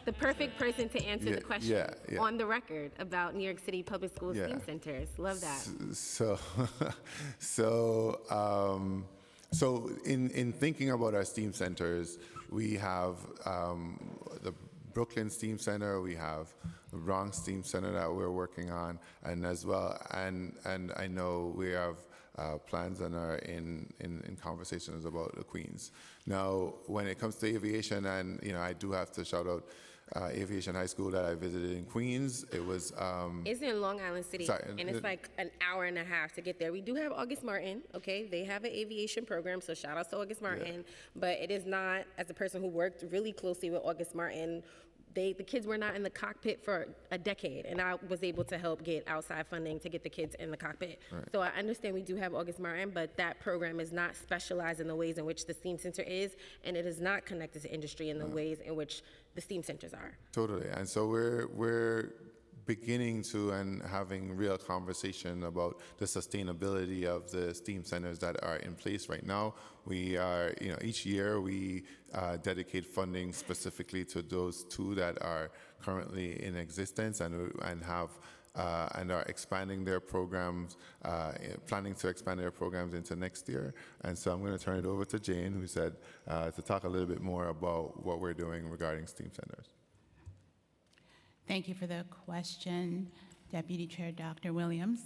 The perfect person to answer the question on the record about New York City Public Schools STEAM centers. Love that. So in thinking about our STEAM centers, we have the Brooklyn STEAM Center, we have the Bronx STEAM Center that we're working on, and as well, and I know we have plans and are in conversations about the Queens. Now, when it comes to aviation, and I do have to shout out Aviation High School that I visited in Queens. It was it's in Long Island City, and it's like an hour and a half to get there. We do have August Martin, okay? They have an aviation program, so shout out to August Martin. But it is not, as a person who worked really closely with August Martin, the kids were not in the cockpit for a decade, and I was able to help get outside funding to get the kids in the cockpit. Right. So I understand we do have August Martin, but that program is not specialized in the ways in which the STEAM Center is, and it is not connected to industry in the ways in which the STEAM centers are. Totally, and so we're beginning to and having real conversation about the sustainability of the STEAM centers that are in place right now. We are, each year we dedicate funding specifically to those 2 that are currently in existence and have and are expanding their programs, planning to expand their programs into next year. And so I'm going to turn it over to Jane, who said to talk a little bit more about what we're doing regarding STEAM centers. Thank you for the question, Deputy Chair Dr. Williams.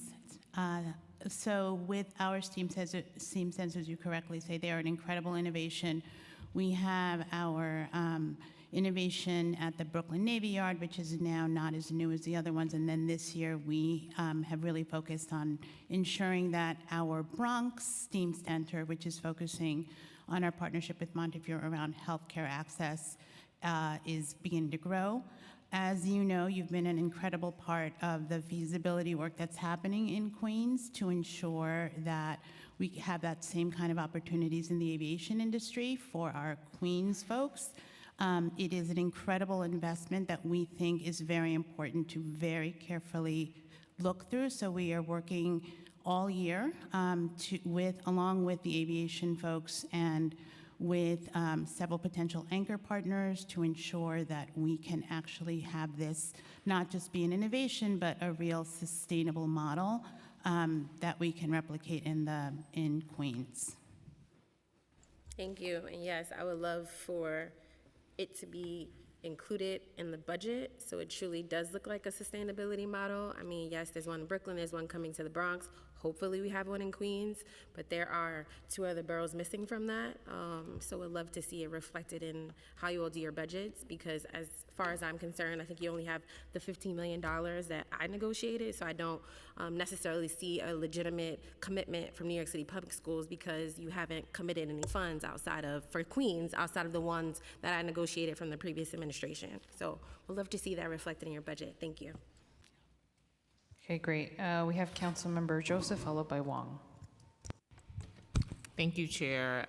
So with our STEAM centers, you correctly say they are an incredible innovation. We have our innovation at the Brooklyn Navy Yard, which is now not as new as the other ones. And then this year, we have really focused on ensuring that our Bronx STEAM Center, which is focusing on our partnership with Montefiore around healthcare access, is beginning to grow. As you know, you've been an incredible part of the feasibility work that's happening in Queens to ensure that we have that same kind of opportunities in the aviation industry for our Queens folks. It is an incredible investment that we think is very important to very carefully look through. So we are working all year along with the aviation folks and with several potential anchor partners to ensure that we can actually have this not just be an innovation, but a real sustainable model that we can replicate in Queens. Thank you. And yes, I would love for it to be included in the budget so it truly does look like a sustainability model. I mean, yes, there's one in Brooklyn, there's one coming to the Bronx. Hopefully we have one in Queens, but there are 2 other boroughs missing from that. So we'd love to see it reflected in how you all do your budgets, because as far as I'm concerned, I think you only have the $15 million that I negotiated, so I don't necessarily see a legitimate commitment from New York City Public Schools because you haven't committed any funds for Queens, outside of the ones that I negotiated from the previous administration. So we'd love to see that reflected in your budget. Thank you. Okay, great. We have Councilmember Joseph, followed by Wong. Thank you, Chair.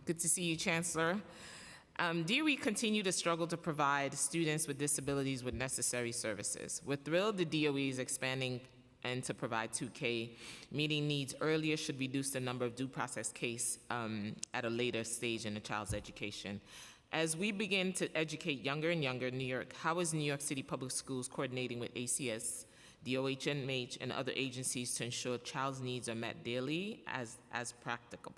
Good to see you, Chancellor. DOE continue to struggle to provide students with disabilities with necessary services. We're thrilled the DOE is expanding and to provide 2K. Meeting needs earlier should reduce the number of due process case at a later stage in the child's education. As we begin to educate younger and younger New York, how is New York City Public Schools coordinating with ACS, DOHMH, and other agencies to ensure child's needs are met daily as practicable?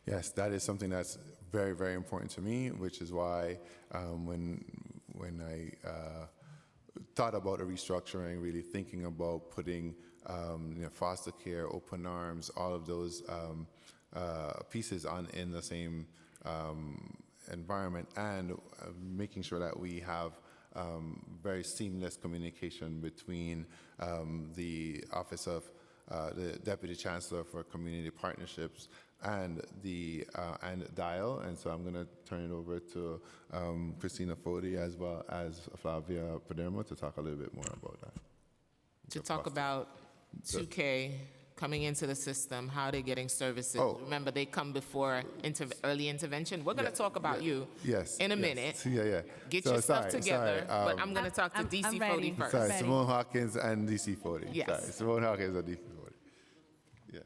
Yes, that is something that's very, very important to me, which is why when I thought about a restructuring, really thinking about putting foster care, open arms, all of those pieces in the same environment, and making sure that we have very seamless communication between the Office of the Deputy Chancellor for Community Partnerships and DIAL. And so I'm going to turn it over to Christina Foti as well as Flavia Padermo to talk a little bit more about that. To talk about 2K coming into the system, how they're getting services. Remember, they come before early intervention. We're going to talk about you in a minute. Get your stuff together, but I'm going to talk to DC Foti first. Sorry, Simone Hawkins and DC Foti. Yes. Sorry, Simone Hawkins and DC Foti. Yeah.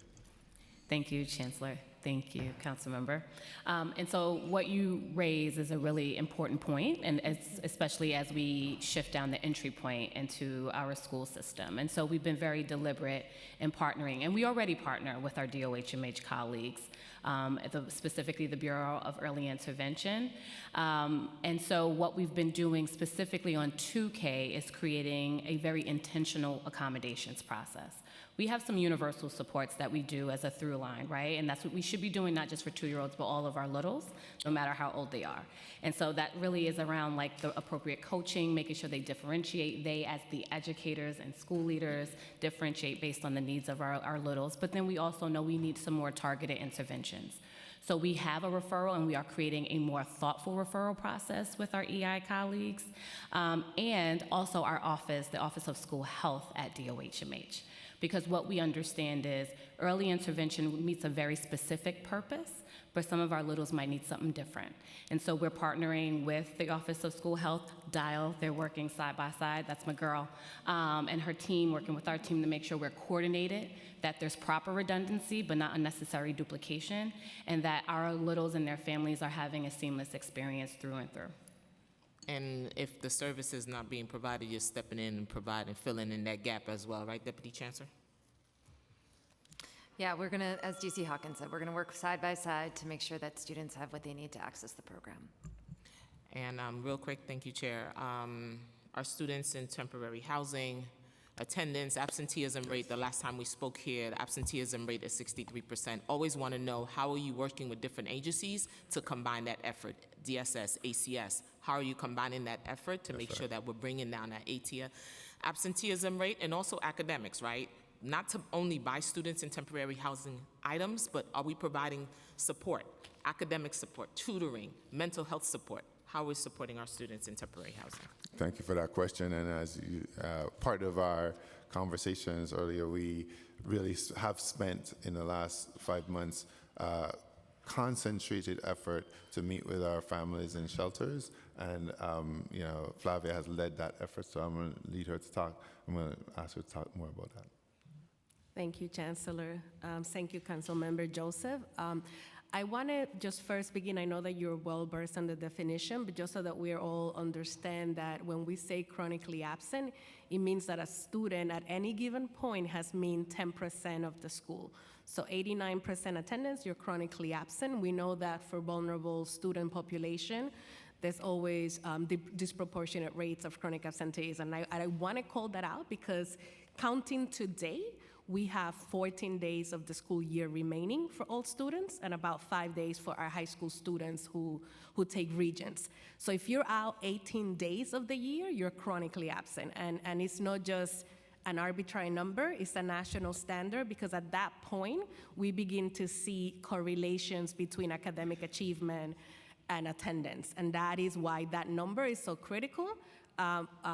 Thank you, Chancellor. Thank you, Councilmember. And so what you raise is a really important point, and especially as we shift down the entry point into our school system. And so we've been very deliberate in partnering, and we already partner with our DOHMH colleagues, specifically the Bureau of Early Intervention. And so what we've been doing specifically on 2K is creating a very intentional accommodations process. We have some universal supports that we do as a through line, right? And that's what we should be doing, not just for 2-year-olds, but all of our littles, no matter how old they are. And so that really is around like the appropriate coaching, making sure they differentiate, they as the educators and school leaders differentiate based on the needs of our littles. But then we also know we need some more targeted interventions. So we have a referral, and we are creating a more thoughtful referral process with our EI colleagues, and also our office, the Office of School Health at DOHMH. Because what we understand is early intervention meets a very specific purpose, but some of our littles might need something different. And so we're partnering with the Office of School Health, Dial. They're working side by side. That's my girl. And her team, working with our team to make sure we're coordinated, that there's proper redundancy, but not unnecessary duplication, and that our littles and their families are having a seamless experience through and through. And if the service is not being provided, you're stepping in and providing, filling in that gap as well, right, Deputy Chancellor? Yeah, we're going to, as DC Hawkins said, we're going to work side by side to make sure that students have what they need to access the program. And real quick, thank you, Chair. Our students in temporary housing, attendance, absenteeism rate, the last time we spoke here, the absenteeism rate is 63%. Always want to know, how are you working with different agencies to combine that effort? DSS, ACS, how are you combining that effort to make sure that we're bringing down that absenteeism rate, and also academics, right? Not to only buy students in temporary housing items, but are we providing support, academic support, tutoring, mental health support? How are we supporting our students in temporary housing? Thank you for that question. And as you, part of our conversations earlier, we really have spent in the last 5 months concentrated effort to meet with our families in shelters. And, you know, Flavia has led that effort, so I'm going to lead her to talk. I'm going to ask her to talk more about that. Thank you, Chancellor. Thank you, Councilmember Joseph. I want to just first begin, I know that you're well versed on the definition, but just so that we all understand that when we say chronically absent, it means that a student at any given point has mean 10% of the school. So 89% attendance, you're chronically absent. We know that for vulnerable student population, there's always disproportionate rates of chronic absenteeism. And I want to call that out because counting today, we have 14 days of the school year remaining for all students and about 5 days for our high school students who take regents. So if you're out 18 days of the year, you're chronically absent. And it's not just an arbitrary number, it's a national standard, because at that point, we begin to see correlations between academic achievement and attendance. And that is why that number is so critical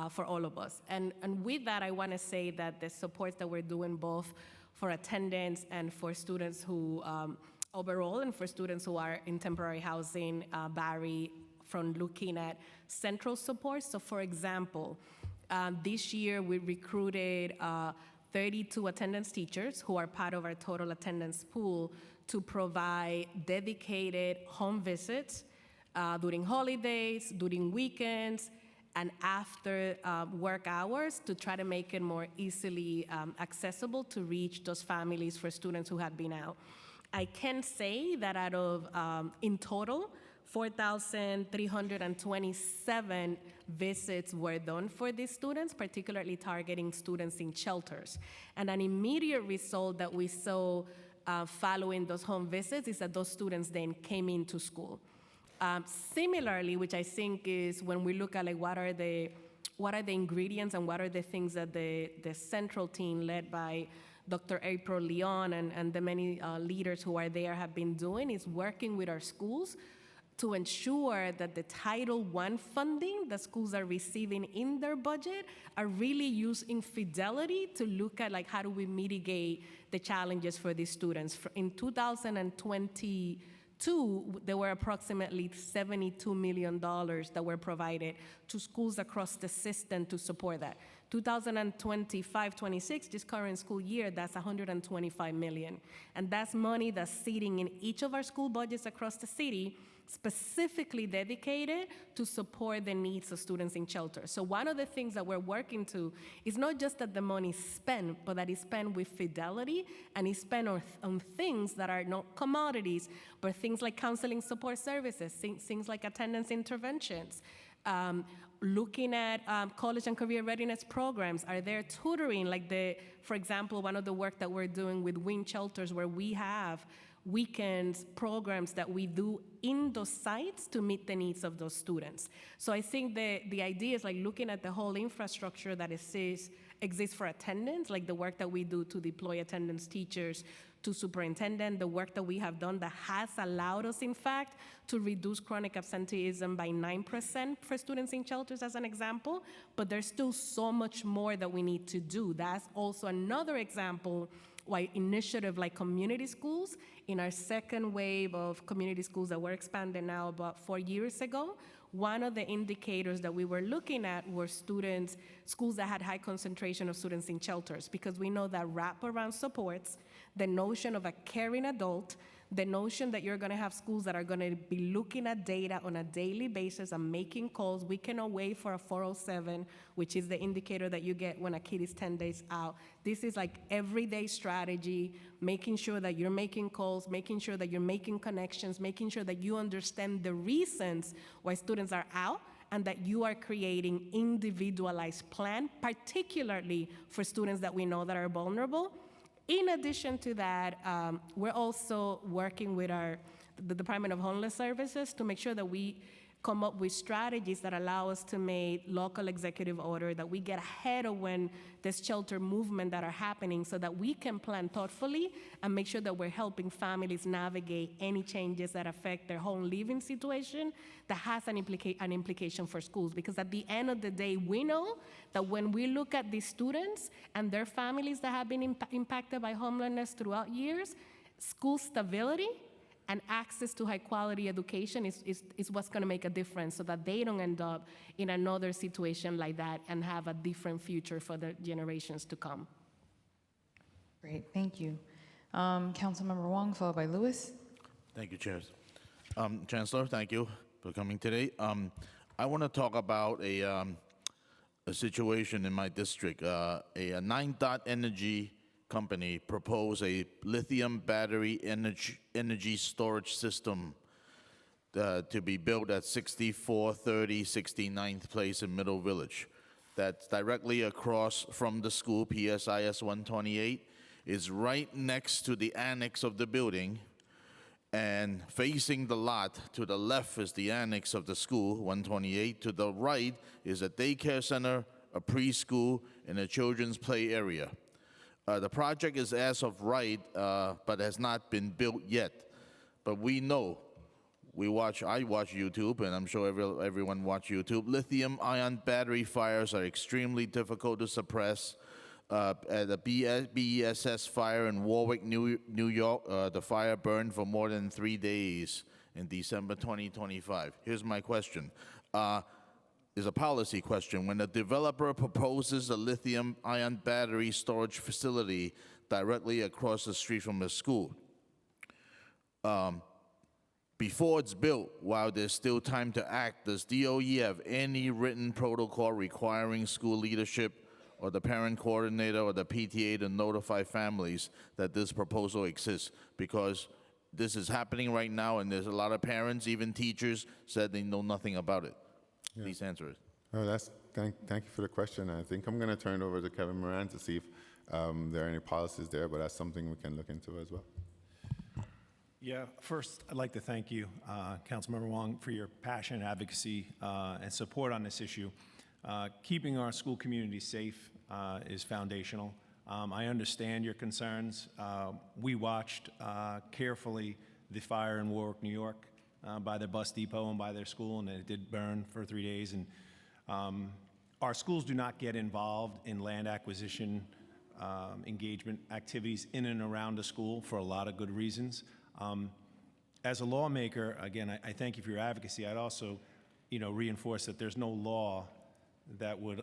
for all of us. And with that, I want to say that the supports that we're doing both for attendance and for students who overall and for students who are in temporary housing vary from looking at central support. So for example, this year we recruited 32 attendance teachers who are part of our total attendance pool to provide dedicated home visits during holidays, during weekends, and after work hours to try to make it more easily accessible to reach those families for students who have been out. I can say that out of, in total, 4,327 visits were done for these students, particularly targeting students in shelters. And an immediate result that we saw following those home visits is that those students then came into school. Similarly, which I think is when we look at like what are the ingredients and what are the things that the central team led by Dr. April Leon and the many leaders who are there have been doing is working with our schools to ensure that the Title I funding that schools are receiving in their budget are really used in fidelity to look at like how do we mitigate the challenges for these students. In 2022, there were approximately $72 million that were provided to schools across the system to support that. 2025-26, this current school year, that's $125 million. And that's money that's sitting in each of our school budgets across the city, specifically dedicated to support the needs of students in shelter. So one of the things that we're working to is not just that the money is spent, but that it's spent with fidelity and it's spent on things that are not commodities, but things like counseling support services, things like attendance interventions, looking at college and career readiness programs. Are there tutoring, like for example, one of the work that we're doing with WIN shelters where we have weekends programs that we do in those sites to meet the needs of those students. So I think the idea is like looking at the whole infrastructure that exists for attendance, like the work that we do to deploy attendance teachers to superintendent, the work that we have done that has allowed us, in fact, to reduce chronic absenteeism by 9% for students in shelters, as an example. But there's still so much more that we need to do. That's also another example why initiative like community schools, in our second wave of community schools that were expanded now about 4 years ago, one of the indicators that we were looking at were schools that had high concentration of students in shelters, because we know that wraparound supports, the notion of a caring adult, the notion that you're going to have schools that are going to be looking at data on a daily basis and making calls. We cannot wait for a 407, which is the indicator that you get when a kid is 10 days out. This is like everyday strategy, making sure that you're making calls, making sure that you're making connections, making sure that you understand the reasons why students are out, and that you are creating individualized plan, particularly for students that we know that are vulnerable. In addition to that, we're also working with the Department of Homeless Services to make sure that we come up with strategies that allow us to make local executive order, that we get ahead of when there's shelter movement that are happening, so that we can plan thoughtfully and make sure that we're helping families navigate any changes that affect their home living situation that has an implication for schools. Because at the end of the day, we know that when we look at these students and their families that have been impacted by homelessness throughout years, school stability and access to high-quality education is what's going to make a difference, so that they don't end up in another situation like that and have a different future for the generations to come. Great, thank you. Councilmember Wong, followed by Lewis. Thank you, Chair. Chancellor, thank you for coming today. I want to talk about a situation in my district. A Nine Dot Energy company proposed a lithium battery energy storage system to be built at 6430 69th Place in Middle Village. That's directly across from the school, PSIS 128, is right next to the annex of the building, and facing the lot to the left is the annex of the school, 128. To the right is a daycare center, a preschool, and a children's play area. The project is as of right, but has not been built yet. But we know, I watch YouTube, and I'm sure everyone watch YouTube. Lithium-ion battery fires are extremely difficult to suppress. At the BESS fire in Warwick, New York, the fire burned for more than 3 days in December 2025. Here's my question. Is a policy question. When the developer proposes a lithium-ion battery storage facility directly across the street from the school, before it's built, while there's still time to act, does DOE have any written protocol requiring school leadership or the parent coordinator or the PTA to notify families that this proposal exists? Because this is happening right now, and there's a lot of parents, even teachers, said they know nothing about it. Yeah. Please answer it. Oh, thank you for the question. I think I'm going to turn it over to Kevin Moran to see if there are any policies there, but that's something we can look into as well. Yeah, first, I'd like to thank you, Councilmember Wong, for your passion, advocacy, and support on this issue. Keeping our school community safe is foundational. I understand your concerns. We watched carefully the fire in Warwick, New York, by their bus depot and by their school, and it did burn for 3 days. And our schools do not get involved in land acquisition engagement activities in and around the school for a lot of good reasons. As a lawmaker, again, I thank you for your advocacy. I'd also, reinforce that there's no law that would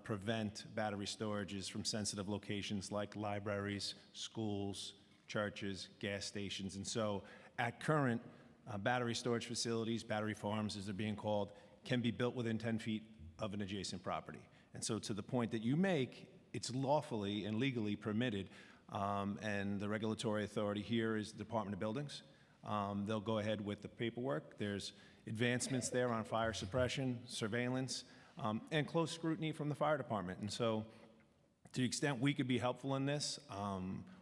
prevent battery storages from sensitive locations like libraries, schools, churches, gas stations. And so at current, battery storage facilities, battery farms as they're being called, can be built within 10 feet of an adjacent property. And so to the point that you make, it's lawfully and legally permitted, and the regulatory authority here is the Department of Buildings. They'll go ahead with the paperwork. There's advancements there on fire suppression, surveillance, and close scrutiny from the fire department. And so to the extent we could be helpful in this,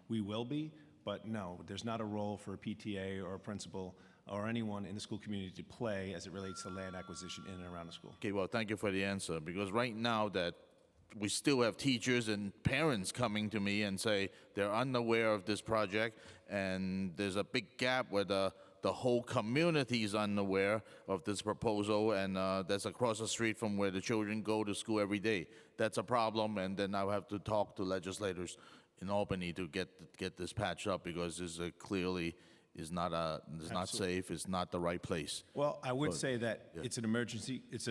we will be, but no, there's not a role for a PTA or a principal or anyone in the school community to play as it relates to land acquisition in and around the school. Okay, well, thank you for the answer, because right now that we still have teachers and parents coming to me and say they're unaware of this project, and there's a big gap where the whole community is unaware of this proposal, and that's across the street from where the children go to school every day. That's a problem, and then I'll have to talk to legislators in Albany to get this patched up, because this clearly is not safe. It's not the right place. Well, I would But, say that yeah. it's an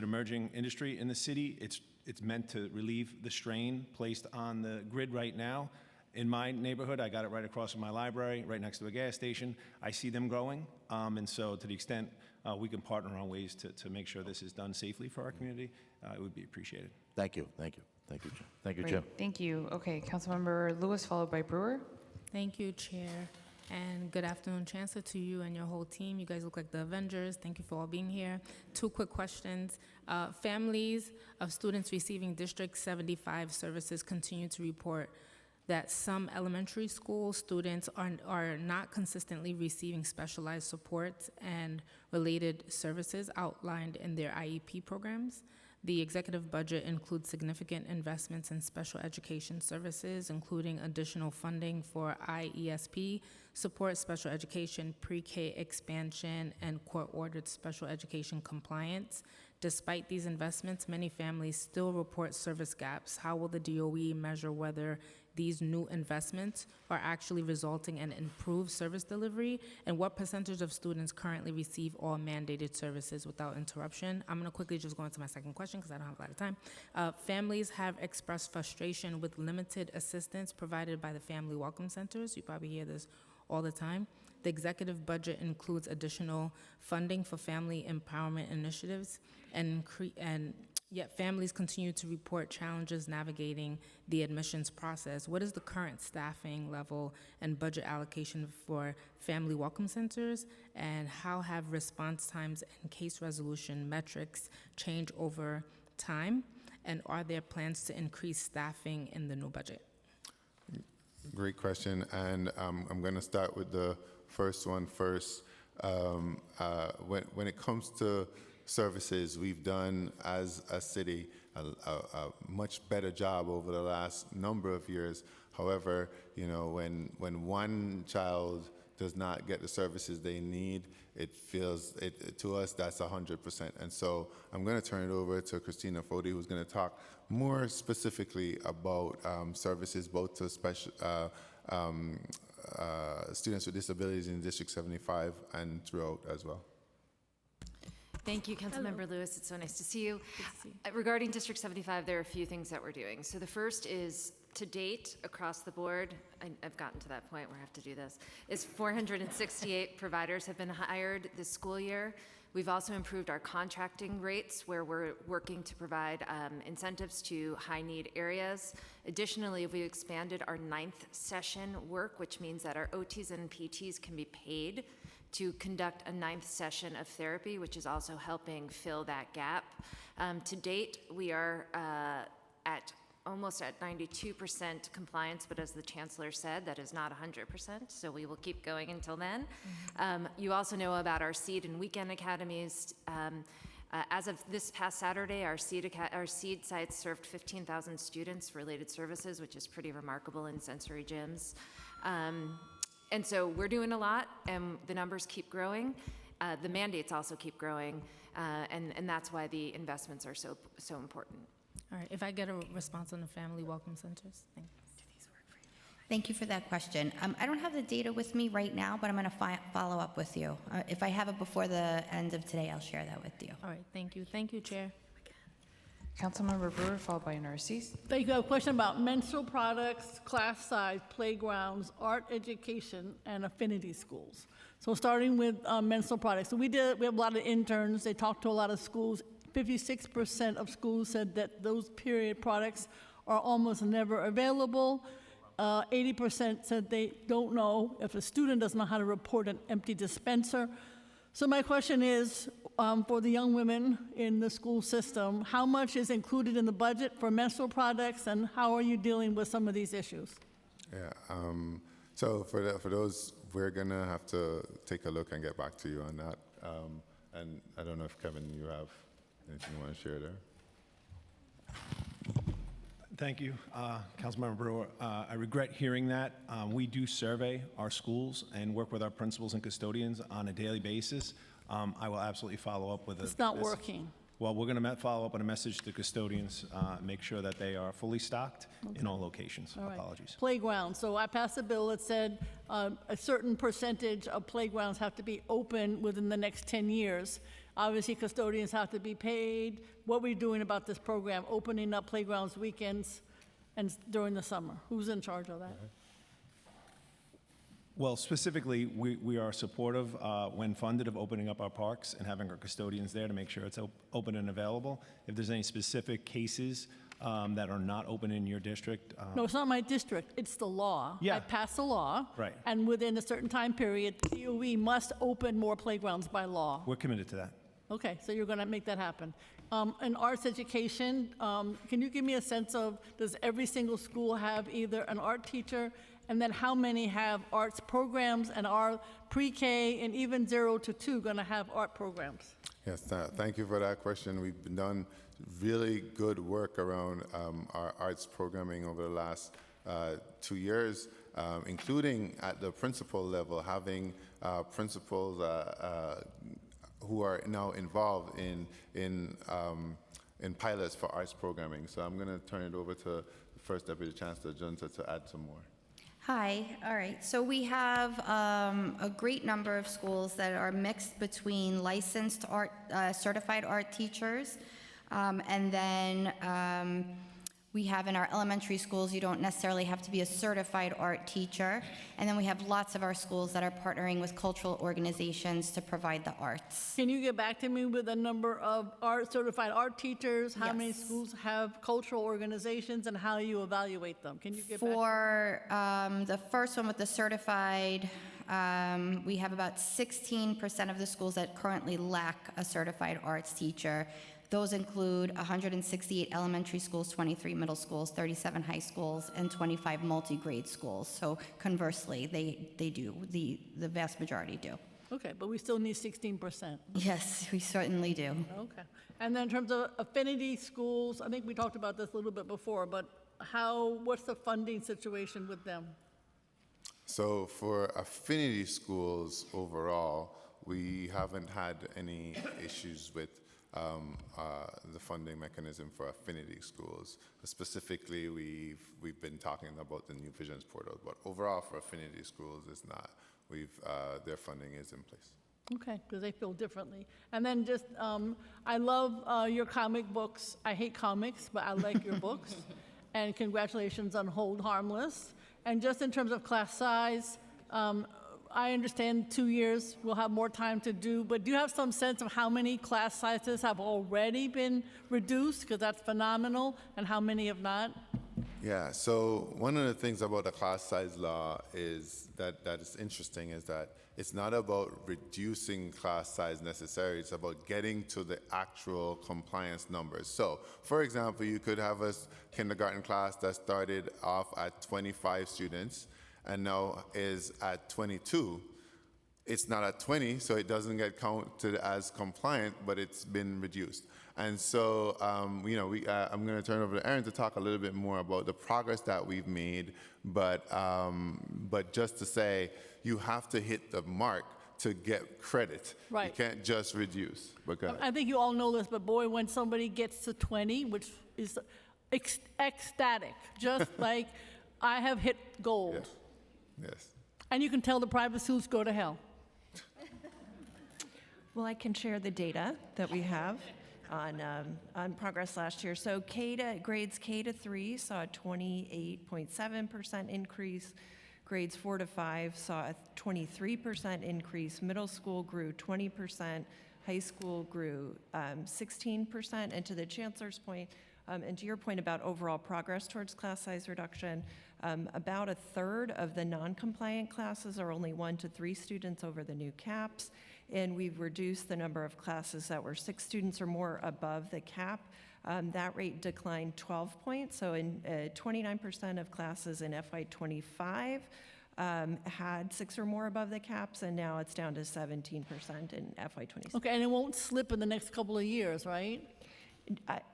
emerging industry in the city. It's meant to relieve the strain placed on the grid right now. In my neighborhood, I got it right across from my library, right next to a gas station. I see them growing, and so to the extent we can partner on ways to make sure this is done safely for our community, it would be appreciated. Thank you, thank you, thank you, Jim. Thank you, Great, Jim. thank you. Okay, Councilmember Lewis, followed by Brewer. Thank you, Chair. And good afternoon, Chancellor, to you and your whole team. You guys look like the Avengers. Thank you for all being here. 2 quick questions. Families of students receiving District 75 services continue to report that some elementary school students are not consistently receiving specialized supports and related services outlined in their IEP programs. The executive budget includes significant investments in special education services, including additional funding for IESP, support special education, pre-K expansion, and court-ordered special education compliance. Despite these investments, many families still report service gaps. How will the DOE measure whether these new investments are actually resulting in improved service delivery, and what percentage of students currently receive all mandated services without interruption? I'm gonna quickly just go into my second question because I don't have a lot of time. Families have expressed frustration with limited assistance provided by the family welcome centers. You probably hear this all the time. The executive budget includes additional funding for family empowerment initiatives, and yet families continue to report challenges navigating the admissions process. What is the current staffing level and budget allocation for family welcome centers, and how have response times and case resolution metrics changed over time? And are there plans to increase staffing in the new budget? Great question, and I'm going to start with the first one first. When it comes to services, we've done as a city a much better job over the last number of years. However, you know, when one child does not get the services they need, it feels, to us, that's 100%. And so I'm going to turn it over to Christina Fody, who's going to talk more specifically about services both to special students with disabilities in District 75 and throughout as well. Thank you, Councilmember Lewis. It's so nice to see you. Regarding District 75, there are a few things that we're doing. So the first is, to date, across the board, I've gotten to that point where I have to do this, is 468 providers have been hired this school year. We've also improved our contracting rates, where we're working to provide incentives to high-need areas. Additionally, we expanded our 9th session work, which means that our OTs and PTs can be paid to conduct a 9th session of therapy, which is also helping fill that gap. To date, we are almost at 92% compliance, but as the Chancellor said, that is not 100%, so we will keep going until then. You also know about our SEED and weekend academies. As of this past Saturday, our SEED sites served 15,000 students related services, which is pretty remarkable in sensory gyms. And so we're doing a lot, and the numbers keep growing. The mandates also keep growing, and that's why the investments are so important. All right, if I get a response on the family welcome centers, thanks. Thank you for that question. I don't have the data with me right now, but I'm going to follow up with you. If I have it before the end of today, I'll share that with you. All right, thank you. Thank you, Chair. Councilmember Brewer, followed by Narcisse. Thank you. I have a question about menstrual products, class size, playgrounds, art education, and affinity schools. So starting with menstrual products. So we have a lot of interns. They talked to a lot of schools. 56% of schools said that those period products are almost never available. 80% said they don't know if a student doesn't know how to report an empty dispenser. So my question is, for the young women in the school system, how much is included in the budget for menstrual products, and how are you dealing with some of these issues? Yeah, so for those, we're gonna have to take a look and get back to you on that. And I don't know if, Kevin, you have anything you want to share there? Thank you, Councilmember Brewer. I regret hearing that. We do survey our schools and work with our principals and custodians on a daily basis. I will absolutely follow up with a... It's not working. Well, we're going to follow up on a message to custodians, make sure that they are fully stocked in all locations. All right. Apologies. Playground. So I passed a bill that said a certain percentage of playgrounds have to be open within the next 10 years. Obviously, custodians have to be paid. What are we doing about this program, opening up playgrounds weekends and during the summer? Who's in charge of that? Well, specifically, we are supportive, when funded, of opening up our parks and having our custodians there to make sure it's open and available. If there's any specific cases that are not open in your district. No, it's not my district. It's the law. Yeah. I passed a law. Right. And within a certain time period, DOE must open more playgrounds by law. We're committed to that. Okay, so you're going to make that happen. In arts education, can you give me a sense of, does every single school have either an art teacher, and then how many have arts programs, and are pre-K and even 0 to 2 going to have art programs? Yes, thank you for that question. We've done really good work around our arts programming over the last 2 years, including at the principal level, having principals who are now involved in pilots for arts programming. So I'm going to turn it over to the First Deputy Chancellor Junta to add some more. Hi, all right. So we have a great number of schools that are mixed between licensed art, certified art teachers, and then we have in our elementary schools, you don't necessarily have to be a certified art teacher, and then we have lots of our schools that are partnering with cultural organizations to provide the arts. Can you get back to me with a number of certified art teachers? How many Yes. schools have cultural organizations, and how you evaluate them? Can you get back? For the first one with the certified, we have about 16% of the schools that currently lack a certified arts teacher. Those include 168 elementary schools, 23 middle schools, 37 high schools, and 25 multi-grade schools. So conversely, they do, the vast majority do. Okay, but we still need 16%. Yes, we certainly do. Okay. And then in terms of affinity schools, I think we talked about this a little bit before, but what's the funding situation with them? So for affinity schools overall, we haven't had any issues with the funding mechanism for affinity schools. Specifically, we've been talking about the New Visions portal, but overall for affinity schools, it's not. Their funding is in place. Okay, because they feel differently. And then just, I love your comic books. I hate comics, but I like your books. And congratulations on Hold Harmless. And just in terms of class size, I understand 2 years we'll have more time to do, but do you have some sense of how many class sizes have already been reduced? Because that's phenomenal, and how many have not? Yeah, so one of the things about the class size law is that is interesting is that it's not about reducing class size necessarily, it's about getting to the actual compliance numbers. So, for example, you could have a kindergarten class that started off at 25 students and now is at 22. It's not at 20, so it doesn't get counted as compliant, but it's been reduced. And so, I'm going to turn it over to Erin to talk a little bit more about the progress that we've made, but just to say, you have to hit the mark to get credit. Right. You can't just reduce. But go ahead. I think you all know this, but boy, when somebody gets to 20, which is ecstatic, just like I have hit gold. Yes. And you can tell the private schools go to hell. Well, I can share the data that we have on progress last year. So grades K to 3 saw a 28.7% increase. Grades 4 to 5 saw a 23% increase. Middle school grew 20%. High school grew 16%. And to the chancellor's point, and to your point about overall progress towards class size reduction, about a third of the non-compliant classes are only 1 to 3 students over the new caps, and we've reduced the number of classes that were 6 students or more above the cap. That rate declined 12 points, so in 29% of classes in FY25 had 6 or more above the caps, and now it's down to 17% in FY26. Okay, and it won't slip in the next couple of years, right?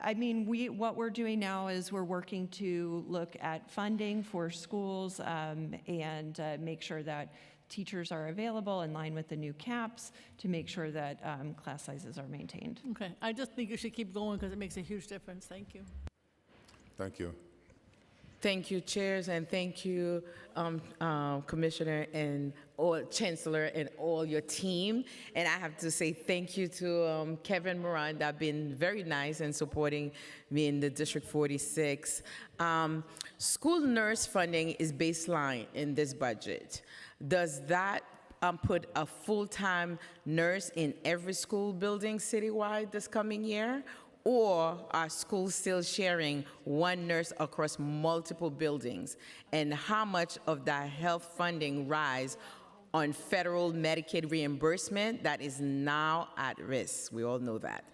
I mean, what we're doing now is we're working to look at funding for schools and make sure that teachers are available in line with the new caps to make sure that class sizes are maintained. Okay, I just think you should keep going because it makes a huge difference. Thank you. Thank you. Thank you, chairs, and thank you, Commissioner and all Chancellor and all your team. And I have to say thank you to Kevin Moran, that been very nice in supporting me in the District 46. School nurse funding is baseline in this budget. Does that put a full-time nurse in every school building citywide this coming year? Or are schools still sharing one nurse across multiple buildings? And how much of that health funding rise on federal Medicaid reimbursement that is now at risk? We all know that.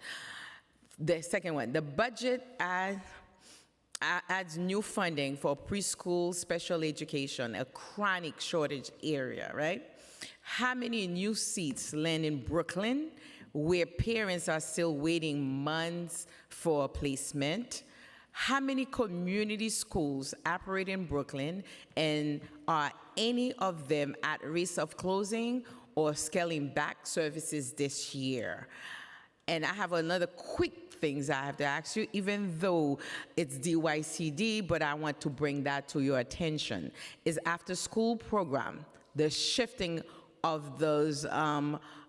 The second one, the budget adds new funding for preschool special education, a chronic shortage area, right? How many new seats land in Brooklyn, where parents are still waiting months for placement? How many community schools operate in Brooklyn, and are any of them at risk of closing or scaling back services this year? And I have another quick things I have to ask you, even though it's DYCD, but I want to bring that to your attention, is after school program, the shifting of those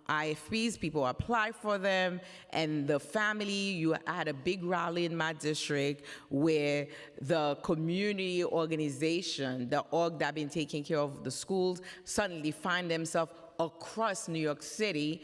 IFPs, people apply for them, and the family, you had a big rally in my district where the community organization, the org that been taking care of the schools, suddenly find themselves across New York City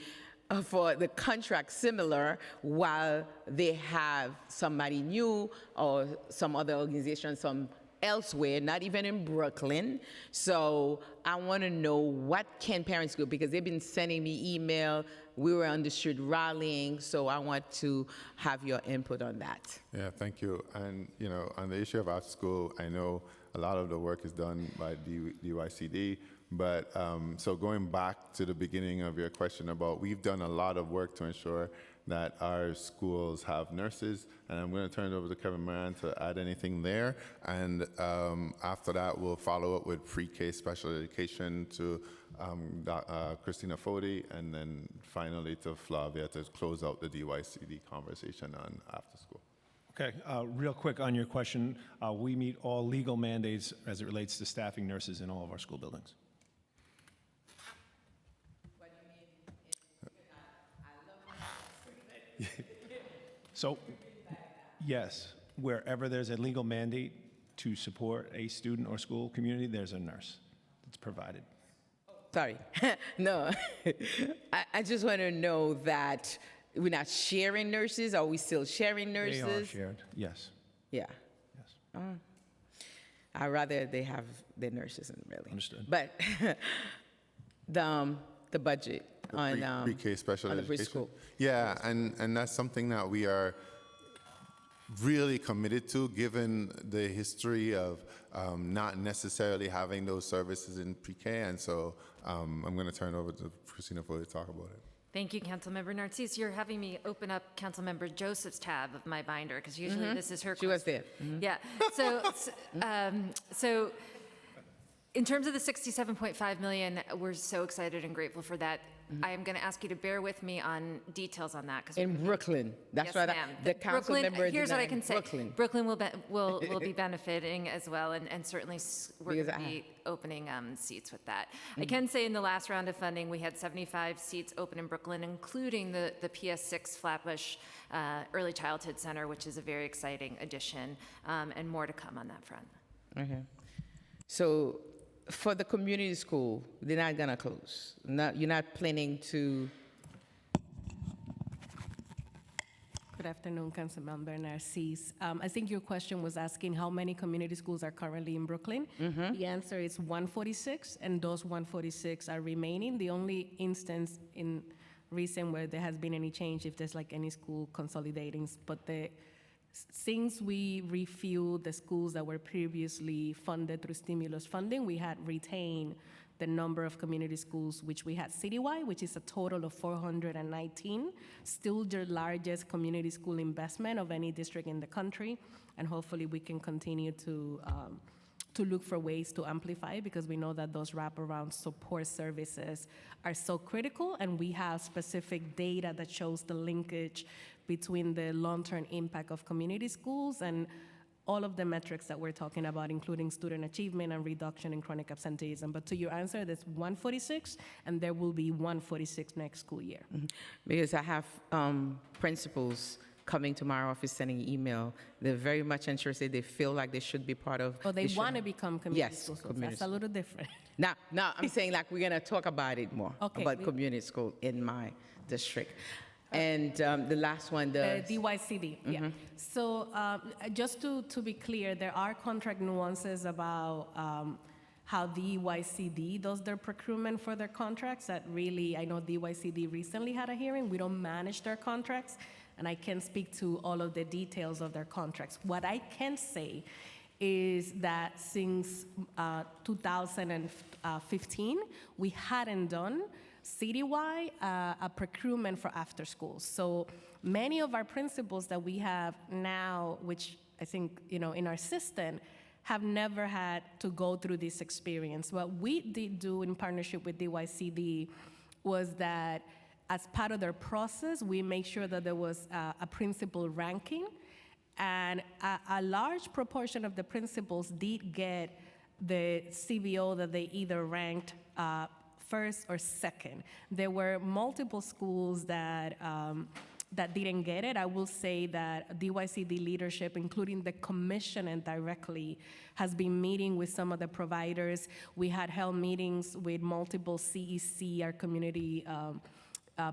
for the contract similar, while they have somebody new or some other organization, some elsewhere, not even in Brooklyn. So I want to know, what can parents do? Because they've been sending me email. We were on the street rallying, so I want to have your input on that. Yeah, thank you. And, you know, on the issue of after school, I know a lot of the work is done by DYCD, but so going back to the beginning of your question about, we've done a lot of work to ensure that our schools have nurses, and I'm going to turn it over to Kevin Moran to add anything there. And after that, we'll follow up with pre-K special education to Christina Fody, and then finally to Flavia to close out the DYCD conversation on after school. Okay, real quick on your question, we meet all legal mandates as it relates to staffing nurses in all of our school buildings. So, yes, wherever there's a legal mandate to support a student or school community, there's a nurse that's provided. Sorry, no. I just want to know that we're not sharing nurses. Are we still sharing nurses? They are shared, yes. Yeah. Yes. I'd rather they have their nurses in, really. Understood. But the budget on pre-K special on the education. preschool. Yeah, and that's something that we are really committed to, given the history of not necessarily having those services in pre-K. And so I'm going to turn it over to Christina Fody to talk about it. Thank you, Councilmember Narcisse. You're having me open up Councilmember Joseph's tab of my binder, because usually this is her She was there. Yeah. So in terms of the $67.5 million, we're so excited and grateful for that. I am going to ask you to bear with me on details on that. In Brooklyn. That's Yes, right. ma'am. The council Brooklyn, member here's what I can say. Brooklyn. Brooklyn will be benefiting as well, and certainly we're going Because to be opening seats with that. I can say in the last round of funding, we had 75 seats open in Brooklyn, including the PS6 Flatbush Early Childhood Center, which is a very exciting addition, and more to come on that front. Okay. So for the community school, they're not going to close. You're not planning to. Good afternoon, Councilmember Narcisse. I think your question was asking how many community schools are currently in Brooklyn. The answer is 146, and those 146 are remaining. The only instance in recent where there has been any change, if there's like any school consolidating, but since we refueled the schools that were previously funded through stimulus funding, we had retained the number of community schools which we had citywide, which is a total of 419, still the largest community school investment of any district in the country, and hopefully we can continue to look for ways to amplify it, because we know that those wraparound support services are so critical, and we have specific data that shows the linkage between the long-term impact of community schools and all of the metrics that we're talking about, including student achievement and reduction in chronic absenteeism. But to your answer, there's 146, and there will be 146 next school year. Because I have principals coming to my office sending email. They're very much interested. They feel like they should be part of. Oh, they want to become community Yes, schools. So community that's a little different. Now, I'm saying like we're going to talk about it more, Okay, about community school in my district. And the last one, The DYCD, yeah. So just to be clear, there are contract nuances about how DYCD does their procurement for their contracts that really, I know DYCD recently had a hearing. We don't manage their contracts, and I can't speak to all of the details of their contracts. What I can say is that since 2015, we hadn't done citywide a procurement for after school. So many of our principals that we have now, which I think, in our system, have never had to go through this experience. What we did do in partnership with DYCD was that as part of their process, we make sure that there was a principal ranking, and a large proportion of the principals did get the CBO that they either ranked first or second. There were multiple schools that didn't get it. I will say that DYCD leadership, including the commission and directly, has been meeting with some of the providers. We had held meetings with multiple CEC, our community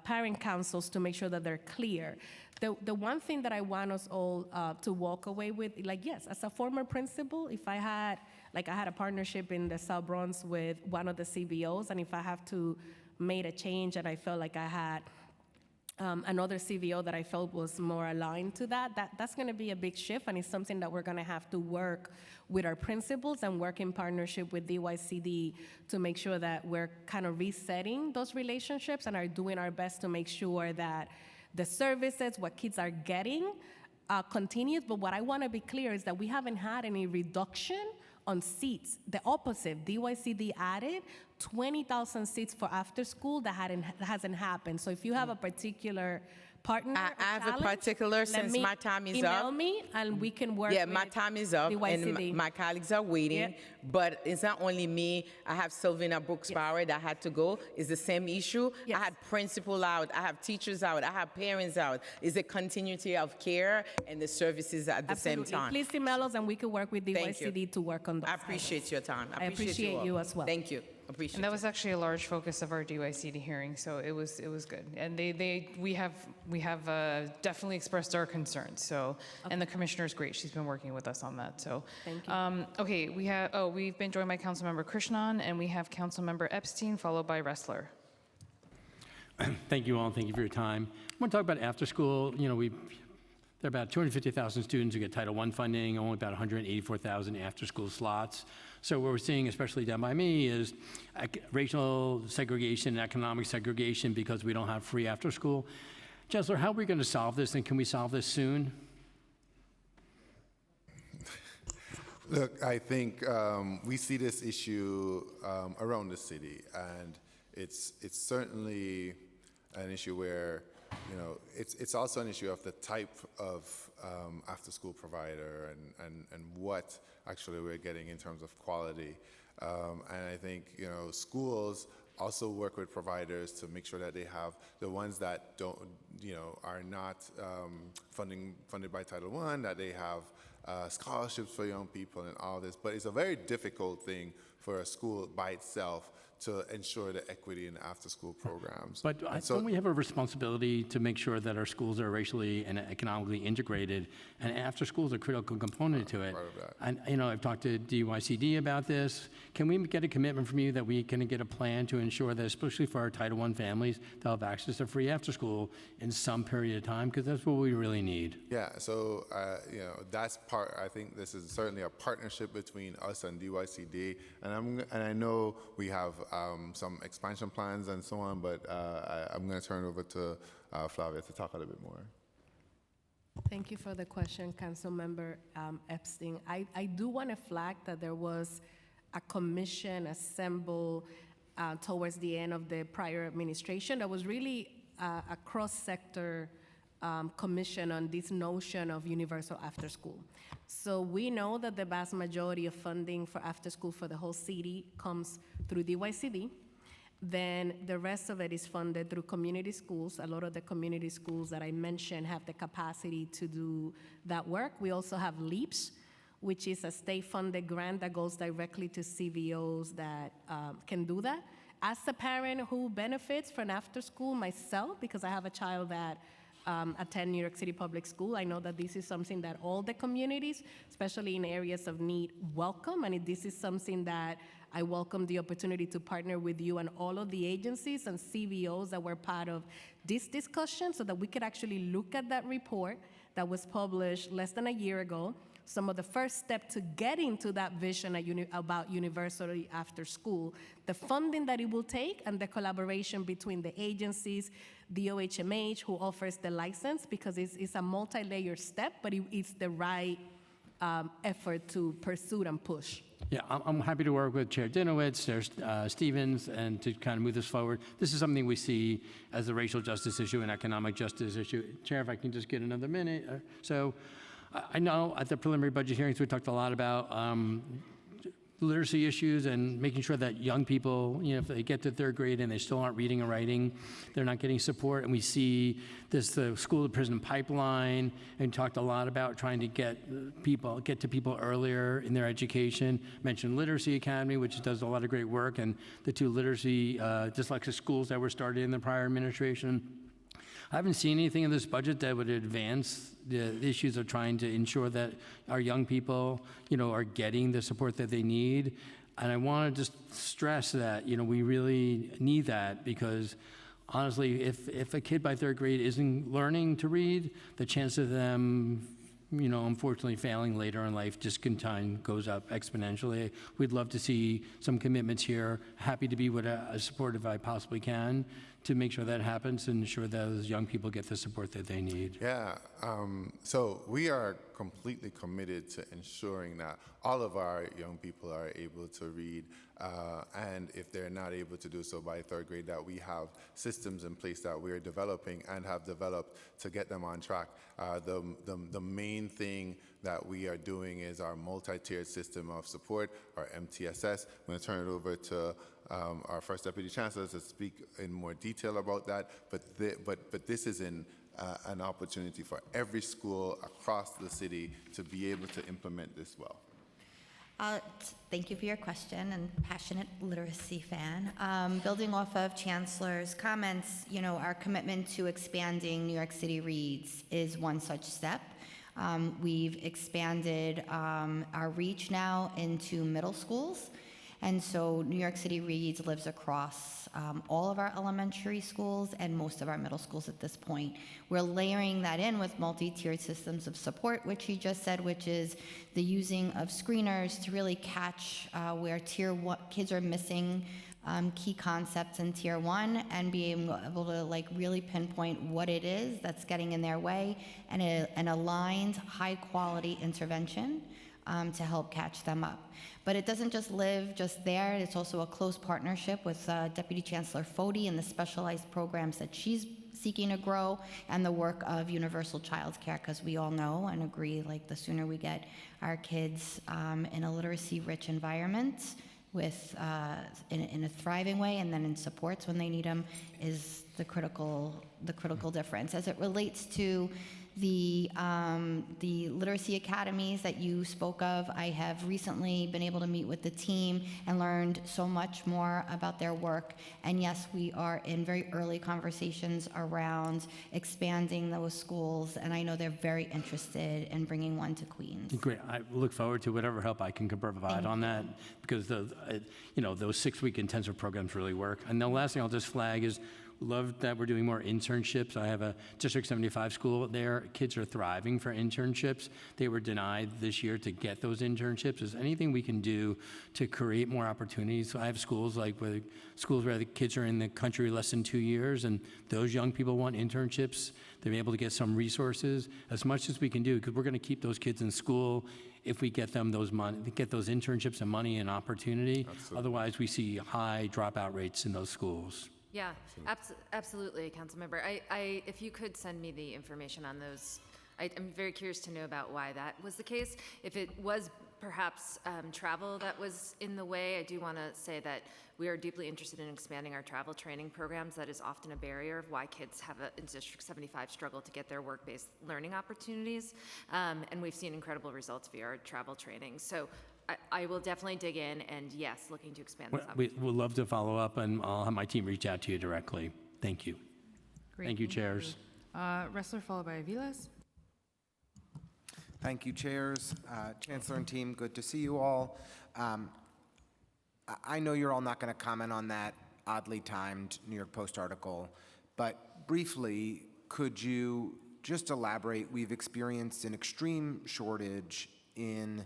parent councils, to make sure that they're clear. The one thing that I want us all to walk away with, yes, as a former principal, if I had a partnership in the South Bronx with one of the CBOs, and if I have to make a change and I felt like I had another CBO that I felt was more aligned to that's going to be a big shift, and it's something that we're going to have to work with our principals and work in partnership with DYCD to make sure that we're kind of resetting those relationships and are doing our best to make sure that the services, what kids are getting, continues. But what I want to be clear is that we haven't had any reduction on seats. The opposite, DYCD added 20,000 seats for after school that hasn't happened. So if you have a particular partner, I have a particular, since my time is up. Email me and we can work. Yeah, my time is up, DYCD. and my colleagues are waiting. Yeah. But it's not only me. I have Sylvina Brooks-Power that had to go. It's the same issue. Yes. I had principal out. I have teachers out. I have parents out. It's a continuity of care and the services at the Absolutely. same time. Please email us and we can work with Thank you. DYCD to work on those. I appreciate your time. I appreciate all. you as well. Thank you. Appreciate And that it. was actually a large focus of our DYCD hearing, so it was good. And we have definitely expressed our concerns. So, and the commissioner is great. She's been working with us on that. So, thank you. Okay, we've been joined by Councilmember Krishnan, and we have Councilmember Epstein, followed by Ressler. Thank you all. Thank you for your time. I want to talk about after school. There are about 250,000 students who get Title I funding, only about 184,000 after-school slots. So what we're seeing, especially down by me, is racial segregation and economic segregation because we don't have free after-school. Chancellor, how are we going to solve this, and can we solve this soon? Look, I think we see this issue around the city, and it's certainly an issue where, it's also an issue of the type of after-school provider and what actually we're getting in terms of quality. And I think, schools also work with providers to make sure that they have the ones that don't, are not funded by Title I, that they have scholarships for young people and all this. But it's a very difficult thing for a school by itself to ensure the equity in after-school programs. But don't we have a responsibility to make sure that our schools are racially and economically integrated, and after school is a critical component to it? Part of that. And I've talked to DYCD about this. Can we get a commitment from you that we can get a plan to ensure that, especially for our Title I families, they'll have access to free after school in some period of time? Because that's what we really need. Yeah, so, that's part I think this is certainly a partnership between us and DYCD, and I know we have some expansion plans and so on, but I'm going to turn over to Flavia to talk a little bit more. Thank you for the question, Councilmember Epstein. I do want to flag that there was a commission assembled towards the end of the prior administration that was really a cross-sector commission on this notion of universal after-school. So we know that the vast majority of funding for after-school for the whole city comes through DYCD. Then the rest of it is funded through community schools. A lot of the community schools that I mentioned have the capacity to do that work. We also have LEAPS, which is a state-funded grant that goes directly to CVOs that can do that. As a parent who benefits from after school myself, because I have a child that attend New York City Public School, I know that this is something that all the communities, especially in areas of need, welcome. And this is something that I welcome the opportunity to partner with you and all of the agencies and CVOs that were part of this discussion so that we could actually look at that report that was published less than a year ago, some of the first step to getting to that vision about universally after school, the funding that it will take, and the collaboration between the agencies, the OHMH, who offers the license, because it's a multi-layer step, but it's the right effort to pursue and push. Yeah, I'm happy to work with Chair Dinowitz, Chair Stevens, and to kind of move this forward. This is something we see as a racial justice issue and economic justice issue. Chair, if I can just get another minute. So I know at the preliminary budget hearings, we talked a lot about literacy issues and making sure that young people, if they get to third grade and they still aren't reading or writing, they're not getting support. And we see the school to prison pipeline, and talked a lot about trying to get to people earlier in their education. Mentioned Literacy Academy, which does a lot of great work, and the 2 literacy dyslexia schools that were started in the prior administration. I haven't seen anything in this budget that would advance the issues of trying to ensure that our young people, are getting the support that they need. And I want to just stress that, we really need that, because honestly, if a kid by third grade isn't learning to read, the chance of them, unfortunately failing later in life just goes up exponentially. We'd love to see some commitments here. Happy to be as supportive I possibly can to make sure that happens and ensure that those young people get the support that they need. Yeah, so we are completely committed to ensuring that all of our young people are able to read, and if they're not able to do so by third grade, that we have systems in place that we're developing and have developed to get them on track. The main thing that we are doing is our multi-tiered system of support, our MTSS. I'm going to turn it over to our First Deputy Chancellor to speak in more detail about that, but this is an opportunity for every school across the city to be able to implement this well. Thank you for your question, and passionate literacy fan. Building off of Chancellor's comments, our commitment to expanding New York City Reads is one such step. We've expanded our reach now into middle schools. And so New York City Reads lives across all of our elementary schools and most of our middle schools at this point. We're layering that in with multi-tiered systems of support, which you just said, which is the using of screeners to really catch where tier 1 kids are missing key concepts in tier 1, and be able to really pinpoint what it is that's getting in their way, and an aligned high quality intervention to help catch them up. But it doesn't just live just there. It's also a close partnership with Deputy Chancellor Foti and the specialized programs that she's seeking to grow, and the work of universal childcare, because we all know and agree, the sooner we get our kids in a literacy-rich environment with in a thriving way, and then in supports when they need them, is the critical difference. As it relates to the literacy academies that you spoke of, I have recently been able to meet with the team and learned so much more about their work. And yes, we are in very early conversations around expanding those schools, and I know they're very interested in bringing one to Queens. Great. I look forward to whatever help I can provide on that, because those 6-week intensive programs really work. And the last thing I'll just flag is Love that we're doing more internships. I have a District 75 school there. Kids are thriving for internships. They were denied this year to get those internships. Is anything we can do to create more opportunities? So I have schools where the kids are in the country less than 2 years, and those young people want internships. They're able to get some resources as much as we can do, because we're going to keep those kids in school if we get them those internships and money and opportunity. Absolutely. Otherwise, we see high dropout rates in those schools. Yeah, absolutely, Councilmember. If you could send me the information on those, I'm very curious to know about why that was the case. If it was perhaps travel that was in the way, I do want to say that we are deeply interested in expanding our travel training programs. That is often a barrier of why kids in District 75 struggle to get their work-based learning opportunities. And we've seen incredible results via our travel training. So I will definitely dig in, and yes, looking to expand this We would love to follow up, and I'll have my team reach out to you directly. Thank you. Great, Thank you, chairs. Wrestler followed by Aviles. Thank you, chairs, Chancellor and team. Good to see you all. I know you're all not going to comment on that oddly timed New York Post article, but briefly, could you just elaborate? We've experienced an extreme shortage in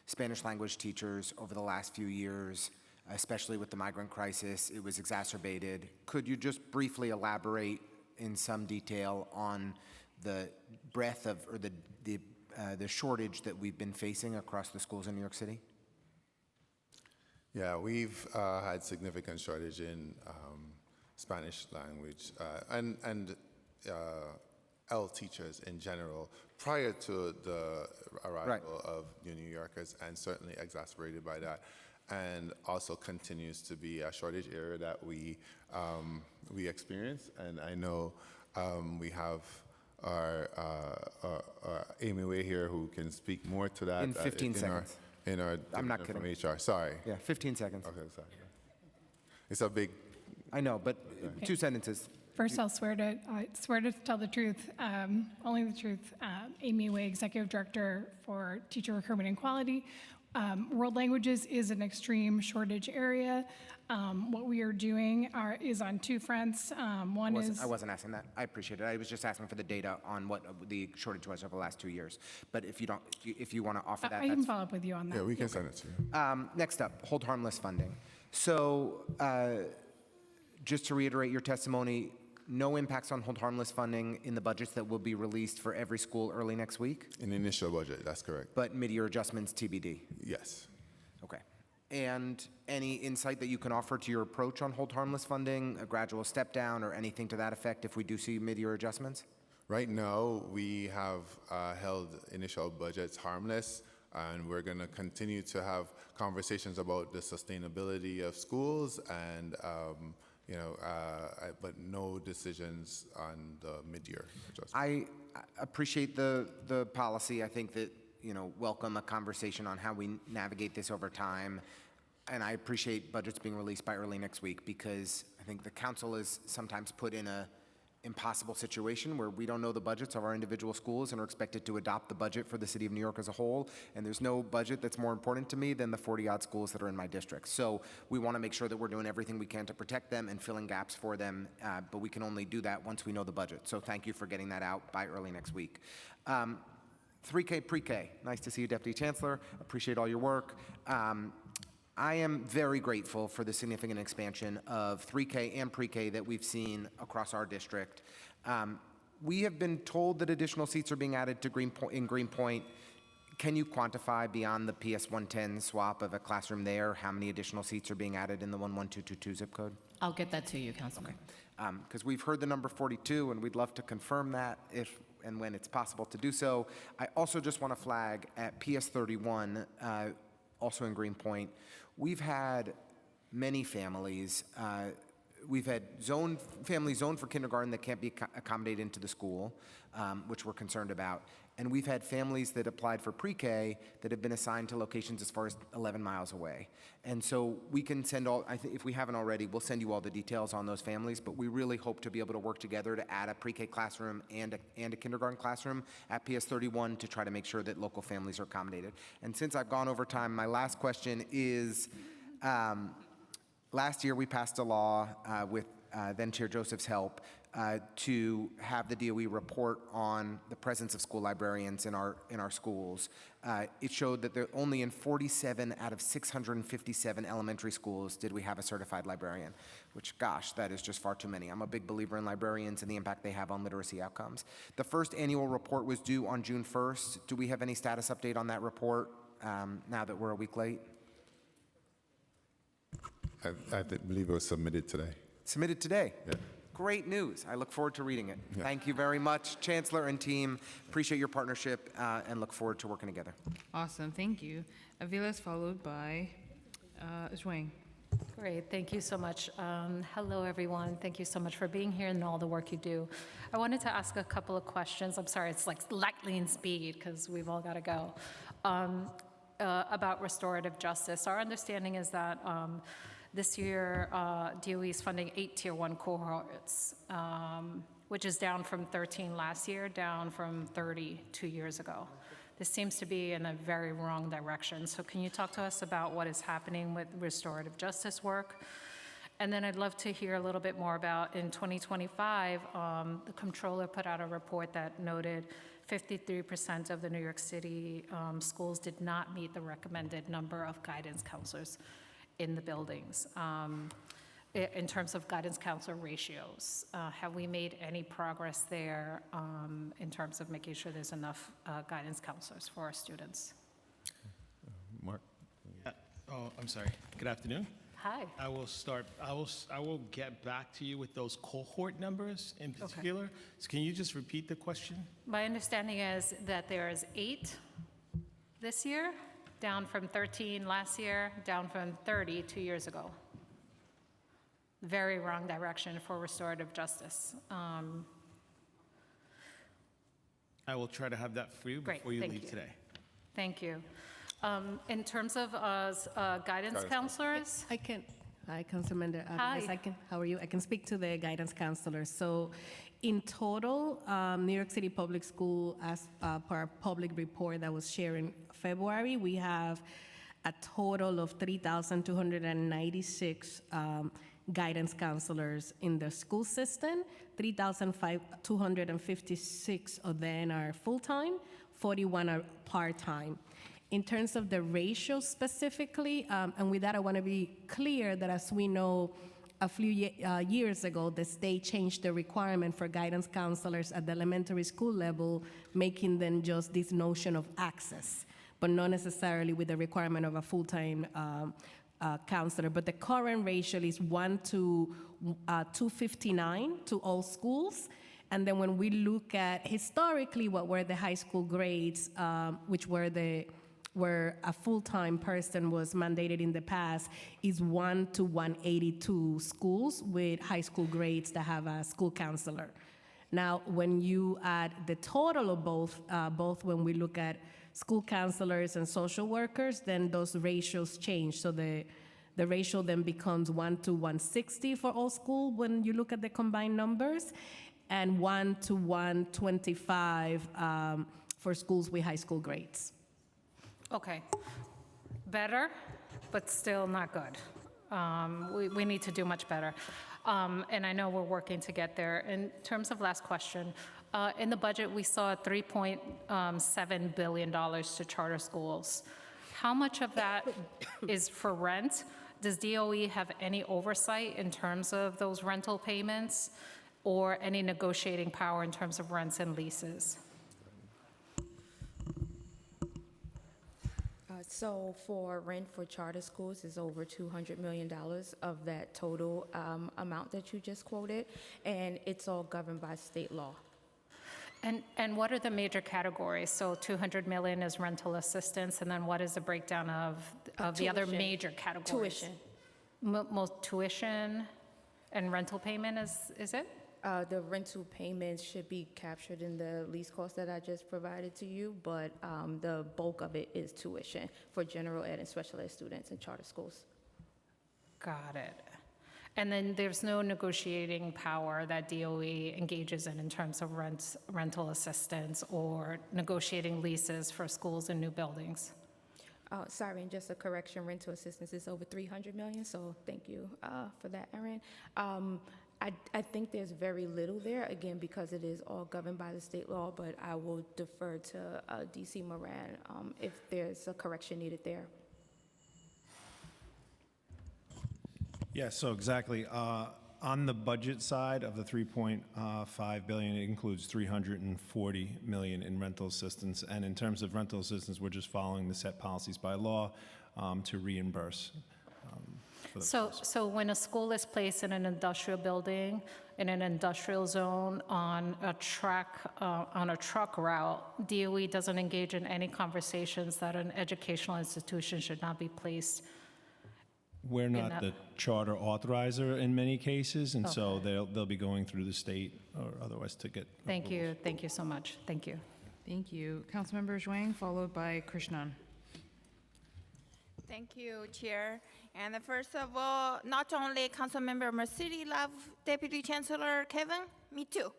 Spanish language teachers over the last few years, especially with the migrant crisis. It was exacerbated. Could you just briefly elaborate in some detail on the breadth of, or the shortage that we've been facing across the schools in New York City? Yeah, we've had significant shortage in Spanish language and L teachers in general prior to the arrival of New Yorkers, and certainly exacerbated by that, and also continues to be a shortage area that we experience. And I know we have our Amy Way here who can speak more to that. In 15 seconds. I'm not kidding. From HR, sorry. Yeah, 15 seconds. Okay, sorry. It's a big. I know, but 2 sentences. First, I'll swear to tell the truth, only the truth. Amy Way, Executive Director for Teacher Recruitment and Quality. World languages is an extreme shortage area. What we are doing is on 2 fronts. One is... I wasn't asking that. I appreciate it. I was just asking for the data on what the shortage was over the last 2 years. But if you want to offer that, I can follow up with you on that. Yeah, we can send it to you. Next up, hold harmless funding. So just to reiterate your testimony, no impacts on hold harmless funding in the budgets that will be released for every school early next week? In the initial budget, that's correct. But mid-year adjustments TBD? Yes. Okay. And any insight that you can offer to your approach on hold harmless funding, a gradual step down or anything to that effect if we do see mid-year adjustments? Right now, we have held initial budgets harmless, and we're going to continue to have conversations about the sustainability of schools and but no decisions on the mid-year adjustment. I appreciate the policy. I think that, welcome a conversation on how we navigate this over time. And I appreciate budgets being released by early next week, because I think the council is sometimes put in a impossible situation where we don't know the budgets of our individual schools and are expected to adopt the budget for the city of New York as a whole. And there's no budget that's more important to me than the 40-odd schools that are in my district. So we want to make sure that we're doing everything we can to protect them and filling gaps for them, but we can only do that once we know the budget. So thank you for getting that out by early next week. 3K pre-K, nice to see you, Deputy Chancellor. Appreciate all your work. I am very grateful for the significant expansion of 3K and pre-K that we've seen across our district. We have been told that additional seats are being added to Greenpoint. Can you quantify beyond the PS 110 swap of a classroom there, how many additional seats are being added in the 11222 zip code? I'll get that to you, Councilman. Because we've heard the number 42, and we'd love to confirm that if and when it's possible to do so. I also just want to flag at PS 31, also in Greenpoint, we've had many families. We've had families zoned for kindergarten that can't be accommodated into the school, which we're concerned about. And we've had families that applied for pre-K that have been assigned to locations as far as 11 miles away. And so we can send I think if we haven't already, we'll send you all the details on those families, but we really hope to be able to work together to add a pre-K classroom and a kindergarten classroom at PS 31 to try to make sure that local families are accommodated. And since I've gone over time, my last question is, last year we passed a law with then Chair Joseph's help, to have the DOE report on the presence of school librarians in our schools. It showed that there only in 47 out of 657 elementary schools did we have a certified librarian, which, gosh, that is just far too many. I'm a big believer in librarians and the impact they have on literacy outcomes. The first annual report was due on June 1st. Do we have any status update on that report now that we're a week late? I believe it was submitted today. Submitted today? Yeah. Great news. I look forward to reading it. Yeah. Thank you very much, Chancellor and team. Appreciate your partnership and look forward to working together. Awesome, thank you. Avila's followed by Zhuang. Great, thank you so much. Hello, everyone. Thank you so much for being here and all the work you do. I wanted to ask a couple of questions. I'm sorry, it's like lightning speed because we've all got to go. About restorative justice. Our understanding is that this year, DOE is funding 8 Tier 1 cohorts, which is down from 13 last year, down from 30 2 years ago. This seems to be in a very wrong direction. So can you talk to us about what is happening with restorative justice work? And then I'd love to hear a little bit more about, in 2025, the comptroller put out a report that noted 53% of the New York City schools did not meet the recommended number of guidance counselors in the buildings. In terms of guidance counselor ratios, have we made any progress there in terms of making sure there's enough guidance counselors for our students? Mark? Oh, I'm sorry. Good afternoon. Hi. I will get back to you with those cohort numbers in particular. So can you just repeat the question? My understanding is that there's 8 this year, down from 13 last year, down from 30 2 years ago. Very wrong direction for restorative justice. I will try to have that for you Great, before you thank leave you. today. Thank you. In terms of guidance counselors? I can. Hi, Councilmember. Hi. How are you? I can speak to the guidance counselors. So, in total, New York City Public School, as per our public report that was shared in February, we have a total of 3,296 guidance counselors in the school system. 3,256 of them are full-time, 41 are part-time. In terms of the ratio specifically, and with that I want to be clear that as we know, a few years ago, the state changed the requirement for guidance counselors at the elementary school level, making them just this notion of access, but not necessarily with the requirement of a full-time counselor. But the current ratio is 1 to 259 to all schools. And then when we look at historically what were the high school grades, which were where a full-time person was mandated in the past, is 1 to 182 schools with high school grades that have a school counselor. Now, when you add the total of both when we look at school counselors and social workers, then those ratios change. So the ratio then becomes 1 to 160 for all schools when you look at the combined numbers, and 1 to 125 for schools with high school grades. Okay, better, but still not good. We need to do much better. And I know we're working to get there. In terms of last question, in the budget, we saw $3.7 billion to charter schools. How much of that is for rent? Does DOE have any oversight in terms of those rental payments or any negotiating power in terms of rents and leases? So for rent for charter schools is over $200 million of that total amount that you just quoted, and it's all governed by state law. And what are the major categories? So 200 million is rental assistance, and then what is the breakdown of the other Tuition. major categories? Tuition. Most tuition and rental payment is it? The rental payments should be captured in the lease cost that I just provided to you, but the bulk of it is tuition for general ed and special ed students in charter schools. Got it. And then there's no negotiating power that DOE engages in terms of rental assistance or negotiating leases for schools and new buildings? Sorry, and just a correction, rental assistance is over $300 million, so thank you for that, Erin. I think there's very little there, again, because it is all governed by the state law, but I will defer to DC Moran if there's a correction needed there. Yeah, so exactly. On the budget side of the 3.5 billion, it includes 340 million in rental assistance. And in terms of rental assistance, we're just following the set policies by law to reimburse. So when a school is placed in an industrial building, in an industrial zone, on a truck route, DOE doesn't engage in any conversations that an educational institution should not be placed. We're not the charter authorizer in many cases, and so Okay. they'll be going through the state or otherwise to get. Thank you so much. Thank you. Thank you. Councilmember Zhuang, followed by Krishnan. Thank you, Chair. And first of all, not only Councilmember Mercedes love Deputy Chancellor Kevin, me too.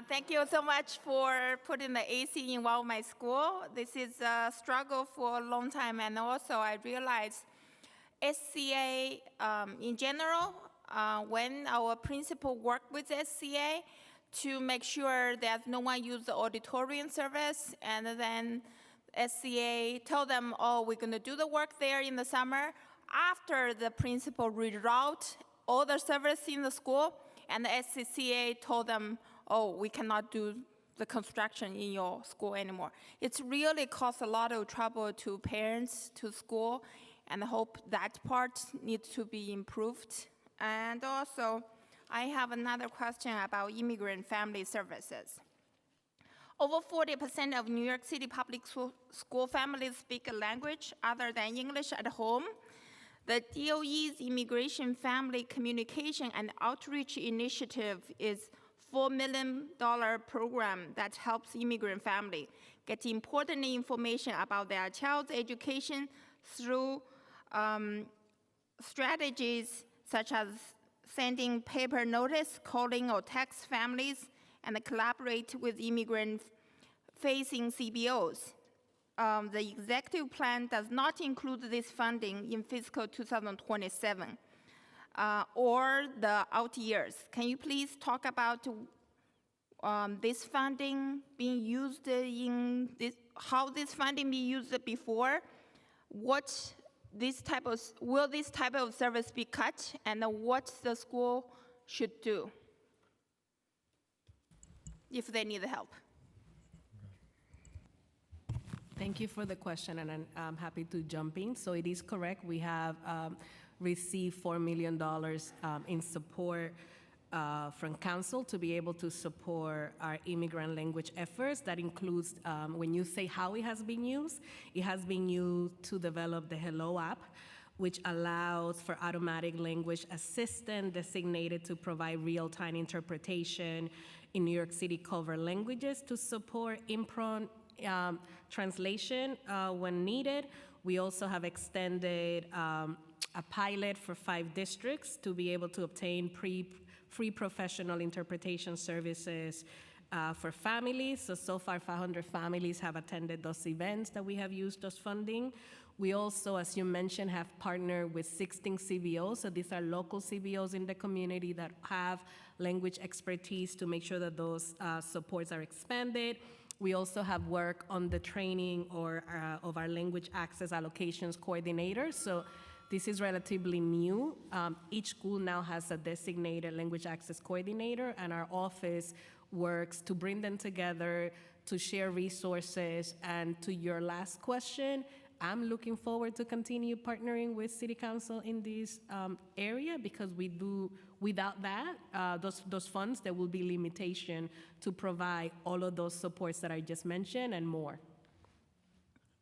Thank you so much for putting the AC in my school. This is a struggle for a long time, and also I realized SCA in general, when our principal work with SCA to make sure that no one use the auditorium service, and then SCA told them, oh, we're gonna do the work there in the summer. After the principal reroute all the service in the school, and the SCCA told them, oh, we cannot do the construction in your school anymore. It's really caused a lot of trouble to parents, to school, and I hope that part needs to be improved. And also, I have another question about immigrant family services. Over 40% of New York City public school families speak a language other than English at home. The DOE's Immigration Family Communication and Outreach Initiative is $4 million program that helps immigrant families get important information about their child's education through strategies such as sending paper notice, calling or text families, and collaborate with immigrant-facing CBOs. The executive plan does not include this funding in fiscal 2027 or the out years. Can you please talk about this funding being used how this funding be used before? Will this type of service be cut, and what the school should do if they need help? Thank you for the question, and I'm happy to jump in. So it is correct. We have received $4 million in support from Council to be able to support our immigrant language efforts. That includes, when you say how it has been used to develop the Hello app, which allows for automatic language assistant designated to provide real-time interpretation in New York City covered languages to support impromptu translation when needed. We also have extended a pilot for 5 districts to be able to obtain free professional interpretation services for families. So far 500 families have attended those events that we have used those funding. We also, as you mentioned, have partnered with 16 CBOs. So these are local CBOs in the community that have language expertise to make sure that those supports are expanded. We also have work on the training of our language access allocations coordinators. So this is relatively new. Each school now has a designated language access coordinator, and our office works to bring them together, to share resources. And to your last question, I'm looking forward to continue partnering with City Council in this area, because without that, those funds, there will be limitation to provide all of those supports that I just mentioned and more.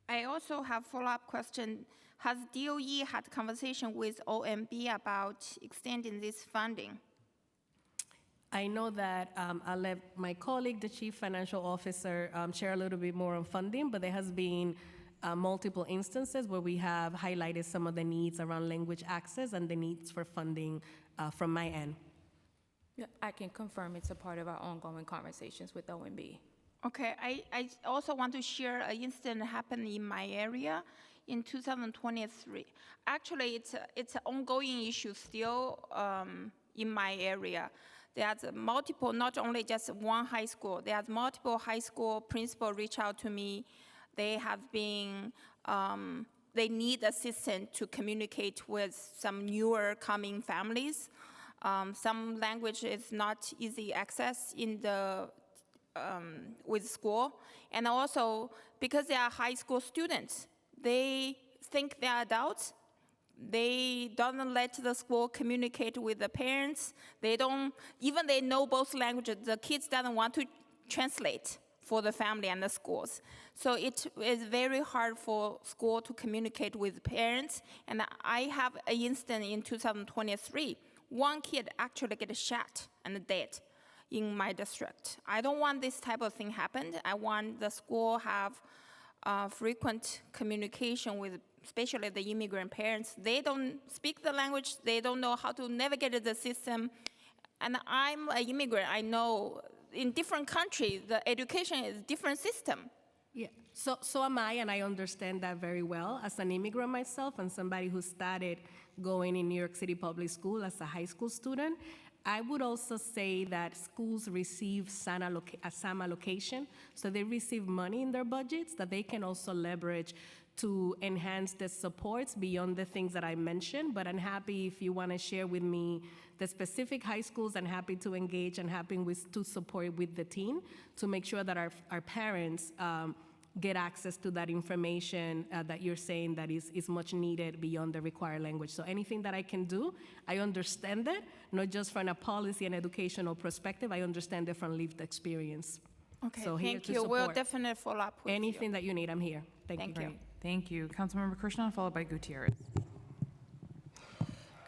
I also have follow-up question. Has DOE had conversation with OMB about extending this funding? I know that I'll let my colleague, the Chief Financial Officer, share a little bit more on funding, but there has been multiple instances where we have highlighted some of the needs around language access and the needs for funding from my end. Yeah, I can confirm it's a part of our ongoing conversations with OMB. Okay, I also want to share an incident that happened in my area in 2023. Actually, it's an ongoing issue still in my area. There's multiple, not only just one high school, there's multiple high school principals reach out to me. They have been, they need assistance to communicate with some newer coming families. Some language is not easy access in the, with school. And also, because they are high school students, they think they are adults. They don't let the school communicate with the parents. They don't, even they know both languages, the kids doesn't want to translate for the family and the schools. So it is very hard for school to communicate with parents. And I have an instance in 2023. One kid actually get shot and dead in my district. I don't want this type of thing happen. I want the school have frequent communication with especially the immigrant parents. They don't speak the language. They don't know how to navigate the system. And I'm an immigrant. I know in different countries, the education is different system. Yeah, so am I, and I understand that very well. As an immigrant myself and somebody who started going in New York City Public School as a high school student, I would also say that schools receive a SAM allocation, so they receive money in their budgets that they can also leverage to enhance the supports beyond the things that I mentioned. But I'm happy if you want to share with me the specific high schools. I'm happy to engage and happy to support with the team to make sure that our parents get access to that information that you're saying that is much needed beyond the required language. So anything that I can do, I understand it, not just from a policy and educational perspective, I understand it from lived experience. Okay, So here thank to you. We'll support. definitely follow up with Anything you. that you need, I'm here. Thank you. you. Thank you. Councilmember Krishnan, followed by Gutierrez.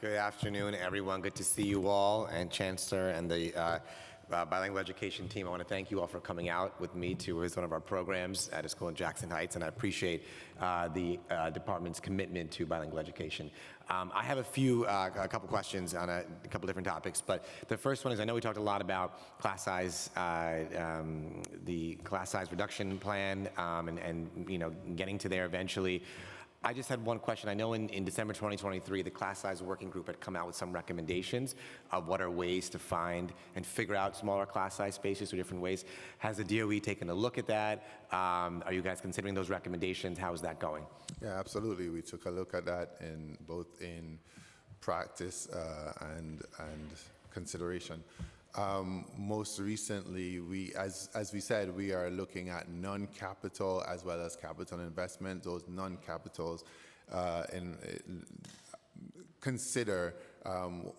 Good afternoon, everyone. Good to see you all, and Chancellor and the bilingual education team. I want to thank you all for coming out with me to one of our programs at a school in Jackson Heights, and I appreciate the department's commitment to bilingual education. I have a couple questions on a couple different topics, but the first one is I know we talked a lot about class size, the class size reduction plan, and getting to there eventually. I just had one question. I know in December 2023, the class size working group had come out with some recommendations of what are ways to find and figure out smaller class size spaces through different ways. Has the DOE taken a look at that? Are you guys considering those recommendations? How is that going? Yeah, absolutely. We took a look at that in both in practice and consideration. Most recently, as we said, we are looking at non-capital as well as capital investment. Those non-capitals consider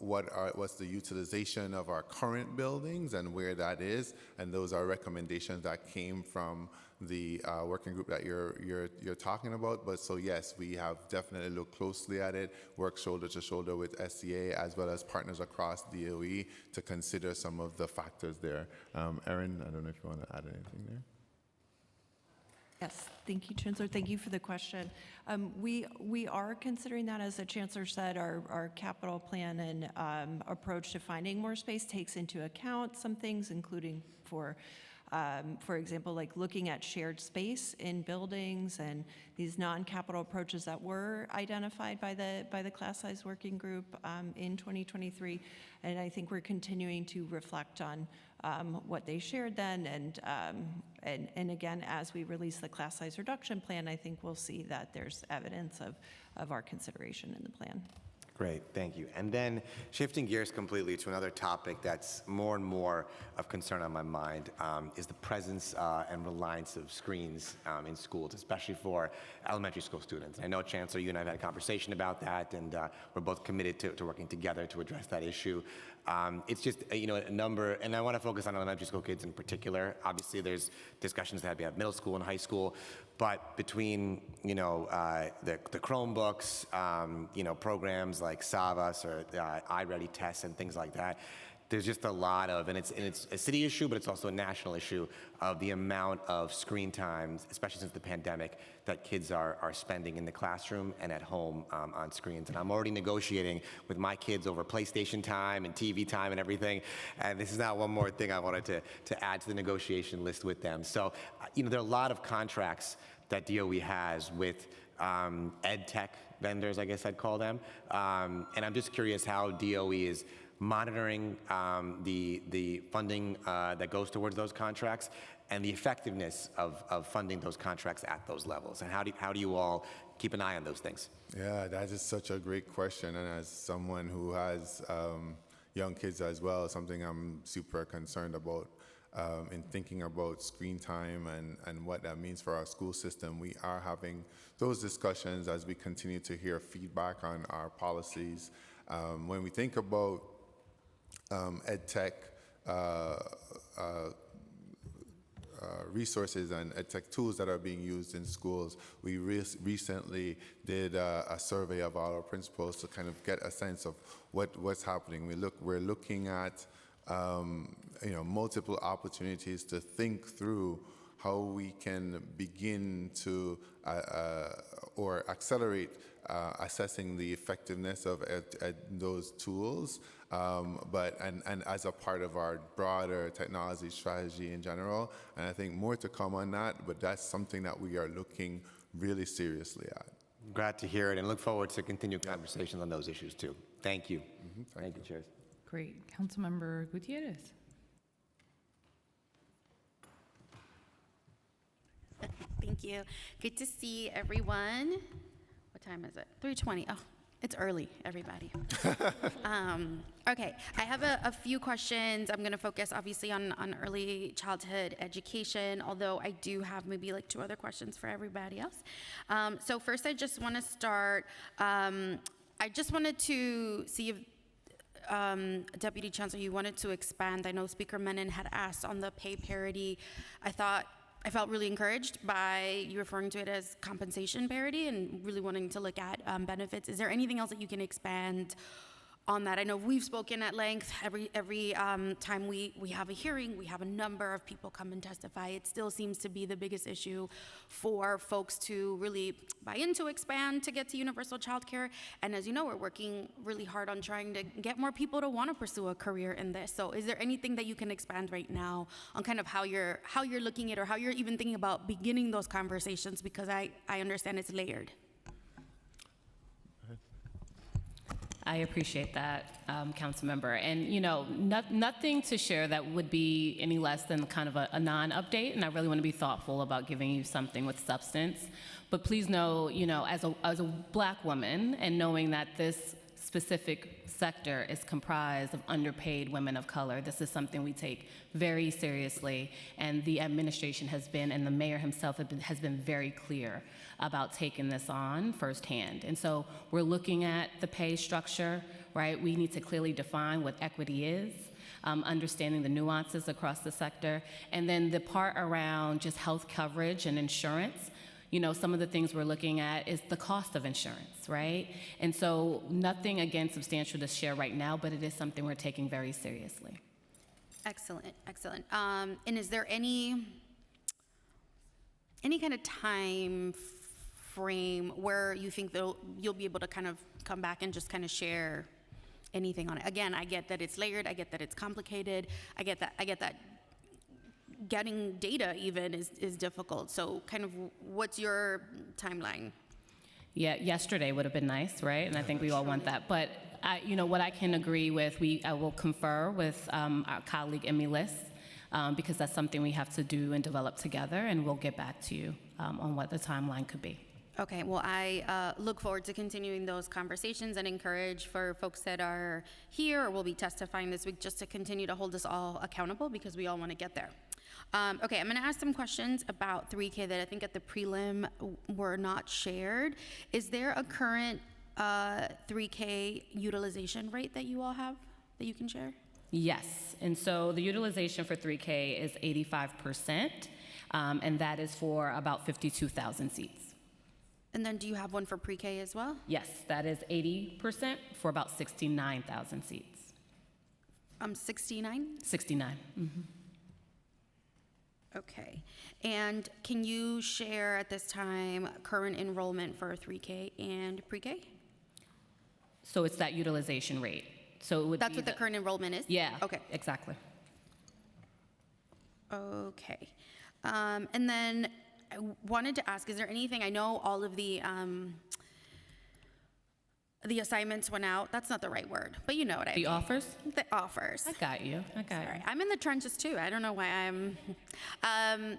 what's the utilization of our current buildings and where that is, and those are recommendations that came from the working group that you're talking about. But so yes, we have definitely looked closely at it, worked shoulder to shoulder with SCA as well as partners across DOE to consider some of the factors there. Erin, I don't know if you want to add anything there. Yes, thank you, Chancellor. Thank you for the question. We are considering that, as the Chancellor said, our capital plan and approach to finding more space takes into account some things, including for example, like looking at shared space in buildings and these non-capital approaches that were identified by the class size working group in 2023. And I think we're continuing to reflect on what they shared then. And again, as we release the class size reduction plan, I think we'll see that there's evidence of our consideration in the plan. Great, thank you. And then shifting gears completely to another topic that's more and more of concern on my mind is the presence and reliance of screens in schools, especially for elementary school students. I know, Chancellor, you and I have had a conversation about that, and we're both committed to working together to address that issue. It's just, a number, and I want to focus on elementary school kids in particular. Obviously, there's discussions that we have middle school and high school, but between, the Chromebooks, programs like Savas or iReady tests and things like that, there's just a lot of, and it's a city issue, but it's also a national issue of the amount of screen time, especially since the pandemic, that kids are spending in the classroom and at home on screens. And I'm already negotiating with my kids over PlayStation time and TV time and everything. And this is not one more thing I wanted to add to the negotiation list with them. So, there are a lot of contracts that DOE has with ed tech vendors, I guess I'd call them. And I'm just curious how DOE is monitoring the funding that goes towards those contracts, and the effectiveness of funding those contracts at those levels? And how do you all keep an eye on those things? Yeah, that is such a great question. And as someone who has young kids as well, something I'm super concerned about in thinking about screen time and what that means for our school system. We are having those discussions as we continue to hear feedback on our policies. When we think about ed tech, resources and tech tools that are being used in schools. We recently did a survey of all our principals to kind of get a sense of what's happening. We're looking at multiple opportunities to think through how we can begin to or accelerate assessing the effectiveness of those tools, and as a part of our broader technology strategy in general. And I think more to come on that, but that's something that we are looking really seriously at. Glad to hear it, and look forward to continued conversations on those issues too. Thank you. Thank you, Chairs. Great. Councilmember Gutierrez. Thank you. Good to see everyone. What time is it? 3:20. Oh, it's early, everybody. Okay, I have a few questions. I'm going to focus obviously on early childhood education, although I do have maybe like 2 other questions for everybody else. So first, I just want to start. I just wanted to see if Deputy Chancellor, you wanted to expand. I know Speaker Menon had asked on the pay parity. I felt really encouraged by you referring to it as compensation parity and really wanting to look at benefits. Is there anything else that you can expand on that? I know we've spoken at length. Every time we have a hearing, we have a number of people come and testify. It still seems to be the biggest issue for folks to really buy into, expand, to get to universal childcare. And as you know, we're working really hard on trying to get more people to want to pursue a career in this. So is there anything that you can expand right now on kind of how you're looking at, or how you're even thinking about beginning those conversations? Because I understand it's layered. I appreciate that, council member. And, nothing to share that would be any less than kind of a non-update, and I really want to be thoughtful about giving you something with substance. But please know, as a Black woman, and knowing that this specific sector is comprised of underpaid women of color, this is something we take very seriously, and the administration has been, and the mayor himself has been very clear about taking this on firsthand. And so we're looking at the pay structure, right? We need to clearly define what equity is, understanding the nuances across the sector, and then the part around just health coverage and insurance. Some of the things we're looking at is the cost of insurance, right? And so nothing, again, substantial to share right now, but it is something we're taking very seriously. Excellent, excellent. And is there any kind of time frame where you think you'll be able to kind of come back and just kind of share anything on it? Again, I get that it's layered. I get that it's complicated. I get that getting data even is difficult. So kind of what's your timeline? Yeah, yesterday would have been nice, right? And I think we all want that. But what I can agree with, I will confer with our colleague Emmy Liss, because that's something we have to do and develop together, and we'll get back to you on what the timeline could be. Okay, well, I look forward to continuing those conversations and encourage for folks that are here or will be testifying this week just to continue to hold us all accountable, because we all want to get there. Okay, I'm going to ask some questions about 3K that I think at the prelim were not shared. Is there a current 3K utilization rate that you all have that you can share? Yes, and so the utilization for 3K is 85%, and that is for about 52,000 seats. And then do you have one for pre-K as well? Yes, that is 80% for about 69,000 seats. 69? 69. Mm-hmm. Okay. And can you share at this time current enrollment for 3K and pre-K? So it's that utilization rate. So it would That's what the current enrollment is? Yeah. Okay. Exactly. Okay. And then I wanted to ask, is there anything, I know all of the the assignments went out. That's not the right word, but you know what I mean. The offers? The offers. I got you. Sorry. I'm in the trenches too. I don't know why I'm.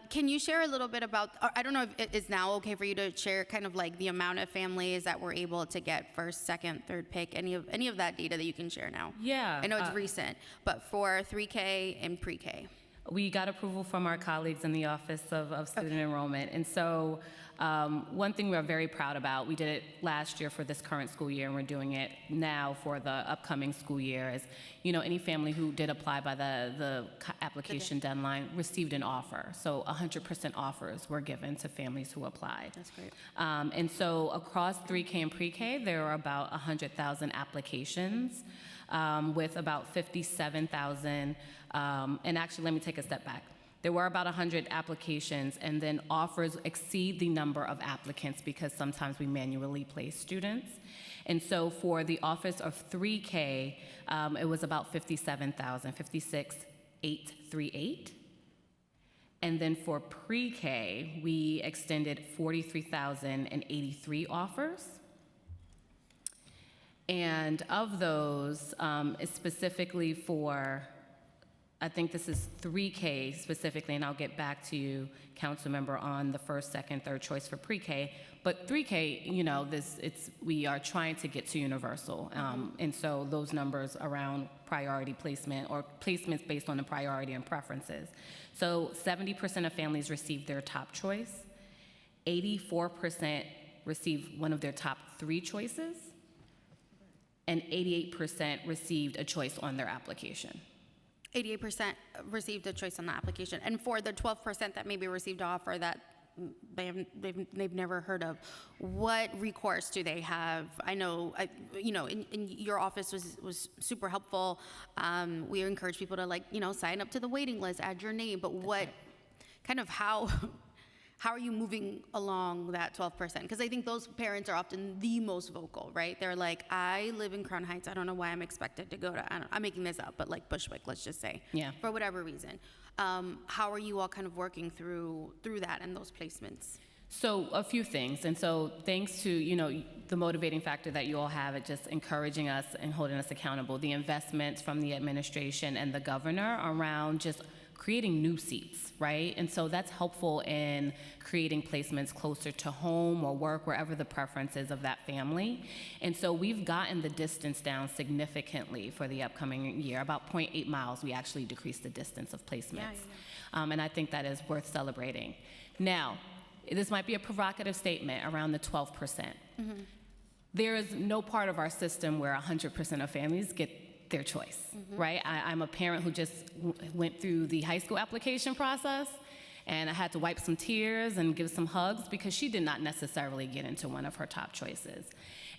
Can you share a little bit about, or I don't know if it is now okay for you to share kind of like the amount of families that were able to get first, second, third pick, any of that data that you can share now? Yeah. I know it's recent, but for 3K and pre-K. We got approval from our colleagues in the Office of Student Enrollment. And so one thing we're very proud about, we did it last year for this current school year, and we're doing it now for the upcoming school year, is, you know, any family who did apply by the application deadline received an offer. So 100% offers were given to families who applied. That's great. And so across 3K and pre-K, there are about 100,000 applications with about 57,000. And actually, let me take a step back. There were about 100 applications, and then offers exceed the number of applicants because sometimes we manually place students. And so for the office of 3K, it was about 57,000, 56,838. And then for pre-K, we extended 43,083 offers. And of those, specifically for, I think this is 3K specifically, and I'll get back to you, council member, on the first, second, third choice for pre-K. But 3K, you know, we are trying to get to universal. And so those numbers around priority placement or placements based on the priority and preferences. So 70% of families received their top choice. 84% received one of their top 3 choices. And 88% received a choice on their application. 88% received a choice on the application. And for the 12% that maybe received an offer that they've never heard of, what recourse do they have? I know, you know, in your office was super helpful. We encourage people to, like, you know, sign up to the waiting list, add your name, but what kind of how are you moving along that 12%? Because I think those parents are often the most vocal, right? They're like, I live in Crown Heights. I don't know why I'm expected to go to, I'm making this up, but like Bushwick, let's just say, for whatever reason. How are you all kind of working through that and those placements? So a few things. And so thanks to, you know, the motivating factor that you all have at just encouraging us and holding us accountable, the investments from the administration and the governor around just creating new seats, right? And so that's helpful in creating placements closer to home or work, wherever the preference is of that family. And so we've gotten the distance down significantly for the upcoming year. About 0.8 miles, we actually decreased the distance of placements. And I think that is worth celebrating. Now, this might be a provocative statement around the 12%. There is no part of our system where 100% of families get their choice, right? I'm a parent who just went through the high school application process, and I had to wipe some tears and give some hugs because she did not necessarily get into one of her top choices.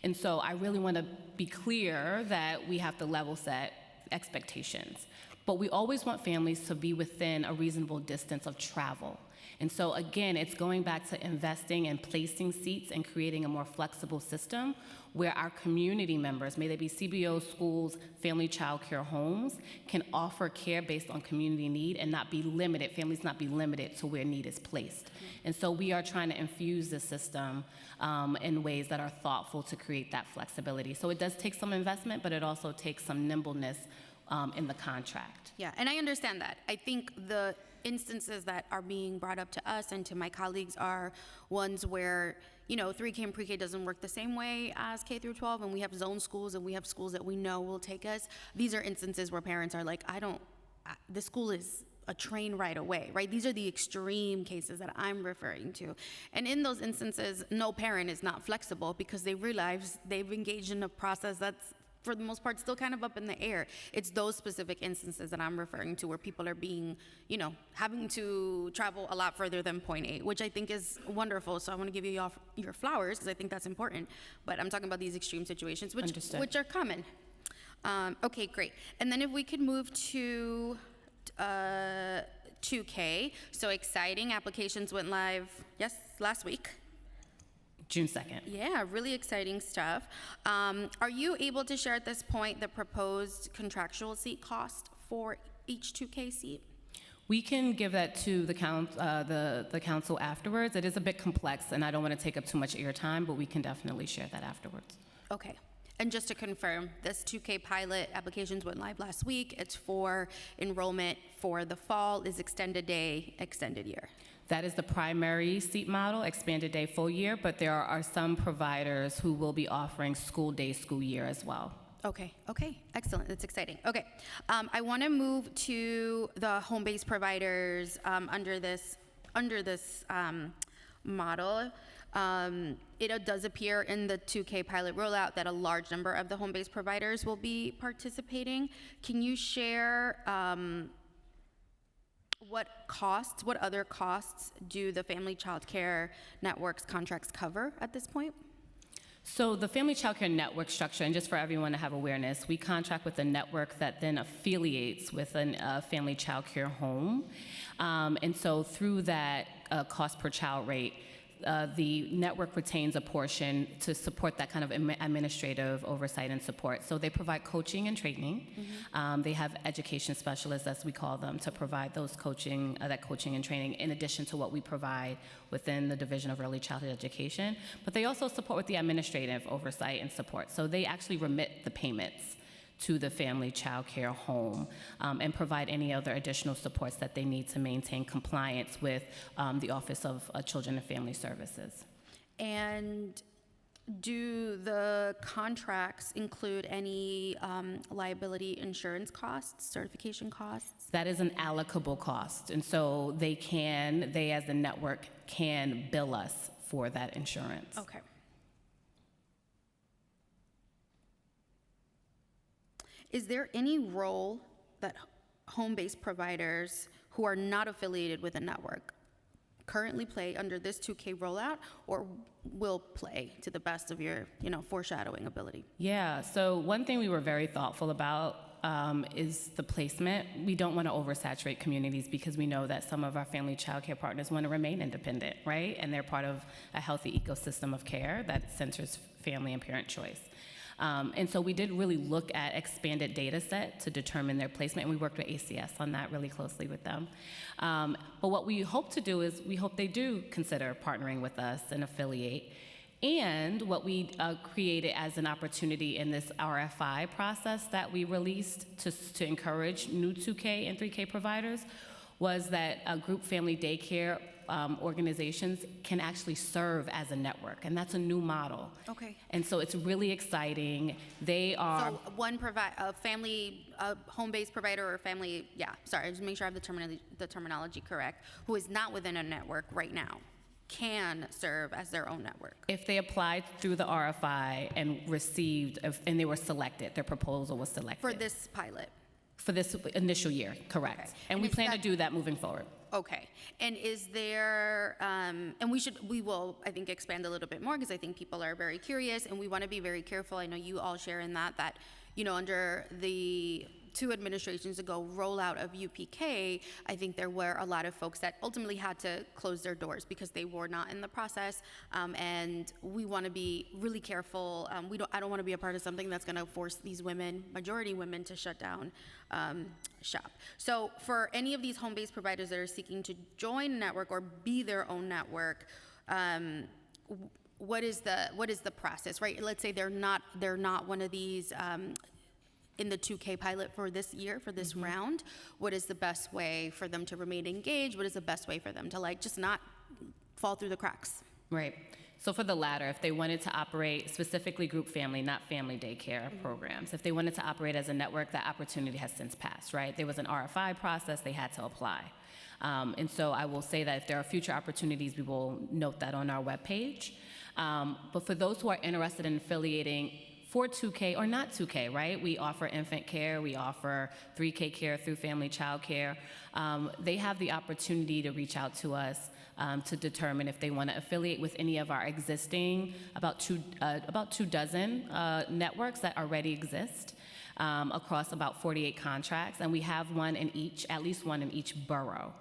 And so I really want to be clear that we have to level set expectations. But we always want families to be within a reasonable distance of travel. And so again, it's going back to investing and placing seats and creating a more flexible system where our community members, may they be CBO schools, family child care homes, can offer care based on community need and not be limited, families not be limited to where need is placed. And so we are trying to infuse the system in ways that are thoughtful to create that flexibility. So it does take some investment, but it also takes some nimbleness in the contract. Yeah, and I understand that. I think the instances that are being brought up to us and to my colleagues are ones where, you know, 3K and pre-K doesn't work the same way as K through 12, and we have zone schools and we have schools that we know will take us. These are instances where parents are like, the school is a train ride away, right? These are the extreme cases that I'm referring to. And in those instances, no parent is not flexible because they realize they've engaged in a process that's, for the most part, still kind of up in the air. It's those specific instances that I'm referring to where people are being, you know, having to travel a lot further than 0.8, which I think is wonderful. So I want to give you your flowers because I think that's important. But I'm talking about these extreme situations, which are common. Okay, great. And then if we could move to 2K. So exciting. Applications went live, last week. June 2nd. Yeah, really exciting stuff. Are you able to share at this point the proposed contractual seat cost for each 2K seat? We can give that to the council afterwards. It is a bit complex, and I don't want to take up too much of your time, but we can definitely share that afterwards. Okay. And just to confirm, this 2K pilot applications went live last week. It's for enrollment for the fall, is extended day, extended year. That is the primary seat model, expanded day, full year, but there are some providers who will be offering school day, school year as well. Okay, excellent, that's exciting. Okay, I want to move to the home-based providers under this model. It does appear in the 2K pilot rollout that a large number of the home-based providers will be participating. Can you share what other costs do the Family Child Care Network's contracts cover at this point? So the Family Child Care Network structure, and just for everyone to have awareness, we contract with a network that then affiliates with a family child care home. And so through that cost per child rate, the network retains a portion to support that kind of administrative oversight and support. So they provide coaching and training. They have education specialists, as we call them, to provide those coaching and training in addition to what we provide within the Division of Early Childhood Education. But they also support with the administrative oversight and support. So they actually remit the payments to the family child care home and provide any other additional supports that they need to maintain compliance with the Office of Children and Family Services. And do the contracts include any liability insurance costs, certification costs? That is an allocable cost, and so they as the network can bill us for that insurance. Okay. Is there any role that home-based providers who are not affiliated with a network currently play under this 2K rollout, or will play to the best of your, foreshadowing ability? Yeah, so one thing we were very thoughtful about is the placement. We don't want to oversaturate communities because we know that some of our family child care partners want to remain independent, right? And they're part of a healthy ecosystem of care that centers family and parent choice. And so we did really look at expanded data set to determine their placement, and we worked with ACS on that really closely with them. But what we hope to do is we hope they do consider partnering with us and affiliate. And what we created as an opportunity in this RFI process that we released to encourage new 2K and 3K providers was that group family daycare organizations can actually serve as a network, and that's a new model. Okay. And so it's really exciting. They are So a home-based provider or family, just make sure I have the terminology correct, who is not within a network right now, can serve as their own network. if they applied through the RFI and and they were selected, their proposal was selected. For this pilot. For this initial year, correct. Okay. And we plan to do that moving forward. Okay, and is there, and we will, I think, expand a little bit more because I think people are very curious and we want to be very careful. I know you all share in that, under the 2 administrations ago rollout of UPK, I think there were a lot of folks that ultimately had to close their doors because they were not in the process, and we want to be really careful. I don't want to be a part of something that's going to force these women, majority women, to shut down shop. So for any of these home-based providers that are seeking to join a network or be their own network, what is the process, right? Let's say they're not one of these in the 2K pilot for this year, for this round. What is the best way for them to remain engaged? What is the best way for them to just not fall through the cracks? Right. So for the latter, if they wanted to operate specifically group family, not family daycare programs, if they wanted to operate as a network, that opportunity has since passed, right? There was an RFI process, they had to apply. And so I will say that if there are future opportunities, we will note that on our webpage. But for those who are interested in affiliating for 2K or not 2K, right? We offer infant care, we offer 3K care through family child care. They have the opportunity to reach out to us to determine if they want to affiliate with any of our existing, about two dozen networks that already exist across about 48 contracts, and we have at least one in each borough.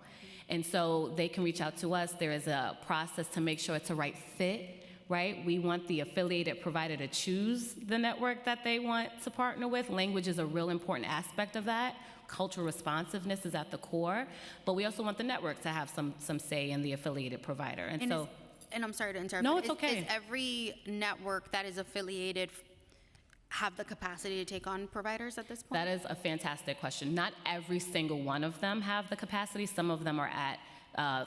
And so they can reach out to us. There is a process to make sure it's a right fit, right? We want the affiliated provider to choose the network that they want to partner with. Language is a real important aspect of that. Cultural responsiveness is at the core, but we also want the network to have some say in the affiliated provider. And I'm sorry to interrupt. No, it's okay. Is every network that is affiliated, have the capacity to take on providers at this point? That is a fantastic question. Not every single one of them have the capacity. Some of them are at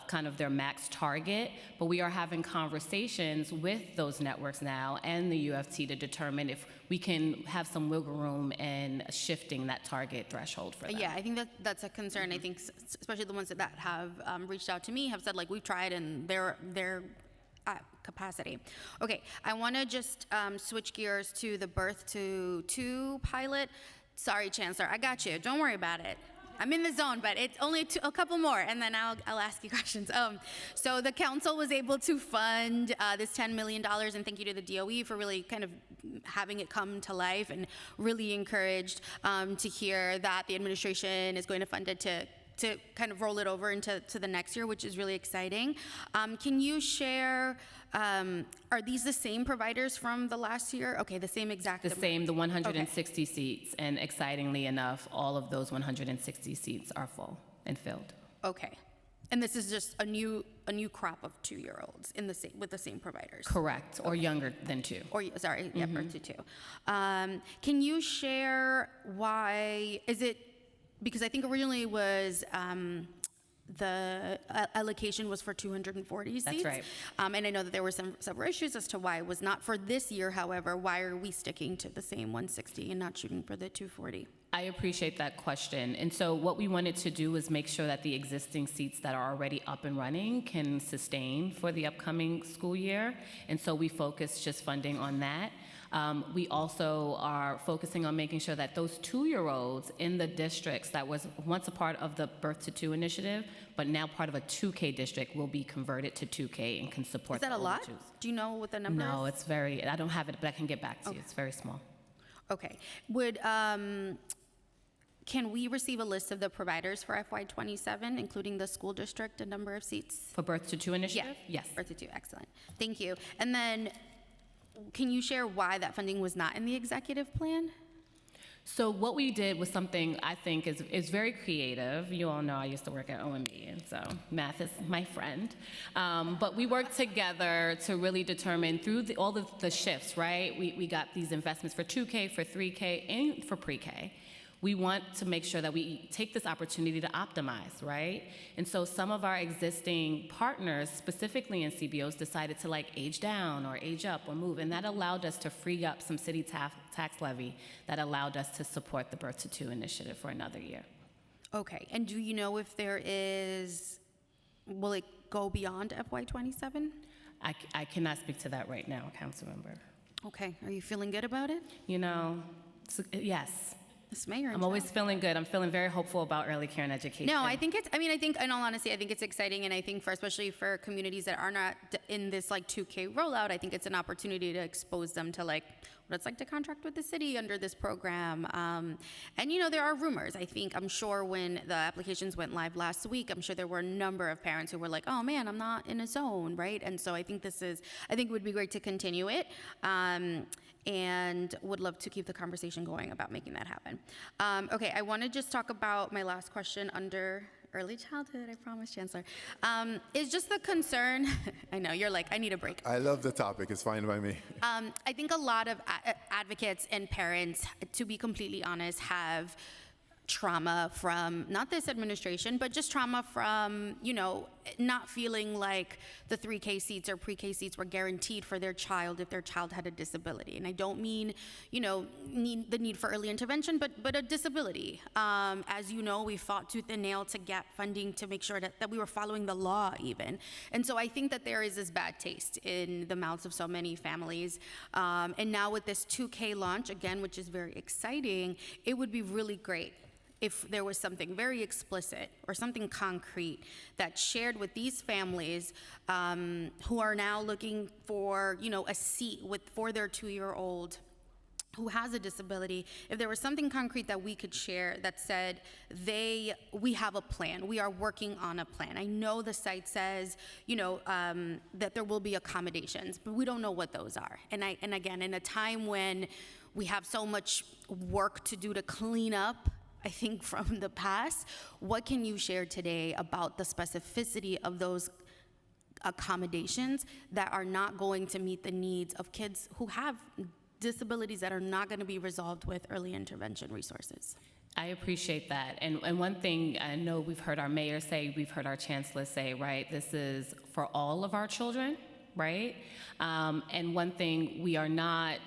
kind of their max target, but we are having conversations with those networks now and the UFT to determine if we can have some wiggle room in shifting that target threshold for them. Yeah, I think that's a concern. I think especially the ones that have reached out to me have said, like, we've tried and they're at capacity. Okay, I want to just switch gears to the Birth to 2 pilot. Sorry, Chancellor, I got you. Don't worry about it. I'm in the zone, but it's only a couple more, and then I'll ask you questions. So the council was able to fund this $10 million, and thank you to the DOE for really kind of having it come to life, and really encouraged to hear that the administration is going to fund it to kind of roll it over into the next year, which is really exciting. Can you share, are these the same providers from the last year? Okay, the same exact. The same, the 160 seats, and excitingly enough, all of those 160 seats are full and filled. Okay, and this is just a new crop of 2-year-olds in the same with the same providers. Correct, or younger than 2. Or sorry, yeah, Birth to 2. Can you share why? Is it because I think originally it was the allocation was for 240 seats. That's right. And I know that there were several issues as to why it was not for this year. However, why are we sticking to the same 160 and not shooting for the 240? I appreciate that question. And so what we wanted to do was make sure that the existing seats that are already up and running can sustain for the upcoming school year. And so we focused just funding on that. We also are focusing on making sure that those 2-year-olds in the districts that was once a part of the Birth to 2 initiative, but now part of a 2K district, will be converted to 2K and can support. Is that a lot? Do you know what the number is? No, it's very, I don't have it, but I can get back to you. It's very small. Okay. Can we receive a list of the providers for FY27, including the school district and number of seats? For Birth to 2 initiative? Yeah. Yes. Birth to 2, excellent. Thank you. And then, can you share why that funding was not in the executive plan? So what we did was something I think is very creative. You all know I used to work at OMB, and so math is my friend. But we worked together to really determine through all the shifts, right? We got these investments for 2K, for 3K, and for pre-K. We want to make sure that we take this opportunity to optimize, right? And so some of our existing partners, specifically in CBOs, decided to age down or age up or move, and that allowed us to free up some city tax levy that allowed us to support the Birth to 2 initiative for another year. Okay, and do you know if there is, will it go beyond FY27? I cannot speak to that right now, Councilmember. Okay, are you feeling good about it? Yes. Ms. Mayor. I'm always feeling good. I'm feeling very hopeful about early care and education. No, I think in all honesty, I think it's exciting, and I think especially for communities that are not in this 2K rollout, I think it's an opportunity to expose them to what it's like to contract with the city under this program. And there are rumors. I'm sure when the applications went live last week, I'm sure there were a number of parents who were like, oh man, I'm not in a zone, right? And so I think it would be great to continue it. And would love to keep the conversation going about making that happen. Okay, I want to just talk about my last question under early childhood, I promise, Chancellor. Is just the concern, I know, you're like, I need a break. I love the topic, it's fine by me. I think a lot of advocates and parents, to be completely honest, have trauma from not this administration, but just trauma from, not feeling like the 3K seats or pre-K seats were guaranteed for their child if their child had a disability. And I don't mean, the need for early intervention, but a disability. As you know, we fought tooth and nail to get funding to make sure that we were following the law even. And so I think that there is this bad taste in the mouths of so many families. And now with this 2K launch, again, which is very exciting, it would be really great if there was something very explicit or something concrete that's shared with these families who are now looking for, a seat for their 2-year-old who has a disability, if there was something concrete that we could share that said, we have a plan, we are working on a plan. I know the site says, that there will be accommodations, but we don't know what those are. And again, in a time when we have so much work to do to clean up, I think, from the past, what can you share today about the specificity of those accommodations that are not going to meet the needs of kids who have disabilities that are not going to be resolved with early intervention resources. I appreciate that. And one thing I know we've heard our mayor say, we've heard our chancellor say, right, this is for all of our children, right? And one thing we are not,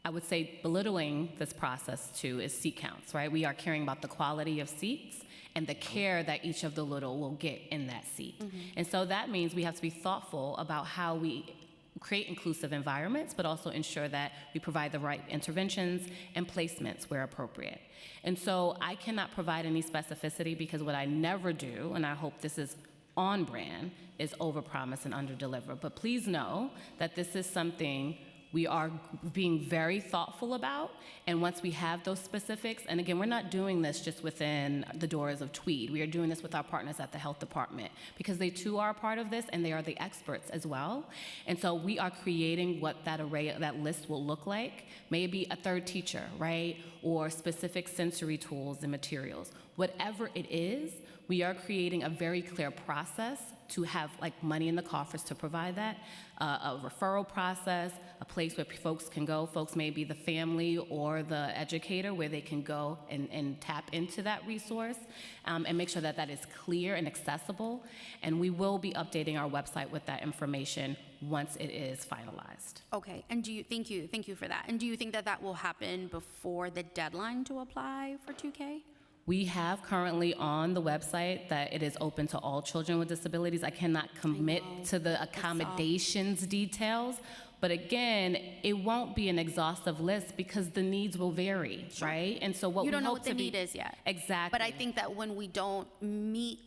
I would say, belittling this process too is seat counts, right? We are caring about the quality of seats and the care that each of the little will get in that seat. And so that means we have to be thoughtful about how we create inclusive environments, but also ensure that we provide the right interventions and placements where appropriate. And so I cannot provide any specificity because what I never do, and I hope this is on brand, is overpromise and underdeliver. But please know that this is something we are being very thoughtful about, and once we have those specifics, and again, we're not doing this just within the doors of Tweed. We are doing this with our partners at the health department because they too are a part of this, and they are the experts as well. And so we are creating what that array, that list will look like. Maybe a third teacher, right, or specific sensory tools and materials. Whatever it is, we are creating a very clear process to have like money in the coffers to provide that, a referral process, a place where folks can go. Folks may be the family or the educator where they can go and tap into that resource and make sure that that is clear and accessible. And we will be updating our website with that information once it is finalized. Okay, and thank you for that. And do you think that that will happen before the deadline to apply for 2K? We have currently on the website that it is open to all children with disabilities. I cannot commit to the accommodations details, but again, it won't be an exhaustive list because the needs will vary, right? And so what You we don't know hope what the to be- need is yet. Exactly. But I think that when we don't meet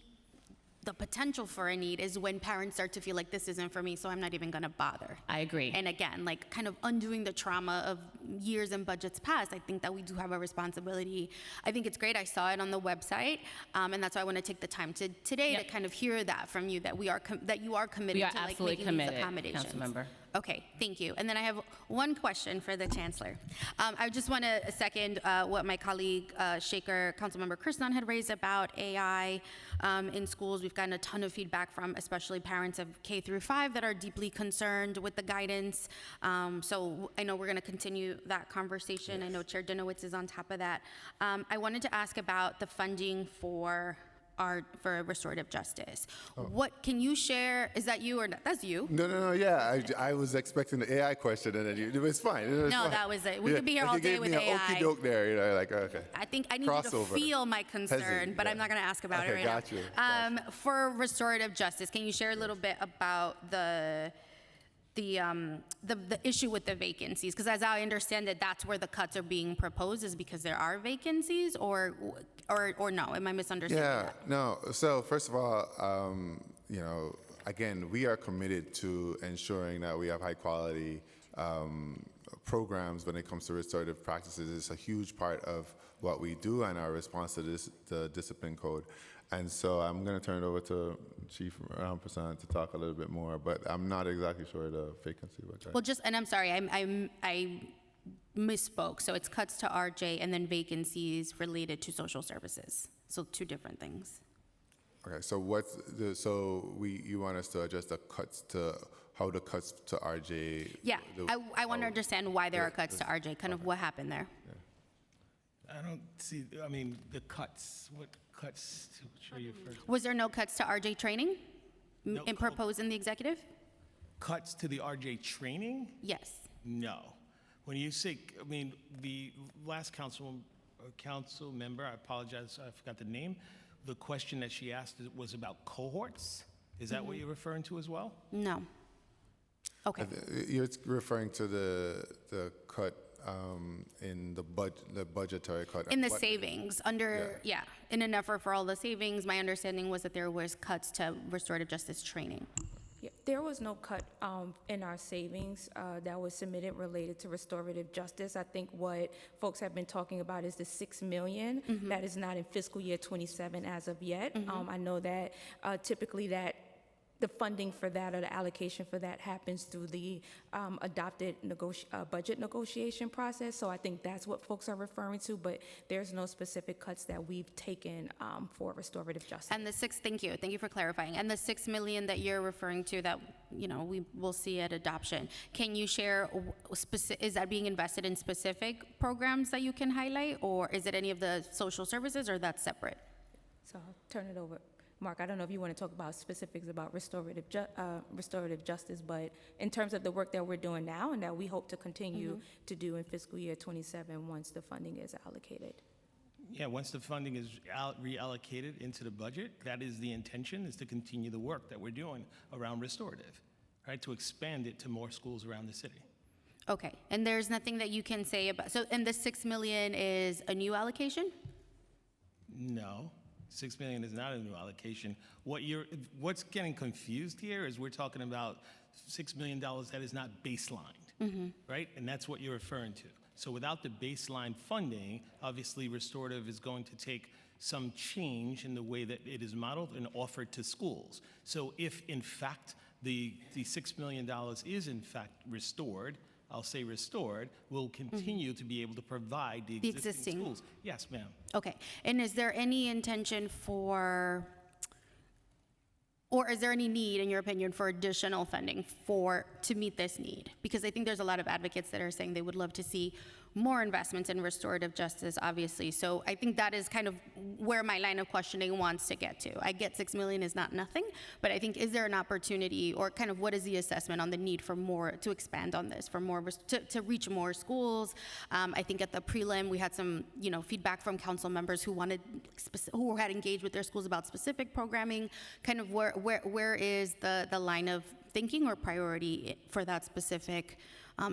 the potential for a need is when parents start to feel like this isn't for me, so I'm not even gonna bother. I agree. And again, like kind of undoing the trauma of years and budgets past, I think that we do have a responsibility. I think it's great, I saw it on the website, and that's why I wanna take the time today to kind of hear that from you, that that you are committed We are to like absolutely making committed, these accommodations. Councilmember. Okay, thank you. And then I have one question for the Chancellor. I just want to second what my colleague Shaker, Councilmember Kirsten had raised about AI in schools. We've gotten a ton of feedback from especially parents of K through 5 that are deeply concerned with the guidance. So I know we're going to continue that conversation. I know Chair Dinowitz is on top of that. I wanted to ask about the funding for restorative justice. What can you share? Is that you or not? That's you? No, yeah. I was expecting the AI question, and then it was fine. It was No, fine. that was it. We could be here all day with You gave me an AI. okey-doke there, you know, like, okay. I think I need you Crossover. to feel my concern, Hesitant, but yeah. I'm not going to ask about it Okay, right got you, now. For restorative justice, can you share a little bit about the issue with the vacancies? Because as I understand it, that's where the cuts are being proposed, is because there are vacancies, or no? Am I misunderstanding that? No. So first of all, you know, again, we are committed to ensuring that we have high quality programs when it comes to restorative practices. It's a huge part of what we do and our response to the discipline code. And so I'm going to turn it over to Chief Prasad to talk a little bit more, but I'm not exactly sure the vacancy. Well, and I'm sorry, I misspoke. So it's cuts to RJ and then vacancies related to social services. So two different things. Okay, so you want us to adjust the cuts to how the cuts to RJ? Yeah, I want to understand why there are cuts to RJ, kind of what happened there. I don't see, I mean, the cuts, what cuts to you first? Was there no cuts to RJ training proposed in the executive? Cuts to the RJ training? Yes. No. When you say, I mean, the last council member, I apologize, I forgot the name. The question that she asked was about cohorts. Is that what you're referring to as well? No. Okay. You're referring to the cut in the budgetary cut. In the savings, in an effort for all the savings, my understanding was that there was cuts to restorative justice training. Yeah, there was no cut in our savings that was submitted related to restorative justice. I think what folks have been talking about is the $6 million that is not in fiscal year 27 as of yet. I know that typically that the funding for that or the allocation for that happens through the adopted budget negotiation process. So I think that's what folks are referring to, but there's no specific cuts that we've taken for restorative justice. And thank you for clarifying. And the 6 million that you're referring to that, we will see at adoption, can you share, is that being invested in specific programs that you can highlight, or is it any of the social services, or that's separate? So I'll turn it over. Mark, I don't know if you want to talk about specifics about restorative justice, but in terms of the work that we're doing now and that we hope to continue to do in fiscal year 27 once the funding is allocated. Yeah, once the funding is reallocated into the budget, that is the intention, is to continue the work that we're doing around restorative, right? To expand it to more schools around the city. Okay, and there's nothing that you can say about, and the 6 million is a new allocation? No. 6 million is not a new allocation. What's getting confused here is we're talking about $6 million that is not baselined, right? And that's what you're referring to. So without the baseline funding, obviously restorative is going to take some change in the way that it is modeled and offered to schools. So if in fact the $6 million is in fact restored, I'll say restored, will continue to be able to provide the existing schools. Yes, ma'am. Okay, and is there any intention or is there any need, in your opinion, for additional funding to meet this need? Because I think there's a lot of advocates that are saying they would love to see more investments in restorative justice, obviously. So I think that is kind of where my line of questioning wants to get to. I get 6 million is not nothing, but I think, is there an opportunity, or kind of what is the assessment on the need for more, to expand on this, for more, to reach more schools? I think at the prelim, we had some, feedback from council members who who had engaged with their schools about specific programming. Kind of where is the line of thinking or priority for that specific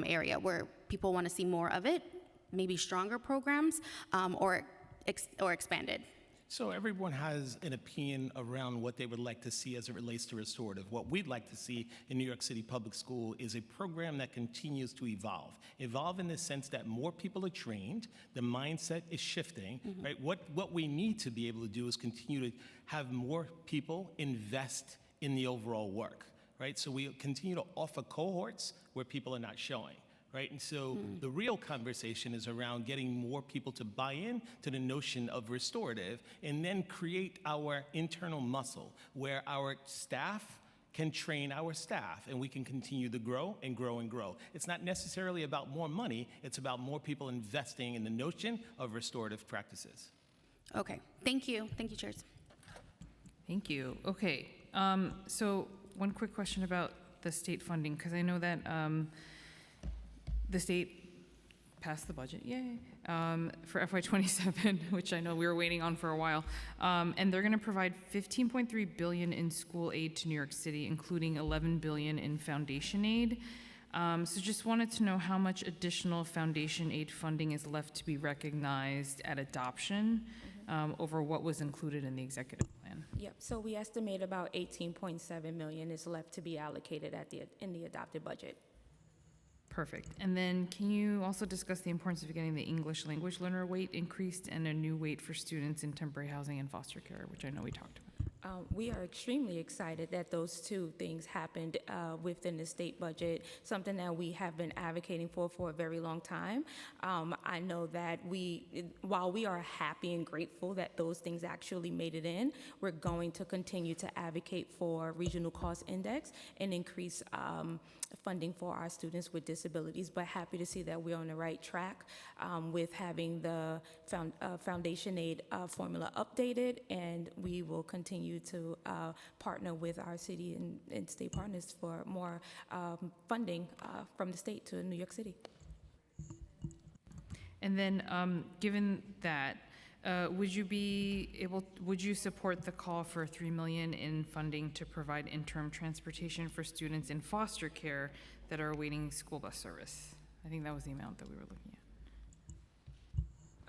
area where people want to see more of it, maybe stronger programs, or expanded? So everyone has an opinion around what they would like to see as it relates to restorative. What we'd like to see in New York City Public School is a program that continues to evolve. Evolve in the sense that more people are trained, the mindset is shifting, right? What we need to be able to do is continue to have more people invest in the overall work, right? So we continue to offer cohorts where people are not showing. Right? And so the real conversation is around getting more people to buy in to the notion of restorative, and then create our internal muscle where our staff can train our staff, and we can continue to grow and grow and grow. It's not necessarily about more money, it's about more people investing in the notion of restorative practices. Okay, thank you. Thank you, Chairs. Thank you. Okay, so one quick question about the state funding, because I know that the state passed the budget, yay, for FY27, which I know we were waiting on for a while. And they're going to provide $15.3 billion in school aid to New York City, including $11 billion in foundation aid. So just wanted to know how much additional foundation aid funding is left to be recognized at adoption over what was included in the executive plan. Yep, so we estimate about 18.7 million is left to be allocated in the adopted budget. Perfect. And then can you also discuss the importance of getting the English language learner weight increased and a new weight for students in temporary housing and foster care, which I know we talked about? We are extremely excited that those two things happened within the state budget, something that we have been advocating for a very long time. I know that while we are happy and grateful that those things actually made it in, we're going to continue to advocate for regional cost index and increase funding for our students with disabilities, but happy to see that we're on the right track with having the foundation aid formula updated, and we will continue to partner with our city and state partners for more funding from the state to New York City. And then given that, would you support the call for $3 million in funding to provide interim transportation for students in foster care that are awaiting school bus service? I think that was the amount that we were looking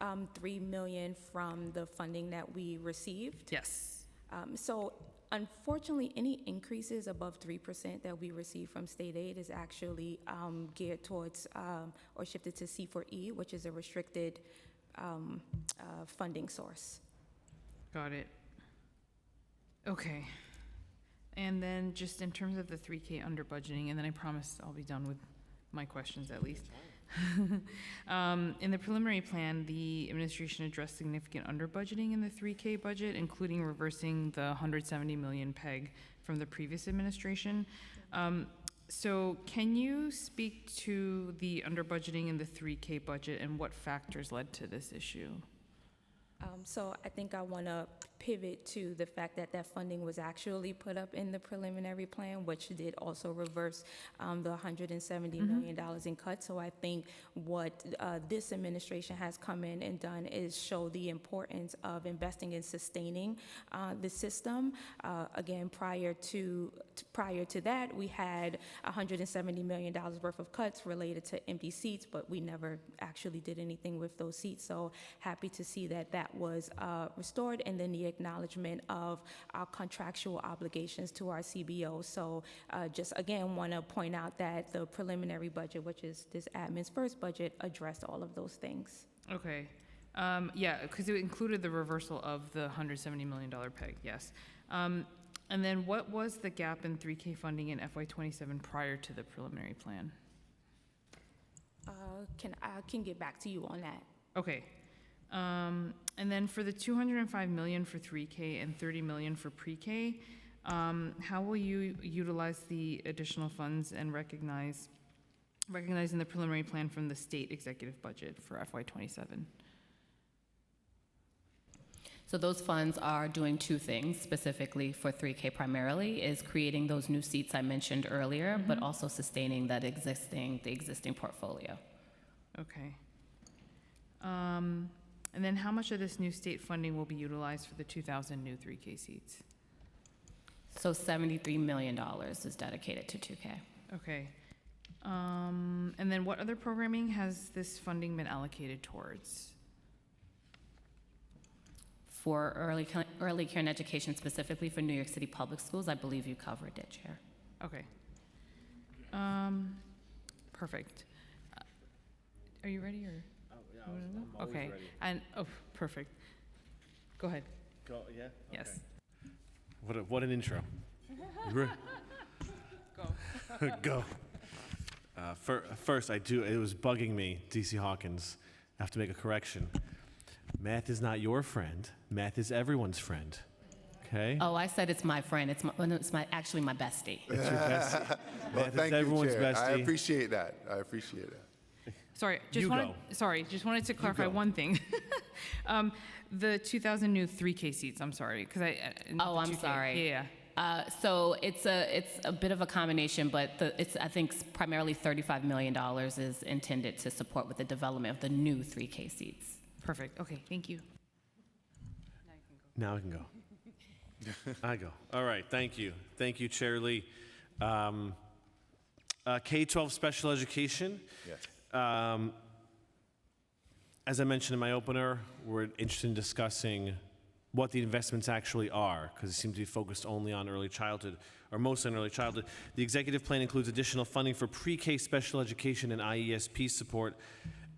at. $3 million from the funding that we received? Yes. So unfortunately, any increases above 3% that we receive from state aid is actually geared towards or shifted to C4E, which is a restricted funding source. Got it. Okay. And then just in terms of the 3K under budgeting, and then I promise I'll be done with my questions at least. In the preliminary plan, the administration addressed significant under budgeting in the 3K budget, including reversing the 170 million peg from the previous administration. So can you speak to the under budgeting in the 3K budget and what factors led to this issue? So I think I want to pivot to the fact that that funding was actually put up in the preliminary plan, which did also reverse the $170 million in cuts. So I think what this administration has come in and done is show the importance of investing in sustaining the system. Again, prior to that, we had $170 million worth of cuts related to empty seats, but we never actually did anything with those seats. So happy to see that that was restored, and then the acknowledgement of our contractual obligations to our CBO. So just again want to point out that the preliminary budget, which is this admin's first budget, addressed all of those things. Okay. Yeah, because it included the reversal of the $170 million peg, yes. And then what was the gap in 3K funding in FY27 prior to the preliminary plan? I can get back to you on that. Okay. And then for the 205 million for 3K and 30 million for pre-K, how will you utilize the additional funds and recognizing the preliminary plan from the state executive budget for FY27? So those funds are doing two things specifically for 3K primarily, is creating those new seats I mentioned earlier, but also sustaining the existing portfolio. Okay. And then how much of this new state funding will be utilized for the 2,000 new 3K seats? So $73 million is dedicated to 2K. Okay. And then what other programming has this funding been allocated towards? For early care and education, specifically for New York City Public Schools, I believe you covered it, Chair. Okay. Perfect. Are you ready or? I'm always okay. ready. And perfect. Go ahead. Go, yeah? Yes. Okay. What an intro. Go. Go. First, it was bugging me, DC Hawkins. I have to make a correction. Math is not your friend. Math is everyone's friend. Okay? Oh, I said it's my friend. It's actually my bestie. It's your bestie. Well, Math thank is everyone's you, Chair. bestie. I appreciate that. I appreciate that. Sorry, just wanted to clarify go. one thing. The 2,000 new 3K seats, I'm sorry, because I'm 2K. sorry. Yeah. So it's a bit of a combination, but I think primarily $35 million is intended to support with the development of the new 3K seats. Perfect. Okay, thank you. Now I can go. I go. All right, thank you. Thank you, Chair Lee. K-12 special education. Yes. As I mentioned in my opener, we're interested in discussing what the investments actually are, because it seems to be focused only on early childhood, or mostly on early childhood. The executive plan includes additional funding for pre-K special education and IESP support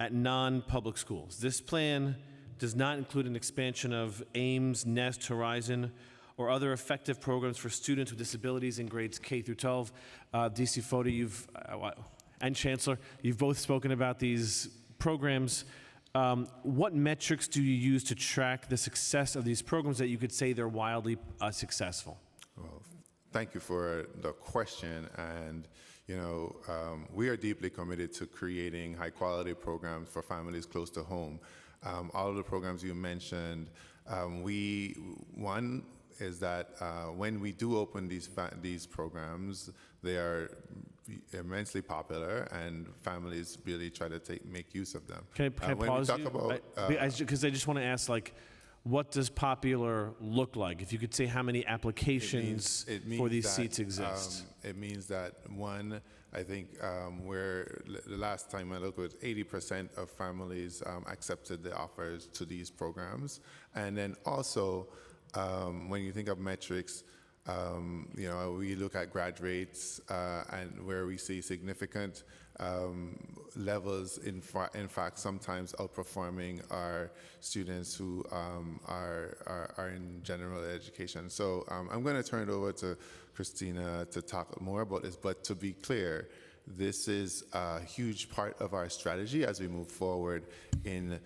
at non-public schools. This plan does not include an expansion of Ames, Nest, Horizon, or other effective programs for students with disabilities in grades K through 12. DC Foti, and Chancellor, you've both spoken about these programs. What metrics do you use to track the success of these programs that you could say they're wildly successful? Well, thank you for the question. And, we are deeply committed to creating high-quality programs for families close to home. All of the programs you mentioned, one is that when we do open these programs, they are immensely popular, and families really try to make use of them. Can I pause you? Because I just want to ask, what does popular look like? If you could say how many applications for these seats exist. It means that, one, I think the last time I looked at 80% of families accepted the offers to these programs. And then also, when you think of metrics, You know, we look at grad rates and where we see significant levels, in fact, sometimes outperforming our students who are in general education. So I'm going to turn it over to Christina to talk more about this, but to be clear, this is a huge part of our strategy as we move forward in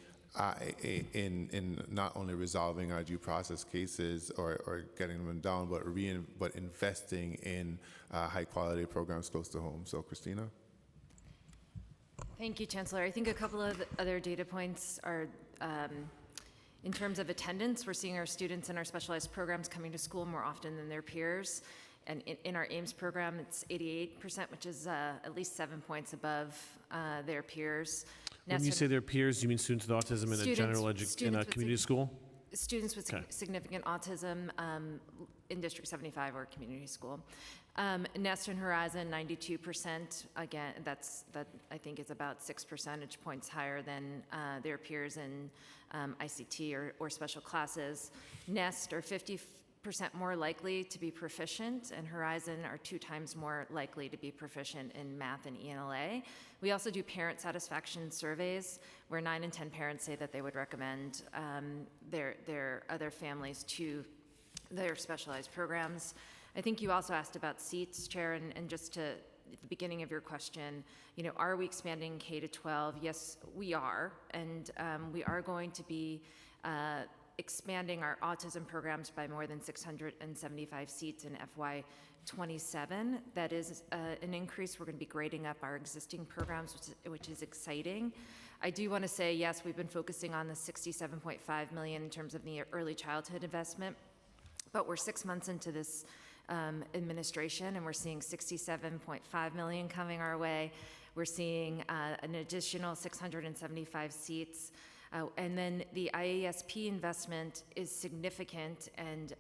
not only resolving our due process cases or getting them down, but investing in high quality programs close to home. So, Christina. Thank you, Chancellor. I think a couple of other data points are, in terms of attendance, we're seeing our students in our specialized programs coming to school more often than their peers. And in our AIMS program, it's 88%, which is at least 7 points above their peers. When you say their peers, you mean students with autism in a general in a community school? Students with significant autism in District 75 or community school. Nest and Horizon, 92%. Again, that I think is about 6 percentage points higher than their peers in ICT or special classes. Nest are 50% more likely to be proficient, and Horizon are 2 times more likely to be proficient in math and ELA. We also do parent satisfaction surveys where 9 in 10 parents say that they would recommend their other families to their specialized programs. I think you also asked about seats, Chair, and just to at the beginning of your question, you know, are we expanding K to 12? Yes, we are, and we are going to be expanding our autism programs by more than 675 seats in FY27. That is an increase. We're going to be grading up our existing programs, which is exciting. I do want to say, yes, we've been focusing on the $67.5 million in terms of the early childhood investment, but we're 6 months into this administration, and we're seeing $67.5 million coming our way. We're seeing an additional 675 seats. And then the IASP investment is significant, and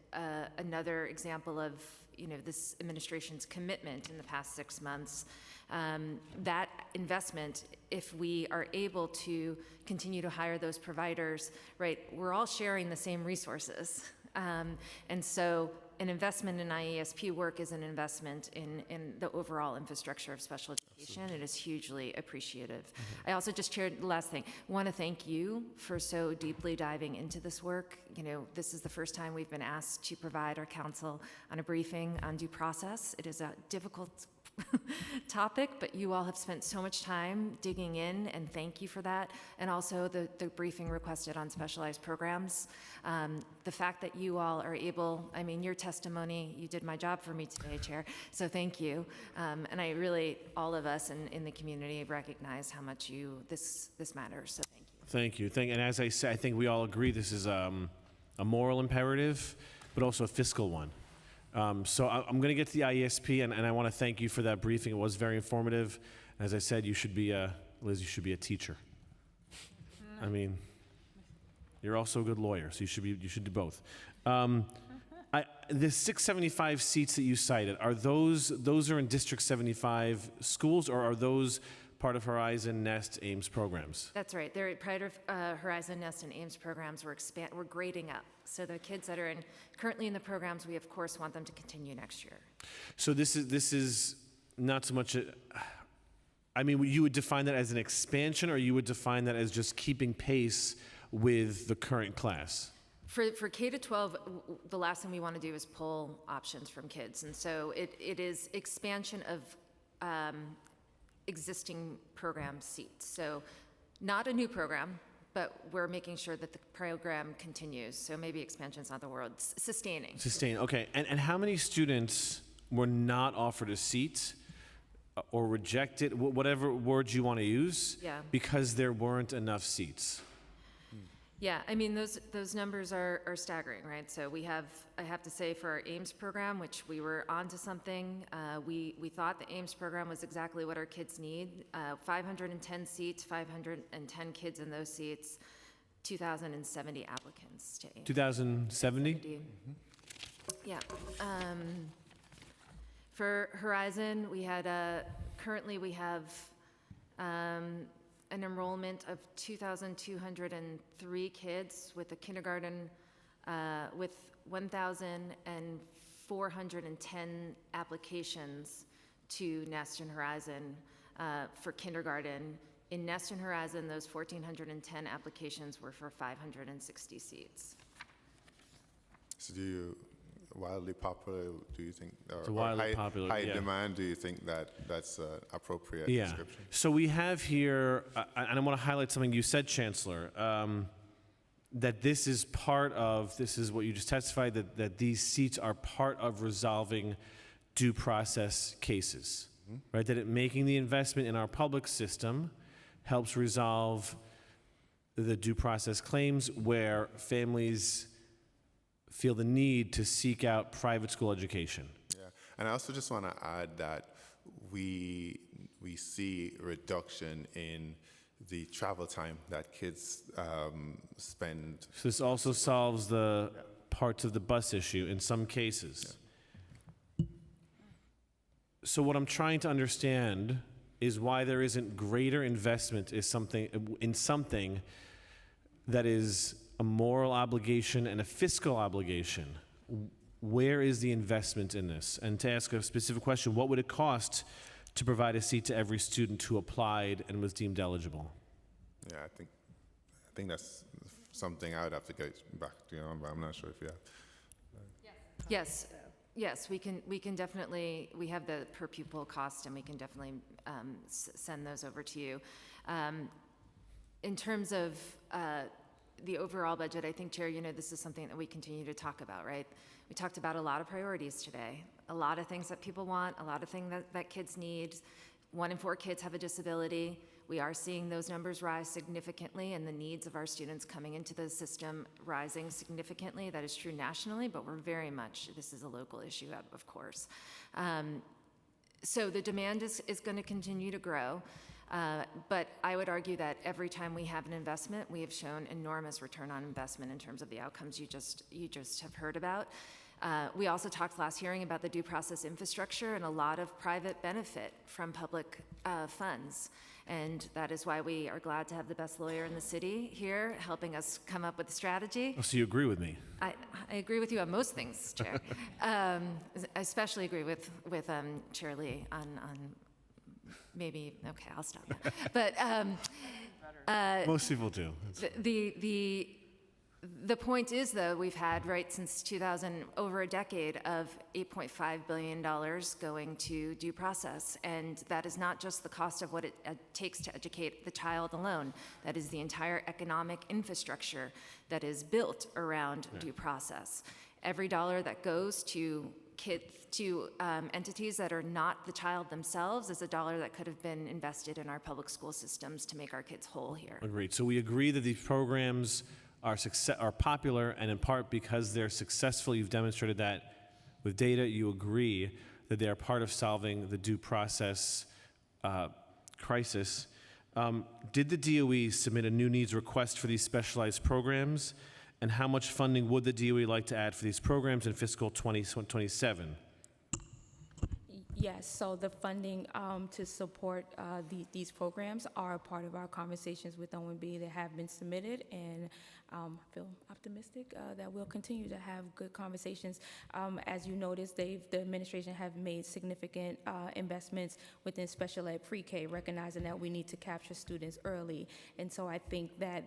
another example of, you know, this administration's commitment in the past 6 months. That investment, if we are able to continue to hire those providers, right, we're all sharing the same resources. And so an investment in IASP work is an investment in the overall infrastructure of special education. It is hugely appreciative. I also just shared the last thing. Want to thank you for so deeply diving into this work. You know, this is the first time we've been asked to provide our council on a briefing on due process. It is a difficult topic, but you all have spent so much time digging in, and thank you for that. And also the briefing requested on specialized programs. The fact that you all are able, I mean, your testimony, you did my job for me today, Chair, so thank you. And I really, all of us in the community recognize how much this matters, so thank you. Thank you. And as I say, I think we all agree this is a moral imperative, but also a fiscal one. So I'm going to get to the IESP, and I want to thank you for that briefing. It was very informative. As I said, you should be Liz, you should be a teacher. I mean, you're also a good lawyer, so you should do both. The 675 seats that you cited, are those are in District 75 schools, or are those part of Horizon, Nest, AIMS programs? That's right. They're part of Horizon, Nest, and AIMS programs. We're grading up. So the kids that are currently in the programs, we of course want them to continue next year. So this is not so much I mean, you would define that as an expansion, or you would define that as just keeping pace with the current class? For K to 12, the last thing we want to do is pull options from kids. And so it is expansion of existing program seats. So not a new program, but we're making sure that the program continues. So maybe expansion's not the word, sustaining. Okay. And how many students were not offered a seat or rejected, whatever word you want to use, because there weren't enough seats? Yeah, I mean, those numbers are staggering, right? So I have to say, for our AIMS program, which we were onto something, we thought the AIMS program was exactly what our kids need. 510 seats, 510 kids in those seats, 2,070 applicants to AIMS. 2,070? Yeah. For Horizon, we had currently we have an enrollment of 2,203 kids with a kindergarten with 1,000 and 410 applications to Nest and Horizon for kindergarten. In Nest and Horizon, those 1,410 applications were for 560 seats. So wildly popular, do you think? It's wildly popular, High yeah. demand, do you think that's appropriate Yeah. description? So we have here, and I want to highlight something you said, Chancellor, that this is what you just testified, that these seats are part of resolving due process cases, right? That making the investment in our public system helps resolve the due process claims where families feel the need to seek out private school education. Yeah, and I also just want to add that we see a reduction in the travel time that kids spend. So this also solves the parts of the bus issue in some cases. So what I'm trying to understand is why there isn't greater investment in something that is a moral obligation and a fiscal obligation. Where is the investment in this? And to ask a specific question, what would it cost to provide a seat to every student who applied and was deemed eligible? Yeah, I think that's something I would have to get back to you on, but I'm not sure if you have. Yes, we can definitely, we have the per pupil cost, and we can definitely send those over to you. In terms of the overall budget, I think, Chair, this is something that we continue to talk about, right? We talked about a lot of priorities today, a lot of things that people want, a lot of things that kids need. 1 in 4 kids have a disability. We are seeing those numbers rise significantly, and the needs of our students coming into the system rising significantly. That is true nationally, but this is a local issue, of course. So the demand is going to continue to grow. But I would argue that every time we have an investment, we have shown enormous return on investment in terms of the outcomes you just have heard about. We also talked last hearing about the due process infrastructure and a lot of private benefit from public funds. And that is why we are glad to have the best lawyer in the city here helping us come up with a strategy. Oh, so you agree with me? I agree with you on most things, Chair. I especially agree with Chair Lee on maybe, okay, I'll stop now. But most people do. The point is, though, we've had, right, since 2000, over a decade of $8.5 billion going to due process. And that is not just the cost of what it takes to educate the child alone. That is the entire economic infrastructure that is built around due process. Every dollar that goes to entities that are not the child themselves is a dollar that could have been invested in our public school systems to make our kids whole here. Agreed. So we agree that these programs are popular, and in part because they're successful. You've demonstrated that with data. You agree that they are part of solving the due process crisis. Did the DOE submit a new needs request for these specialized programs? And how much funding would the DOE like to add for these programs in fiscal 2027? Yes, so the funding to support these programs are a part of our conversations with OMB that have been submitted, and I feel optimistic that we'll continue to have good conversations. As you noticed, the administration have made significant investments within special ed pre-K, recognizing that we need to capture students early. And so I think that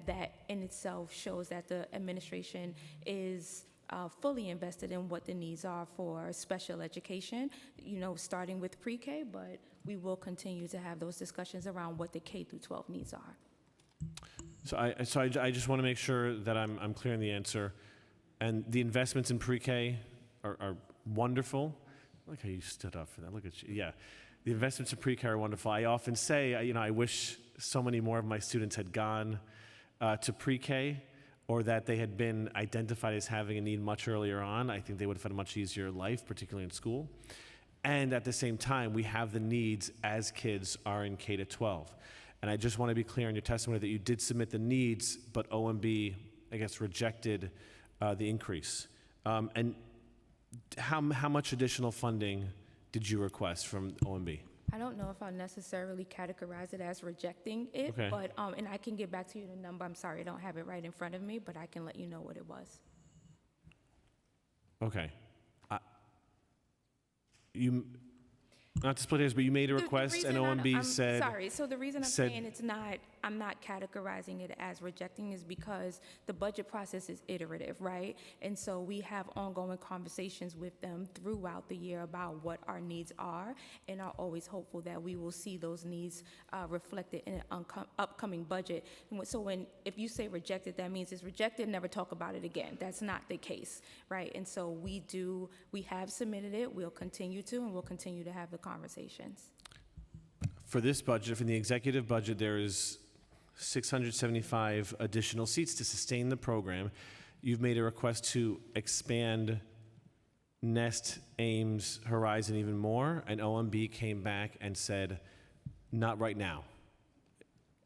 in itself shows that the administration is fully invested in what the needs are for special education, starting with pre-K, but we will continue to have those discussions around what the K through 12 needs are. So I just want to make sure that I'm clear in the answer. And the investments in pre-K are wonderful. Look how you stood up for that. Look at you. Yeah, the investments in pre-K are wonderful. I often say, I wish so many more of my students had gone to pre-K, or that they had been identified as having a need much earlier on. I think they would have had a much easier life, particularly in school. And at the same time, we have the needs as kids are in K to 12. And I just want to be clear in your testimony that you did submit the needs, but OMB, I guess, rejected the increase. And how much additional funding did you request from OMB? I don't know if I'll necessarily categorize it as rejecting it, Okay. but, and I can get back to you the number. I'm sorry, I don't have it right in front of me, but I can let you know what it was. Okay. not to split hairs, but you made a request and OMB said. Sorry, so the reason I'm said- saying I'm not categorizing it as rejecting is because the budget process is iterative, right? And so we have ongoing conversations with them throughout the year about what our needs are, and are always hopeful that we will see those needs reflected in an upcoming budget. And so if you say rejected, that means it's rejected, never talk about it again. That's not the case, right? And so we have submitted it, we'll continue to, and we'll continue to have the conversations. For this budget, for the executive budget, there is 675 additional seats to sustain the program. You've made a request to expand Nest, Ames, Horizon even more, and OMB came back and said, not right now.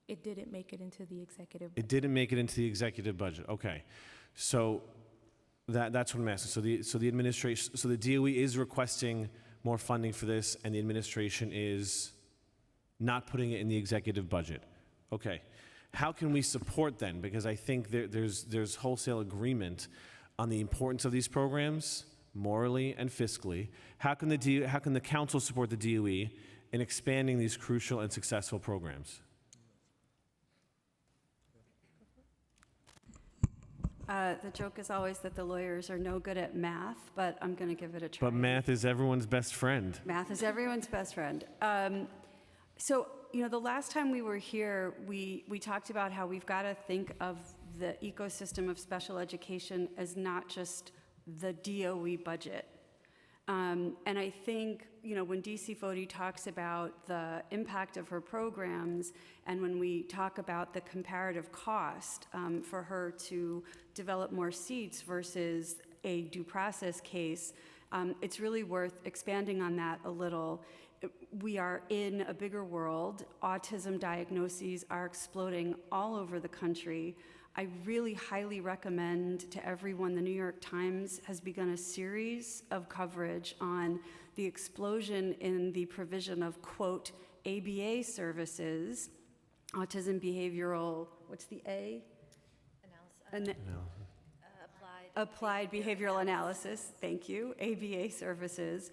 It didn't make it into the executive. It didn't make it into the executive budget. Okay, so that's what I'm asking. So the administration, so the DOE is requesting more funding for this, and the administration is not putting it in the executive budget. Okay, how can we support then? Because I think there's wholesale agreement on the importance of these programs, morally and fiscally. How can the council support the DOE in expanding these crucial and successful programs? The joke is always that the lawyers are no good at math, but I'm going to give it a try. But math is everyone's best friend. Math is everyone's best friend. So, the last time we were here, we talked about how we've got to think of the ecosystem of special education as not just the DOE budget. And I think, when DC Foti talks about the impact of her programs, and when we talk about the comparative cost for her to develop more seats versus a due process case, it's really worth expanding on that a little. We are in a bigger world. Autism diagnoses are exploding all over the country. I really highly recommend to everyone, the New York Times has begun a series of coverage on the explosion in the provision of, quote, ABA services, autism behavioral, what's the A? Applied behavioral analysis, thank you, ABA services.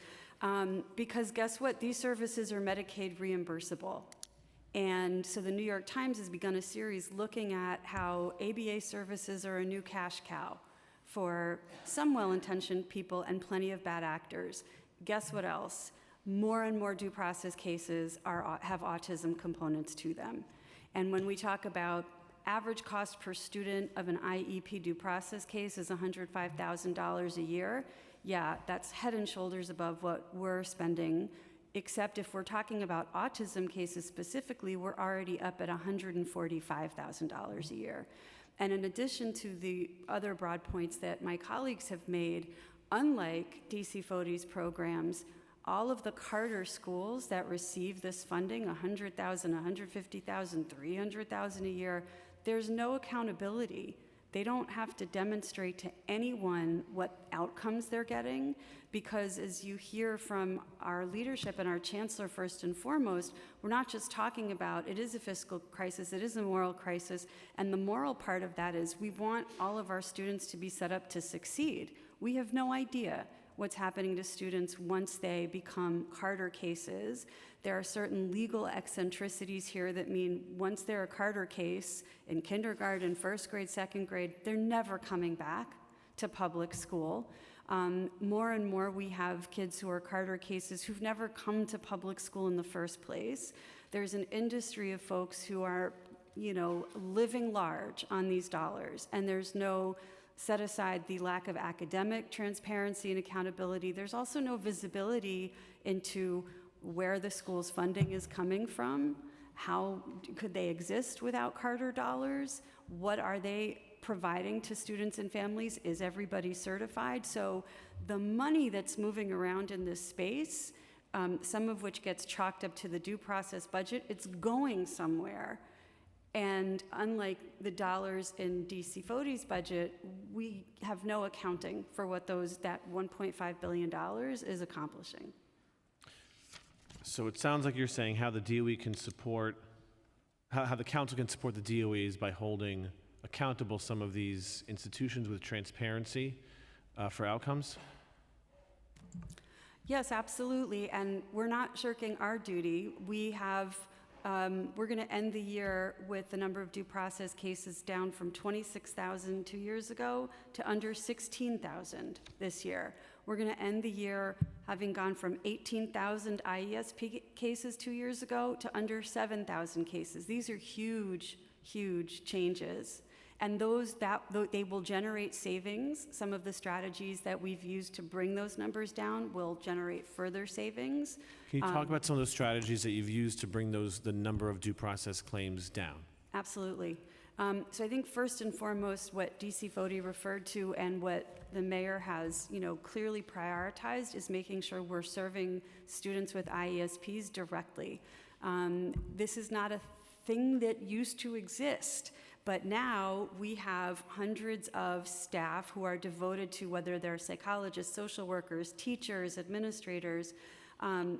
Because guess what? These services are Medicaid reimbursable. And so the New York Times has begun a series looking at how ABA services are a new cash cow for some well-intentioned people and plenty of bad actors. Guess what else? More and more due process cases have autism components to them. And when we talk about average cost per student of an IEP due process case is $105,000 a year, yeah, that's head and shoulders above what we're spending, except if we're talking about autism cases specifically, we're already up at $145,000 a year. And in addition to the other broad points that my colleagues have made, unlike DC Foti's programs, all of the Carter schools that receive this funding, $100,000, $150,000, $300,000 a year, there's no accountability. They don't have to demonstrate to anyone what outcomes they're getting, because as you hear from our leadership and our chancellor first and foremost, we're not just talking about it is a fiscal crisis, it is a moral crisis, and the moral part of that is we want all of our students to be set up to succeed. We have no idea what's happening to students once they become Carter cases. There are certain legal eccentricities here that mean once they're a Carter case in kindergarten, first grade, second grade, they're never coming back to public school. More and more we have kids who are Carter cases who've never come to public school in the first place. There's an industry of folks who are, living large on these dollars, and there's no set aside the lack of academic transparency and accountability. There's also no visibility into where the school's funding is coming from. How could they exist without Carter dollars? What are they providing to students and families? Is everybody certified? So the money that's moving around in this space, some of which gets chalked up to the due process budget, it's going somewhere. And unlike the dollars in DC Foti's budget, we have no accounting for what that $1.5 billion is accomplishing. So it sounds like you're saying how the DOE can support, how the council can support the DOEs by holding accountable some of these institutions with transparency for outcomes? Yes, absolutely, and we're not shirking our duty. We're going to end the year with the number of due process cases down from 26,000 2 years ago to under 16,000 this year. We're going to end the year having gone from 18,000 IESP cases 2 years ago to under 7,000 cases. These are huge, huge changes. And they will generate savings. Some of the strategies that we've used to bring those numbers down will generate further savings. Can you talk about some of those strategies that you've used to bring the number of due process claims down? Absolutely. So I think first and foremost, what DC Foti referred to and what the mayor has, clearly prioritized is making sure we're serving students with IESPs directly. This is not a thing that used to exist. But now we have hundreds of staff who are devoted to, whether they're psychologists, social workers, teachers, administrators,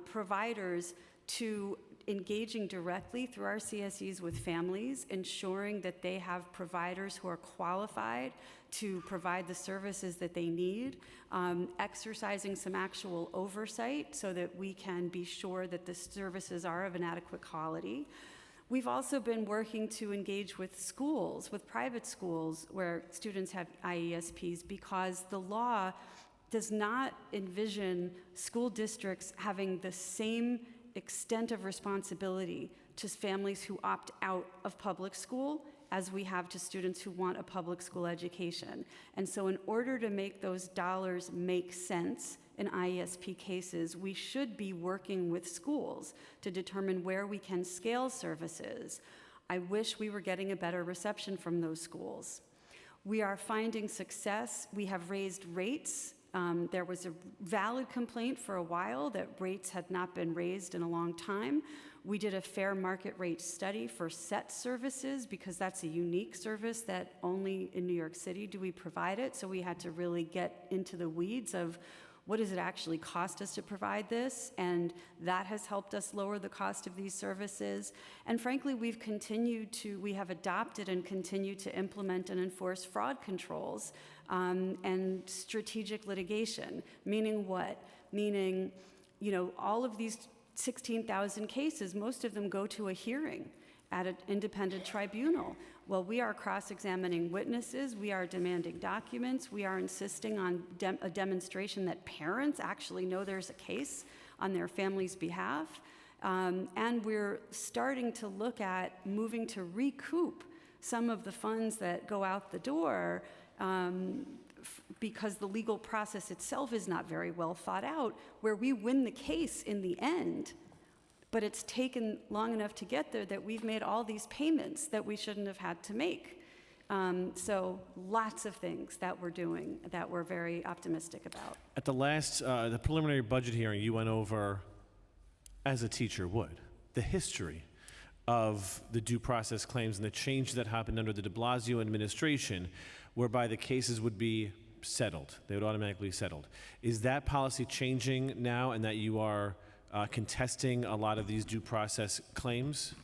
providers, to engaging directly through our CSEs with families, ensuring that they have providers who are qualified to provide the services that they need, exercising some actual oversight so that we can be sure that the services are of an adequate quality. We've also been working to engage with schools, with private schools where students have IESPs, because the law does not envision school districts having the same extent of responsibility to families who opt out of public school as we have to students who want a public school education. And so in order to make those dollars make sense in IESP cases, we should be working with schools to determine where we can scale services. I wish we were getting a better reception from those schools. We are finding success. We have raised rates. There was a valid complaint for a while that rates had not been raised in a long time. We did a fair market rate study for SET services because that's a unique service that only in New York City do we provide it. So we had to really get into the weeds of what does it actually cost us to provide this? And that has helped us lower the cost of these services. And frankly, we have adopted and continue to implement and enforce fraud controls and strategic litigation. Meaning what? Meaning, all of these 16,000 cases, most of them go to a hearing at an independent tribunal. Well, we are cross-examining witnesses, we are demanding documents, we are insisting on a demonstration that parents actually know there's a case on their family's behalf, and we're starting to look at moving to recoup some of the funds that go out the door because the legal process itself is not very well thought out, where we win the case in the end, but it's taken long enough to get there that we've made all these payments that we shouldn't have had to make. So lots of things that we're doing that we're very optimistic about. At the preliminary budget hearing, you went over, as a teacher would, the history of the due process claims and the change that happened under the de Blasio administration, whereby the cases would be settled. They would automatically be settled. Is that policy changing now, and that you are contesting a lot of these due process claims?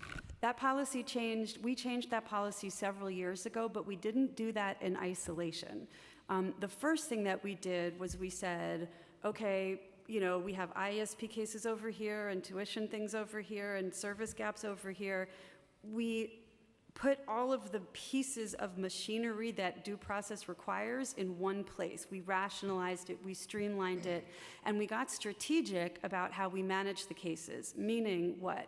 That policy changed. We changed that policy several years ago, but we didn't do that in isolation. The first thing that we did was we said, okay, we have IESP cases over here and tuition things over here and service gaps over here. We put all of the pieces of machinery that due process requires in one place. We rationalized it, we streamlined it, and we got strategic about how we manage the cases. Meaning what?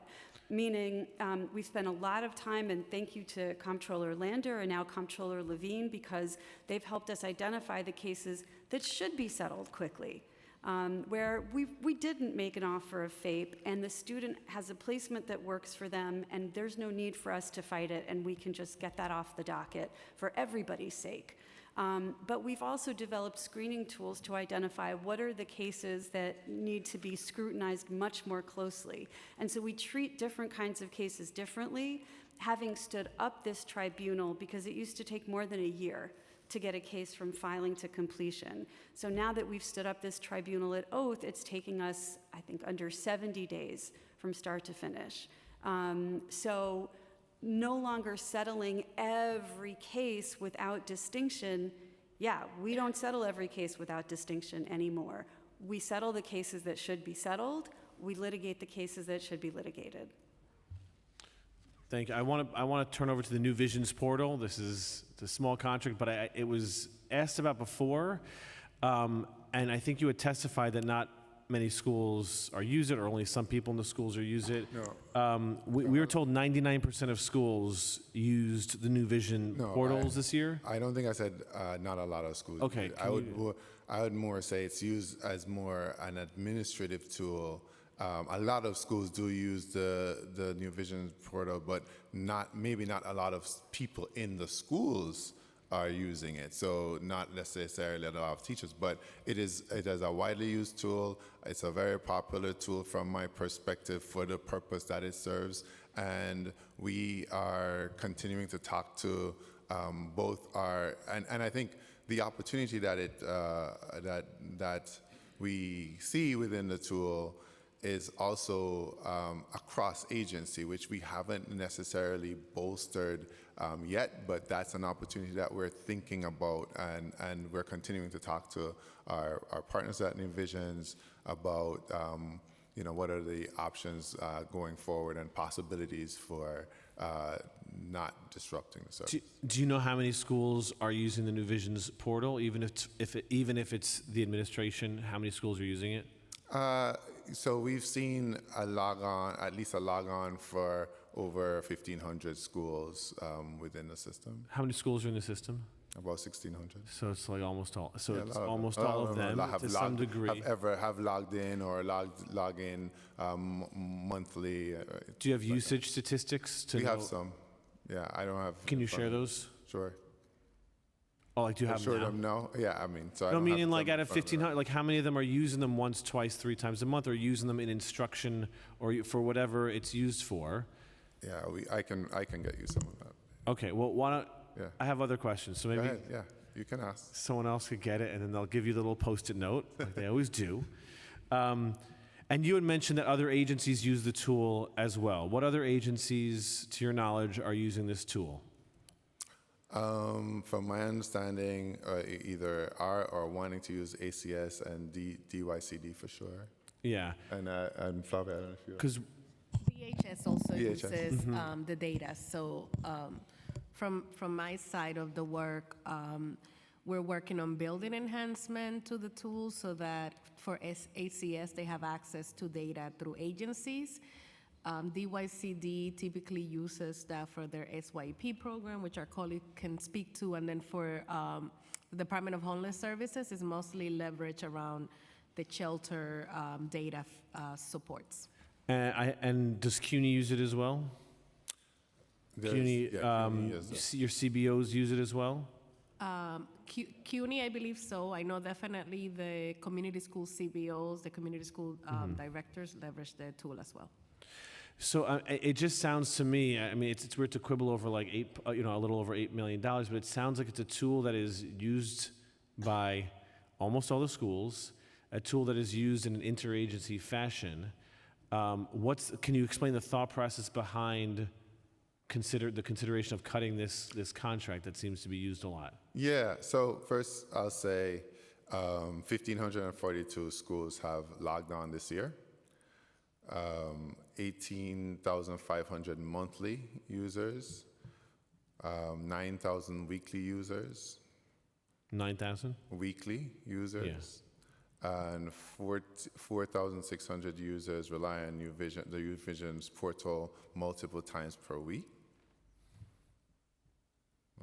Meaning we spent a lot of time, and thank you to Comptroller Lander and now Comptroller Levine, because they've helped us identify the cases that should be settled quickly. Where we didn't make an offer of FAPE and the student has a placement that works for them and there's no need for us to fight it and we can just get that off the docket for everybody's sake. But we've also developed screening tools to identify what are the cases that need to be scrutinized much more closely. And so we treat different kinds of cases differently, having stood up this tribunal because it used to take more than a year to get a case from filing to completion. So now that we've stood up this tribunal at oath, it's taking us, I think, under 70 days from start to finish. So no longer settling every case without distinction. Yeah, we don't settle every case without distinction anymore. We settle the cases that should be settled. We litigate the cases that should be litigated. Thank you. I want to turn over to the New Visions portal. This is a small contract, but it was asked about before, and I think you had testified that not many schools are use it, or only some people in the schools are use it. No. We were told 99% of schools used the New Vision portals this year. I don't think I said not a lot of schools. Okay, use it. I would more say it's used as more an administrative tool. A lot of schools do use the New Vision portal, but maybe not a lot of people in the schools are using it. So not necessarily a lot of teachers, but it is a widely used tool. It's a very popular tool from my perspective for the purpose that it serves. And we are continuing to talk to both and I think the opportunity that that we see within the tool is also across agency, which we haven't necessarily bolstered yet, but that's an opportunity that we're thinking about, and we're continuing to talk to our partners at New Visions about what are the options going forward and possibilities for not disrupting the service. Do you know how many schools are using the New Visions portal, even if it's the administration? How many schools are using it? So we've seen at least a log on for over 1,500 schools within the system. How many schools are in the system? About 1,600. So it's like almost all. So Yeah, it's a lot almost them. A lot all of them to some degree. Have logged in or log in monthly. Do you have usage statistics? We have some. Yeah, I don't have. Can you share those? Sure. Oh, like do you have sure them now? them now? Yeah, I mean, so I No, don't meaning have like them out of in front of me. 1,500, like how many of them are using them once, twice, 3 times a month, or using them in instruction or for whatever it's used for? Yeah, I can get you some of that. Okay, well, why don't, Yeah. I have other questions, so maybe Go ahead. Yeah, you can ask. someone else could get it, and then they'll give you the little Post-it note, like they always do. And you had mentioned that other agencies use the tool as well. What other agencies, to your knowledge, are using this tool? From my understanding, either are or wanting to use ACS and DYCD for sure. Yeah. And Flavia, I don't know if you. Because DHS also DHS. uses the data. So from my side of the work, we're working on building enhancement to the tool so that for ACS, they have access to data through agencies. DYCD typically uses that for their SYP program, which our colleague can speak to. And then for the Department of Homeless Services, is mostly leverage around the shelter data supports. And does CUNY use it as well? CUNY, CUNY is your CBOs use it as well? CUNY, I believe so. I know definitely the community school CBOs, the community school directors leverage the tool as well. So it just sounds to me, I mean, it's weird to quibble over like a little over $8 million, but it sounds like it's a tool that is used by almost all the schools, a tool that is used in an interagency fashion. Can you explain the thought process behind the consideration of cutting this contract that seems to be used a lot? Yeah, so first I'll say 1,542 schools have logged on this year. 18,500 monthly users, 9,000 weekly users. 9,000? Weekly users. And 4,600 users rely on the New Visions portal multiple times per week.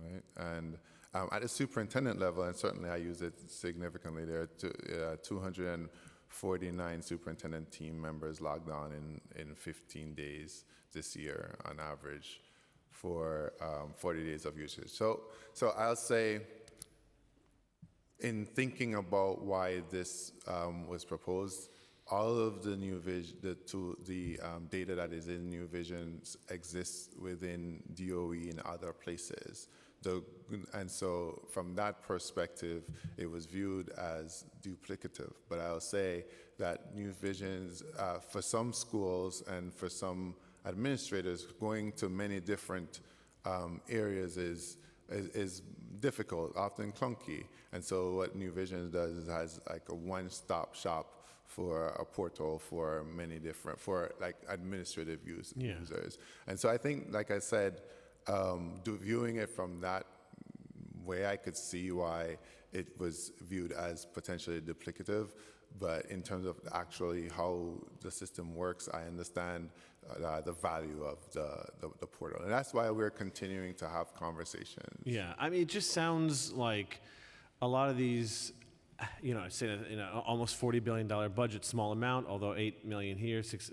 Right? And at the superintendent level, and certainly I use it significantly, there are 249 superintendent team members logged on in 15 days this year on average for 40 days of usage. So I'll say, in thinking about why this was proposed, all of the New Vision, the data that is in New Visions exists within DOE and other places. And so from that perspective, it was viewed as duplicative. But I'll say that New Visions, for some schools and for some administrators, going to many different areas is is difficult, often clunky. And so what New Vision does is has like a one-stop shop for a portal for many different, for like administrative users. And so I think, like I said, viewing it from that way, I could see why it was viewed as potentially duplicative. But in terms of actually how the system works, I understand the value of the portal. And that's why we're continuing to have conversations. Yeah, I mean, it just sounds like a lot of these, you know, say in an almost $40 billion budget, small amount, although 8 million here, 6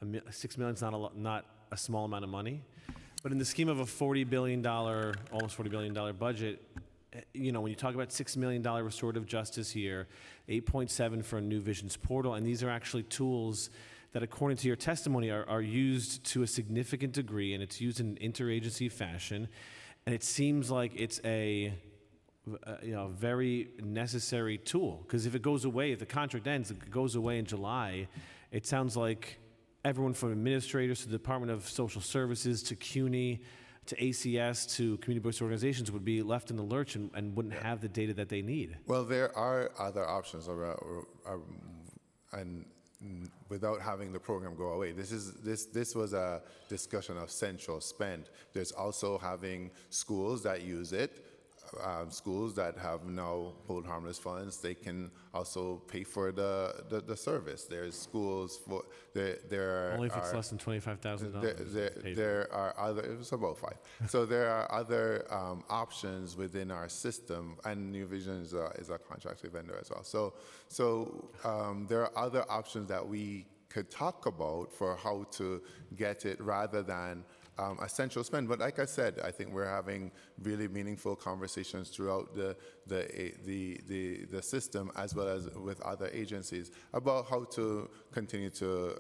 million is not a small amount of money. But in the scheme of a $40 billion, almost $40 billion budget, you know, when you talk about $6 million restorative justice here, 8.7 for a New Vision's portal, and these are actually tools that, according to your testimony, are used to a significant degree, and it's used in an interagency fashion, and it seems like it's a very necessary tool, because if it goes away, if the contract ends, it goes away in July, it sounds like everyone from administrators to the Department of Social Services to CUNY to ACS to community-based organizations would be left in the lurch and wouldn't have the data that they need. Well, there are other options and without having the program go away. This was a discussion of central spend. There's also having schools that use it. Schools that have now hold harmless funds, they can also pay for the service. There's schools for there Only if it's less than $25,000. There are other. It's about 5. So there are other options within our system, and New Vision is a contracted vendor as well. So there are other options that we could talk about for how to get it rather than a central spend. But like I said, I think we're having really meaningful conversations throughout the system, as well as with other agencies, about how to continue to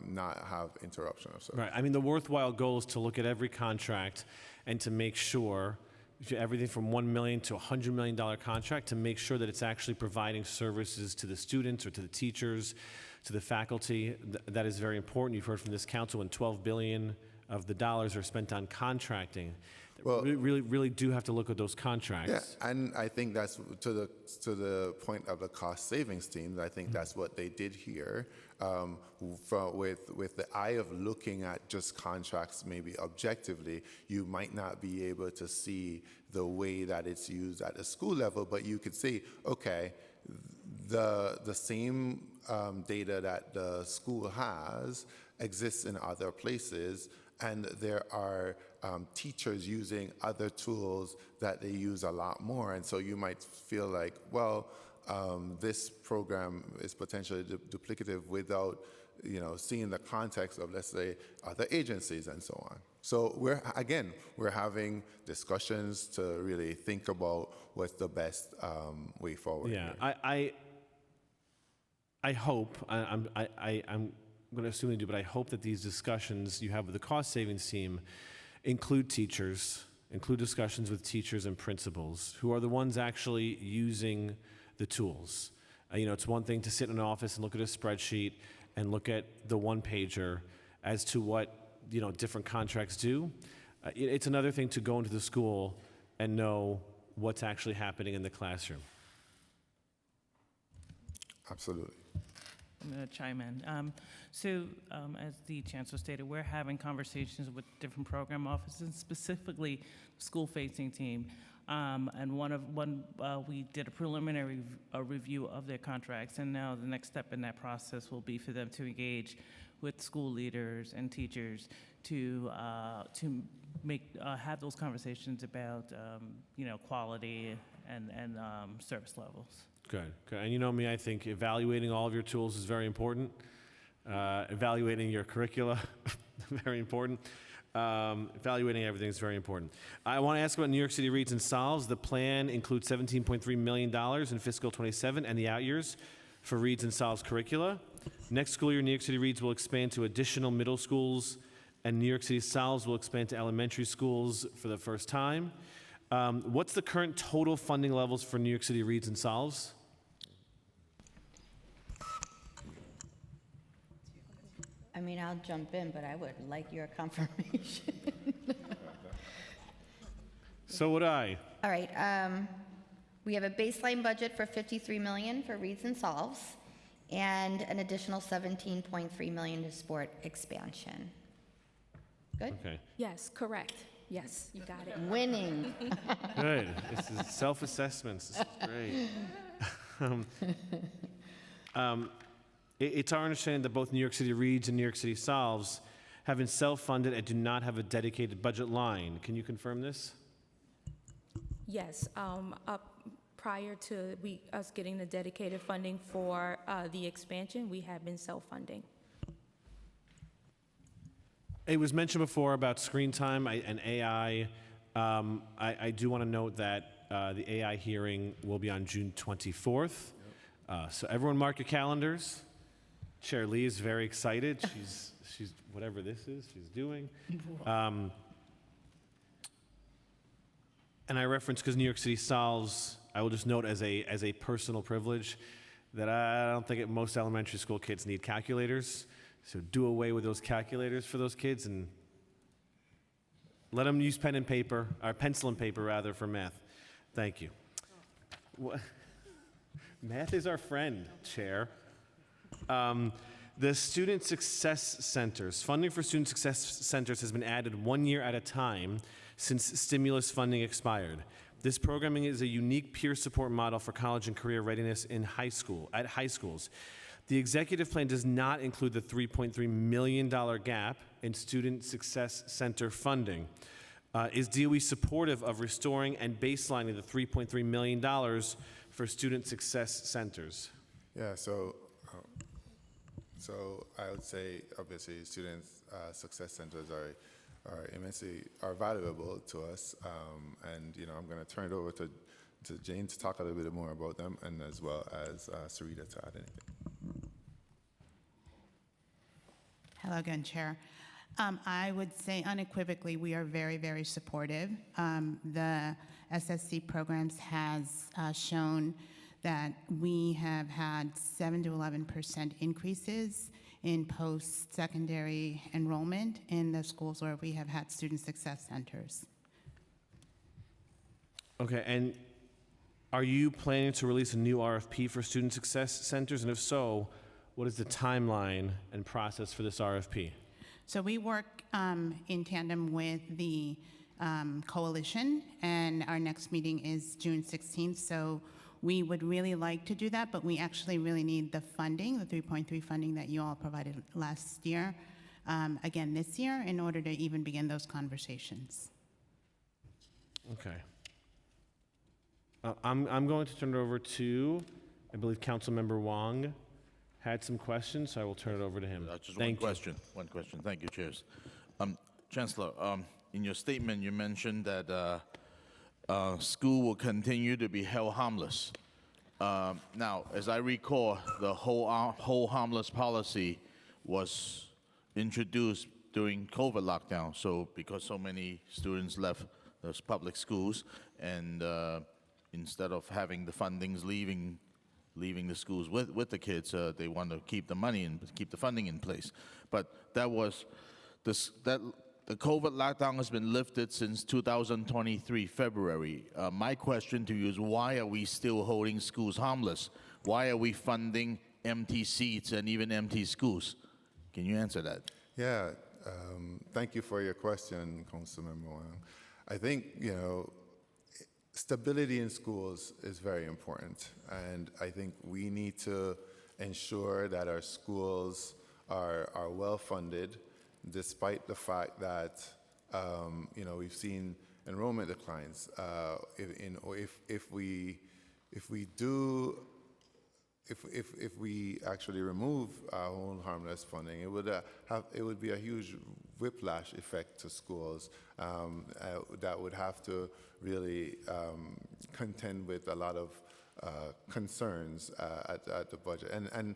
not have interruption of service. Right. I mean, the worthwhile goal is to look at every contract and to make sure everything from $1 million to $100 million contract, to make sure that it's actually providing services to the students or to the teachers, to the faculty. That is very important. You've heard from this council when $12 billion of the dollars are spent on contracting. Well, we really do have to look at those contracts. Yeah, and I think that's to the point of the cost savings team. I think that's what they did here, with the eye of looking at just contracts. Maybe objectively, you might not be able to see the way that it's used at the school level, but you could say, okay, the same data that the school has exists in other places. And there are teachers using other tools that they use a lot more. And so you might feel like, well, this program is potentially duplicative without, seeing the context of, let's say, other agencies and so on. So we're having discussions to really think about what's the best way forward. Yeah, here. I hope, I'm going to assume they do, but I hope that these discussions you have with the cost savings team include teachers, include discussions with teachers and principals who are the ones actually using the tools. It's one thing to sit in an office and look at a spreadsheet and look at the one-pager as to what different contracts do. It's another thing to go into the school and know what's actually happening in the classroom. Absolutely. I'm going to chime in. As the Chancellor stated, we're having conversations with different program offices, specifically school-facing team. We did a preliminary review of their contracts, and now the next step in that process will be for them to engage with school leaders and teachers to have those conversations about quality and service levels. Good. And you know me, I think evaluating all of your tools is very important. Evaluating your curricula, very important. Evaluating everything is very important. I want to ask about New York City Reads and Solves. The plan includes $17.3 million in fiscal 27 and the out years for Reads and Solves curricula. Next school year, New York City Reads will expand to additional middle schools, and New York City Solves will expand to elementary schools for the first time. What's the current total funding levels for New York City Reads and Solves? I mean, I'll jump in, but I would like your confirmation. So would I. All right, we have a baseline budget for 53 million for Reads and Solves, and an additional 17.3 million to sport expansion. Good? Okay. Yes, correct. Yes, you got it. Winning. Good. This is self-assessments. This is great. It's our understanding that both New York City Reads and New York City Solves have been self-funded and do not have a dedicated budget line. Can you confirm this? Yes, prior to us getting the dedicated funding for the expansion, we have been self-funding. It was mentioned before about screen time and AI. I do want to note that the AI hearing will be on June 24th. So everyone mark your calendars. Chair Lee is very excited. She's whatever this is, she's doing. And I reference because New York City Solves, I will just note as a personal privilege that I don't think most elementary school kids need calculators. So do away with those calculators for those kids and let them use pen and paper, or pencil and paper rather, for math. Thank you. What? Math is our friend, Chair. The Student Success Centers. Funding for Student Success Centers has been added 1 year at a time since stimulus funding expired. This programming is a unique peer support model for college and career readiness at high schools. The executive plan does not include the $3.3 million gap in Student Success Center funding. Is DOE supportive of restoring and baselining the $3.3 million for Student Success Centers? Yeah, so I would say, obviously, student success centers are immensely valuable to us, and I'm going to turn it over to Jane to talk a little bit more about them, and as well as Sarita to add anything. Hello again, Chair. I would say unequivocally we are very, very supportive. The SSC programs has shown that we have had 7 to 11% increases in post-secondary enrollment in the schools where we have had student success centers. Okay, and are you planning to release a new RFP for student success centers? And if so, what is the timeline and process for this RFP? So we work in tandem with the coalition, and our next meeting is June 16th. So we would really like to do that, but we actually really need the funding, the 3.3 funding that you all provided last year, again this year, in order to even begin those conversations. Okay. I'm going to turn it over to, I believe, Councilmember Wong had some questions, so I will turn it over to him. Just Thank one you. question. One question. Thank you, Chairs. Chancellor, in your statement, you mentioned that school will continue to be held harmless. Now, as I recall, the whole harmless policy was introduced during COVID lockdown. So because so many students left those public schools, and instead of having the fundings leaving the schools with the kids, they want to keep the money and keep the funding in place. But that was the COVID lockdown has been lifted since 2023, February. My question to you is, why are we still holding schools harmless? Why are we funding empty seats and even empty schools? Can you answer that? Yeah, thank you for your question, Councilmember Wong. I think, stability in schools is very important, and I think we need to ensure that our schools are well funded, despite the fact that we've seen enrollment declines. If we actually remove our own harmless funding, it would be a huge whiplash effect to schools that would have to really contend with a lot of concerns at the budget, and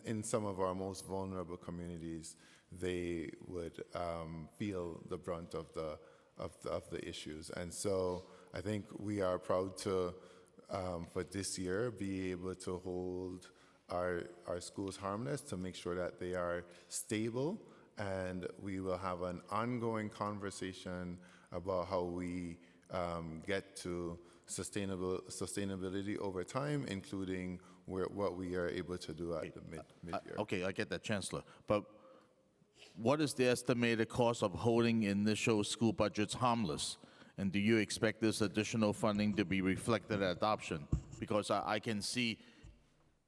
in some of our most vulnerable communities, they would feel the brunt of the issues. And so I think we are proud to, for this year, be able to hold our schools harmless, to make sure that they are stable, and we will have an ongoing conversation about how we get to sustainability over time, including what we are able to do at the mid-year. Okay, I get that, Chancellor. But what is the estimated cost of holding initial school budgets harmless? And do you expect this additional funding to be reflected at adoption? Because I can see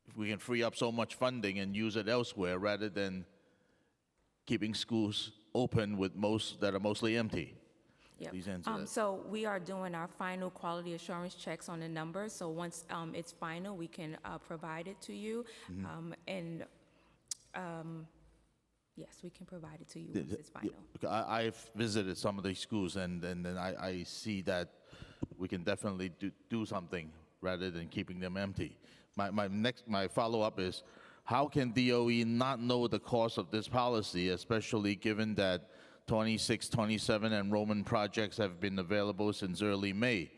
if we can free up so much funding and use it elsewhere rather than keeping schools open with that are mostly empty. Yep. Please answer that. So we are doing our final quality assurance checks on the numbers. So once it's final, we can provide it to you. Yes, we can provide it to you once it's final. I've visited some of these schools, and I see that we can definitely do something rather than keeping them empty. My follow-up is, how can DOE not know the cost of this policy, especially given that 26-27 enrollment projects have been available since early May?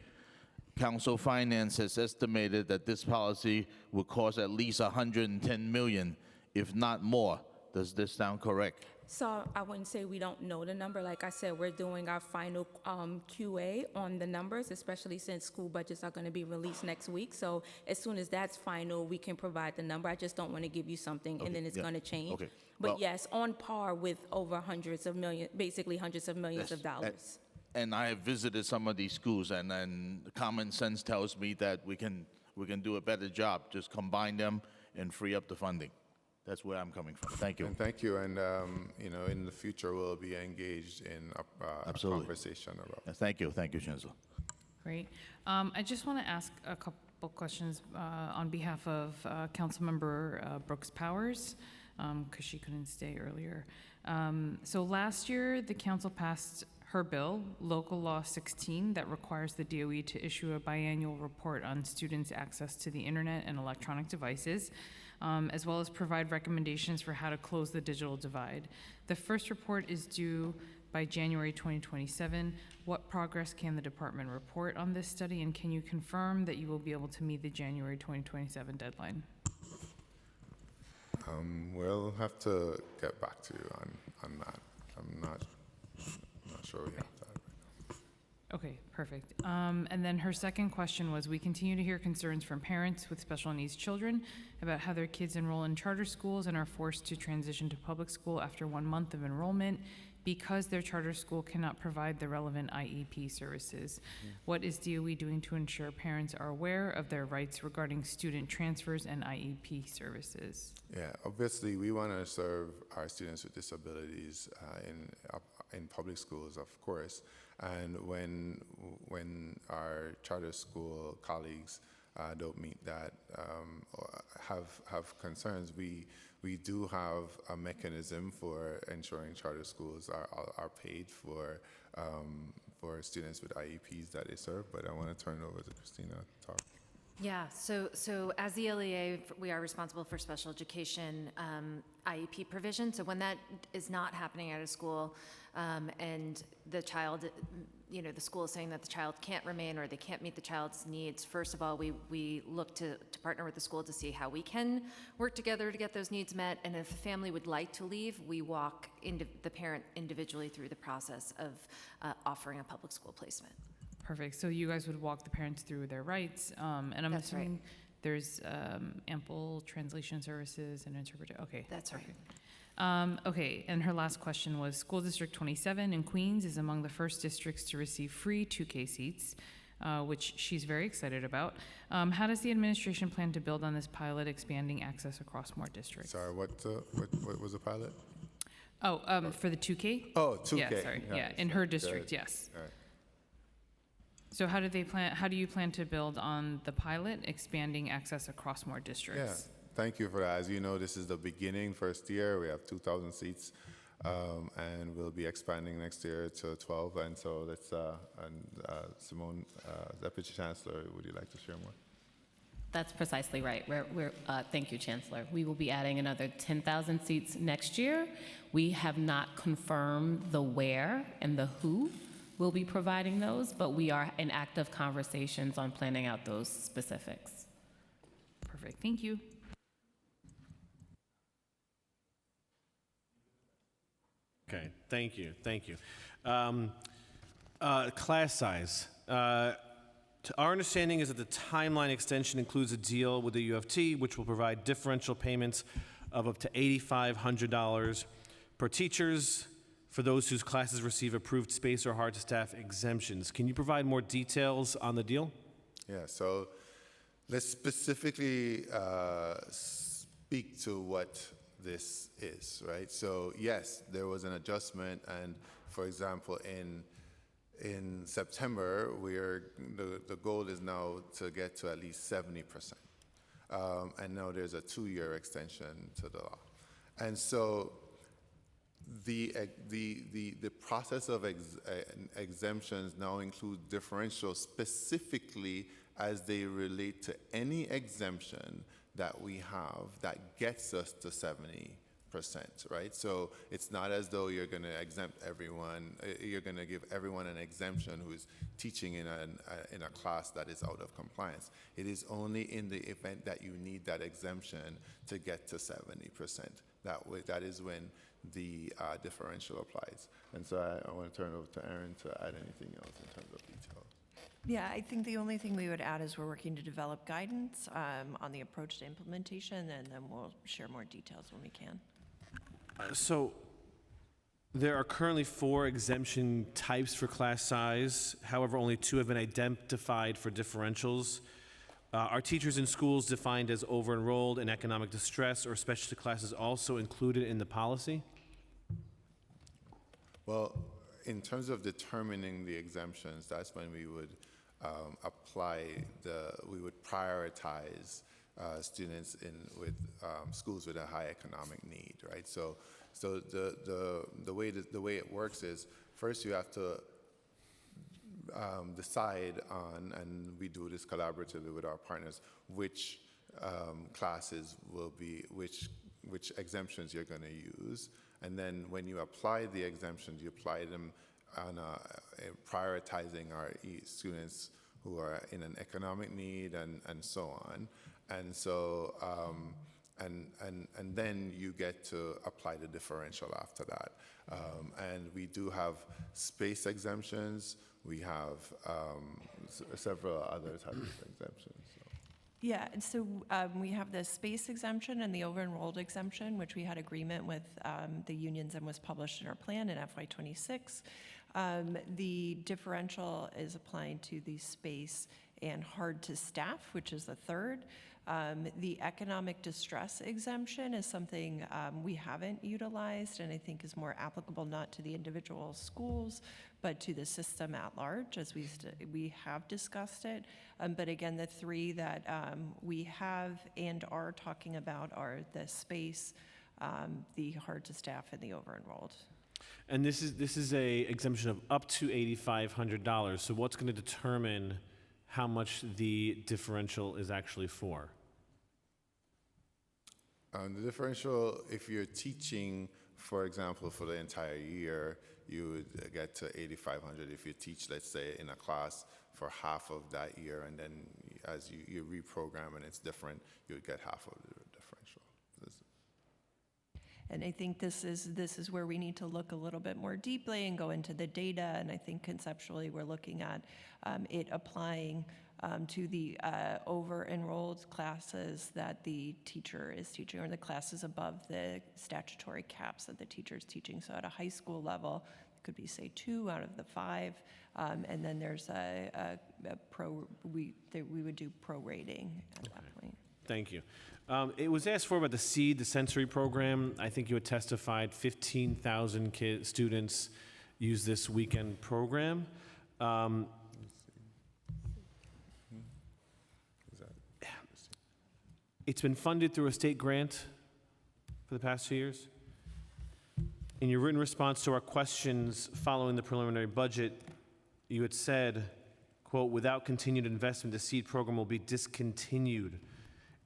Council Finance has estimated that this policy will cost at least $110 million, if not more. Does this sound correct? So I wouldn't say we don't know the number. Like I said, we're doing our final QA on the numbers, especially since school budgets are going to be released next week. So as soon as that's final, we can provide the number. I just don't want to give you something and then it's going to change. Okay. But Well, yes, on par with over hundreds of millions, basically hundreds of millions of dollars. And I have visited some of these schools, and common sense tells me that we can do a better job. Just combine them and free up the funding. That's where I'm coming from. Thank you. And thank you. And, in the future, we'll be engaged in a conversation about. Thank you. Thank you, Chancellor. Great. I just want to ask a couple questions on behalf of Councilmember Brooks Powers, because she couldn't stay earlier. So last year, the council passed her bill, Local Law 16, that requires the DOE to issue a biannual report on students' access to the internet and electronic devices, as well as provide recommendations for how to close the digital divide. The first report is due by January 2027. What progress can the department report on this study, and can you confirm that you will be able to meet the January 2027 deadline? We'll have to get back to you on that. I'm not sure we have that right now. Okay, perfect. And then her second question was, we continue to hear concerns from parents with special needs children about how their kids enroll in charter schools and are forced to transition to public school after 1 month of enrollment because their charter school cannot provide the relevant IEP services. What is DOE doing to ensure parents are aware of their rights regarding student transfers and IEP services? Yeah, obviously, we want to serve our students with disabilities in public schools, of course. And when our charter school colleagues don't meet that, or have concerns, we do have a mechanism for ensuring charter schools are paid for students with IEPs that they serve. But I want to turn it over to Christina to talk. Yeah, so as the LEA, we are responsible for special education IEP provision. So when that is not happening at a school and the child, the school is saying that the child can't remain or they can't meet the child's needs, first of all, we look to partner with the school to see how we can work together to get those needs met. And if a family would like to leave, we walk the parent individually through the process of offering a public school placement. Perfect. So you guys would walk the parents through their rights, and I'm That's right. assuming there's ample translation services and interpreter. Okay. That's right. Okay, and her last question was, School District 27 in Queens is among the first districts to receive free 2K seats, which she's very excited about. How does the administration plan to build on this pilot, expanding access across more districts? Sorry, what was the pilot? Oh, for the 2K? Oh, 2K. Yeah, sorry. Yeah, in her district, yes. All right. So how do you plan to build on the pilot, expanding access across more districts? Yeah, thank you for that. As you know, this is the beginning, first year. We have 2,000 seats, and we'll be expanding next year to 12. And so let's, Simone, Deputy Chancellor, would you like to share more? That's precisely right. Thank you, Chancellor. We will be adding another 10,000 seats next year. We have not confirmed the where and the who will be providing those, but we are in active conversations on planning out those specifics. Perfect. Thank you. Okay, thank you. Class size. Our understanding is that the timeline extension includes a deal with the U of T, which will provide differential payments of up to $8,500 per teachers for those whose classes receive approved space or hard-to-staff exemptions. Can you provide more details on the deal? Yeah, so let's specifically speak to what this is, right? So yes, there was an adjustment, and for example, in September, the goal is now to get to at least 70%. And now there's a 2-year extension to the law. And so the process of exemptions now includes differentials specifically as they relate to any exemption that we have that gets us to 70%, right? So it's not as though you're going to exempt everyone, you're going to give everyone an exemption who is teaching in a class that is out of compliance. It is only in the event that you need that exemption to get to 70%. That is when the differential applies. And so I want to turn it over to Erin to add anything else in terms of detail. Yeah, I think the only thing we would add is we're working to develop guidance on the approach to implementation, and then we'll share more details when we can. So there are currently 4 exemption types for class size. However, only 2 have been identified for differentials. Are teachers in schools defined as over-enrolled, in economic distress, or specialty classes also included in the policy? Well, in terms of determining the exemptions, that's when we would we would prioritize students with schools with a high economic need, right? So the way it works is, first you have to decide on, and we do this collaboratively with our partners, which classes will be, which exemptions you're going to use. And then when you apply the exemptions, you apply them on prioritizing our students who are in an economic need and so on. And so, and then you get to apply the differential after that. And we do have space exemptions. We have several other types of exemptions. Yeah, and so we have the space exemption and the over-enrolled exemption, which we had agreement with the unions and was published in our plan in FY26. The differential is applying to the space and hard to staff, which is the third. The economic distress exemption is something we haven't utilized and I think is more applicable not to the individual schools, but to the system at large, as we have discussed it. But again, the 3 that we have and are talking about are the space, the hard to staff, and the over-enrolled. And this is a exemption of up to $8,500. So what's going to determine how much the differential is actually for? The differential, if you're teaching, for example, for the entire year, you would get to $8,500. If you teach, let's say, in a class for half of that year, and then as you reprogram and it's different, you would get half of the differential. And I think this is where we need to look a little bit more deeply and go into the data. And I think conceptually we're looking at it applying to the over-enrolled classes that the teacher is teaching, or the classes above the statutory caps that the teacher is teaching. So at a high school level, it could be, say, 2 out of the 5. And then there's we would do prorating at that point. Thank you. It was asked for about the SEED, the sensory program. I think you had testified 15,000 students use this weekend program. It's been funded through a state grant for the past 2 years. In your written response to our questions following the preliminary budget, you had said, quote, without continued investment, the SEED program will be discontinued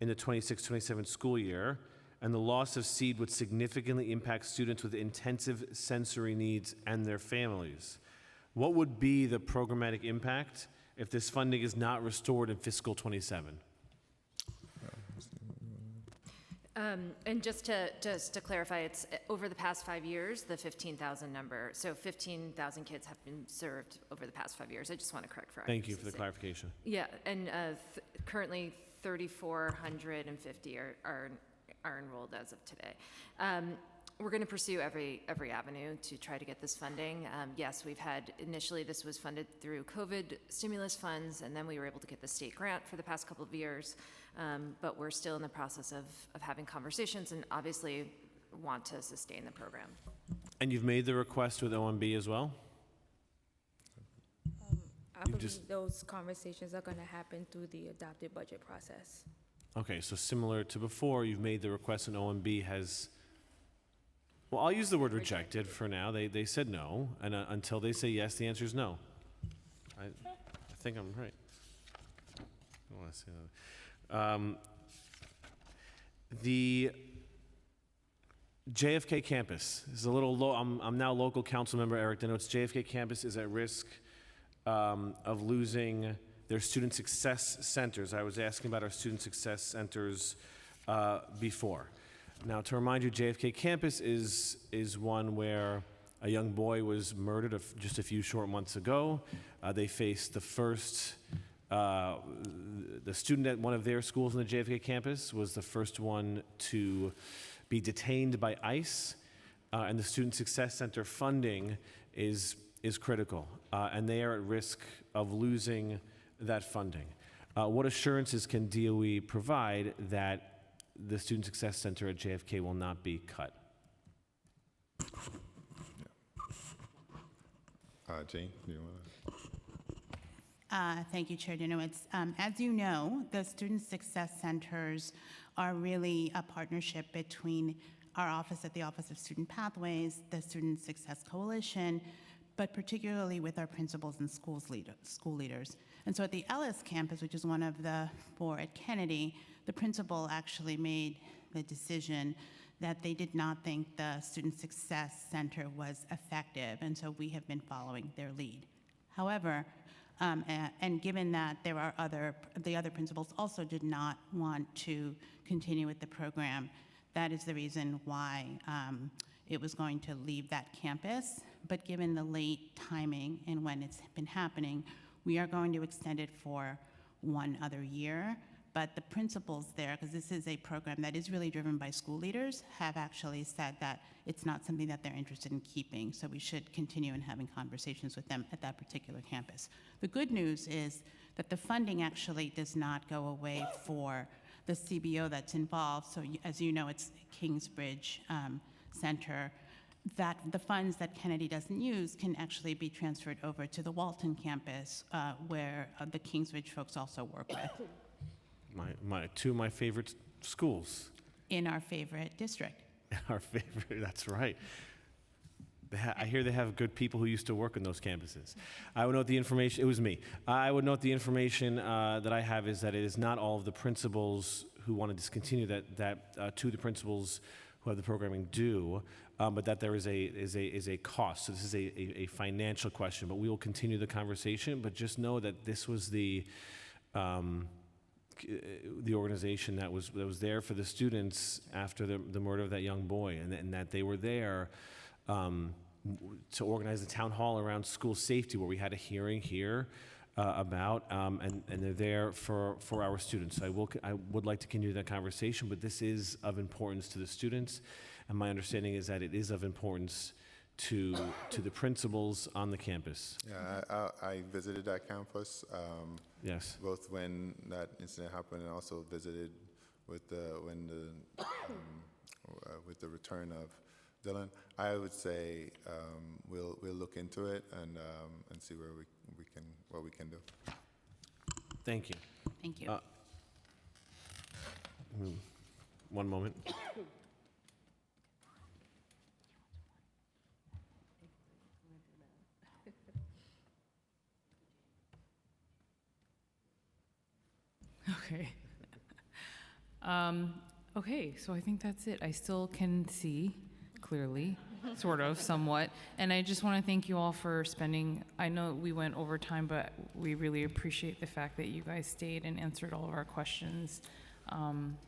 in the 26-27 school year, and the loss of SEED would significantly impact students with intensive sensory needs and their families. What would be the programmatic impact if this funding is not restored in fiscal 27? And just to clarify, it's over the past 5 years, the 15,000 number. So 15,000 kids have been served over the past 5 years. I just want to correct for Thank you for the accuracy's sake. clarification. Yeah, and currently 3,450 are enrolled as of today. We're going to pursue every avenue to try to get this funding. Yes, we've had, initially this was funded through COVID stimulus funds, and then we were able to get the state grant for the past couple of years. But we're still in the process of having conversations and obviously want to sustain the program. And you've made the request with OMB as well? I believe those conversations are going to happen through the adopted budget process. Okay, so similar to before, you've made the request and OMB has, well, I'll use the word rejected for now. They said no, and until they say yes, the answer is no. I think I'm right. I don't want to say that. The JFK campus is a little low. I'm now local council member Eric Denotes. JFK campus is at risk of losing their student success centers. I was asking about our student success centers before. Now, to remind you, JFK campus is one where a young boy was murdered just a few short months ago. They faced the first. The student at one of their schools on the JFK campus was the first one to be detained by ICE, and the Student Success Center funding is critical, and they are at risk of losing that funding. What assurances can DOE provide that the Student Success Center at JFK will not be cut? Jane, do you want to? Thank you, Chair Dinowitz. As you know, the Student Success Centers are really a partnership between our office at the Office of Student Pathways, the Student Success Coalition, but particularly with our principals and school leaders. And so at the Ellis campus, which is one of the four at Kennedy, the principal actually made the decision that they did not think the Student Success Center was effective, and so we have been following their lead. However, and given that there are the other principals also did not want to continue with the program, that is the reason why it was going to leave that campus. But given the late timing and when it's been happening, we are going to extend it for one other year. But the principals there, because this is a program that is really driven by school leaders, have actually said that it's not something that they're interested in keeping. So we should continue in having conversations with them at that particular campus. The good news is that the funding actually does not go away for the CBO that's involved. So as you know, it's Kingsbridge Center. That the funds that Kennedy doesn't use can actually be transferred over to the Walton campus, where the Kingsbridge folks also work with. Two of my favorite schools. In our favorite district. Our favorite, that's right. I hear they have good people who used to work on those campuses. I would note the information, it was me. I would note the information that I have is that it is not all of the principals who want to discontinue that to the principals who have the programming do, but that there is a cost. So this is a financial question, but we will continue the conversation, but just know that this was the organization that was there for the students after the murder of that young boy, and that they were there to organize the town hall around school safety, where we had a hearing here about, and they're there for our students. I would like to continue that conversation, but this is of importance to the students, and my understanding is that it is of importance to the principals on the campus. Yeah, I visited that campus. Yes. Both when that incident happened and also visited with the return of Dylan. I would say we'll look into it and see what we can do. Thank you. Thank you. One moment. Okay. Okay, so I think that's it. I still can see clearly, sort of, somewhat. And I just want to thank you all for spending, I know we went over time, but we really appreciate the fact that you guys stayed and answered all of our questions.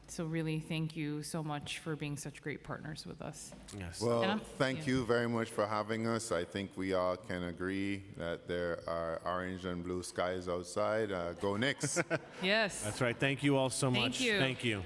So really, thank you so much for being such great partners with us. Yes. Well, thank you very much for having us. I think we all can agree that there are orange and blue skies outside. Go Knicks. Yes. That's right. Thank you all so much. you. Thank you.